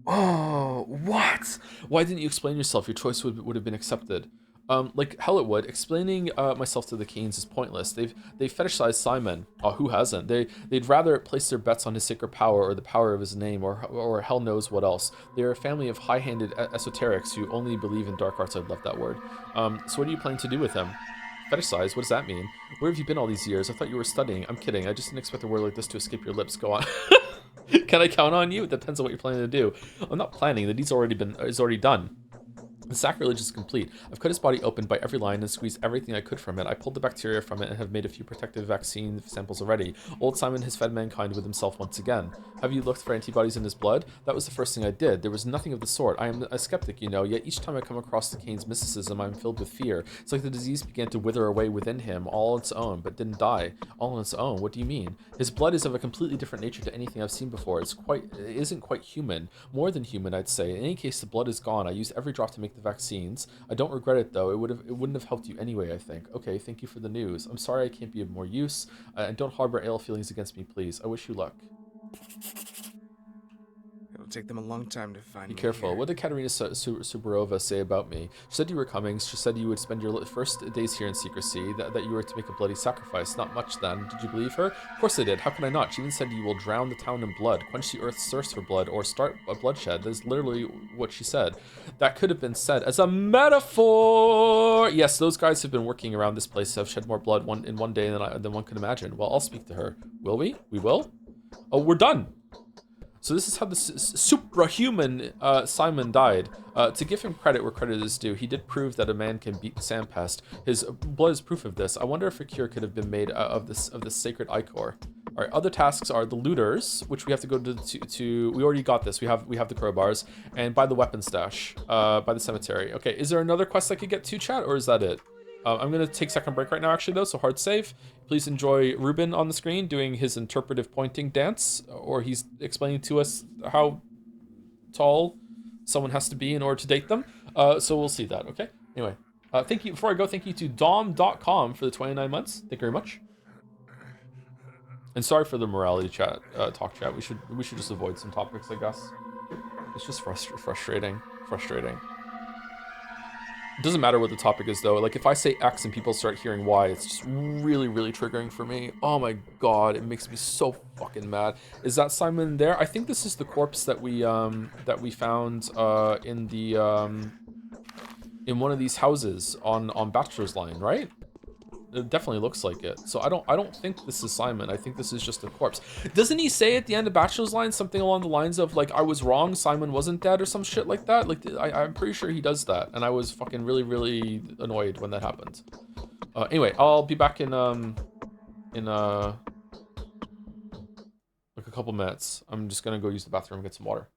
Oh, what? Why didn't you explain yourself? Your choice would have been accepted. Like hell it would. Explaining myself to the Canes is pointless. They've fetishized Simon. Oh, who hasn't? They'd rather place their bets on his sacred power or the power of his name or hell knows what else. They are a family of high-handed esoterics who only believe in dark arts. I'd love that word. So what are you planning to do with him? Fetishize? What does that mean? Where have you been all these years? I thought you were studying. I'm kidding. I just didn't expect a word like this to escape your lips. Go on. Can I count on you? It depends on what you're planning to do. I'm not planning. The deed's already done. The sacrilege is complete. I've cut his body open by every line and squeezed everything I could from it. I pulled the bacteria from it and have made a few protective vaccine samples already. Old Simon has fed mankind with himself once again. Have you looked for antibodies in his blood? That was the first thing I did. There was nothing of the sort. I am a skeptic, you know, yet each time I come across the Cane's mysticism, I'm filled with fear. It's like the disease began to wither away within him, all on its own, but didn't die. All on its own? What do you mean? His blood is of a completely different nature to anything I've seen before. It isn't quite human. More than human, I'd say. In any case, the blood is gone. I used every drop to make the vaccines. I don't regret it though. It wouldn't have helped you anyway, I think. Okay, thank you for the news. I'm sorry I can't be of more use. And don't harbor ill feelings against me, please. I wish you luck. It'll take them a long time to find me. Be careful. What did Katerina Subarova say about me? She said you were coming. She said you would spend your first days here in secrecy, that you were to make a bloody sacrifice. Not much then. Did you believe her? Of course I did. How can I not? She even said you will drown the town in blood, quench the earth's thirst for blood, or start a bloodshed. That is literally what she said. That could have been said as a metaphor. Yes, those guys have been working around this place, have shed more blood in one day than one could imagine. Well, I'll speak to her. Will we? We will? Oh, we're done. So this is how the suprahuman Simon died. To give him credit where credit is due, he did prove that a man can beat the sandpest. His blood is proof of this. I wonder if a cure could have been made of this sacred ichor. All right, other tasks are the looters, which we have to go to. We already got this. We have the crowbars, and by the weapon stash, by the cemetery. Okay, is there another quest I could get to, chat, or is that it? I'm gonna take second break right now, actually, though. So hard save. Please enjoy Ruben on the screen doing his interpretive pointing dance, or he's explaining to us how tall someone has to be in order to date them. So we'll see that. Okay. Anyway, thank you. Before I go, thank you to Dom.com for the 29 months. Thank you very much. And sorry for the morality chat, talk chat. We should just avoid some topics, I guess. It's just frustrating. It doesn't matter what the topic is, though. Like, if I say X and people start hearing Y, it's just really, really triggering for me. Oh my god, it makes me so fucking mad. Is that Simon there? I think this is the corpse that we found in the in one of these houses on Bachelor's Line, right? It definitely looks like it. So I don't think this is Simon. I think this is just a corpse. Doesn't he say at the end of Bachelor's Line something along the lines of like, I was wrong, Simon wasn't dead, or some shit like that? Like, I'm pretty sure he does that, and I was fucking really, really annoyed when that happened. Anyway, I'll be back in like a couple minutes. I'm just gonna go use the bathroom and get some water.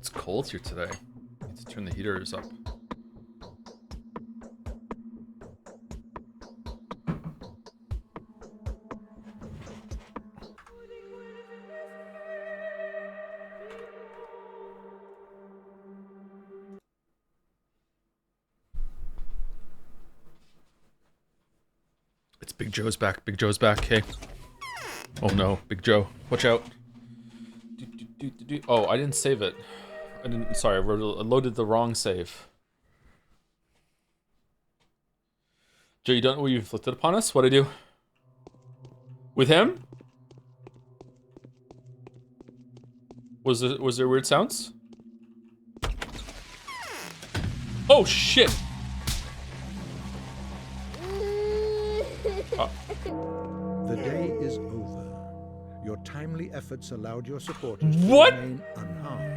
It's cold here today. I need to turn the heaters up. It's Big Joe's back. Big Joe's back. Hey. Oh no, Big Joe. Watch out. Oh, I didn't save it. Sorry, I loaded the wrong save. Joe, you don't know what you inflicted upon us? What'd I do? With him? Was there weird sounds? Oh shit! The day is over. Your timely efforts allowed your supporters to What? remain unharmed.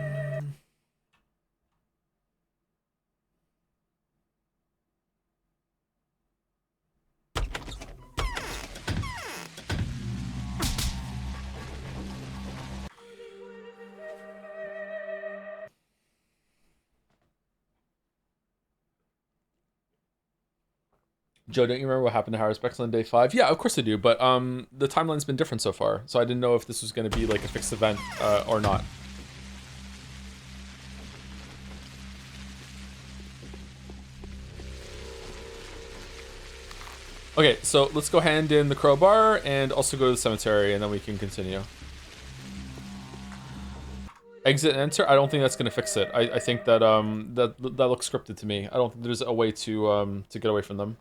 Joe, don't you remember what happened to Haruspex on day 5? Yeah, of course I do, but the timeline's been different so far, so I didn't know if this was going to be like a fixed event or not. Okay, so let's go hand in the crowbar and also go to the cemetery, and then we can continue. Exit and enter? I don't think that's going to fix it. I think that that looks scripted to me. I don't think there's a way to get away from them.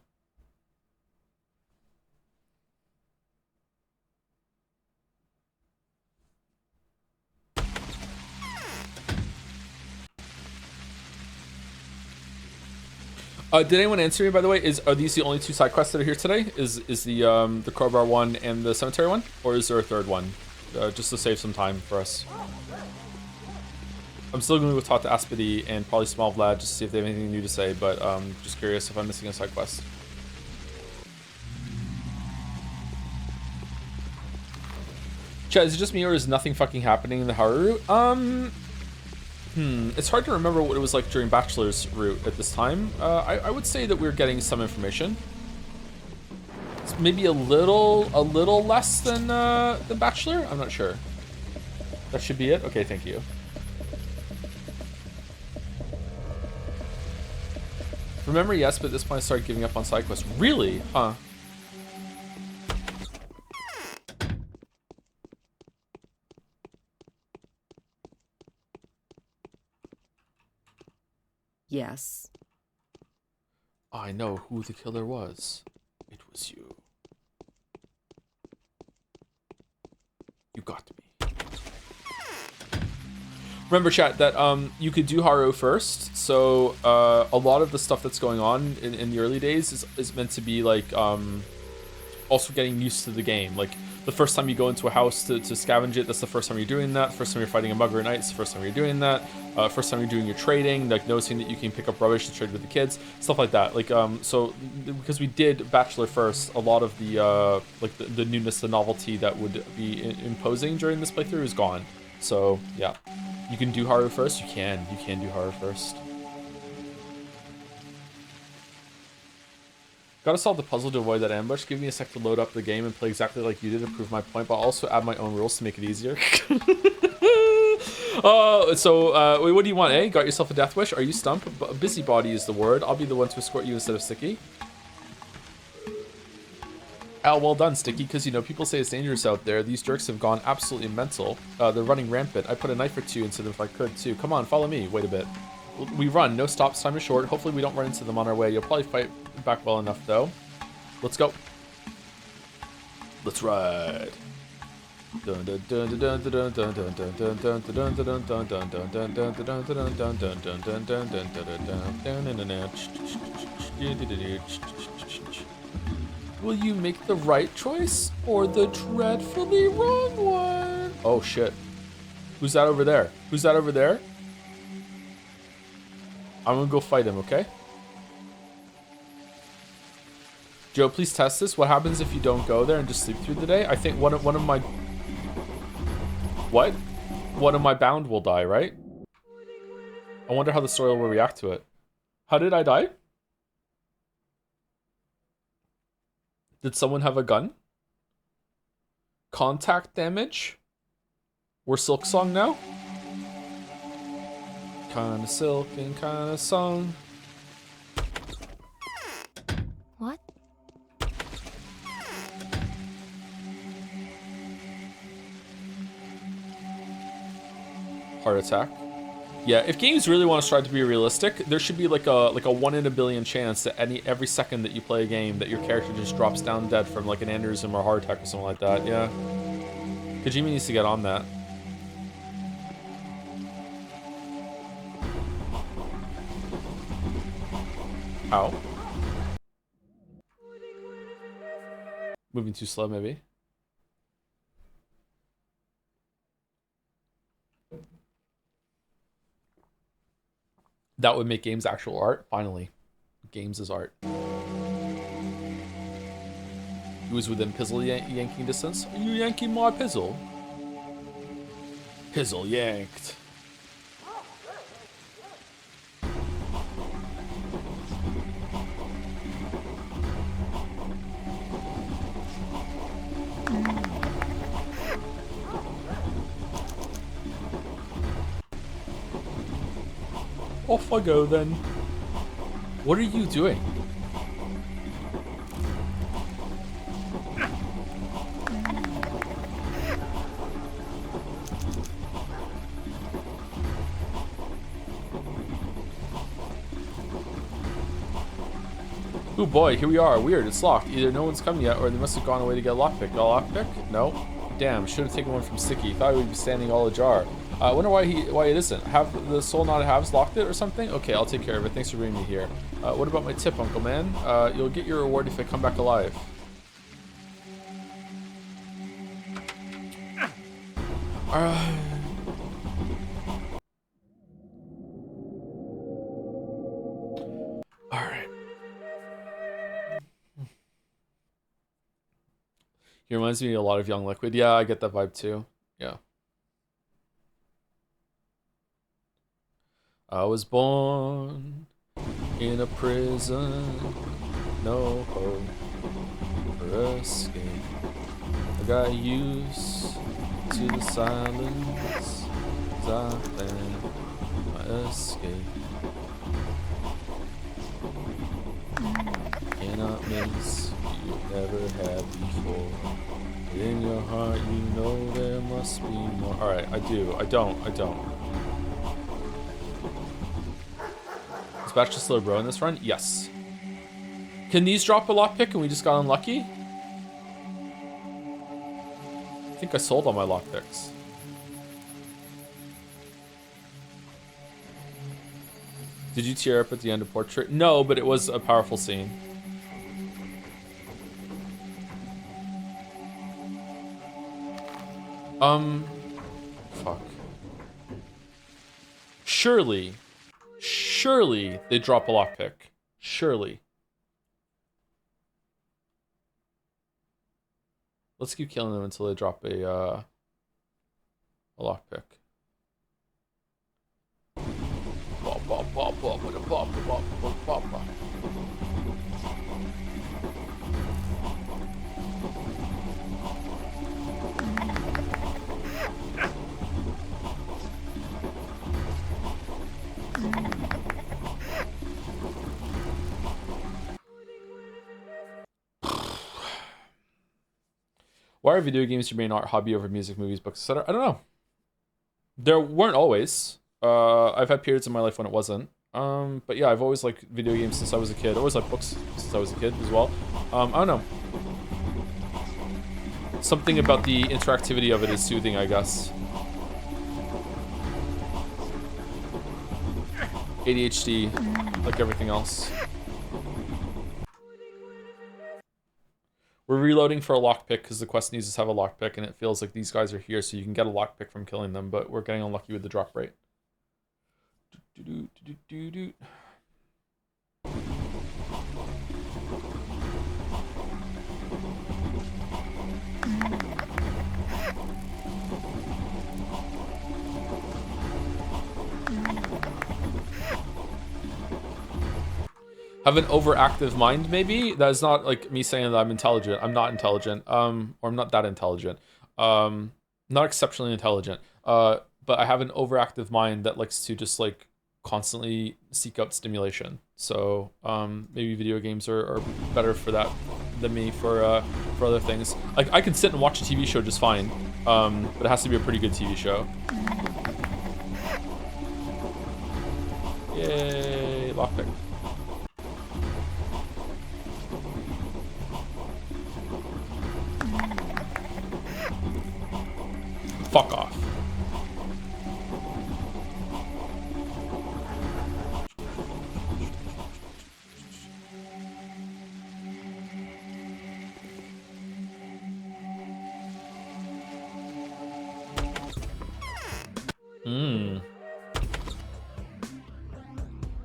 Did anyone answer me, by the way? Are these the only 2 side quests that are here today? Is the crowbar one and the cemetery one? Or is there a third one? Just to save some time for us. I'm still going to go talk to Aspedy and probably Small Vlad just to see if they have anything new to say, but just curious if I'm missing a side quest. Chat, is it just me or is nothing fucking happening in the Haru? It's hard to remember what it was like during Bachelor's route at this time. I would say that we're getting some information. It's maybe a little less than Bachelor. I'm not sure. That should be it. Okay, thank you. Remember, yes, but at this point I started giving up on side quests. Really? Huh. Yes. I know who the killer was. It was you. You got me. Remember, chat, that you could do Haru first. So a lot of the stuff that's going on in the early days is meant to be like also getting used to the game. Like the first time you go into a house to scavenge it, that's the first time you're doing that. First time you're fighting a mugger at night, it's the first time you're doing that. First time you're doing your trading, like noticing that you can pick up rubbish to trade with the kids, stuff like that. Like so because we did Bachelor first, a lot of the like the newness, the novelty that would be imposing during this playthrough is gone. So yeah, you can do Haru first. You can do Haru first. Gotta solve the puzzle to avoid that ambush. Give me a sec to load up the game and play exactly like you did to prove my point, but I'll also add my own rules to make it easier. So what do you want, eh? Got yourself a death wish? Are you stumped? Busybody is the word. I'll be the one to escort you instead of Sticky. Al, well done, Sticky, because, you know, people say it's dangerous out there. These jerks have gone absolutely mental. They're running rampant. I put a knife or two into them if I could, too. Come on, follow me. Wait a bit. We run. No stops. Time is short. Hopefully we don't run into them on our way. You'll probably fight back well enough, though. Let's go. Let's ride. Will you make the right choice or the dreadfully wrong one? Oh shit. Who's that over there? Who's that over there? I'm gonna go fight him, okay? Joe, please test this. What happens if you don't go there and just sleep through the day? I think one of my... What? One of my bound will die, right? I wonder how the story will react to it. How did I die? Did someone have a gun? Contact damage? We're Silk Song now? Kinda silk and kinda song. What? Heart attack. Yeah, if games really want to strive to be realistic, there should be like a 1 in a billion chance that every second that you play a game that your character just drops down dead from like an aneurysm or a heart attack or something like that. Yeah. Kojima needs to get on that. Ow. Moving too slow, maybe. That would make games actual art. Finally, games is art. He was within pizzle yanking distance. Are you yanking my pizzle? Pizzle yanked. Off I go then. What are you doing? Oh boy, here we are. Weird, it's locked. Either no one's come yet or they must have gone away to get a lockpick. Got a lockpick? No. Damn, should have taken one from Sticky. Thought it would be standing all ajar. I wonder why it isn't. Have the soul not halves locked it or something? Okay, I'll take care of it. Thanks for bringing me here. What about my tip, Uncle Man? You'll get your reward if I come back alive. Alright. He reminds me a lot of Young Liquid. Yeah, I get that vibe too. Yeah. I was born in a prison, no hope for escape. I got used to the silence as I planned my escape. Cannot miss you never had before. In your heart, you know there must be more. Alright, I do. I don't. Is Batch still a bro in this run? Yes. Can these drop a lockpick and we just got unlucky? I think I sold all my lockpicks. Did you tear up at the end of Portrait? No, but it was a powerful scene. Fuck. Surely they drop a lockpick. Surely. Let's keep killing them until they drop a lockpick. Why are video games your main art hobby over music, movies, books, etc.? I don't know. There weren't always. I've had periods in my life when it wasn't. But yeah, I've always liked video games since I was a kid. I always liked books since I was a kid as well. I don't know. Something about the interactivity of it is soothing, I guess. ADHD, like everything else. We're reloading for a lockpick because the quest needs us to have a lockpick, and it feels like these guys are here so you can get a lockpick from killing them, but we're getting unlucky with the drop rate. Have an overactive mind, maybe? That is not like me saying that I'm intelligent. I'm not intelligent. Or I'm not that intelligent. Not exceptionally intelligent. But I have an overactive mind that likes to just like constantly seek out stimulation. So maybe video games are better for that than me for other things. Like I can sit and watch a TV show just fine. But it has to be a pretty good TV show. Yay, lockpick. Fuck off.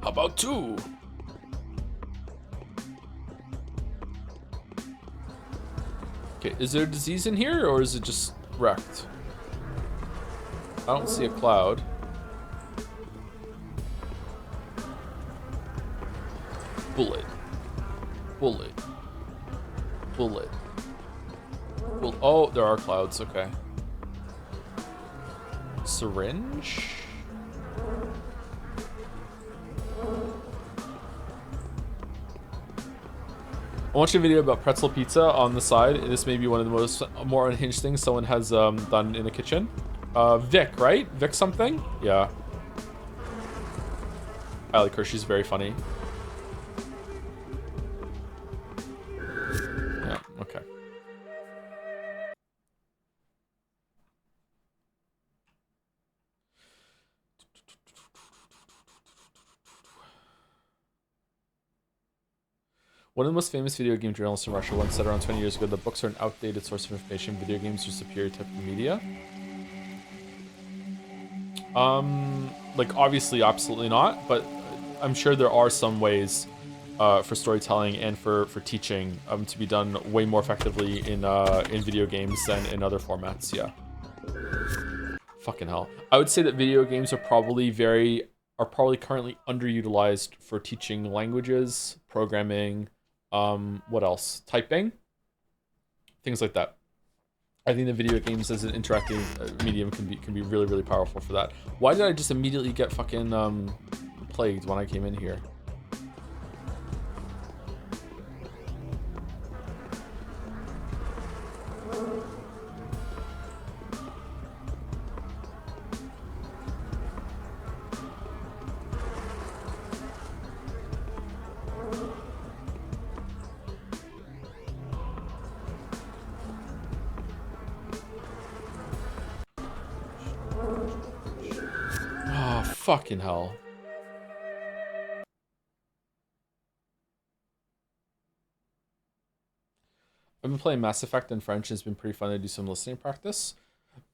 How about 2? Okay, is there a disease in here or is it just wrecked? I don't see a cloud. Bullet. Bullet. Bullet. Oh, there are clouds, okay. Syringe? I watched a video about pretzel pizza on the side. This may be one of the more unhinged things someone has done in the kitchen. Vic, right? Vic something? Yeah. I like her. She's very funny. Yeah, okay. One of the most famous video game journalists in Russia once said around 20 years ago that books are an outdated source of information. Video games are superior type of media. Like obviously, absolutely not. But I'm sure there are some ways for storytelling and for teaching to be done way more effectively in video games than in other formats. Yeah. Fucking hell. I would say that video games are probably currently underutilized for teaching languages, programming. What else? Typing? Things like that. I think the video games as an interactive medium can be really, really powerful for that. Why did I just immediately get fucking plagued when I came in here? Fucking hell. I've been playing Mass Effect in French. It's been pretty fun to do some listening practice.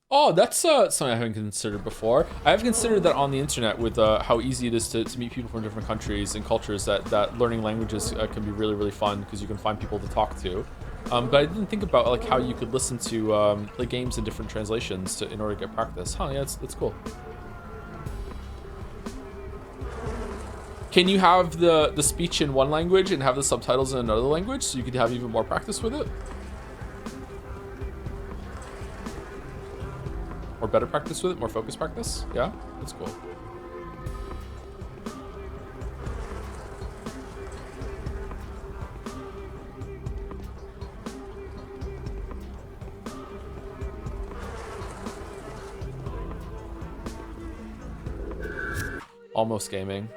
Oh, that's something I haven't considered before. I have considered that on the internet with how easy it is to meet people from different countries and cultures, that learning languages can be really, really fun because you can find people to talk to. But I didn't think about like how you could listen to play games in different translations in order to get practice. Huh, yeah, that's cool. Can you have the speech in one language and have the subtitles in another language so you could have even more practice with it? Or better practice with it? More focused practice? Yeah? That's cool. Almost gaming.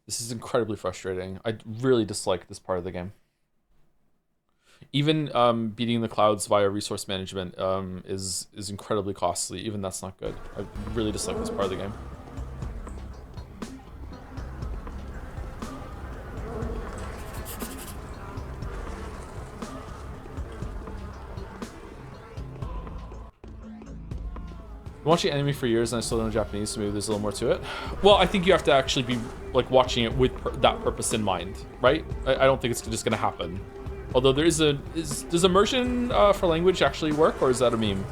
This is incredibly frustrating. I really dislike this part of the game. Even beating the clouds via resource management is incredibly costly. Even that's not good. I really dislike this part of the game. I'm watching anime for years and I still don't know Japanese, so maybe there's a little more to it. Well, I think you have to actually be like watching it with that purpose in mind, right? I don't think it's just gonna happen. Although there is does immersion for language actually work, or is that a meme?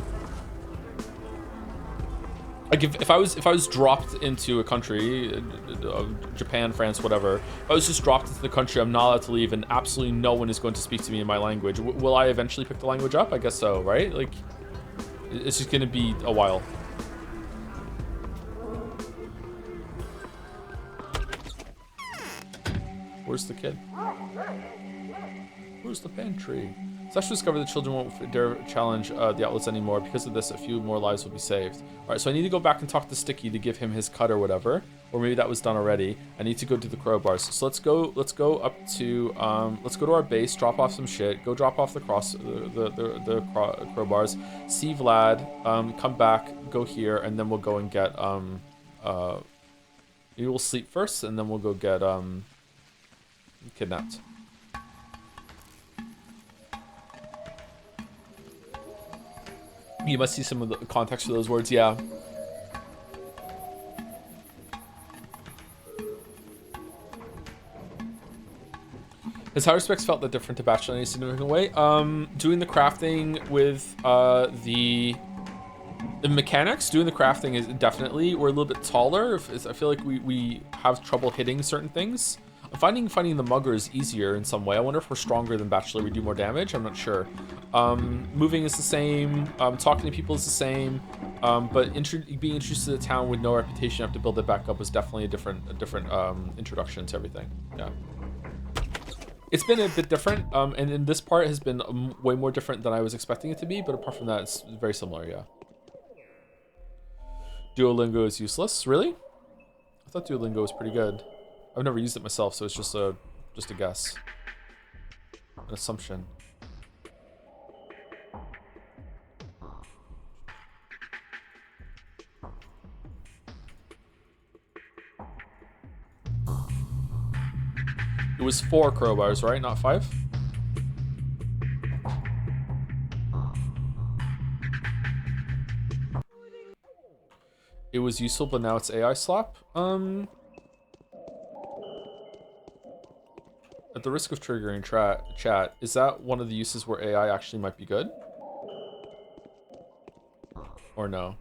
Like if I was dropped into a country, Japan, France, whatever, if I was just dropped into the country, I'm not allowed to leave, and absolutely no one is going to speak to me in my language. Will I eventually pick the language up? I guess so, right? Like, it's just gonna be a while. Where's the kid? Where's the pantry? Slash discovered the children won't dare challenge the outlets anymore. Because of this, a few more lives will be saved. Alright, so I need to go back and talk to Sticky to give him his cut or whatever. or maybe that was done already. I need to go do the crowbars. So let's go up to let's go to our base, drop off some shit, go drop off the crowbars, see Vlad, come back, go here, and then we'll go and get maybe we'll sleep first, and then we'll go get kidnapped. You must see some of the context for those words, yeah. Has Haruspex felt that different to Bachelor in any significant way? Doing the crafting with the mechanics, doing the crafting is definitely, we're a little bit taller. I feel like we have trouble hitting certain things. Finding the mugger is easier in some way. I wonder if we're stronger than Bachelor, we do more damage. I'm not sure. Moving is the same. Talking to people is the same. But being introduced to the town with no reputation, you have to build it back up, was definitely a different introduction to everything. Yeah. It's been a bit different, and in this part has been way more different than I was expecting it to be. But apart from that, it's very similar. Yeah. Duolingo is useless. Really? I thought Duolingo was pretty good. I've never used it myself, so it's just a guess, an assumption. It was 4 crowbars, right? Not 5? It was useful, but now it's AI slap. At the risk of triggering chat, is that one of the uses where AI actually might be good? Or no?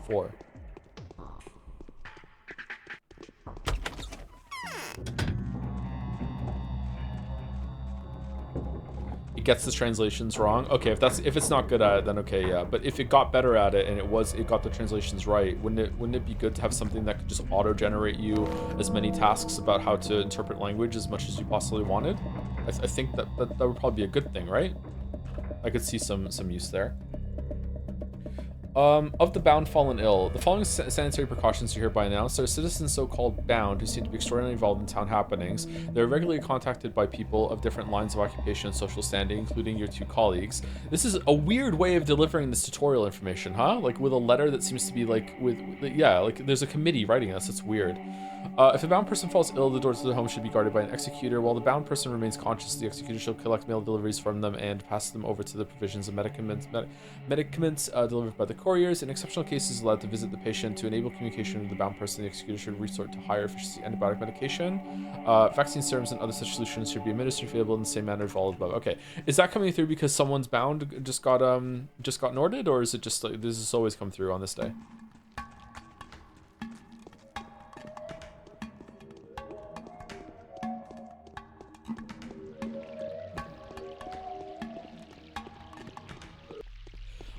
4. It gets the translations wrong. Okay, if it's not good at it, then okay, yeah. But if it got better at it and it got the translations right, wouldn't it be good to have something that could just auto-generate you as many tasks about how to interpret language as much as you possibly wanted? I think that would probably be a good thing, right? I could see some use there. Of the bound, fallen ill, the following sanitary precautions are hereby announced. There are citizens so-called bound who seem to be extraordinarily involved in town happenings. They're regularly contacted by people of different lines of occupation and social standing, including your 2 colleagues. This is a weird way of delivering this tutorial information, huh? Like with a letter that seems to be like like there's a committee writing this. It's weird. If a bound person falls ill, the doors to the home should be guarded by an executor. While the bound person remains conscious, the executor shall collect mail deliveries from them and pass them over to the provisions of medicaments delivered by the couriers. In exceptional cases, allowed to visit the patient. To enable communication with the bound person, the executor should resort to higher efficiency antibiotic medication. Vaccine serums and other such solutions should be administered available in the same manner as all above. Okay, is that coming through because someone's bound just got Norded, or is it just like this has always come through on this day?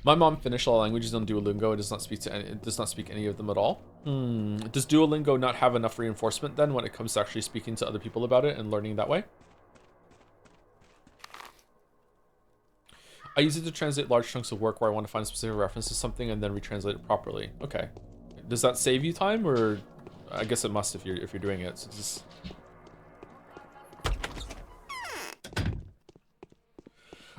My mom finished all languages on Duolingo and does not speak any of them at all. Does Duolingo not have enough reinforcement then when it comes to actually speaking to other people about it and learning that way? I use it to translate large chunks of work where I want to find a specific reference to something and then retranslate it properly. Okay. Does that save you time, or I guess it must if you're doing it. So just...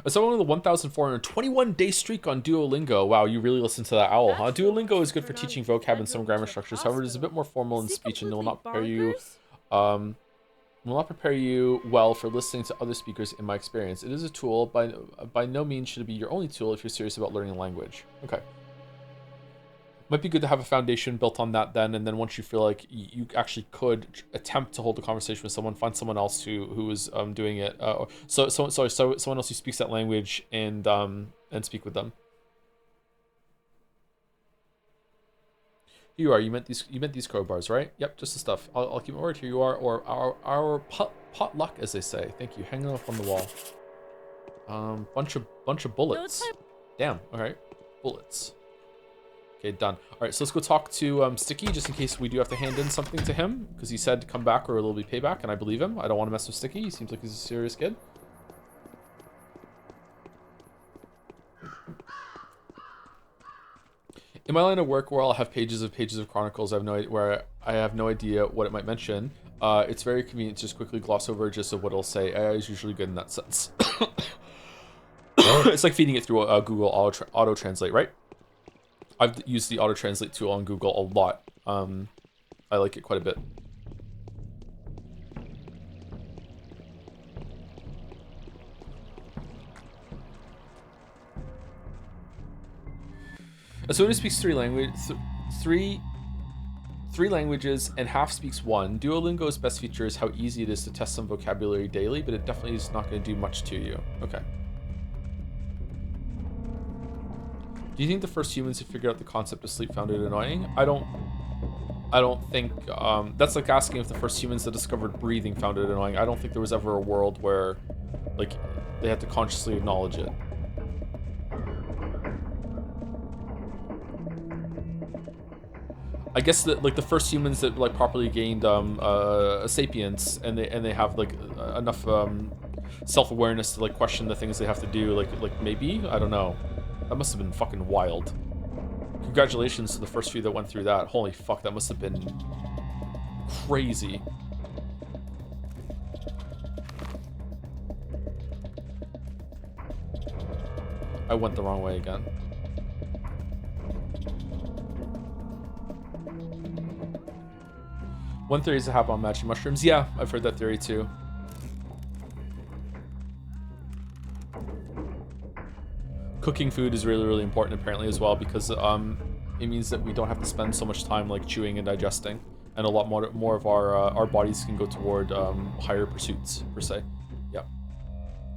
Someone with a 1,421-day streak on Duolingo. Wow, you really listen to that owl, huh? Duolingo is good for teaching vocab and some grammar structures. However, it is a bit more formal in speech and will not prepare you well for listening to other speakers in my experience. It is a tool, by no means should it be your only tool if you're serious about learning a language. Okay. Might be good to have a foundation built on that then, and then once you feel like you actually could attempt to hold a conversation with someone, find someone else who is doing it. Someone else who speaks that language and speak with them. Here you are. You meant these crowbars, right? Yep, just the stuff. I'll keep my word. Here you are, or our potluck, as they say. Thank you. Hanging up on the wall. Bunch of bullets. Damn. All right, bullets. Okay, done. All right, so let's go talk to Sticky, just in case we do have to hand in something to him, because he said come back or it'll be payback, and I believe him. I don't want to mess with Sticky. He seems like he's a serious kid. In my line of work, where I'll have pages of chronicles, where I have no idea what it might mention. It's very convenient to just quickly gloss over just of what it'll say. AI is usually good in that sense. It's like feeding it through Google Auto Translate, right? I've used the Auto Translate tool on Google a lot. I like it quite a bit. A student speaks three languages and half speaks one. Duolingo's best feature is how easy it is to test some vocabulary daily, but it definitely is not going to do much to you. Okay. Do you think the first humans who figured out the concept of sleep found it annoying? I don't think, that's like asking if the first humans that discovered breathing found it annoying. I don't think there was ever a world where, like, they had to consciously acknowledge it. I guess that, like, the first humans that, like, properly gained sapience, and they have, like, enough self-awareness to, like, question the things they have to do, like maybe? I don't know. That must have been fucking wild. Congratulations to the first few that went through that. Holy fuck, that must have been crazy. I went the wrong way again. One theory is to have on magic mushrooms. Yeah, I've heard that theory too. Cooking food is really, really important apparently as well, because it means that we don't have to spend so much time like chewing and digesting, and a lot more of our bodies can go toward higher pursuits per se. Yeah,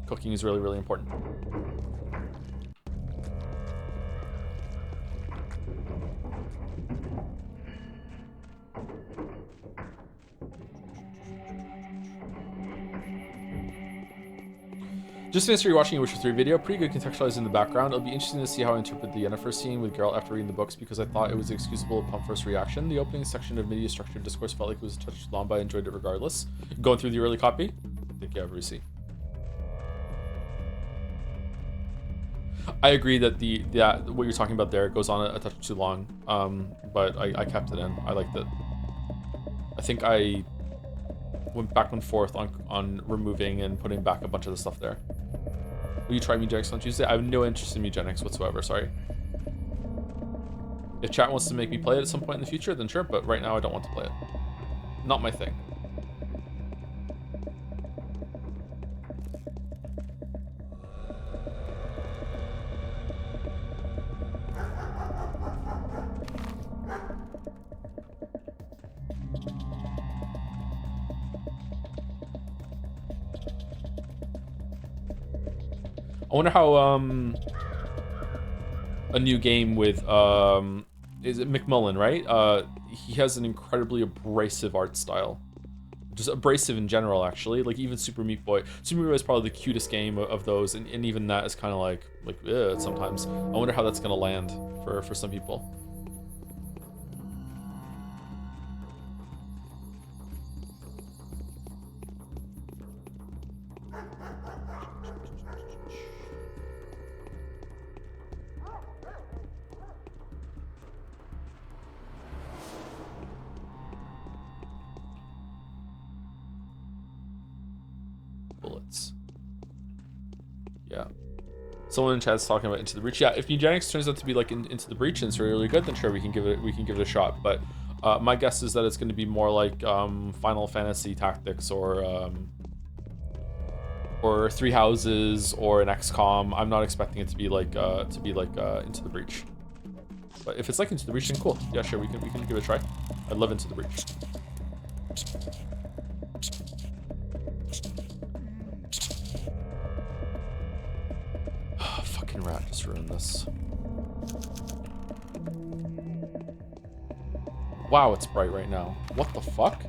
cooking is really, really important. Just finished rewatching a Witcher 3 video, pretty good contextualized in the background. It'll be interesting to see how I interpret the Yennefer scene with Geralt after reading the books, because I thought it was excusable upon first reaction. The opening section of media structured discourse felt like it was a touch long, but I enjoyed it regardless. Going through the early copy, I think you have a receipt. I agree that what you're talking about there goes on a touch too long, but I kept it in. I liked it. I think I went back and forth on removing and putting back a bunch of the stuff there. Will you try Mugenics on Tuesday? I have no interest in Mugenics whatsoever, sorry. If chat wants to make me play it at some point in the future, then sure, but right now I don't want to play it. Not my thing. I wonder how a new game with is it McMullen, right? He has an incredibly abrasive art style. Just abrasive in general, actually. Like even Super Meat Boy. Super Meat Boy is probably the cutest game of those, and even that is kind of like sometimes. I wonder how that's gonna land for some people. Bullets. Yeah. Someone in chat's talking about Into the Breach. Yeah, if Eugenics turns out to be like Into the Breach and it's really, really good, then sure we can give it a shot. But my guess is that it's going to be more like Final Fantasy Tactics or Three Houses or an XCOM. I'm not expecting it to be like Into the Breach. But if it's like Into the Breach, then cool. Yeah, sure, we can give it a try. I love Into the Breach. Fucking rat just ruined this. Wow, it's bright right now. What the fuck?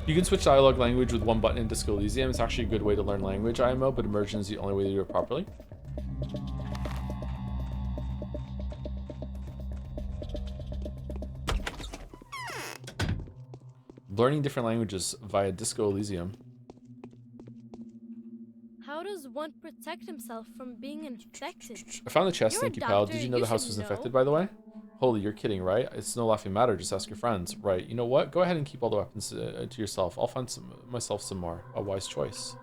You can switch dialogue language with one button in Disco Elysium. It's actually a good way to learn language, IMO, but immersion is the only way to do it properly. Learning different languages via Disco Elysium. won't protect himself from being infected. I found the chest, You're thank a you, pal. doctor, Did you know the house was should know. infected, by the way? Holy, you're kidding, right? It's no laughing matter, just ask your friends. Right, you know what? Go ahead and keep all the weapons to yourself. I'll find myself some more. A wise choice.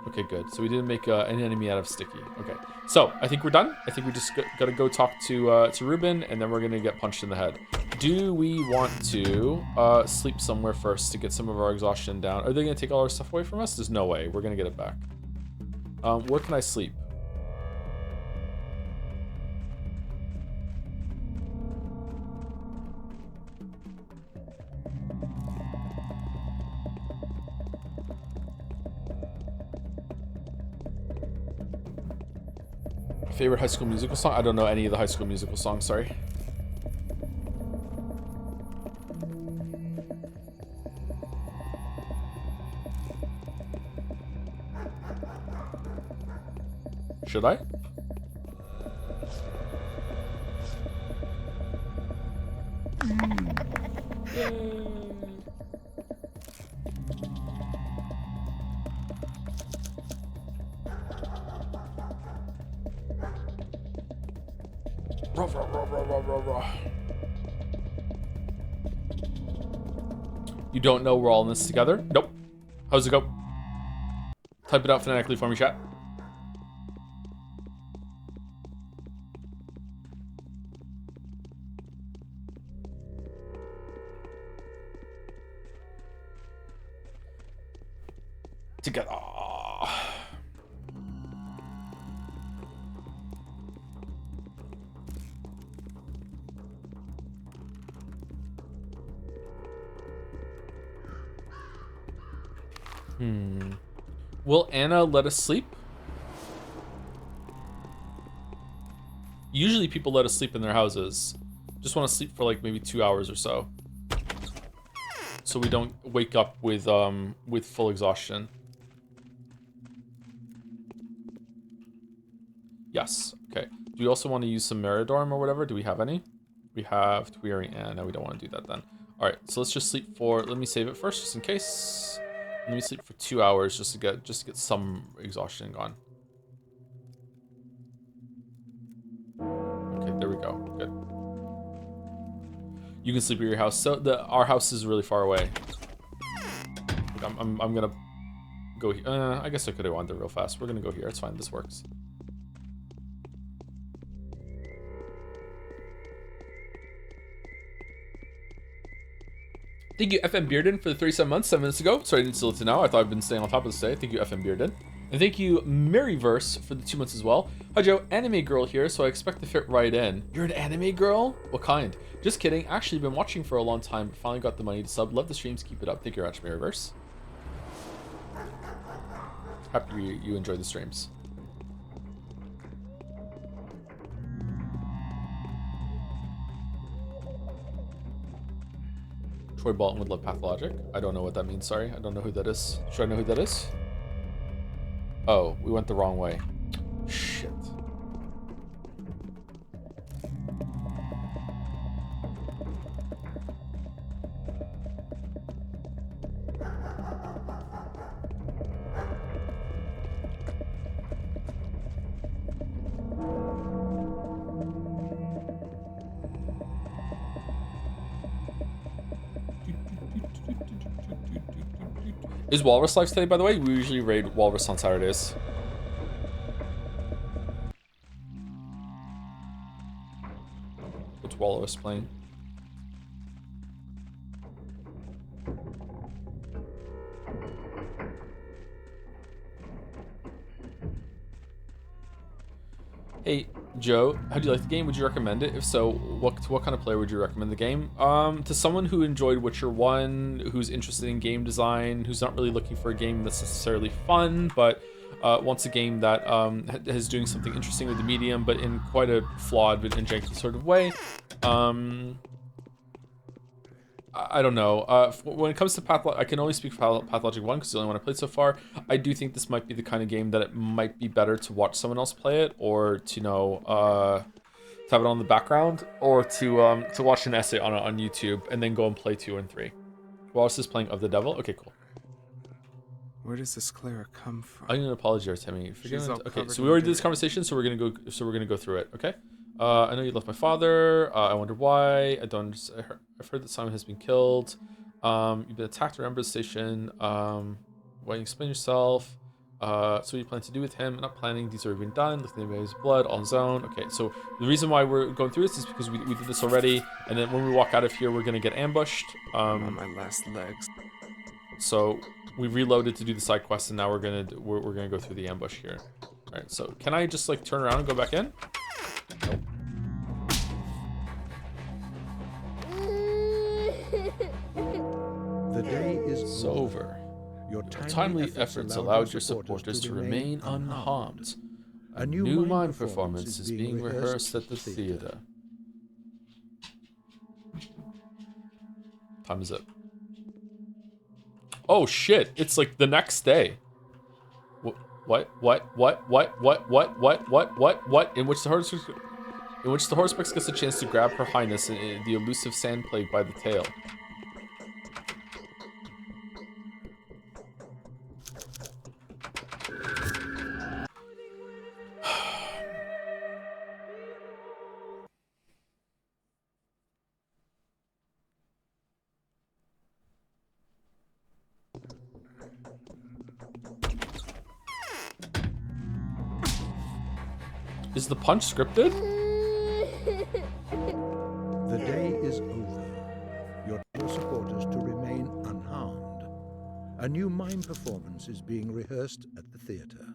Okay, good. So we didn't make an enemy out of Sticky. Okay, so I think we're done. I think we just gotta go talk to Ruben, and then we're gonna get punched in the head. Do we want to sleep somewhere first to get some of our exhaustion down? Are they gonna take all our stuff away from us? There's no way. We're gonna get it back. Where can I sleep? Favorite High School Musical song? I don't know any of the High School Musical songs, sorry. Should I? You don't know we're all in this together? Nope. How's it go? Type it out phonetically for me, chat. Together. Will Anna let us sleep? Usually people let us sleep in their houses. Just want to sleep for like maybe 2 hours or so. So we don't wake up with full exhaustion. Yes. Okay. Do we also want to use some Meridorm or whatever? Do we have any? We have Tweering, and no, we don't want to do that then. All right. So let's just sleep for. Let me save it first, just in case. Let me sleep for 2 hours just to get some exhaustion gone. Okay, there we go. Good. You can sleep at your house. So our house is really far away. I'm gonna go. I guess I could have wandered real fast. We're gonna go here. It's fine. This works. Thank you, FM Bearden, for the 37 months, 7 minutes ago. Sorry I didn't steal it to now. I thought I've been staying on top of this today. Thank you, FM Bearden. And thank you, Maryverse, for the 2 months as well. Hi, Joe. Anime girl here, so I expect to fit right in. You're an anime girl? What kind? Just kidding. Actually, been watching for a long time, but finally got the money to sub. Love the streams. Keep it up. Thank you very much, Maryverse. Happy you enjoy the streams. Troy Bolton would love Pathologic. I don't know what that means, sorry. I don't know who that is. Should I know who that is? Oh, we went the wrong way. Shit. Is Walrus live today, by the way? We usually raid Walrus on Saturdays. What's Walrus playing? Hey, Joe, how do you like the game? Would you recommend it? If so, what kind of player would you recommend the game? To someone who enjoyed Witcher 1, who's interested in game design, who's not really looking for a game that's necessarily fun, but wants a game that is doing something interesting with the medium, but in quite a flawed and janky sort of way. I don't know. When it comes to Pathologic, I can only speak for Pathologic 1 because it's the only one I played so far. I do think this might be the kind of game that it might be better to watch someone else play it, or to to have it on the background, or to watch an essay on it on YouTube and then go and play 2 and 3. Wallace is playing Of the Devil. Okay, cool. Where does this Clara come from? I need an apology, Artemi. If you're She's gonna- all Okay, covered so we in already did this dirt. conversation, so we're gonna go through it. Okay. I know you left my father. I wonder why. I don't. I've heard that Simon has been killed. You've been attacked around the station. Why don't you explain yourself? So what do you plan to do with him? Not planning. These are been done. Looking at his blood on his own. Okay, so the reason why we're going through this is because we did this already, and then when we walk out of here, we're gonna get ambushed. I'm on my last legs. So we reloaded to do the side quest, and now we're gonna go through the ambush here. All right. So can I just like turn around and go back in? Nope. The day is over. Your timely efforts allowed your supporters to remain unharmed. A new mime performance is being rehearsed at the theater. Time is up. Oh shit! It's like the next day. What? In which the Haruspex gets a chance to grab Her Highness, the elusive sand plague, by the tail. Is the punch scripted? The day is over. Your supporters to remain unharmed. A new mime performance is being rehearsed at the theater.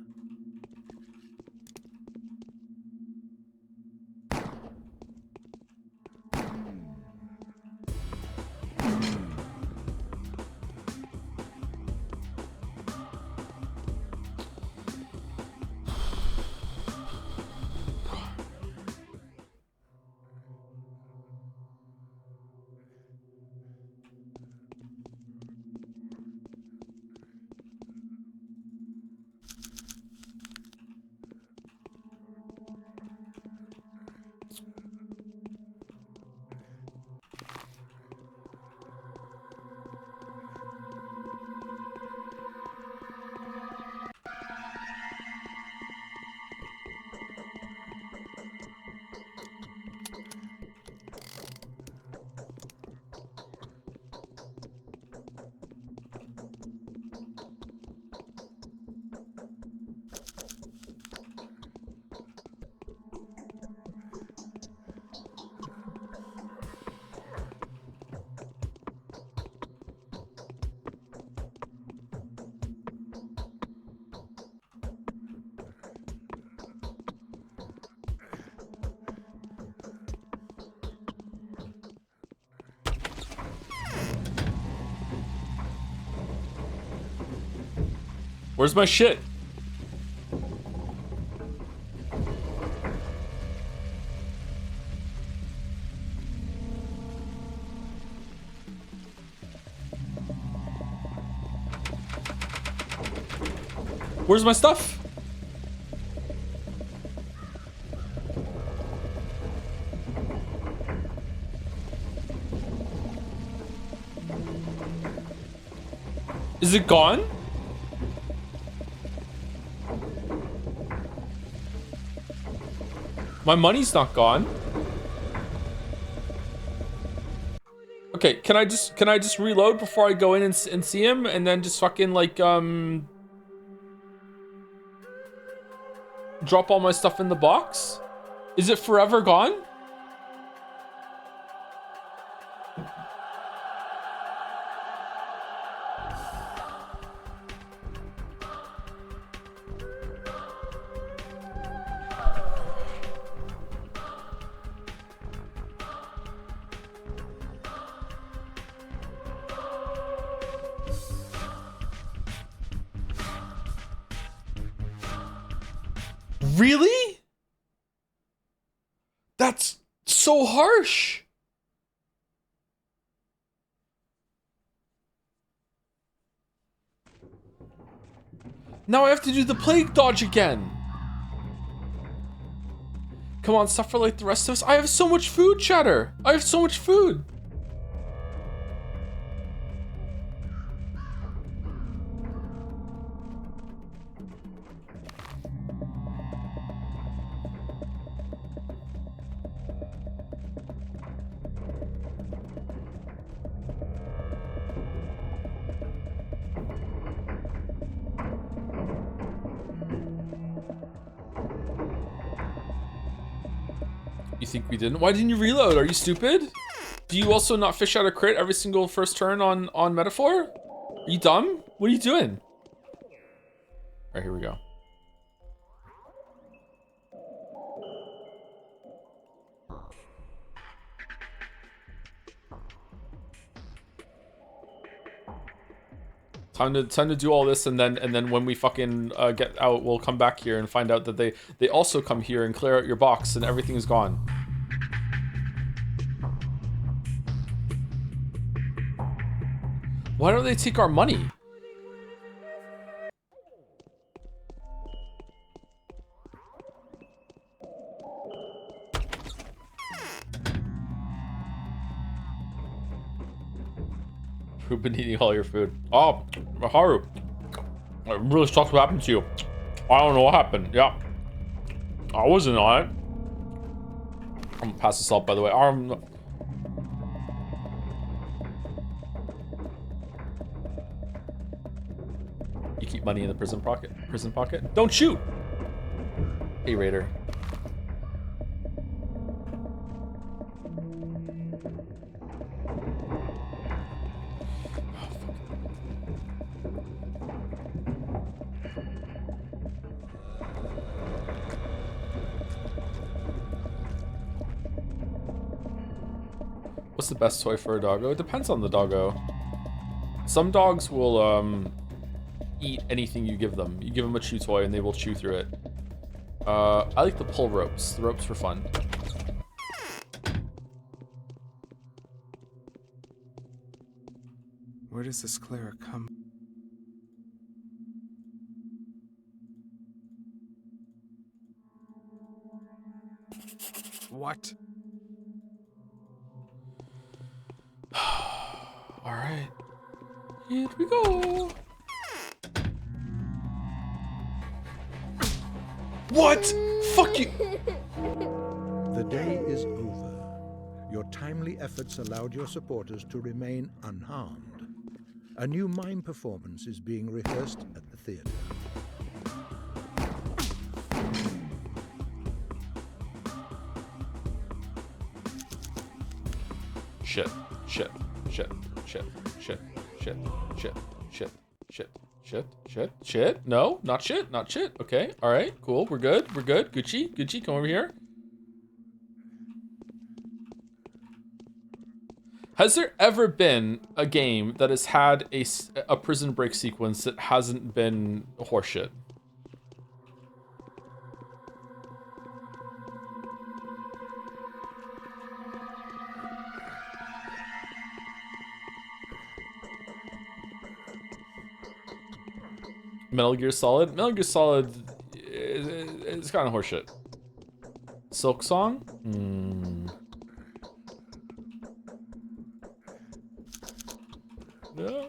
Where's my shit? Where's my stuff? Is it gone? My money's not gone. Okay, can I just reload before I go in and see him, and then just fucking like drop all my stuff in the box? Is it forever gone? Really? That's so harsh. Now I have to do the plague dodge again. Come on, suffer like the rest of us. I have so much food, Chatter. I have so much food. You think we didn't? Why didn't you reload? Are you stupid? Do you also not fish out a crit every single first turn on Metaphor? Are you dumb? What are you doing? All right, here we go. Time to do all this, and then when we fucking get out, we'll come back here and find out that they also come here and clear out your box and everything is gone. Why don't they take our money? Who've been eating all your food? Oh, Haru. I'm really shocked what happened to you. I don't know what happened. Yeah. I wasn't on it. I'm gonna pass this out, by the way. You keep money in the prison pocket? Prison pocket? Don't shoot! Hey, Raider. What's the best toy for a doggo? It depends on the doggo. Some dogs will eat anything you give them. You give them a chew toy and they will chew through it. I like the pull ropes. The ropes for fun. Where does this Clara come? What? All right, here we go. What? Fuck you. The day is over. Your timely efforts allowed your supporters to remain unharmed. A new mime performance is being rehearsed at the theater. Shit, shit, shit, shit, shit, shit, shit, shit, shit, shit, shit, shit. No, not shit, not shit. Okay, all right, cool. We're good. We're good. Gucci, Gucci, come over here. Has there ever been a game that has had a prison break sequence that hasn't been horseshit? Metal Gear Solid? Metal Gear Solid is kind of horseshit. Silk Song? Yeah.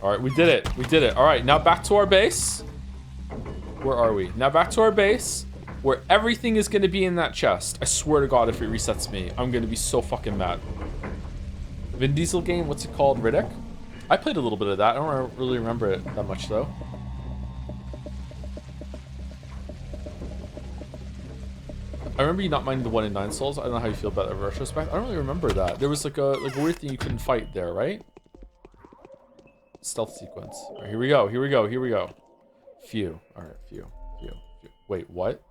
Alright, we did it. We did it. Alright, now back to our base. Where are we? Now back to our base, where everything is going to be in that chest. I swear to God, if it resets me, I'm going to be so fucking mad. Vin Diesel game, what's it called? Riddick? I played a little bit of that. I don't really remember it that much, though. I remember you not minding the 1 in 9 souls. I don't know how you feel about that retrospect. I don't really remember that. There was like a weird thing you couldn't fight there, right? Stealth sequence. All right, here we go. Here we go. Here we go. Few. All right, few. Wait, what?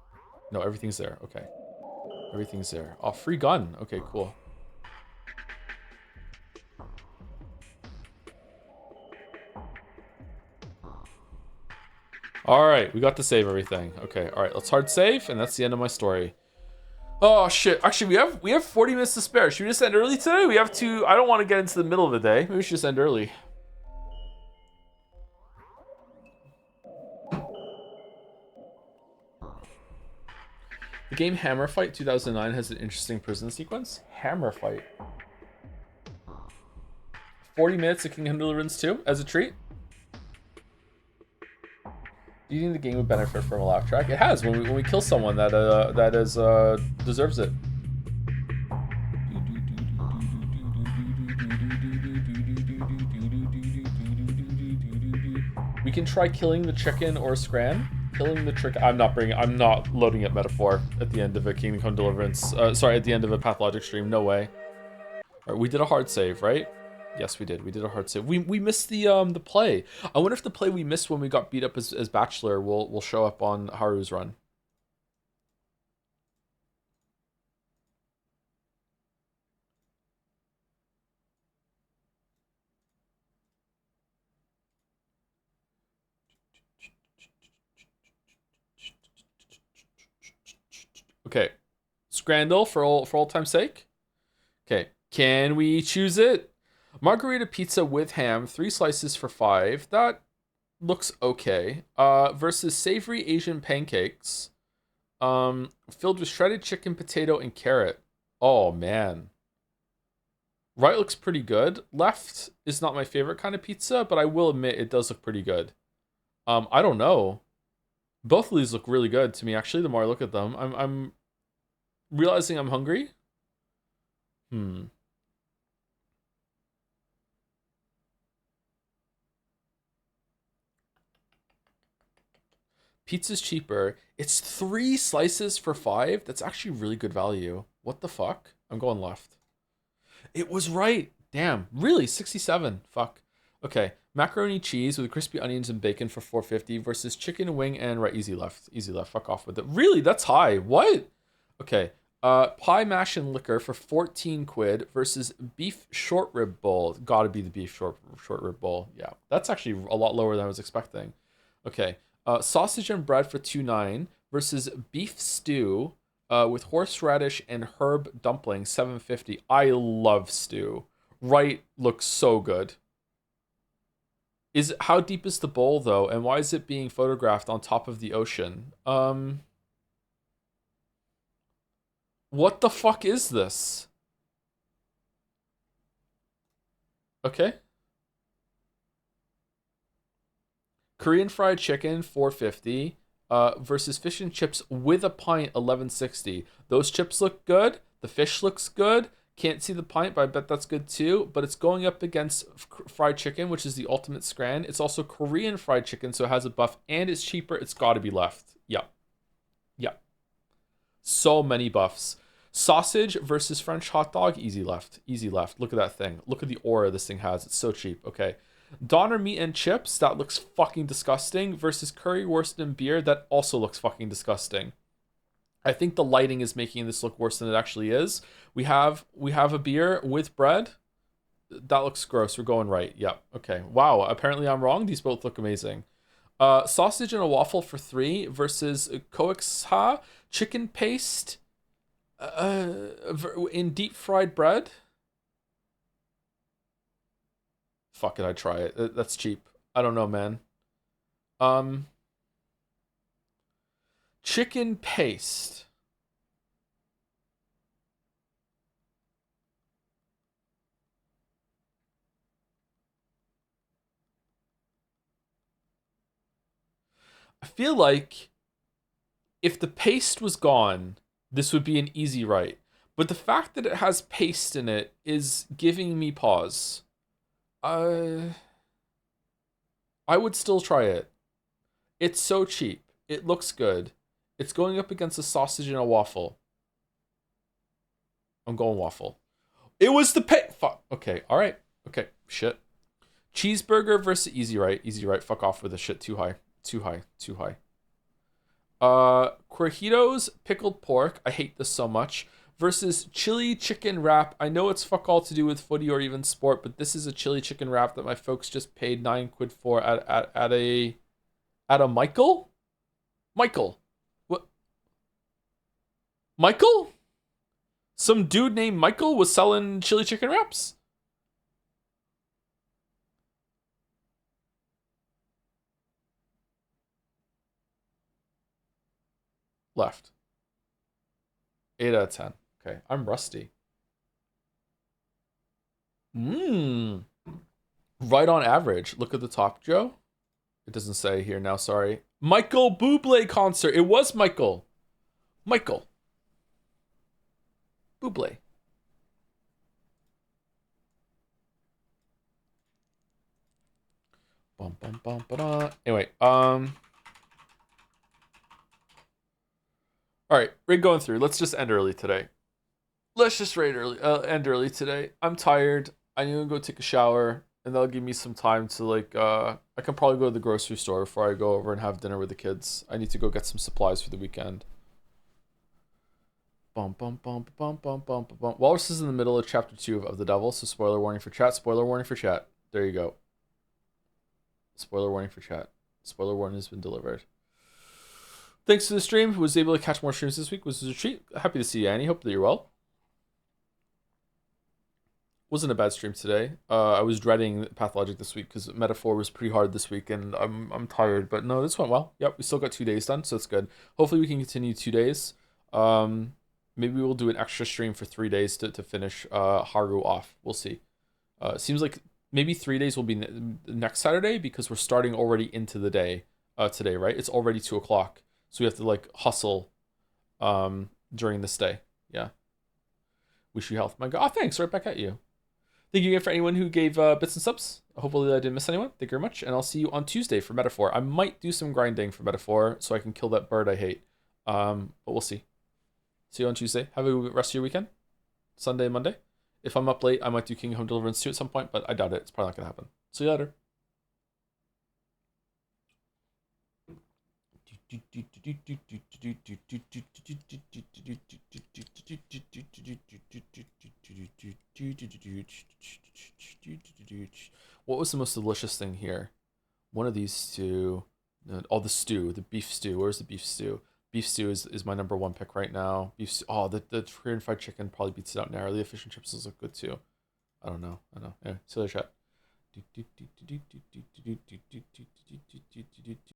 No, everything's there. Okay. Everything's there. Oh, free gun. Okay, cool. All right, we got to save everything. Okay, all right, let's hard save, and that's the end of my story. Oh shit! Actually, we have 40 minutes to spare. Should we just end early today? We have to. I don't want to get into the middle of the day. Maybe we should just end early. The game Hammer Fight 2009 has an interesting prison sequence. Hammer Fight. 40 minutes of King Deliverance 2 as a treat. Do you think the game would benefit from a laugh track? It has when we kill someone that deserves it. We can try killing the chicken or Scran. Killing the trick. I'm not loading up Metaphor at the end of a Kingdom Come Deliverance. Sorry, at the end of a Pathologic stream. No way. Alright, we did a hard save, right? Yes, we did. We did a hard save. We missed the play. I wonder if the play we missed when we got beat up as Bachelor will show up on Haru's run. Okay. Scrandle for all time's sake. Okay. Can we choose it? Margarita pizza with ham, 3 slices for 5. That looks okay. Versus savory Asian pancakes. Filled with shredded chicken, potato, and carrot. Oh man. Right looks pretty good. Left is not my favorite kind of pizza, but I will admit it does look pretty good. I don't know. Both of these look really good to me, actually, the more I look at them. I'm realizing I'm hungry. Pizza's cheaper. It's 3 slices for 5. That's actually really good value. What the fuck? I'm going left. It was right. Damn. Really? 67. Fuck. Okay. Macaroni cheese with crispy onions and bacon for 450 versus chicken wing and right. Easy left. Easy left. Fuck off with it. Really? That's high. What? Okay. Pie mash and liquor for 14 quid versus beef short rib bowl. Gotta be the beef short rib bowl. Yeah. That's actually a lot lower than I was expecting. Okay. Sausage and bread for 2.9 versus beef stew with horseradish and herb dumpling 750. I love stew. Right looks so good. How deep is the bowl though, and why is it being photographed on top of the ocean? What the fuck is this? Okay. Korean fried chicken 450 versus fish and chips with a pint 1160. Those chips look good. The fish looks good. Can't see the pint, but I bet that's good too. But it's going up against fried chicken, which is the ultimate scran. It's also Korean fried chicken, so it has a buff and it's cheaper. It's got to be left. Yep. Yep. So many buffs. Sausage versus French hot dog. Easy left. Easy left. Look at that thing. Look at the aura this thing has. It's so cheap. Okay. Doner meat and chips, that looks fucking disgusting, versus currywurst and beer, that also looks fucking disgusting. I think the lighting is making this look worse than it actually is. We have a beer with bread. That looks gross. We're going right. Yep. Okay. Wow. Apparently I'm wrong. These both look amazing. Sausage and a waffle for 3 versus koexha chicken paste in deep fried bread. Fuck it, I'd try it. That's cheap. I don't know, man. Chicken paste. I feel like if the paste was gone, this would be an easy right. But the fact that it has paste in it is giving me pause. I would still try it. It's so cheap. It looks good. It's going up against a sausage and a waffle. I'm going waffle. It was the fuck. Okay, all right. Okay, shit. Cheeseburger versus easy right. Easy right. Fuck off with the shit. Too high. Too high. Too high. Corjitos pickled pork. I hate this so much. Versus chili chicken wrap. I know it's fuck all to do with footy or even sport, but this is a chili chicken wrap that my folks just paid 9 quid for at a Michael? Michael. What? Michael? Some dude named Michael was selling chili chicken wraps? Left. 8 out of 10. Okay, I'm rusty. Right on average. Look at the top, Joe. It doesn't say here now, sorry. Michael Bublé concert. It was Michael. Michael Bublé. Anyway, All right, we're going through. Let's just end early today. Let's just raid early. End early today. I'm tired. I need to go take a shower, and that'll give me some time to like. I can probably go to the grocery store before I go over and have dinner with the kids. I need to go get some supplies for the weekend. Bum bum bum bum bum bum bum bum. Walrus is in the middle of chapter 2 of The Devil, so spoiler warning for chat. Spoiler warning for chat. There you go. Spoiler warning for chat. Spoiler warning has been delivered. Thanks to the stream, who was able to catch more streams this week. Was a treat. Happy to see you, Annie. Hope that you're well. Wasn't a bad stream today. I was dreading Pathologic this week because Metaphor was pretty hard this week, and I'm tired. But no, this went well. Yep, we still got 2 days done, so it's good. Hopefully we can continue 2 days. Maybe we'll do an extra stream for 3 days to finish Haru off. We'll see. Seems like maybe 3 days will be next Saturday because we're starting already into the day today, right? It's already 2 o'clock. So we have to like hustle during this day. Yeah. Wish you health. My God. Oh, thanks. Right back at you. Thank you again for anyone who gave bits and subs. Hopefully I didn't miss anyone. Thank you very much. And I'll see you on Tuesday for Metaphor. I might do some grinding for Metaphor so I can kill that bird I hate. But we'll see. See you on Tuesday. Have a rest of your weekend. Sunday and Monday. If I'm up late, I might do King Home Deliverance 2 at some point, but I doubt it. It's probably not going to happen. See you later. What was the most delicious thing here? One of these two. Oh, the stew. The beef stew. Where's the beef stew? Beef stew is my number 1 pick right now. Beef stew. Oh, the Korean fried chicken probably beats it out narrowly. The fish and chips look good too. I don't know. Anyway, see you later, chat.